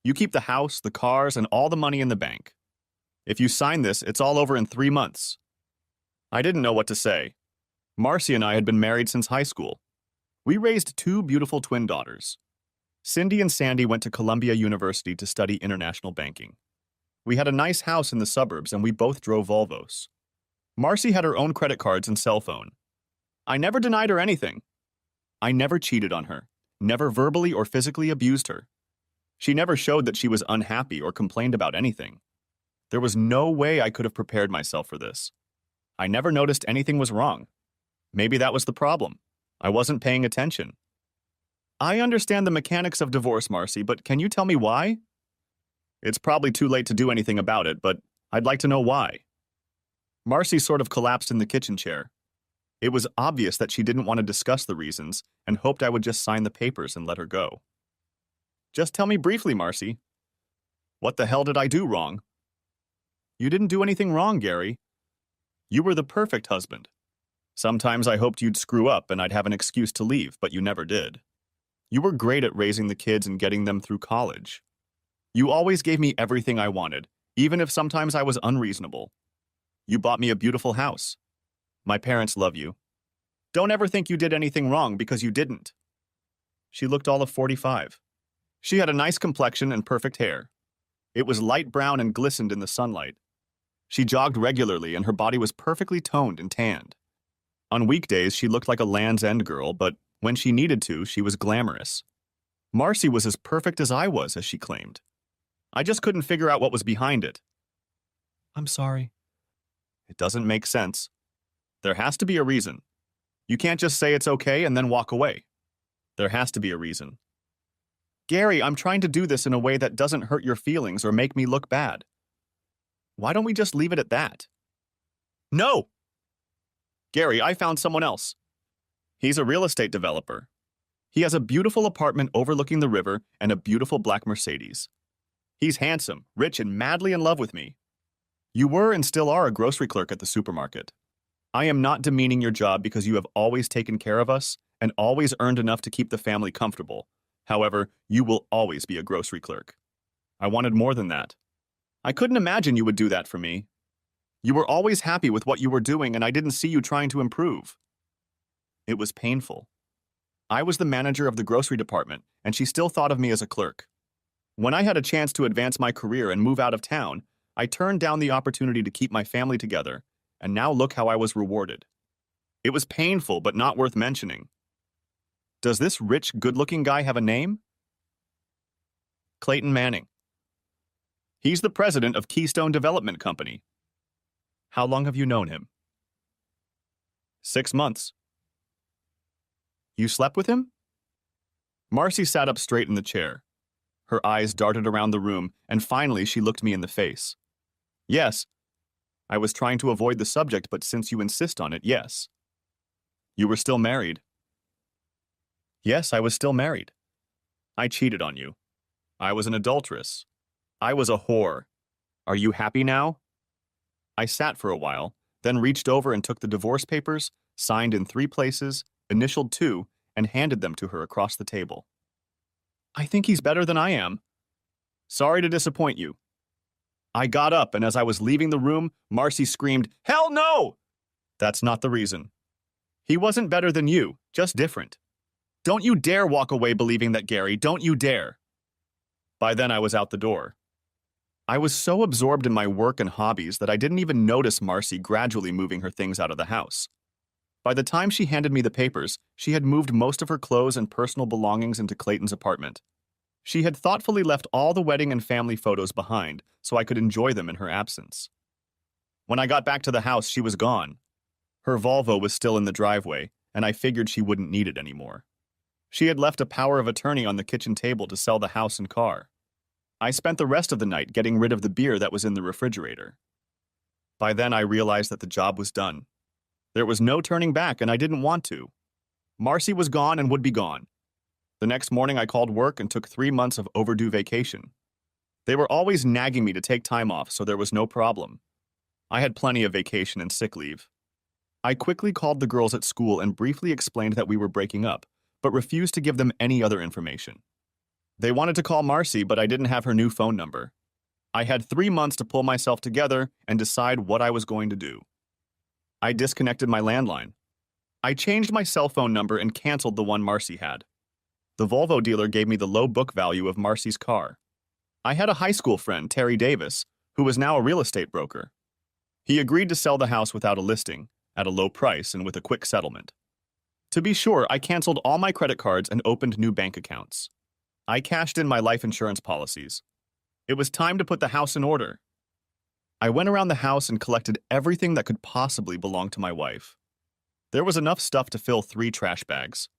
You keep the house, the cars, and all the money in the bank. If you sign this, it's all over in 3 months. I didn't know what to say. Marcy and I had been married since high school. We raised 2 beautiful twin daughters. Cindy and Sandy went to Columbia University to study international banking. We had a nice house in the suburbs and we both drove Volvos. Marcy had her own credit cards and cell phone. I never denied her anything. I never cheated on her, never verbally or physically abused her. She never showed that she was unhappy or complained about anything. There was no way I could have prepared myself for this. I never noticed anything was wrong. Maybe that was the problem. I wasn't paying attention. I understand the mechanics of divorce, Marcy, but can you tell me why? It's probably too late to do anything about it, but I'd like to know why. Marcy sort of collapsed in the kitchen chair. It was obvious that she didn't want to discuss the reasons and hoped I would just sign the papers and let her go. Just tell me briefly, Marcy. What the hell did I do wrong? You didn't do anything wrong, Gary. You were the perfect husband. Sometimes I hoped you'd screw up and I'd have an excuse to leave, but you never did. You were great at raising the kids and getting them through college. You always gave me everything I wanted, even if sometimes I was unreasonable. You bought me a beautiful house. My parents love you. Don't ever think you did anything wrong because you didn't. She looked all of 45. She had a nice complexion and perfect hair. It was light brown and glistened in the sunlight. She jogged regularly and her body was perfectly toned and tanned. On weekdays, she looked like a Land's End girl, but when she needed to, she was glamorous. Marcy was as perfect as I was, as she claimed. I just couldn't figure out what was behind it. I'm sorry. It doesn't make sense. There has to be a reason. You can't just say it's okay and then walk away. There has to be a reason. Gary, I'm trying to do this in a way that doesn't hurt your feelings or make me look bad. Why don't we just leave it at that? No! Gary, I found someone else. He's a real estate developer. He has a beautiful apartment overlooking the river and a beautiful black Mercedes. He's handsome, rich, and madly in love with me. You were and still are a grocery clerk at the supermarket. I am not demeaning your job because you have always taken care of us and always earned enough to keep the family comfortable. However, you will always be a grocery clerk. I wanted more than that. I couldn't imagine you would do that for me. You were always happy with what you were doing and I didn't see you trying to improve. It was painful. I was the manager of the grocery department and she still thought of me as a clerk. When I had a chance to advance my career and move out of town, I turned down the opportunity to keep my family together, and now look how I was rewarded. It was painful, but not worth mentioning. Does this rich, good-looking guy have a name? Clayton Manning. He's the president of Keystone Development Company. How long have you known him? 6 months. You slept with him? Marcy sat up straight in the chair. Her eyes darted around the room, and finally she looked me in the face. Yes. I was trying to avoid the subject, but since you insist on it, yes. You were still married. Yes, I was still married. I cheated on you. I was an adulteress. I was a whore. Are you happy now? I sat for a while, then reached over and took the divorce papers, signed in 3 places, initialed 2, and handed them to her across the table. I think he's better than I am. Sorry to disappoint you. I got up, and as I was leaving the room, Marcy screamed, "Hell no!" That's not the reason. He wasn't better than you, just different. Don't you dare walk away believing that, Gary. Don't you dare. By then, I was out the door. I was so absorbed in my work and hobbies that I didn't even notice Marcy gradually moving her things out of the house. By the time she handed me the papers, she had moved most of her clothes and personal belongings into Clayton's apartment. She had thoughtfully left all the wedding and family photos behind so I could enjoy them in her absence. When I got back to the house, she was gone. Her Volvo was still in the driveway, and I figured she wouldn't need it anymore. She had left a power of attorney on the kitchen table to sell the house and car. I spent the rest of the night getting rid of the beer that was in the refrigerator. By then, I realized that the job was done. There was no turning back, and I didn't want to. Marcy was gone and would be gone. The next morning, I called work and took 3 months of overdue vacation. They were always nagging me to take time off, so there was no problem. I had plenty of vacation and sick leave. I quickly called the girls at school and briefly explained that we were breaking up, but refused to give them any other information. They wanted to call Marcy, but I didn't have her new phone number. I had 3 months to pull myself together and decide what I was going to do. I disconnected my landline. I changed my cell phone number and canceled the one Marcy had. The Volvo dealer gave me the low book value of Marcy's car. I had a high school friend, Terry Davis, who was now a real estate broker. He agreed to sell the house without a listing, at a low price and with a quick settlement. To be sure, I canceled all my credit cards and opened new bank accounts. I cashed in my life insurance policies. It was time to put the house in order. I went around the house and collected everything that could possibly belong to my wife. There was enough stuff to fill 3 trash bags.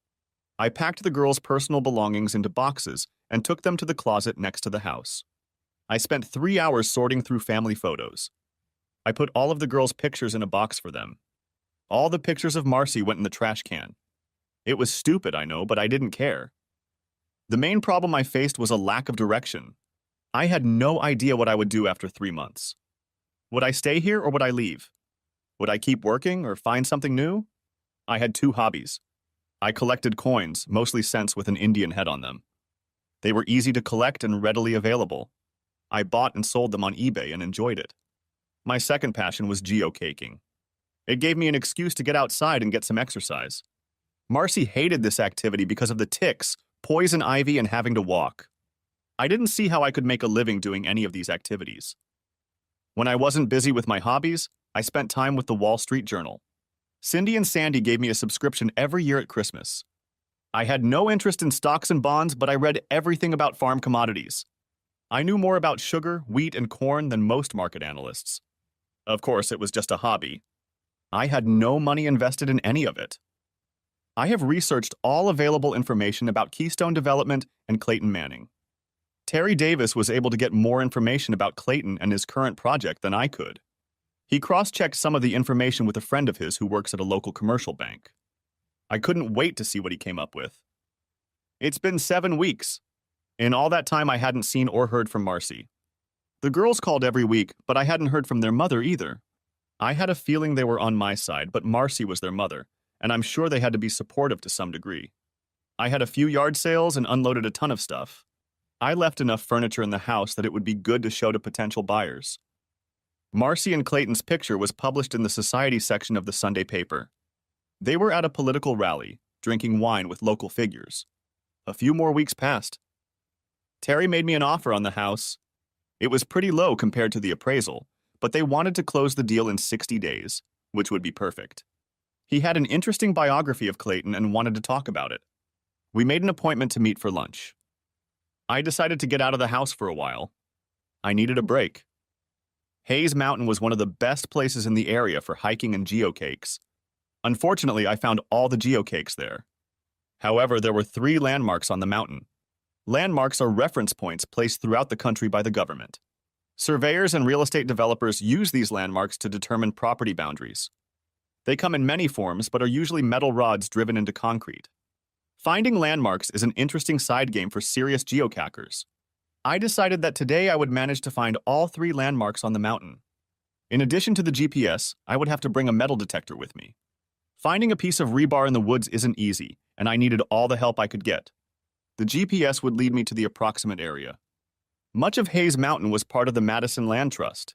I packed the girls' personal belongings into boxes and took them to the closet next to the house. I spent 3 hours sorting through family photos. I put all of the girls' pictures in a box for them. All the pictures of Marcy went in the trash can. It was stupid, I know, but I didn't care. The main problem I faced was a lack of direction. I had no idea what I would do after 3 months. Would I stay here or would I leave? Would I keep working or find something new? I had 2 hobbies. I collected coins, mostly cents with an Indian head on them. They were easy to collect and readily available. I bought and sold them on eBay and enjoyed it. My second passion was geocaking. It gave me an excuse to get outside and get some exercise. Marcy hated this activity because of the ticks, poison ivy, and having to walk. I didn't see how I could make a living doing any of these activities. When I wasn't busy with my hobbies, I spent time with the Wall Street Journal. Cindy and Sandy gave me a subscription every year at Christmas. I had no interest in stocks and bonds, but I read everything about farm commodities. I knew more about sugar, wheat, and corn than most market analysts. Of course, it was just a hobby. I had no money invested in any of it. I have researched all available information about Keystone Development and Clayton Manning. Terry Davis was able to get more information about Clayton and his current project than I could. He cross-checked some of the information with a friend of his who works at a local commercial bank. I couldn't wait to see what he came up with. It's been 7 weeks. In all that time, I hadn't seen or heard from Marcy. The girls called every week, but I hadn't heard from their mother either. I had a feeling they were on my side, but Marcy was their mother, and I'm sure they had to be supportive to some degree. I had a few yard sales and unloaded a ton of stuff. I left enough furniture in the house that it would be good to show to potential buyers. Marcy and Clayton's picture was published in the society section of the Sunday paper. They were at a political rally, drinking wine with local figures. A few more weeks passed. Terry made me an offer on the house. It was pretty low compared to the appraisal, but they wanted to close the deal in 60 days, which would be perfect. He had an interesting biography of Clayton and wanted to talk about it. We made an appointment to meet for lunch. I decided to get out of the house for a while. I needed a break. Hayes Mountain was one of the best places in the area for hiking and geocakes. Unfortunately, I found all the geocakes there. However, there were 3 landmarks on the mountain. Landmarks are reference points placed throughout the country by the government. Surveyors and real estate developers use these landmarks to determine property boundaries. They come in many forms, but are usually metal rods driven into concrete. Finding landmarks is an interesting side game for serious geocackers. I decided that today I would manage to find all 3 landmarks on the mountain. In addition to the GPS, I would have to bring a metal detector with me. Finding a piece of rebar in the woods isn't easy, and I needed all the help I could get. The GPS would lead me to the approximate area. Much of Hayes Mountain was part of the Madison Land Trust.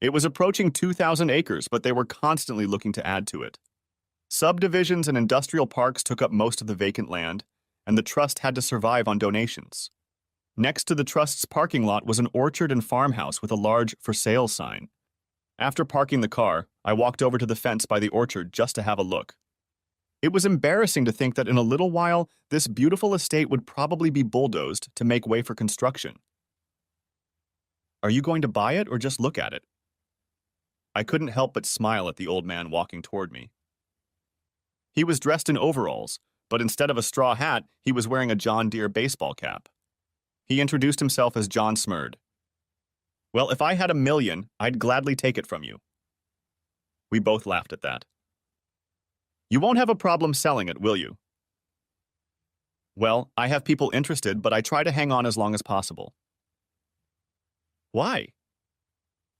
It was approaching 2,000 acres, but they were constantly looking to add to it. Subdivisions and industrial parks took up most of the vacant land, and the trust had to survive on donations. Next to the trust's parking lot was an orchard and farmhouse with a large "For Sale" sign. After parking the car, I walked over to the fence by the orchard just to have a look. It was embarrassing to think that in a little while, this beautiful estate would probably be bulldozed to make way for construction. Are you going to buy it or just look at it? I couldn't help but smile at the old man walking toward me. He was dressed in overalls, but instead of a straw hat, he was wearing a John Deere baseball cap. He introduced himself as John Smurd. Well, if I had $1 million, I'd gladly take it from you. We both laughed at that. You won't have a problem selling it, will you? Well, I have people interested, but I try to hang on as long as possible. Why?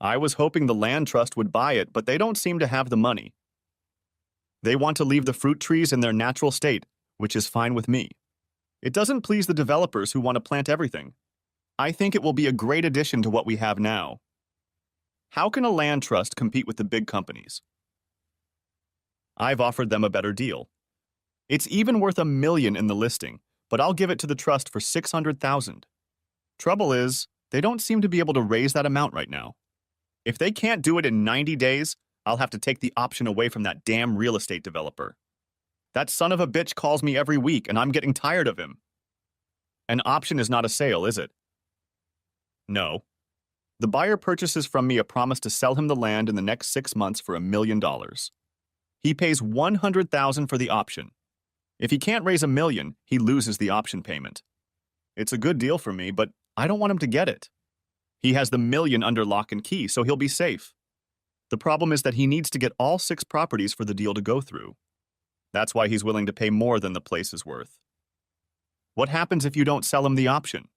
I was hoping the land trust would buy it, but they don't seem to have the money. They want to leave the fruit trees in their natural state, which is fine with me. It doesn't please the developers who want to plant everything. I think it will be a great addition to what we have now. How can a land trust compete with the big companies? I've offered them a better deal. It's even worth $1 million in the listing, but I'll give it to the trust for $600,000. Trouble is, they don't seem to be able to raise that amount right now. If they can't do it in 90 days, I'll have to take the option away from that damn real estate developer. That son of a bitch calls me every week, and I'm getting tired of him. An option is not a sale, is it? No. The buyer purchases from me a promise to sell him the land in the next 6 months for $1 million. He pays $100,000 for the option. If he can't raise $1 million, he loses the option payment. It's a good deal for me, but I don't want him to get it. He has the $1 million under lock and key, so he'll be safe. The problem is that he needs to get all 6 properties for the deal to go through. That's why he's willing to pay more than the place is worth. What happens if you don't sell him the option?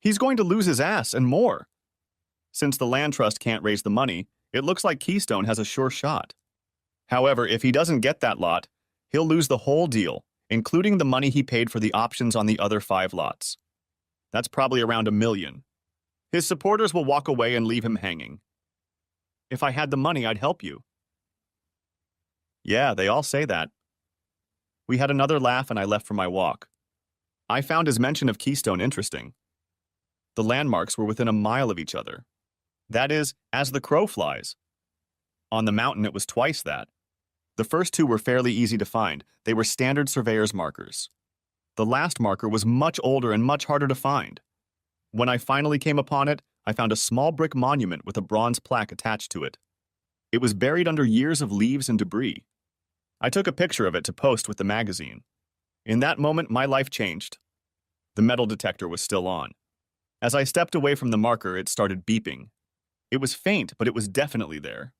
He's going to lose his ass and more. Since the land trust can't raise the money, it looks like Keystone has a sure shot. However, if he doesn't get that lot, he'll lose the whole deal, including the money he paid for the options on the other 5 lots. That's probably around $1 million. His supporters will walk away and leave him hanging. If I had the money, I'd help you. Yeah, they all say that. We had another laugh and I left for my walk. I found his mention of Keystone interesting. The landmarks were within a mile of each other. That is, as the crow flies. On the mountain, it was twice that. The first 2 were fairly easy to find. They were standard surveyor's markers. The last marker was much older and much harder to find. When I finally came upon it, I found a small brick monument with a bronze plaque attached to it. It was buried under years of leaves and debris. I took a picture of it to post with the magazine. In that moment, my life changed. The metal detector was still on. As I stepped away from the marker, it started beeping. It was faint, but it was definitely there.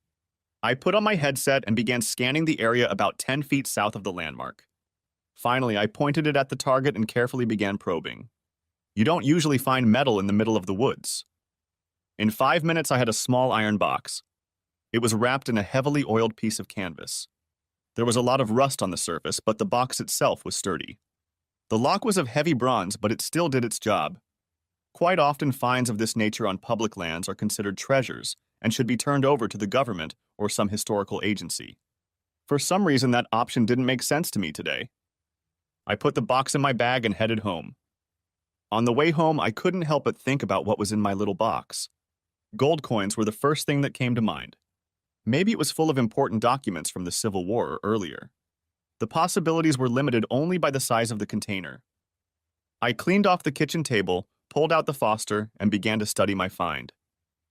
I put on my headset and began scanning the area about 10 feet south of the landmark. Finally, I pointed it at the target and carefully began probing. You don't usually find metal in the middle of the woods. In 5 minutes, I had a small iron box. It was wrapped in a heavily oiled piece of canvas. There was a lot of rust on the surface, but the box itself was sturdy. The lock was of heavy bronze, but it still did its job. Quite often, finds of this nature on public lands are considered treasures and should be turned over to the government or some historical agency. For some reason, that option didn't make sense to me today. I put the box in my bag and headed home. On the way home, I couldn't help but think about what was in my little box. Gold coins were the first thing that came to mind. Maybe it was full of important documents from the Civil War or earlier. The possibilities were limited only by the size of the container. I cleaned off the kitchen table, pulled out the Foster, and began to study my find.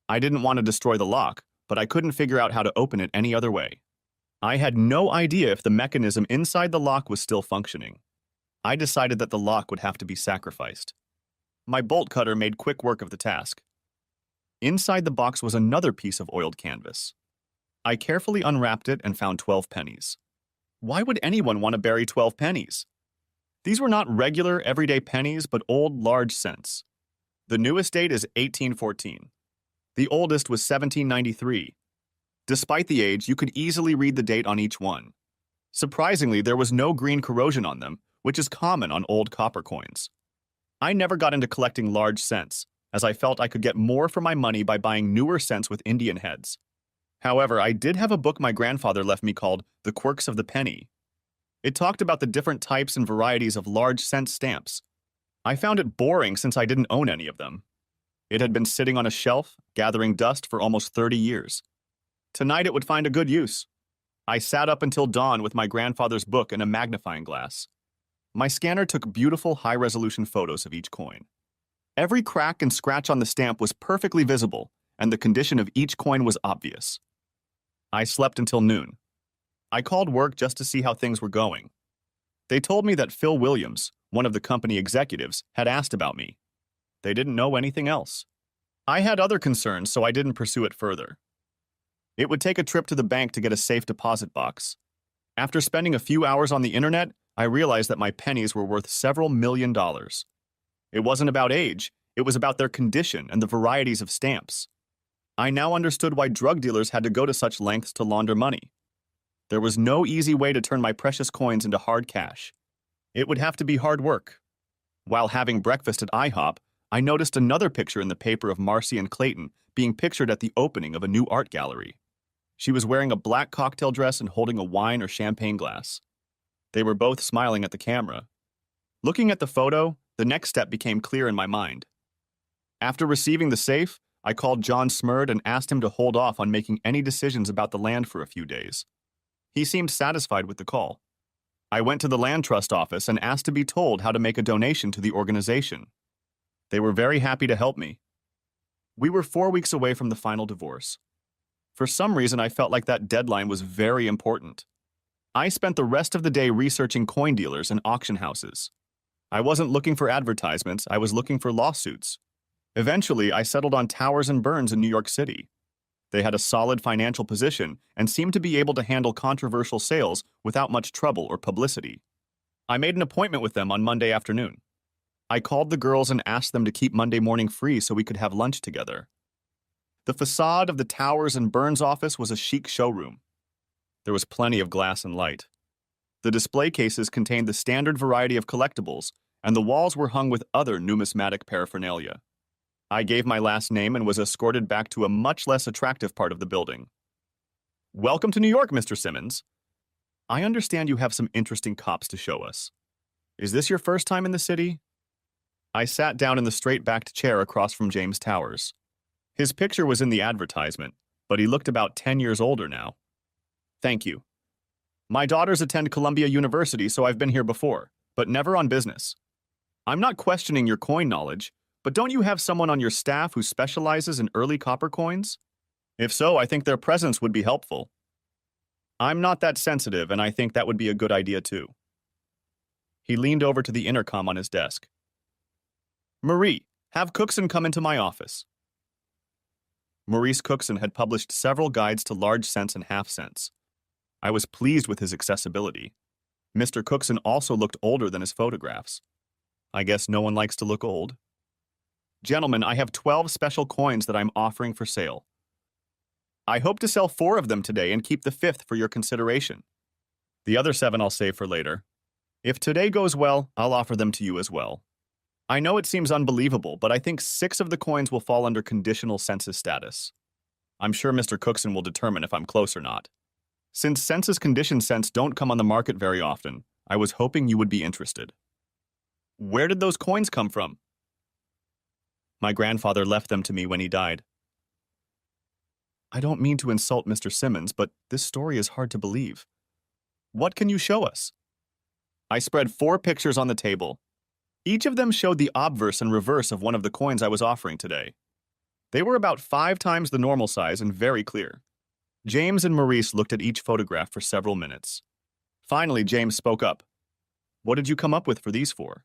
I didn't want to destroy the lock, but I couldn't figure out how to open it any other way. I had no idea if the mechanism inside the lock was still functioning. I decided that the lock would have to be sacrificed. My bolt cutter made quick work of the task. Inside the box was another piece of oiled canvas. I carefully unwrapped it and found 12 pennies. Why would anyone want to bury 12 pennies? These were not regular, everyday pennies, but old, large cents. The newest date is 1814. The oldest was 1793. Despite the age, you could easily read the date on each one. Surprisingly, there was no green corrosion on them, which is common on old copper coins. I never got into collecting large cents, as I felt I could get more for my money by buying newer cents with Indian heads. However, I did have a book my grandfather left me called The Quirks of the Penny. It talked about the different types and varieties of large cent stamps. I found it boring since I didn't own any of them. It had been sitting on a shelf, gathering dust for almost 30 years. Tonight it would find a good use. I sat up until dawn with my grandfather's book and a magnifying glass. My scanner took beautiful high-resolution photos of each coin. Every crack and scratch on the stamp was perfectly visible, and the condition of each coin was obvious. I slept until noon. I called work just to see how things were going. They told me that Phil Williams, one of the company executives, had asked about me. They didn't know anything else. I had other concerns, so I didn't pursue it further. It would take a trip to the bank to get a safe deposit box. After spending a few hours on the internet, I realized that my pennies were worth several $1 million. It wasn't about age, it was about their condition and the varieties of stamps. I now understood why drug dealers had to go to such lengths to launder money. There was no easy way to turn my precious coins into hard cash. It would have to be hard work. While having breakfast at IHOP, I noticed another picture in the paper of Marcy and Clayton being pictured at the opening of a new art gallery. She was wearing a black cocktail dress and holding a wine or champagne glass. They were both smiling at the camera. Looking at the photo, the next step became clear in my mind. After receiving the safe, I called John Smurd and asked him to hold off on making any decisions about the land for a few days. He seemed satisfied with the call. I went to the land trust office and asked to be told how to make a donation to the organization. They were very happy to help me. We were 4 weeks away from the final divorce. For some reason, I felt like that deadline was very important. I spent the rest of the day researching coin dealers and auction houses. I wasn't looking for advertisements, I was looking for lawsuits. Eventually, I settled on Towers and Burns in New York City. They had a solid financial position and seemed to be able to handle controversial sales without much trouble or publicity. I made an appointment with them on Monday afternoon. I called the girls and asked them to keep Monday morning free so we could have lunch together. The facade of the Towers and Burns office was a chic showroom. There was plenty of glass and light. The display cases contained the standard variety of collectibles, and the walls were hung with other numismatic paraphernalia. I gave my last name and was escorted back to a much less attractive part of the building. Welcome to New York, Mr. Simmons. I understand you have some interesting cops to show us. Is this your first time in the city? I sat down in the straight-backed chair across from James Towers. His picture was in the advertisement, but he looked about 10 years older now. Thank you. My daughters attend Columbia University, so I've been here before, but never on business. I'm not questioning your coin knowledge, but don't you have someone on your staff who specializes in early copper coins? If so, I think their presence would be helpful. I'm not that sensitive, and I think that would be a good idea too. He leaned over to the intercom on his desk. Marie, have Cookson come into my office. Maurice Cookson had published several guides to large cents and half cents. I was pleased with his accessibility. Mr. Cookson also looked older than his photographs. I guess no one likes to look old. Gentlemen, I have 12 special coins that I'm offering for sale. I hope to sell 4 of them today and keep the 5th for your consideration. The other 7 I'll save for later. If today goes well, I'll offer them to you as well. I know it seems unbelievable, but I think 6 of the coins will fall under conditional census status. I'm sure Mr. Cookson will determine if I'm close or not. Since census condition cents don't come on the market very often, I was hoping you would be interested. Where did those coins come from? My grandfather left them to me when he died. I don't mean to insult Mr. Simmons, but this story is hard to believe. What can you show us? I spread 4 pictures on the table. Each of them showed the obverse and reverse of one of the coins I was offering today. They were about 5 times the normal size and very clear. James and Maurice looked at each photograph for several minutes. Finally, James spoke up. What did you come up with for these 4?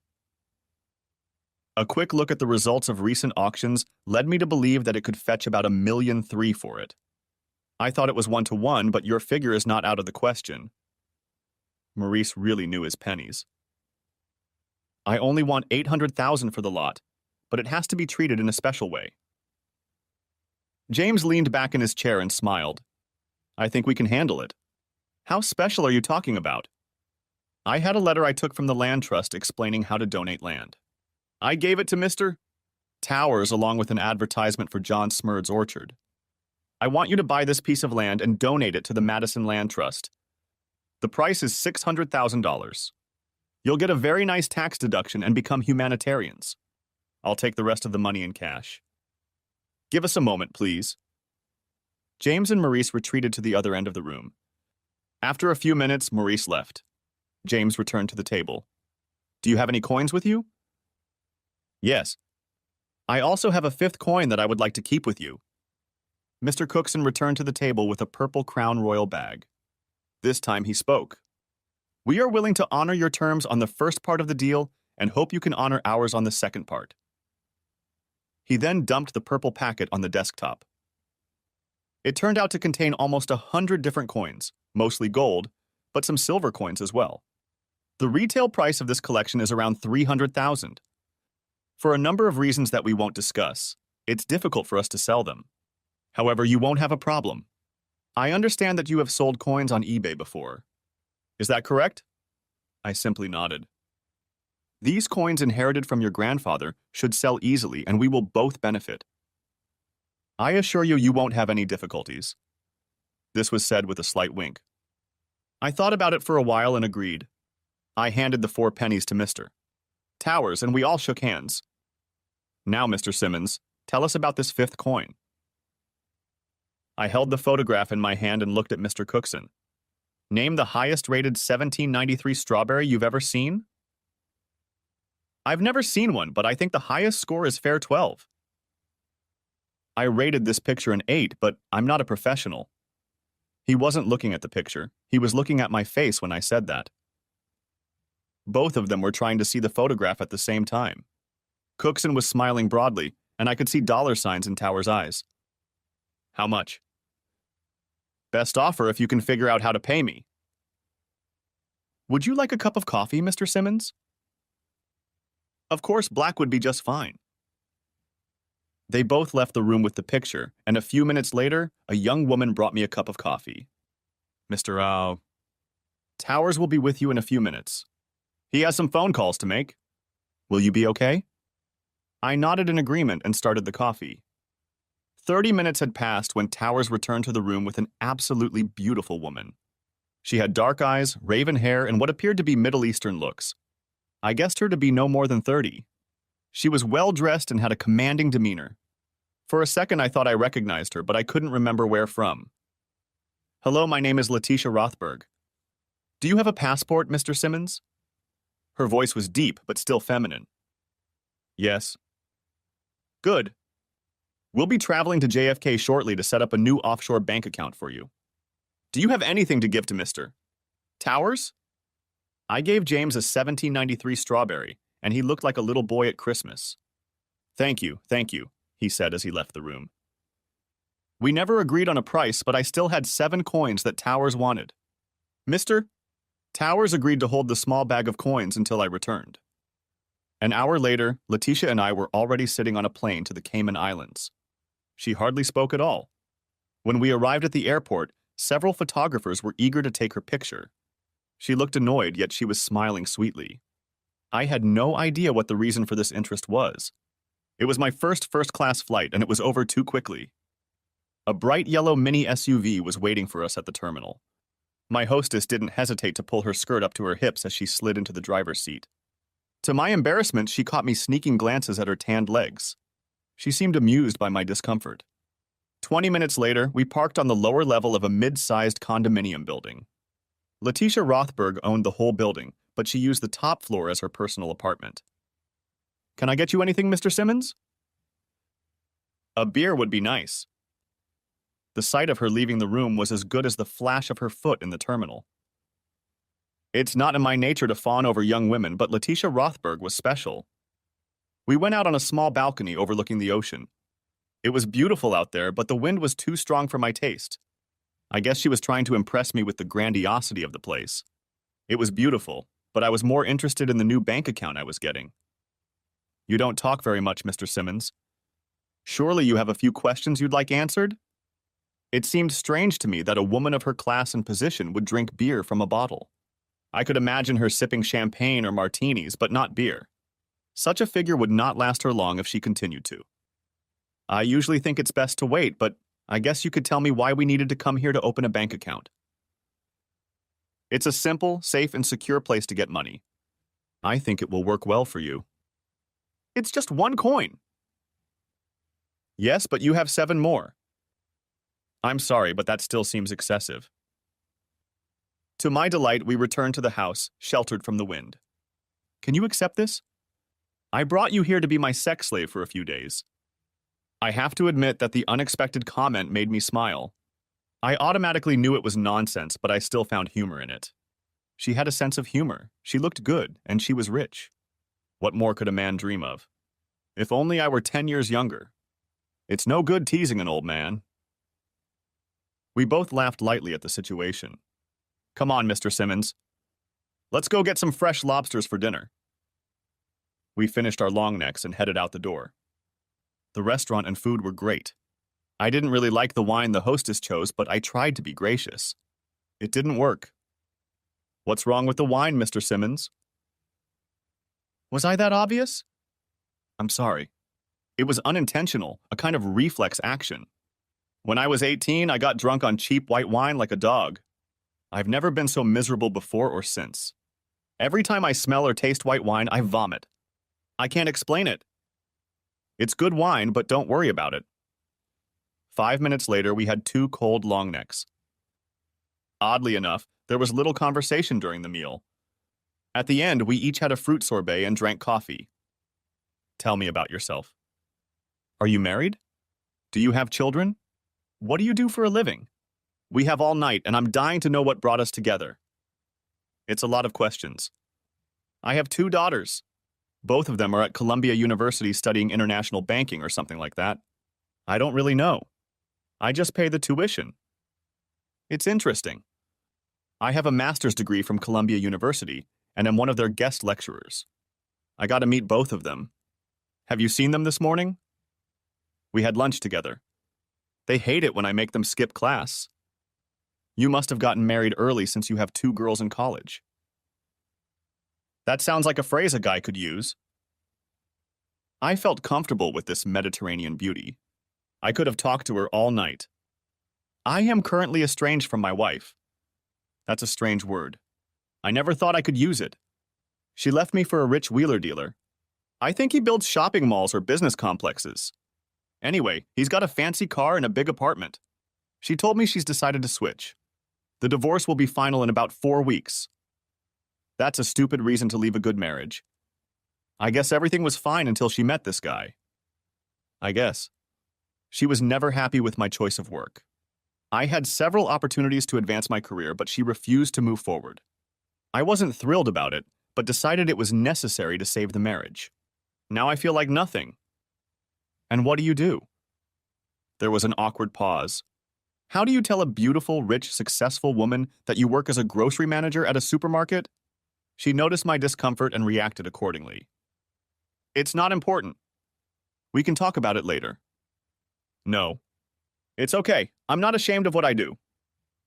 A quick look at the results of recent auctions led me to believe that it could fetch about $1.3 million for it. I thought it was 1-to-1, but your figure is not out of the question. Maurice really knew his pennies. I only want $800,000 for the lot, but it has to be treated in a special way. James leaned back in his chair and smiled. I think we can handle it. How special are you talking about? I had a letter I took from the land trust explaining how to donate land. I gave it to Mr. Towers along with an advertisement for John Smurd's orchard. I want you to buy this piece of land and donate it to the Madison Land Trust. The price is $600,000. You'll get a very nice tax deduction and become humanitarians. I'll take the rest of the money in cash. Give us a moment, please. James and Maurice retreated to the other end of the room. After a few minutes, Maurice left. James returned to the table. Do you have any coins with you? Yes. I also have a 5th coin that I would like to keep with you. Mr. Cookson returned to the table with a purple Crown Royal bag. This time he spoke. We are willing to honor your terms on the first part of the deal and hope you can honor ours on the second part. He then dumped the purple packet on the desktop. It turned out to contain almost 100 different coins, mostly gold, but some silver coins as well. The retail price of this collection is around $300,000. For a number of reasons that we won't discuss, it's difficult for us to sell them. However, you won't have a problem. I understand that you have sold coins on eBay before. Is that correct? I simply nodded. These coins inherited from your grandfather should sell easily and we will both benefit. I assure you, you won't have any difficulties. This was said with a slight wink. I thought about it for a while and agreed. I handed the 4 pennies to Mr. Towers and we all shook hands. Now, Mr. Simmons, tell us about this 5th coin. I held the photograph in my hand and looked at Mr. Cookson. Name the highest rated 1793 strawberry you've ever seen? I've never seen one, but I think the highest score is fair 12. I rated this picture an 8, but I'm not a professional. He wasn't looking at the picture. He was looking at my face when I said that. Both of them were trying to see the photograph at the same time. Cookson was smiling broadly, and I could see dollar signs in Towers' eyes. How much? Best offer if you can figure out how to pay me. Would you like a cup of coffee, Mr. Simmons? Of course, black would be just fine. They both left the room with the picture, and a few minutes later, a young woman brought me a cup of coffee. Mr. Towers will be with you in a few minutes. He has some phone calls to make. Will you be okay? I nodded in agreement and started the coffee. 30 minutes had passed when Towers returned to the room with an absolutely beautiful woman. She had dark eyes, raven hair, and what appeared to be Middle Eastern looks. I guessed her to be no more than 30. She was well-dressed and had a commanding demeanor. For a second, I thought I recognized her, but I couldn't remember where from. Hello, my name is Letitia Rothberg. Do you have a passport, Mr. Simmons? Her voice was deep, but still feminine. Yes. Good. We'll be traveling to JFK shortly to set up a new offshore bank account for you. Do you have anything to give to Mr. Towers? I gave James a 1793 strawberry, and he looked like a little boy at Christmas. Thank you, he said as he left the room. We never agreed on a price, but I still had 7 coins that Towers wanted. Mr. Towers agreed to hold the small bag of coins until I returned. An hour later, Letitia and I were already sitting on a plane to the Cayman Islands. She hardly spoke at all. When we arrived at the airport, several photographers were eager to take her picture. She looked annoyed, yet she was smiling sweetly. I had no idea what the reason for this interest was. It was my first-class flight, and it was over too quickly. A bright yellow mini SUV was waiting for us at the terminal. My hostess didn't hesitate to pull her skirt up to her hips as she slid into the driver's seat. To my embarrassment, she caught me sneaking glances at her tanned legs. She seemed amused by my discomfort. 20 minutes later, we parked on the lower level of a mid-sized condominium building. Letitia Rothberg owned the whole building, but she used the top floor as her personal apartment. Can I get you anything, Mr. Simmons? A beer would be nice. The sight of her leaving the room was as good as the flash of her foot in the terminal. It's not in my nature to fawn over young women, but Letitia Rothberg was special. We went out on a small balcony overlooking the ocean. It was beautiful out there, but the wind was too strong for my taste. I guess she was trying to impress me with the grandiosity of the place. It was beautiful, but I was more interested in the new bank account I was getting. You don't talk very much, Mr. Simmons. Surely you have a few questions you'd like answered? It seemed strange to me that a woman of her class and position would drink beer from a bottle. I could imagine her sipping champagne or martinis, but not beer. Such a figure would not last her long if she continued to. I usually think it's best to wait, but I guess you could tell me why we needed to come here to open a bank account. It's a simple, safe, and secure place to get money. I think it will work well for you. It's just 1 coin. Yes, but you have 7 more. I'm sorry, but that still seems excessive. To my delight, we returned to the house, sheltered from the wind. Can you accept this? I brought you here to be my sex slave for a few days. I have to admit that the unexpected comment made me smile. I automatically knew it was nonsense, but I still found humor in it. She had a sense of humor, she looked good, and she was rich. What more could a man dream of? If only I were 10 years younger. It's no good teasing an old man. We both laughed lightly at the situation. Come on, Mr. Simmons. Let's go get some fresh lobsters for dinner. We finished our long necks and headed out the door. The restaurant and food were great. I didn't really like the wine the hostess chose, but I tried to be gracious. It didn't work. What's wrong with the wine, Mr. Simmons? Was I that obvious? I'm sorry. It was unintentional, a kind of reflex action. When I was 18, I got drunk on cheap white wine like a dog. I've never been so miserable before or since. Every time I smell or taste white wine, I vomit. I can't explain it. It's good wine, but don't worry about it. 5 minutes later, we had 2 cold long necks. Oddly enough, there was little conversation during the meal. At the end, we each had a fruit sorbet and drank coffee. Tell me about yourself. Are you married? Do you have children? What do you do for a living? We have all night, and I'm dying to know what brought us together. It's a lot of questions. I have 2 daughters. Both of them are at Columbia University studying international banking or something like that. I don't really know. I just pay the tuition. It's interesting. I have a master's degree from Columbia University and am one of their guest lecturers. I got to meet both of them. Have you seen them this morning? We had lunch together. They hate it when I make them skip class. You must have gotten married early since you have 2 girls in college. That sounds like a phrase a guy could use. I felt comfortable with this Mediterranean beauty. I could have talked to her all night. I am currently estranged from my wife. That's a strange word. I never thought I could use it. She left me for a rich wheeler dealer. I think he builds shopping malls or business complexes. Anyway, he's got a fancy car and a big apartment. She told me she's decided to switch. The divorce will be final in about 4 weeks. That's a stupid reason to leave a good marriage. I guess everything was fine until she met this guy. I guess. She was never happy with my choice of work. I had several opportunities to advance my career, but she refused to move forward. I wasn't thrilled about it, but decided it was necessary to save the marriage. Now I feel like nothing. And what do you do? There was an awkward pause. How do you tell a beautiful, rich, successful woman that you work as a grocery manager at a supermarket? She noticed my discomfort and reacted accordingly. It's not important. We can talk about it later. No. It's okay. I'm not ashamed of what I do.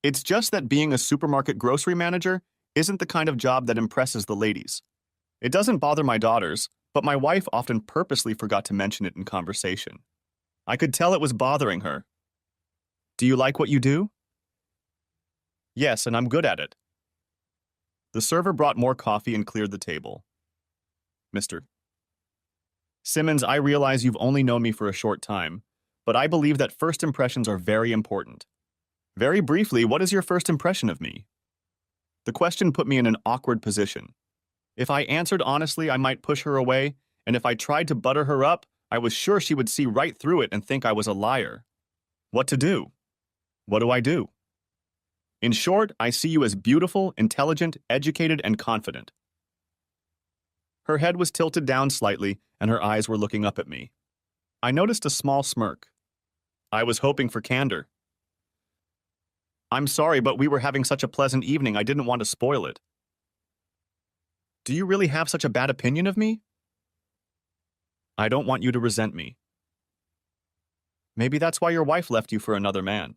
It's just that being a supermarket grocery manager isn't the kind of job that impresses the ladies. It doesn't bother my daughters, but my wife often purposely forgot to mention it in conversation. I could tell it was bothering her. Do you like what you do? Yes, and I'm good at it. The server brought more coffee and cleared the table. Mr. Simmons, I realize you've only known me for a short time, but I believe that first impressions are very important. Very briefly, what is your first impression of me? The question put me in an awkward position. If I answered honestly, I might push her away, and if I tried to butter her up, I was sure she would see right through it and think I was a liar. What to do? What do I do? In short, I see you as beautiful, intelligent, educated, and confident. Her head was tilted down slightly, and her eyes were looking up at me. I noticed a small smirk. I was hoping for candor. I'm sorry, but we were having such a pleasant evening, I didn't want to spoil it. Do you really have such a bad opinion of me? I don't want you to resent me. Maybe that's why your wife left you for another man.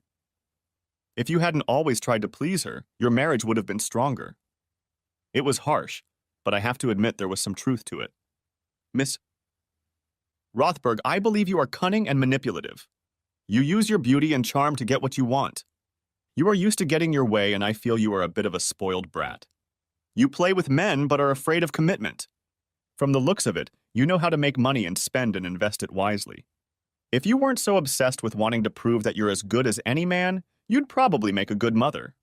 If you hadn't always tried to please her, your marriage would have been stronger. It was harsh, but I have to admit there was some truth to it. Miss Rothberg, I believe you are cunning and manipulative. You use your beauty and charm to get what you want. You are used to getting your way, and I feel you are a bit of a spoiled brat. You play with men but are afraid of commitment. From the looks of it, you know how to make money and spend and invest it wisely. If you weren't so obsessed with wanting to prove that you're as good as any man, you'd probably make a good mother.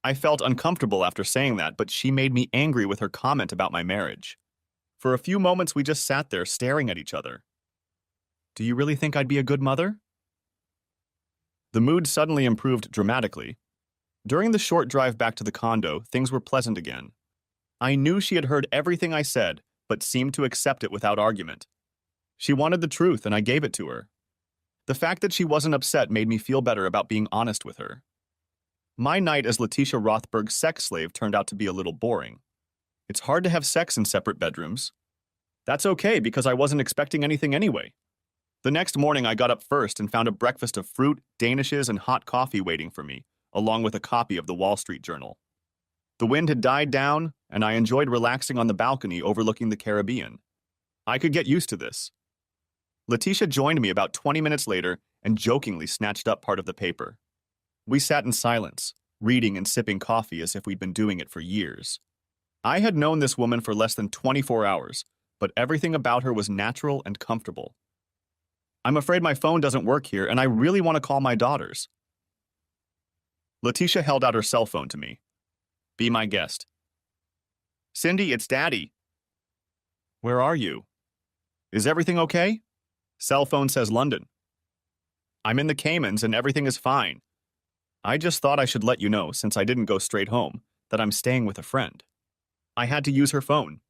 I felt uncomfortable after saying that, but she made me angry with her comment about my marriage. For a few moments, we just sat there staring at each other. Do you really think I'd be a good mother? The mood suddenly improved dramatically. During the short drive back to the condo, things were pleasant again. I knew she had heard everything I said, but seemed to accept it without argument. She wanted the truth, and I gave it to her. The fact that she wasn't upset made me feel better about being honest with her. My night as Letitia Rothberg's sex slave turned out to be a little boring. It's hard to have sex in separate bedrooms. That's okay because I wasn't expecting anything anyway. The next morning, I got up first and found a breakfast of fruit, danishes, and hot coffee waiting for me, along with a copy of the Wall Street Journal. The wind had died down, and I enjoyed relaxing on the balcony overlooking the Caribbean. I could get used to this. Letitia joined me about 20 minutes later and jokingly snatched up part of the paper. We sat in silence, reading and sipping coffee as if we'd been doing it for years. I had known this woman for less than 24 hours, but everything about her was natural and comfortable. I'm afraid my phone doesn't work here, and I really want to call my daughters. Letitia held out her cell phone to me. Be my guest. Cindy, it's Daddy. Where are you? Is everything okay? Cell phone says London. I'm in the Caymans and everything is fine. I just thought I should let you know, since I didn't go straight home, that I'm staying with a friend. I had to use her phone.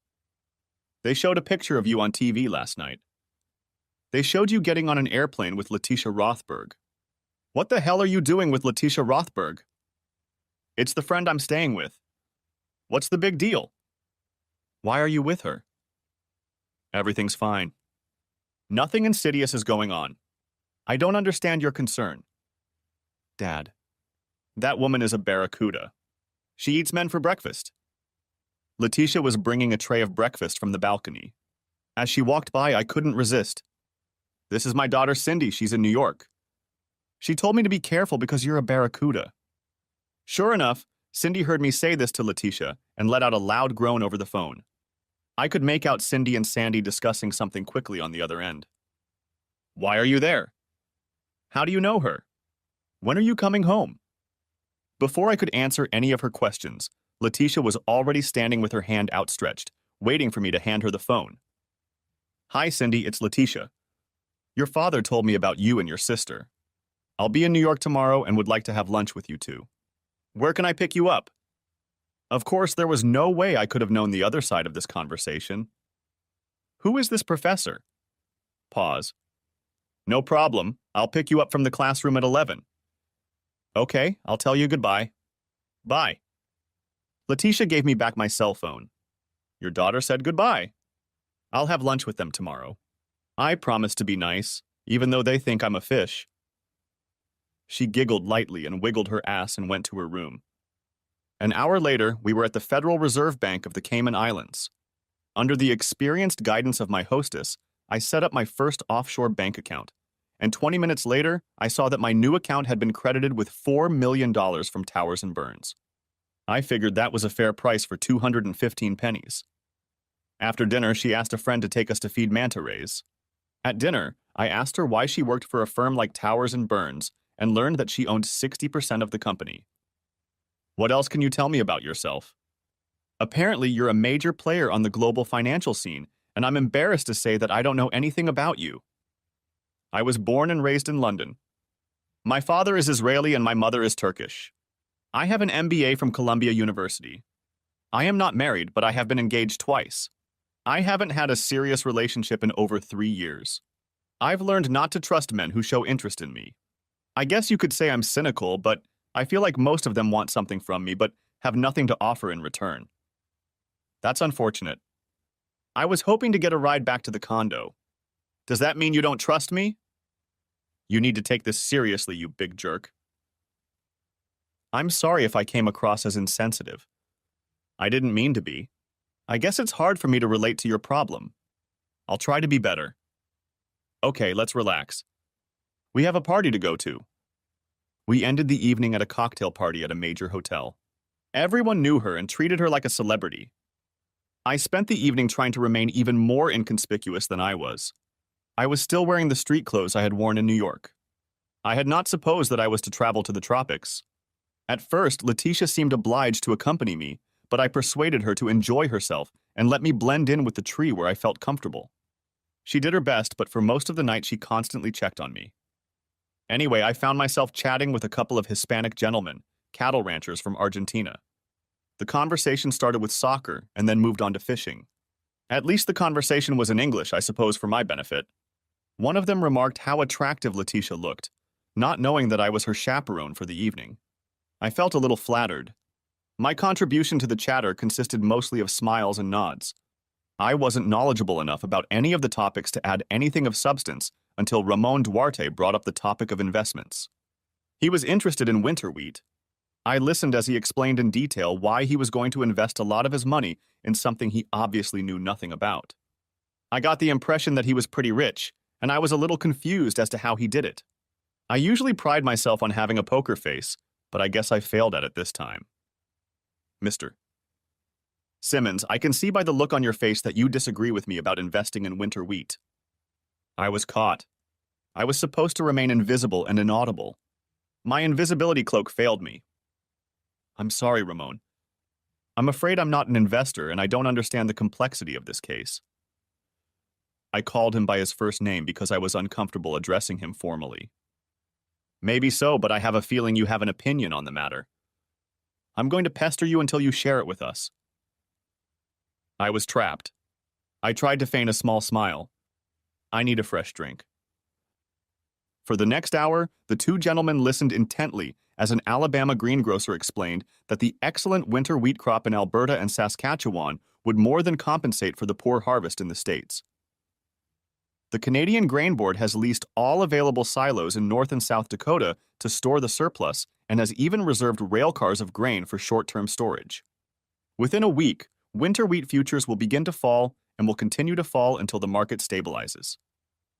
They showed a picture of you on TV last night. They showed you getting on an airplane with Letitia Rothberg. What the hell are you doing with Letitia Rothberg? It's the friend I'm staying with. What's the big deal? Why are you with her? Everything's fine. Nothing insidious is going on. I don't understand your concern. Dad, that woman is a barracuda. She eats men for breakfast. Letitia was bringing a tray of breakfast from the balcony. As she walked by, I couldn't resist. This is my daughter Cindy. She's in New York. She told me to be careful because you're a barracuda. Sure enough, Cindy heard me say this to Letitia and let out a loud groan over the phone. I could make out Cindy and Sandy discussing something quickly on the other end. Why are you there? How do you know her? When are you coming home? Before I could answer any of her questions, Letitia was already standing with her hand outstretched, waiting for me to hand her the phone. Hi, Cindy, it's Letitia. Your father told me about you and your sister. I'll be in New York tomorrow and would like to have lunch with you two. Where can I pick you up? Of course, there was no way I could have known the other side of this conversation. Who is this professor? Pause. No problem. I'll pick you up from the classroom at 11. Okay, I'll tell you goodbye. Bye. Letitia gave me back my cell phone. Your daughter said goodbye. I'll have lunch with them tomorrow. I promised to be nice, even though they think I'm a fish. She giggled lightly and wiggled her ass and went to her room. An hour later, we were at the Federal Reserve Bank of the Cayman Islands. Under the experienced guidance of my hostess, I set up my first offshore bank account, and 20 minutes later, I saw that my new account had been credited with $4 million from Towers and Burns. I figured that was a fair price for 215 pennies. After dinner, she asked a friend to take us to feed manta rays. At dinner, I asked her why she worked for a firm like Towers and Burns and learned that she owned 60% of the company. What else can you tell me about yourself? Apparently, you're a major player on the global financial scene, and I'm embarrassed to say that I don't know anything about you. I was born and raised in London. My father is Israeli and my mother is Turkish. I have an MBA from Columbia University. I am not married, but I have been engaged twice. I haven't had a serious relationship in over 3 years. I've learned not to trust men who show interest in me. I guess you could say I'm cynical, but I feel like most of them want something from me, but have nothing to offer in return. That's unfortunate. I was hoping to get a ride back to the condo. Does that mean you don't trust me? You need to take this seriously, you big jerk. I'm sorry if I came across as insensitive. I didn't mean to be. I guess it's hard for me to relate to your problem. I'll try to be better. Okay, let's relax. We have a party to go to. We ended the evening at a cocktail party at a major hotel. Everyone knew her and treated her like a celebrity. I spent the evening trying to remain even more inconspicuous than I was. I was still wearing the street clothes I had worn in New York. I had not supposed that I was to travel to the tropics. At first, Letitia seemed obliged to accompany me, but I persuaded her to enjoy herself and let me blend in with the tree where I felt comfortable. She did her best, but for most of the night she constantly checked on me. Anyway, I found myself chatting with a couple of Hispanic gentlemen, cattle ranchers from Argentina. The conversation started with soccer and then moved on to fishing. At least the conversation was in English, I suppose, for my benefit. One of them remarked how attractive Letitia looked, not knowing that I was her chaperone for the evening. I felt a little flattered. My contribution to the chatter consisted mostly of smiles and nods. I wasn't knowledgeable enough about any of the topics to add anything of substance until Ramon Duarte brought up the topic of investments. He was interested in winter wheat. I listened as he explained in detail why he was going to invest a lot of his money in something he obviously knew nothing about. I got the impression that he was pretty rich, and I was a little confused as to how he did it. I usually pride myself on having a poker face, but I guess I failed at it this time. Mr. Simmons, I can see by the look on your face that you disagree with me about investing in winter wheat. I was caught. I was supposed to remain invisible and inaudible. My invisibility cloak failed me. I'm sorry, Ramon. I'm afraid I'm not an investor and I don't understand the complexity of this case. I called him by his first name because I was uncomfortable addressing him formally. Maybe so, but I have a feeling you have an opinion on the matter. I'm going to pester you until you share it with us. I was trapped. I tried to feign a small smile. I need a fresh drink. For the next hour, the two gentlemen listened intently as an Alabama greengrocer explained that the excellent winter wheat crop in Alberta and Saskatchewan would more than compensate for the poor harvest in the States. The Canadian Grain Board has leased all available silos in North and South Dakota to store the surplus and has even reserved rail cars of grain for short-term storage. Within a week, winter wheat futures will begin to fall and will continue to fall until the market stabilizes.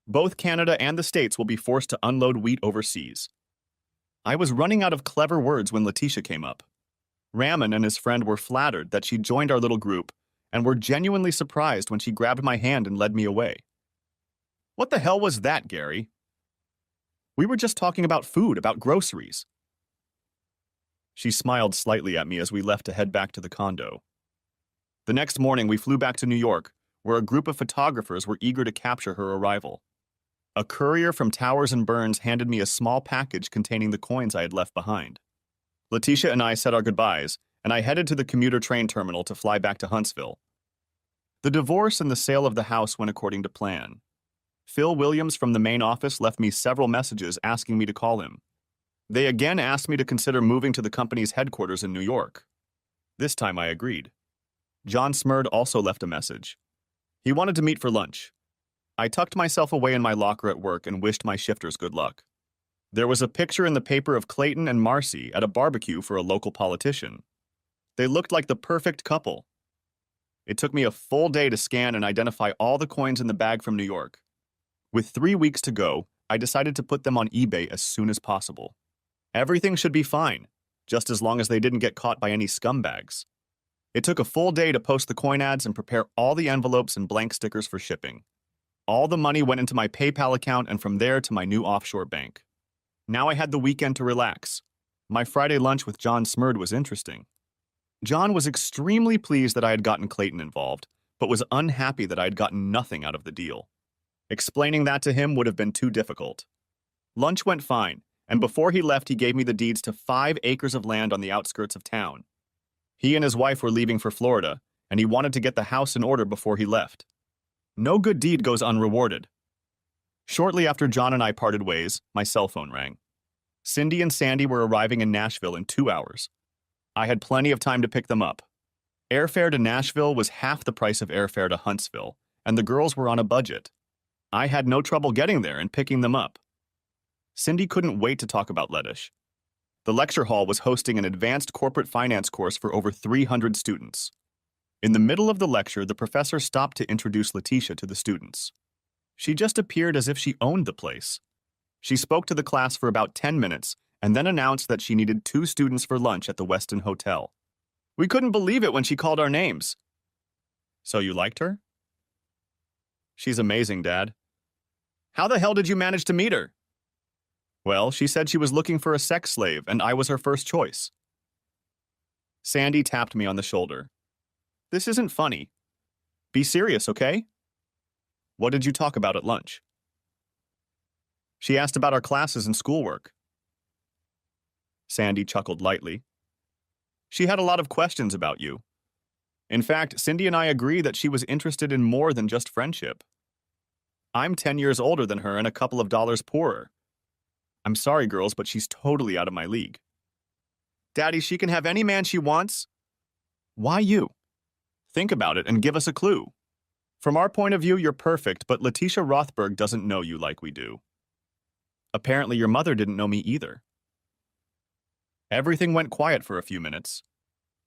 Both Canada and the States will be forced to unload wheat overseas. I was running out of clever words when Letitia came up. Ramon and his friend were flattered that she joined our little group and were genuinely surprised when she grabbed my hand and led me away. What the hell was that, Gary? We were just talking about food, about groceries. She smiled slightly at me as we left to head back to the condo. The next morning, we flew back to New York, where a group of photographers were eager to capture her arrival. A courier from Towers and Burns handed me a small package containing the coins I had left behind. Letitia and I said our goodbyes, and I headed to the commuter train terminal to fly back to Huntsville. The divorce and the sale of the house went according to plan. Phil Williams from the main office left me several messages asking me to call him. They again asked me to consider moving to the company's headquarters in New York. This time I agreed. John Smurd also left a message. He wanted to meet for lunch. I tucked myself away in my locker at work and wished my shifters good luck. There was a picture in the paper of Clayton and Marcy at a barbecue for a local politician. They looked like the perfect couple. It took me a full day to scan and identify all the coins in the bag from New York. With 3 weeks to go, I decided to put them on eBay as soon as possible. Everything should be fine, just as long as they didn't get caught by any scumbags. It took a full day to post the coin ads and prepare all the envelopes and blank stickers for shipping. All the money went into my PayPal account and from there to my new offshore bank. Now I had the weekend to relax. My Friday lunch with John Smurd was interesting. John was extremely pleased that I had gotten Clayton involved, but was unhappy that I had gotten nothing out of the deal. Explaining that to him would have been too difficult. Lunch went fine, and before he left, he gave me the deeds to 5 acres of land on the outskirts of town. He and his wife were leaving for Florida, and he wanted to get the house in order before he left. No good deed goes unrewarded. Shortly after John and I parted ways, my cell phone rang. Cindy and Sandy were arriving in Nashville in 2 hours. I had plenty of time to pick them up. Airfare to Nashville was half the price of airfare to Huntsville, and the girls were on a budget. I had no trouble getting there and picking them up. Cindy couldn't wait to talk about Lettish. The lecture hall was hosting an advanced corporate finance course for over 300 students. In the middle of the lecture, the professor stopped to introduce Letitia to the students. She just appeared as if she owned the place. She spoke to the class for about 10 minutes and then announced that she needed 2 students for lunch at the Westin Hotel. We couldn't believe it when she called our names. So you liked her? She's amazing, Dad. How the hell did you manage to meet her? Well, she said she was looking for a sex slave, and I was her first choice. Sandy tapped me on the shoulder. This isn't funny. Be serious, okay? What did you talk about at lunch? She asked about our classes and schoolwork. Sandy chuckled lightly. She had a lot of questions about you. In fact, Cindy and I agree that she was interested in more than just friendship. I'm 10 years older than her and a couple of dollars poorer. I'm sorry, girls, but she's totally out of my league. Daddy, she can have any man she wants. Why you? Think about it and give us a clue. From our point of view, you're perfect, but Letitia Rothberg doesn't know you like we do. Apparently, your mother didn't know me either. Everything went quiet for a few minutes.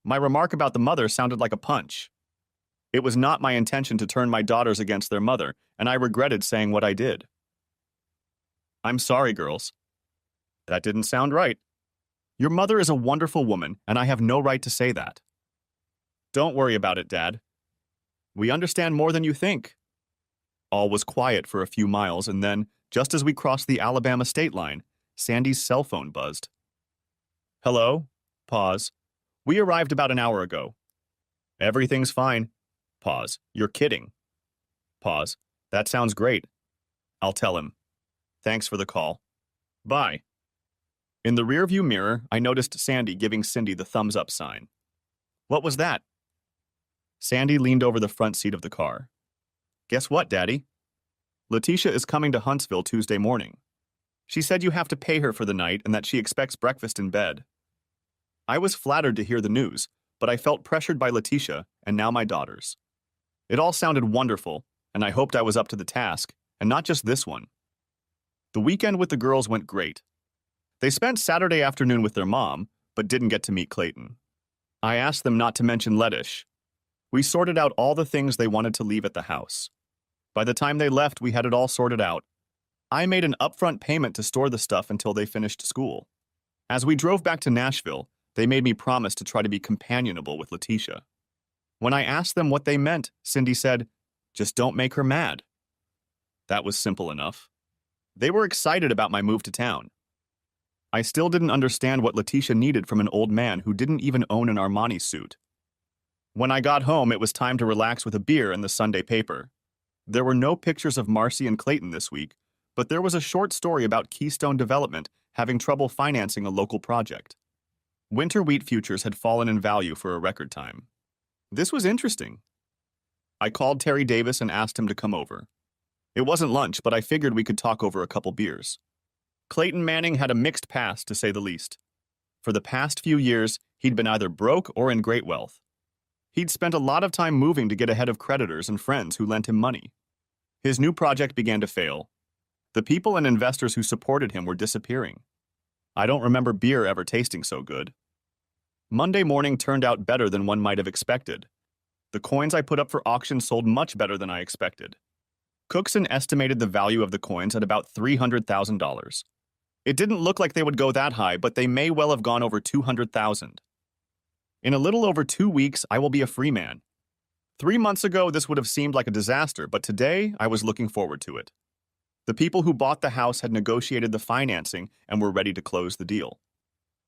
My remark about the mother sounded like a punch. It was not my intention to turn my daughters against their mother, and I regretted saying what I did. I'm sorry, girls. That didn't sound right. Your mother is a wonderful woman, and I have no right to say that. Don't worry about it, Dad. We understand more than you think. All was quiet for a few miles, and then, just as we crossed the Alabama state line, Sandy's cell phone buzzed. Hello? Pause. We arrived about an hour ago. Everything's fine. Pause. You're kidding. Pause. That sounds great. I'll tell him. Thanks for the call. Bye. In the rearview mirror, I noticed Sandy giving Cindy the thumbs up sign. What was that? Sandy leaned over the front seat of the car. Guess what, Daddy? Letitia is coming to Huntsville Tuesday morning. She said you have to pay her for the night and that she expects breakfast in bed. I was flattered to hear the news, but I felt pressured by Letitia and now my daughters. It all sounded wonderful, and I hoped I was up to the task, and not just this one. The weekend with the girls went great. They spent Saturday afternoon with their mom, but didn't get to meet Clayton. I asked them not to mention Lettish. We sorted out all the things they wanted to leave at the house. By the time they left, we had it all sorted out. I made an upfront payment to store the stuff until they finished school. As we drove back to Nashville, they made me promise to try to be companionable with Letitia. When I asked them what they meant, Cindy said, "Just don't make her mad." That was simple enough. They were excited about my move to town. I still didn't understand what Letitia needed from an old man who didn't even own an Armani suit. When I got home, it was time to relax with a beer and the Sunday paper. There were no pictures of Marcy and Clayton this week, but there was a short story about Keystone Development having trouble financing a local project. Winter wheat futures had fallen in value for a record time. This was interesting. I called Terry Davis and asked him to come over. It wasn't lunch, but I figured we could talk over a couple beers. Clayton Manning had a mixed past, to say the least. For the past few years, he'd been either broke or in great wealth. He'd spent a lot of time moving to get ahead of creditors and friends who lent him money. His new project began to fail. The people and investors who supported him were disappearing. I don't remember beer ever tasting so good. Monday morning turned out better than one might have expected. The coins I put up for auction sold much better than I expected. Cookson estimated the value of the coins at about $300,000. It didn't look like they would go that high, but they may well have gone over $200,000. In a little over 2 weeks, I will be a free man. 3 months ago, this would have seemed like a disaster, but today, I was looking forward to it. The people who bought the house had negotiated the financing and were ready to close the deal.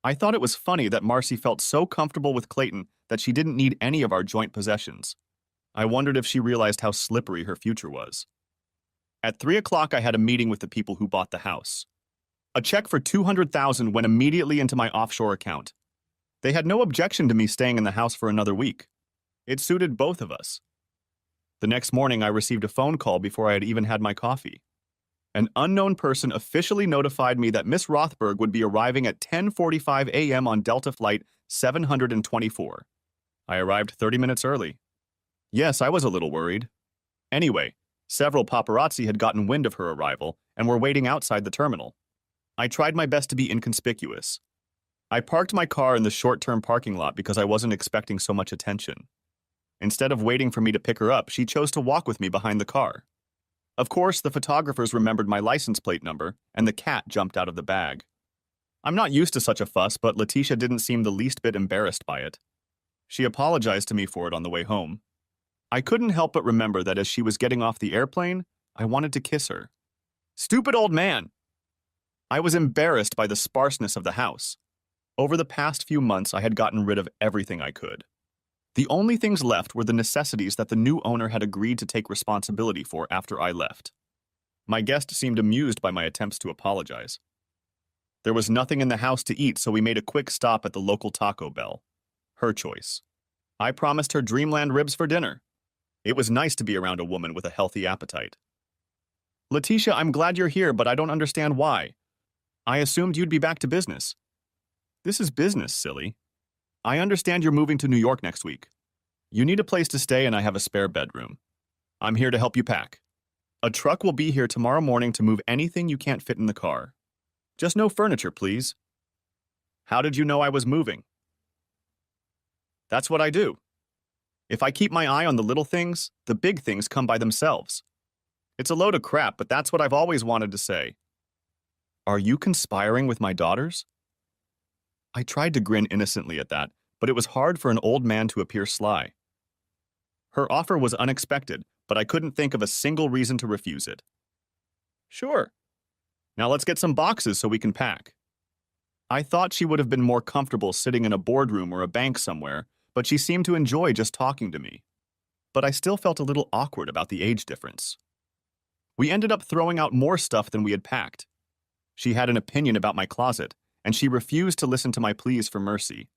I thought it was funny that Marcy felt so comfortable with Clayton that she didn't need any of our joint possessions. I wondered if she realized how slippery her future was. At 3 o'clock, I had a meeting with the people who bought the house. A check for $200,000 went immediately into my offshore account. They had no objection to me staying in the house for another week. It suited both of us. The next morning, I received a phone call before I had even had my coffee. An unknown person officially notified me that Miss Rothberg would be arriving at 10:45 a.m. on Delta Flight 724. I arrived 30 minutes early. Yes, I was a little worried. Anyway, several paparazzi had gotten wind of her arrival and were waiting outside the terminal. I tried my best to be inconspicuous. I parked my car in the short-term parking lot because I wasn't expecting so much attention. Instead of waiting for me to pick her up, she chose to walk with me behind the car. Of course, the photographers remembered my license plate number, and the cat jumped out of the bag. I'm not used to such a fuss, but Letitia didn't seem the least bit embarrassed by it. She apologized to me for it on the way home. I couldn't help but remember that as she was getting off the airplane, I wanted to kiss her. Stupid old man! I was embarrassed by the sparseness of the house. Over the past few months, I had gotten rid of everything I could. The only things left were the necessities that the new owner had agreed to take responsibility for after I left. My guest seemed amused by my attempts to apologize. There was nothing in the house to eat, so we made a quick stop at the local Taco Bell. Her choice. I promised her Dreamland ribs for dinner. It was nice to be around a woman with a healthy appetite. Letitia, I'm glad you're here, but I don't understand why. I assumed you'd be back to business. This is business, silly. I understand you're moving to New York next week. You need a place to stay and I have a spare bedroom. I'm here to help you pack. A truck will be here tomorrow morning to move anything you can't fit in the car. Just no furniture, please. How did you know I was moving? That's what I do. If I keep my eye on the little things, the big things come by themselves. It's a load of crap, but that's what I've always wanted to say. Are you conspiring with my daughters? I tried to grin innocently at that, but it was hard for an old man to appear sly. Her offer was unexpected, but I couldn't think of a single reason to refuse it. Sure. Now let's get some boxes so we can pack. I thought she would have been more comfortable sitting in a boardroom or a bank somewhere, but she seemed to enjoy just talking to me. But I still felt a little awkward about the age difference. We ended up throwing out more stuff than we had packed. She had an opinion about my closet, and she refused to listen to my pleas for mercy.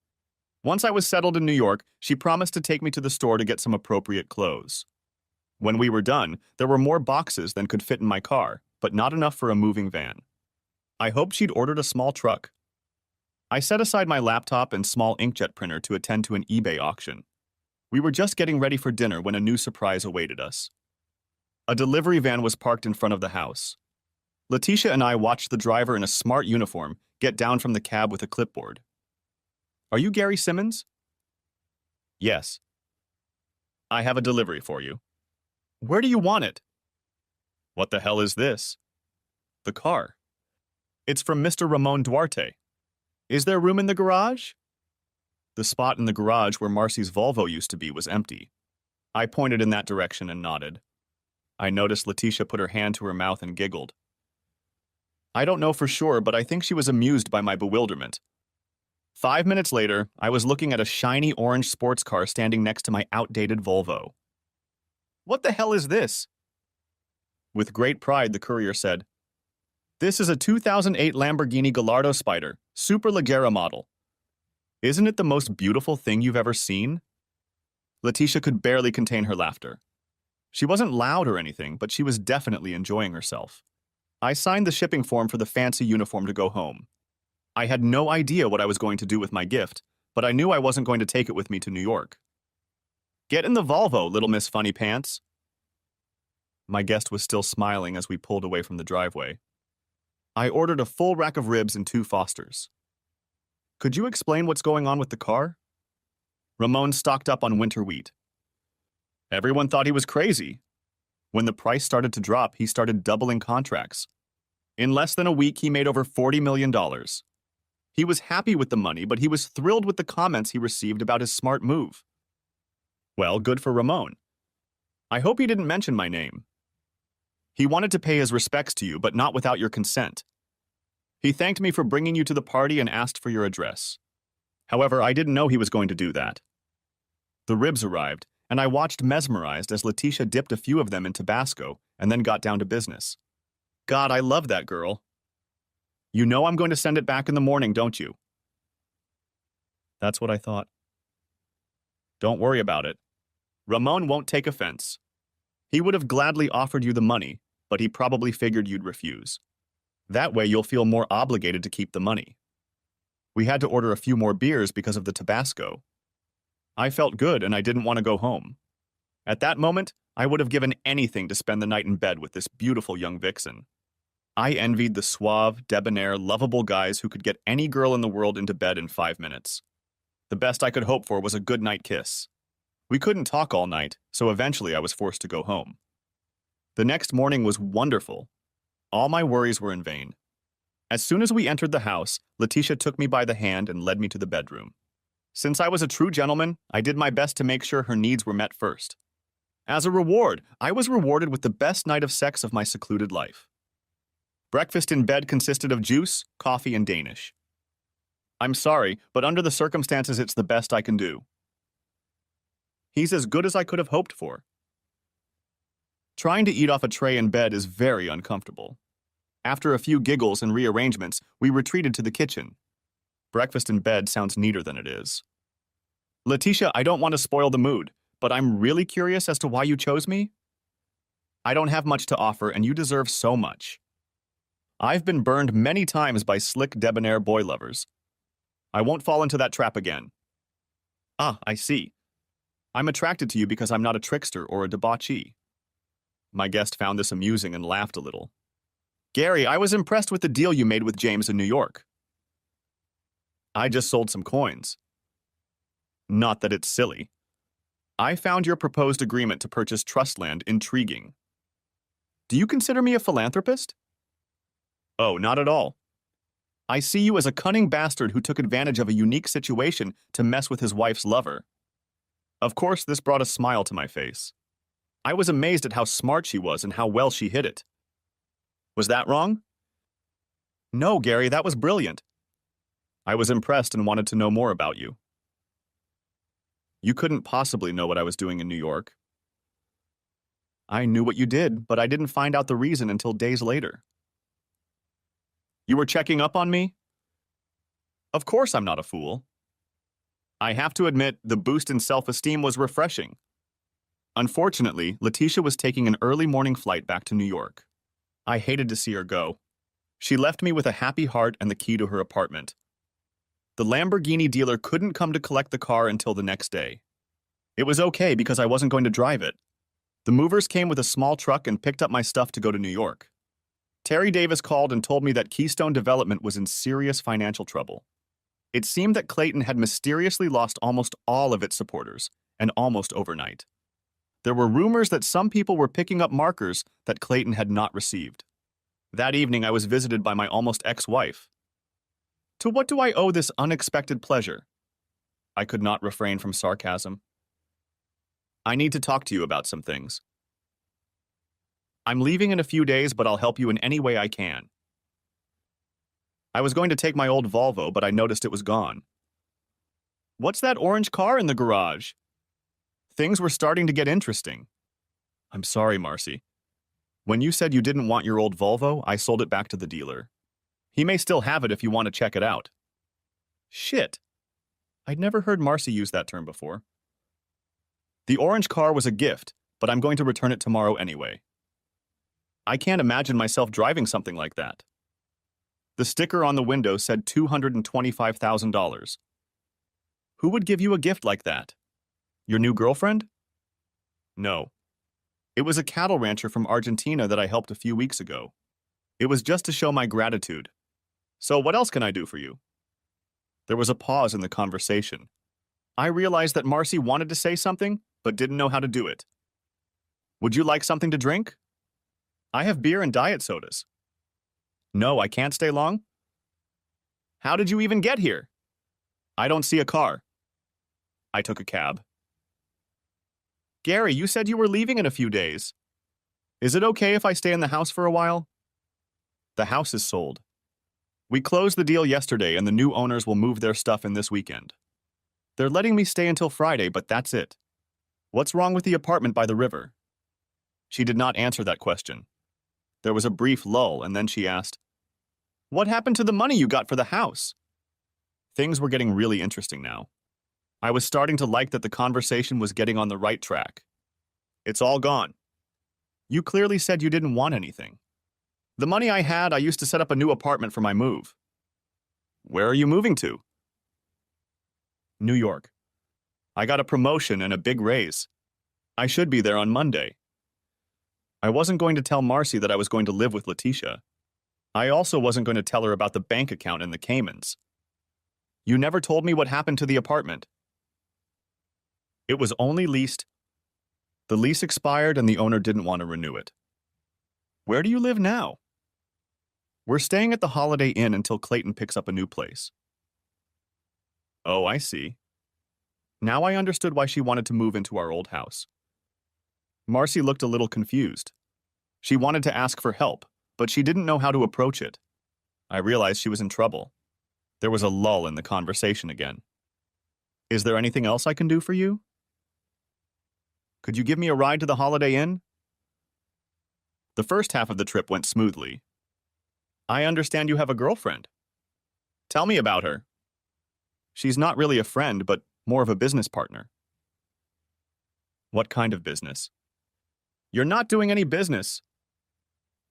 Once I was settled in New York, she promised to take me to the store to get some appropriate clothes. When we were done, there were more boxes than could fit in my car, but not enough for a moving van. I hoped she'd ordered a small truck. I set aside my laptop and small inkjet printer to attend to an eBay auction. We were just getting ready for dinner when a new surprise awaited us. A delivery van was parked in front of the house. Letitia and I watched the driver in a smart uniform get down from the cab with a clipboard. Are you Gary Simmons? Yes. I have a delivery for you. Where do you want it? What the hell is this? The car. It's from Mr. Ramon Duarte. Is there room in the garage? The spot in the garage where Marcy's Volvo used to be was empty. I pointed in that direction and nodded. I noticed Letitia put her hand to her mouth and giggled. I don't know for sure, but I think she was amused by my bewilderment. 5 minutes later, I was looking at a shiny orange sports car standing next to my outdated Volvo. What the hell is this? With great pride, the courier said, This is a 2008 Lamborghini Gallardo Spider, Super Leggera model. Isn't it the most beautiful thing you've ever seen? Letitia could barely contain her laughter. She wasn't loud or anything, but she was definitely enjoying herself. I signed the shipping form for the fancy uniform to go home. I had no idea what I was going to do with my gift, but I knew I wasn't going to take it with me to New York. Get in the Volvo, little Miss Funny Pants. My guest was still smiling as we pulled away from the driveway. I ordered a full rack of ribs and 2 Fosters. Could you explain what's going on with the car? Ramon stocked up on winter wheat. Everyone thought he was crazy. When the price started to drop, he started doubling contracts. In less than a week, he made over $40 million. He was happy with the money, but he was thrilled with the comments he received about his smart move. Well, good for Ramon. I hope he didn't mention my name. He wanted to pay his respects to you, but not without your consent. He thanked me for bringing you to the party and asked for your address. However, I didn't know he was going to do that. The ribs arrived, and I watched mesmerized as Letitia dipped a few of them in Tabasco and then got down to business. God, I love that girl. You know I'm going to send it back in the morning, don't you? That's what I thought. Don't worry about it. Ramon won't take offense. He would have gladly offered you the money, but he probably figured you'd refuse. That way you'll feel more obligated to keep the money. We had to order a few more beers because of the Tabasco. I felt good and I didn't want to go home. At that moment, I would have given anything to spend the night in bed with this beautiful young vixen. I envied the suave, debonair, lovable guys who could get any girl in the world into bed in 5 minutes. The best I could hope for was a good-night kiss. We couldn't talk all night, so eventually I was forced to go home. The next morning was wonderful. All my worries were in vain. As soon as we entered the house, Letitia took me by the hand and led me to the bedroom. Since I was a true gentleman, I did my best to make sure her needs were met first. As a reward, I was rewarded with the best night of sex of my secluded life. Breakfast in bed consisted of juice, coffee, and Danish. I'm sorry, but under the circumstances, it's the best I can do. He's as good as I could have hoped for. Trying to eat off a tray in bed is very uncomfortable. After a few giggles and rearrangements, we retreated to the kitchen. Breakfast in bed sounds neater than it is. Letitia, I don't want to spoil the mood, but I'm really curious as to why you chose me. I don't have much to offer, and you deserve so much. I've been burned many times by slick, debonair boy lovers. I won't fall into that trap again. Ah, I see. I'm attracted to you because I'm not a trickster or a debauchee. My guest found this amusing and laughed a little. Gary, I was impressed with the deal you made with James in New York. I just sold some coins. Not that it's silly. I found your proposed agreement to purchase trust land intriguing. Do you consider me a philanthropist? Oh, not at all. I see you as a cunning bastard who took advantage of a unique situation to mess with his wife's lover. Of course, this brought a smile to my face. I was amazed at how smart she was and how well she hid it. Was that wrong? No, Gary, that was brilliant. I was impressed and wanted to know more about you. You couldn't possibly know what I was doing in New York. I knew what you did, but I didn't find out the reason until days later. You were checking up on me? Of course I'm not a fool. I have to admit, the boost in self-esteem was refreshing. Unfortunately, Letitia was taking an early morning flight back to New York. I hated to see her go. She left me with a happy heart and the key to her apartment. The Lamborghini dealer couldn't come to collect the car until the next day. It was okay because I wasn't going to drive it. The movers came with a small truck and picked up my stuff to go to New York. Terry Davis called and told me that Keystone Development was in serious financial trouble. It seemed that Clayton had mysteriously lost almost all of its supporters, and almost overnight. There were rumors that some people were picking up markers that Clayton had not received. That evening, I was visited by my almost ex-wife. To what do I owe this unexpected pleasure? I could not refrain from sarcasm. I need to talk to you about some things. I'm leaving in a few days, but I'll help you in any way I can. I was going to take my old Volvo, but I noticed it was gone. What's that orange car in the garage? Things were starting to get interesting. I'm sorry, Marcy. When you said you didn't want your old Volvo, I sold it back to the dealer. He may still have it if you want to check it out. Shit. I'd never heard Marcy use that term before. The orange car was a gift, but I'm going to return it tomorrow anyway. I can't imagine myself driving something like that. The sticker on the window said $225,000. Who would give you a gift like that? Your new girlfriend? No. It was a cattle rancher from Argentina that I helped a few weeks ago. It was just to show my gratitude. So what else can I do for you? There was a pause in the conversation. I realized that Marcy wanted to say something, but didn't know how to do it. Would you like something to drink? I have beer and diet sodas. No, I can't stay long. How did you even get here? I don't see a car. I took a cab. Gary, you said you were leaving in a few days. Is it okay if I stay in the house for a while? The house is sold. We closed the deal yesterday and the new owners will move their stuff in this weekend. They're letting me stay until Friday, but that's it. What's wrong with the apartment by the river? She did not answer that question. There was a brief lull, and then she asked, What happened to the money you got for the house? Things were getting really interesting now. I was starting to like that the conversation was getting on the right track. It's all gone. You clearly said you didn't want anything. The money I had, I used to set up a new apartment for my move. Where are you moving to? New York. I got a promotion and a big raise. I should be there on Monday. I wasn't going to tell Marcy that I was going to live with Letitia. I also wasn't going to tell her about the bank account in the Caymans. You never told me what happened to the apartment. It was only leased. The lease expired and the owner didn't want to renew it. Where do you live now? We're staying at the Holiday Inn until Clayton picks up a new place. Oh, I see. Now I understood why she wanted to move into our old house. Marcy looked a little confused. She wanted to ask for help, but she didn't know how to approach it. I realized she was in trouble. There was a lull in the conversation again. Is there anything else I can do for you? Could you give me a ride to the Holiday Inn? The first half of the trip went smoothly. I understand you have a girlfriend. Tell me about her. She's not really a friend, but more of a business partner. What kind of business? You're not doing any business.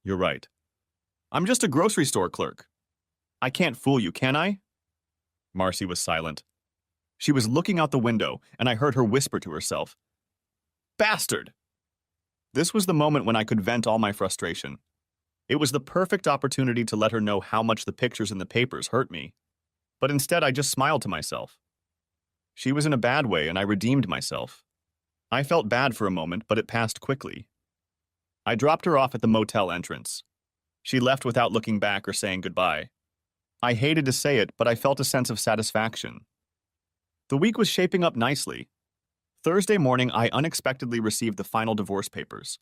You're right. I'm just a grocery store clerk. I can't fool you, can I? Marcy was silent. She was looking out the window, and I heard her whisper to herself, Bastard! This was the moment when I could vent all my frustration. It was the perfect opportunity to let her know how much the pictures in the papers hurt me. But instead, I just smiled to myself. She was in a bad way, and I redeemed myself. I felt bad for a moment, but it passed quickly. I dropped her off at the motel entrance. She left without looking back or saying goodbye. I hated to say it, but I felt a sense of satisfaction. The week was shaping up nicely. Thursday morning, I unexpectedly received the final divorce papers.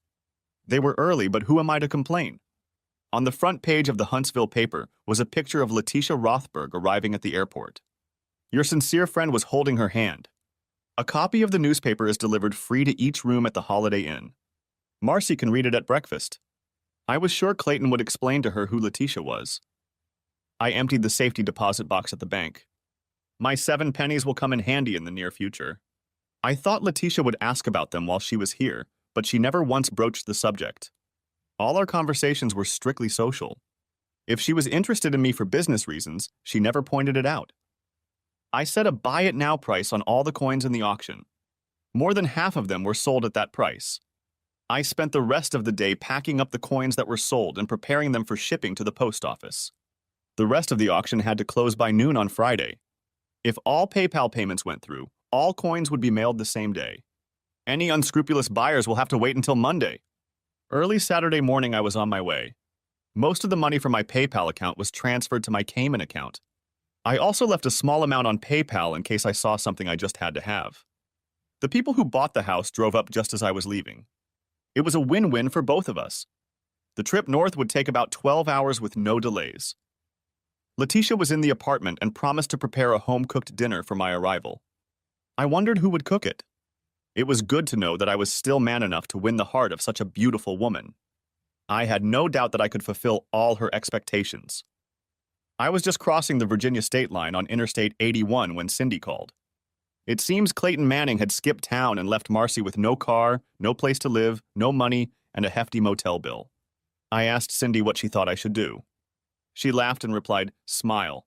They were early, but who am I to complain? On the front page of the Huntsville paper was a picture of Letitia Rothberg arriving at the airport. Your sincere friend was holding her hand. A copy of the newspaper is delivered free to each room at the Holiday Inn. Marcy can read it at breakfast. I was sure Clayton would explain to her who Letitia was. I emptied the safety deposit box at the bank. My 7 pennies will come in handy in the near future. I thought Letitia would ask about them while she was here, but she never once broached the subject. All our conversations were strictly social. If she was interested in me for business reasons, she never pointed it out. I set a buy-it-now price on all the coins in the auction. More than half of them were sold at that price. I spent the rest of the day packing up the coins that were sold and preparing them for shipping to the post office. The rest of the auction had to close by noon on Friday. If all PayPal payments went through, all coins would be mailed the same day. Any unscrupulous buyers will have to wait until Monday. Early Saturday morning, I was on my way. Most of the money from my PayPal account was transferred to my Cayman account. I also left a small amount on PayPal in case I saw something I just had to have. The people who bought the house drove up just as I was leaving. It was a win-win for both of us. The trip north would take about 12 hours with no delays. Letitia was in the apartment and promised to prepare a home-cooked dinner for my arrival. I wondered who would cook it. It was good to know that I was still man enough to win the heart of such a beautiful woman. I had no doubt that I could fulfill all her expectations. I was just crossing the Virginia state line on Interstate 81 when Cindy called. It seems Clayton Manning had skipped town and left Marcy with no car, no place to live, no money, and a hefty motel bill. I asked Cindy what she thought I should do. She laughed and replied, "Smile.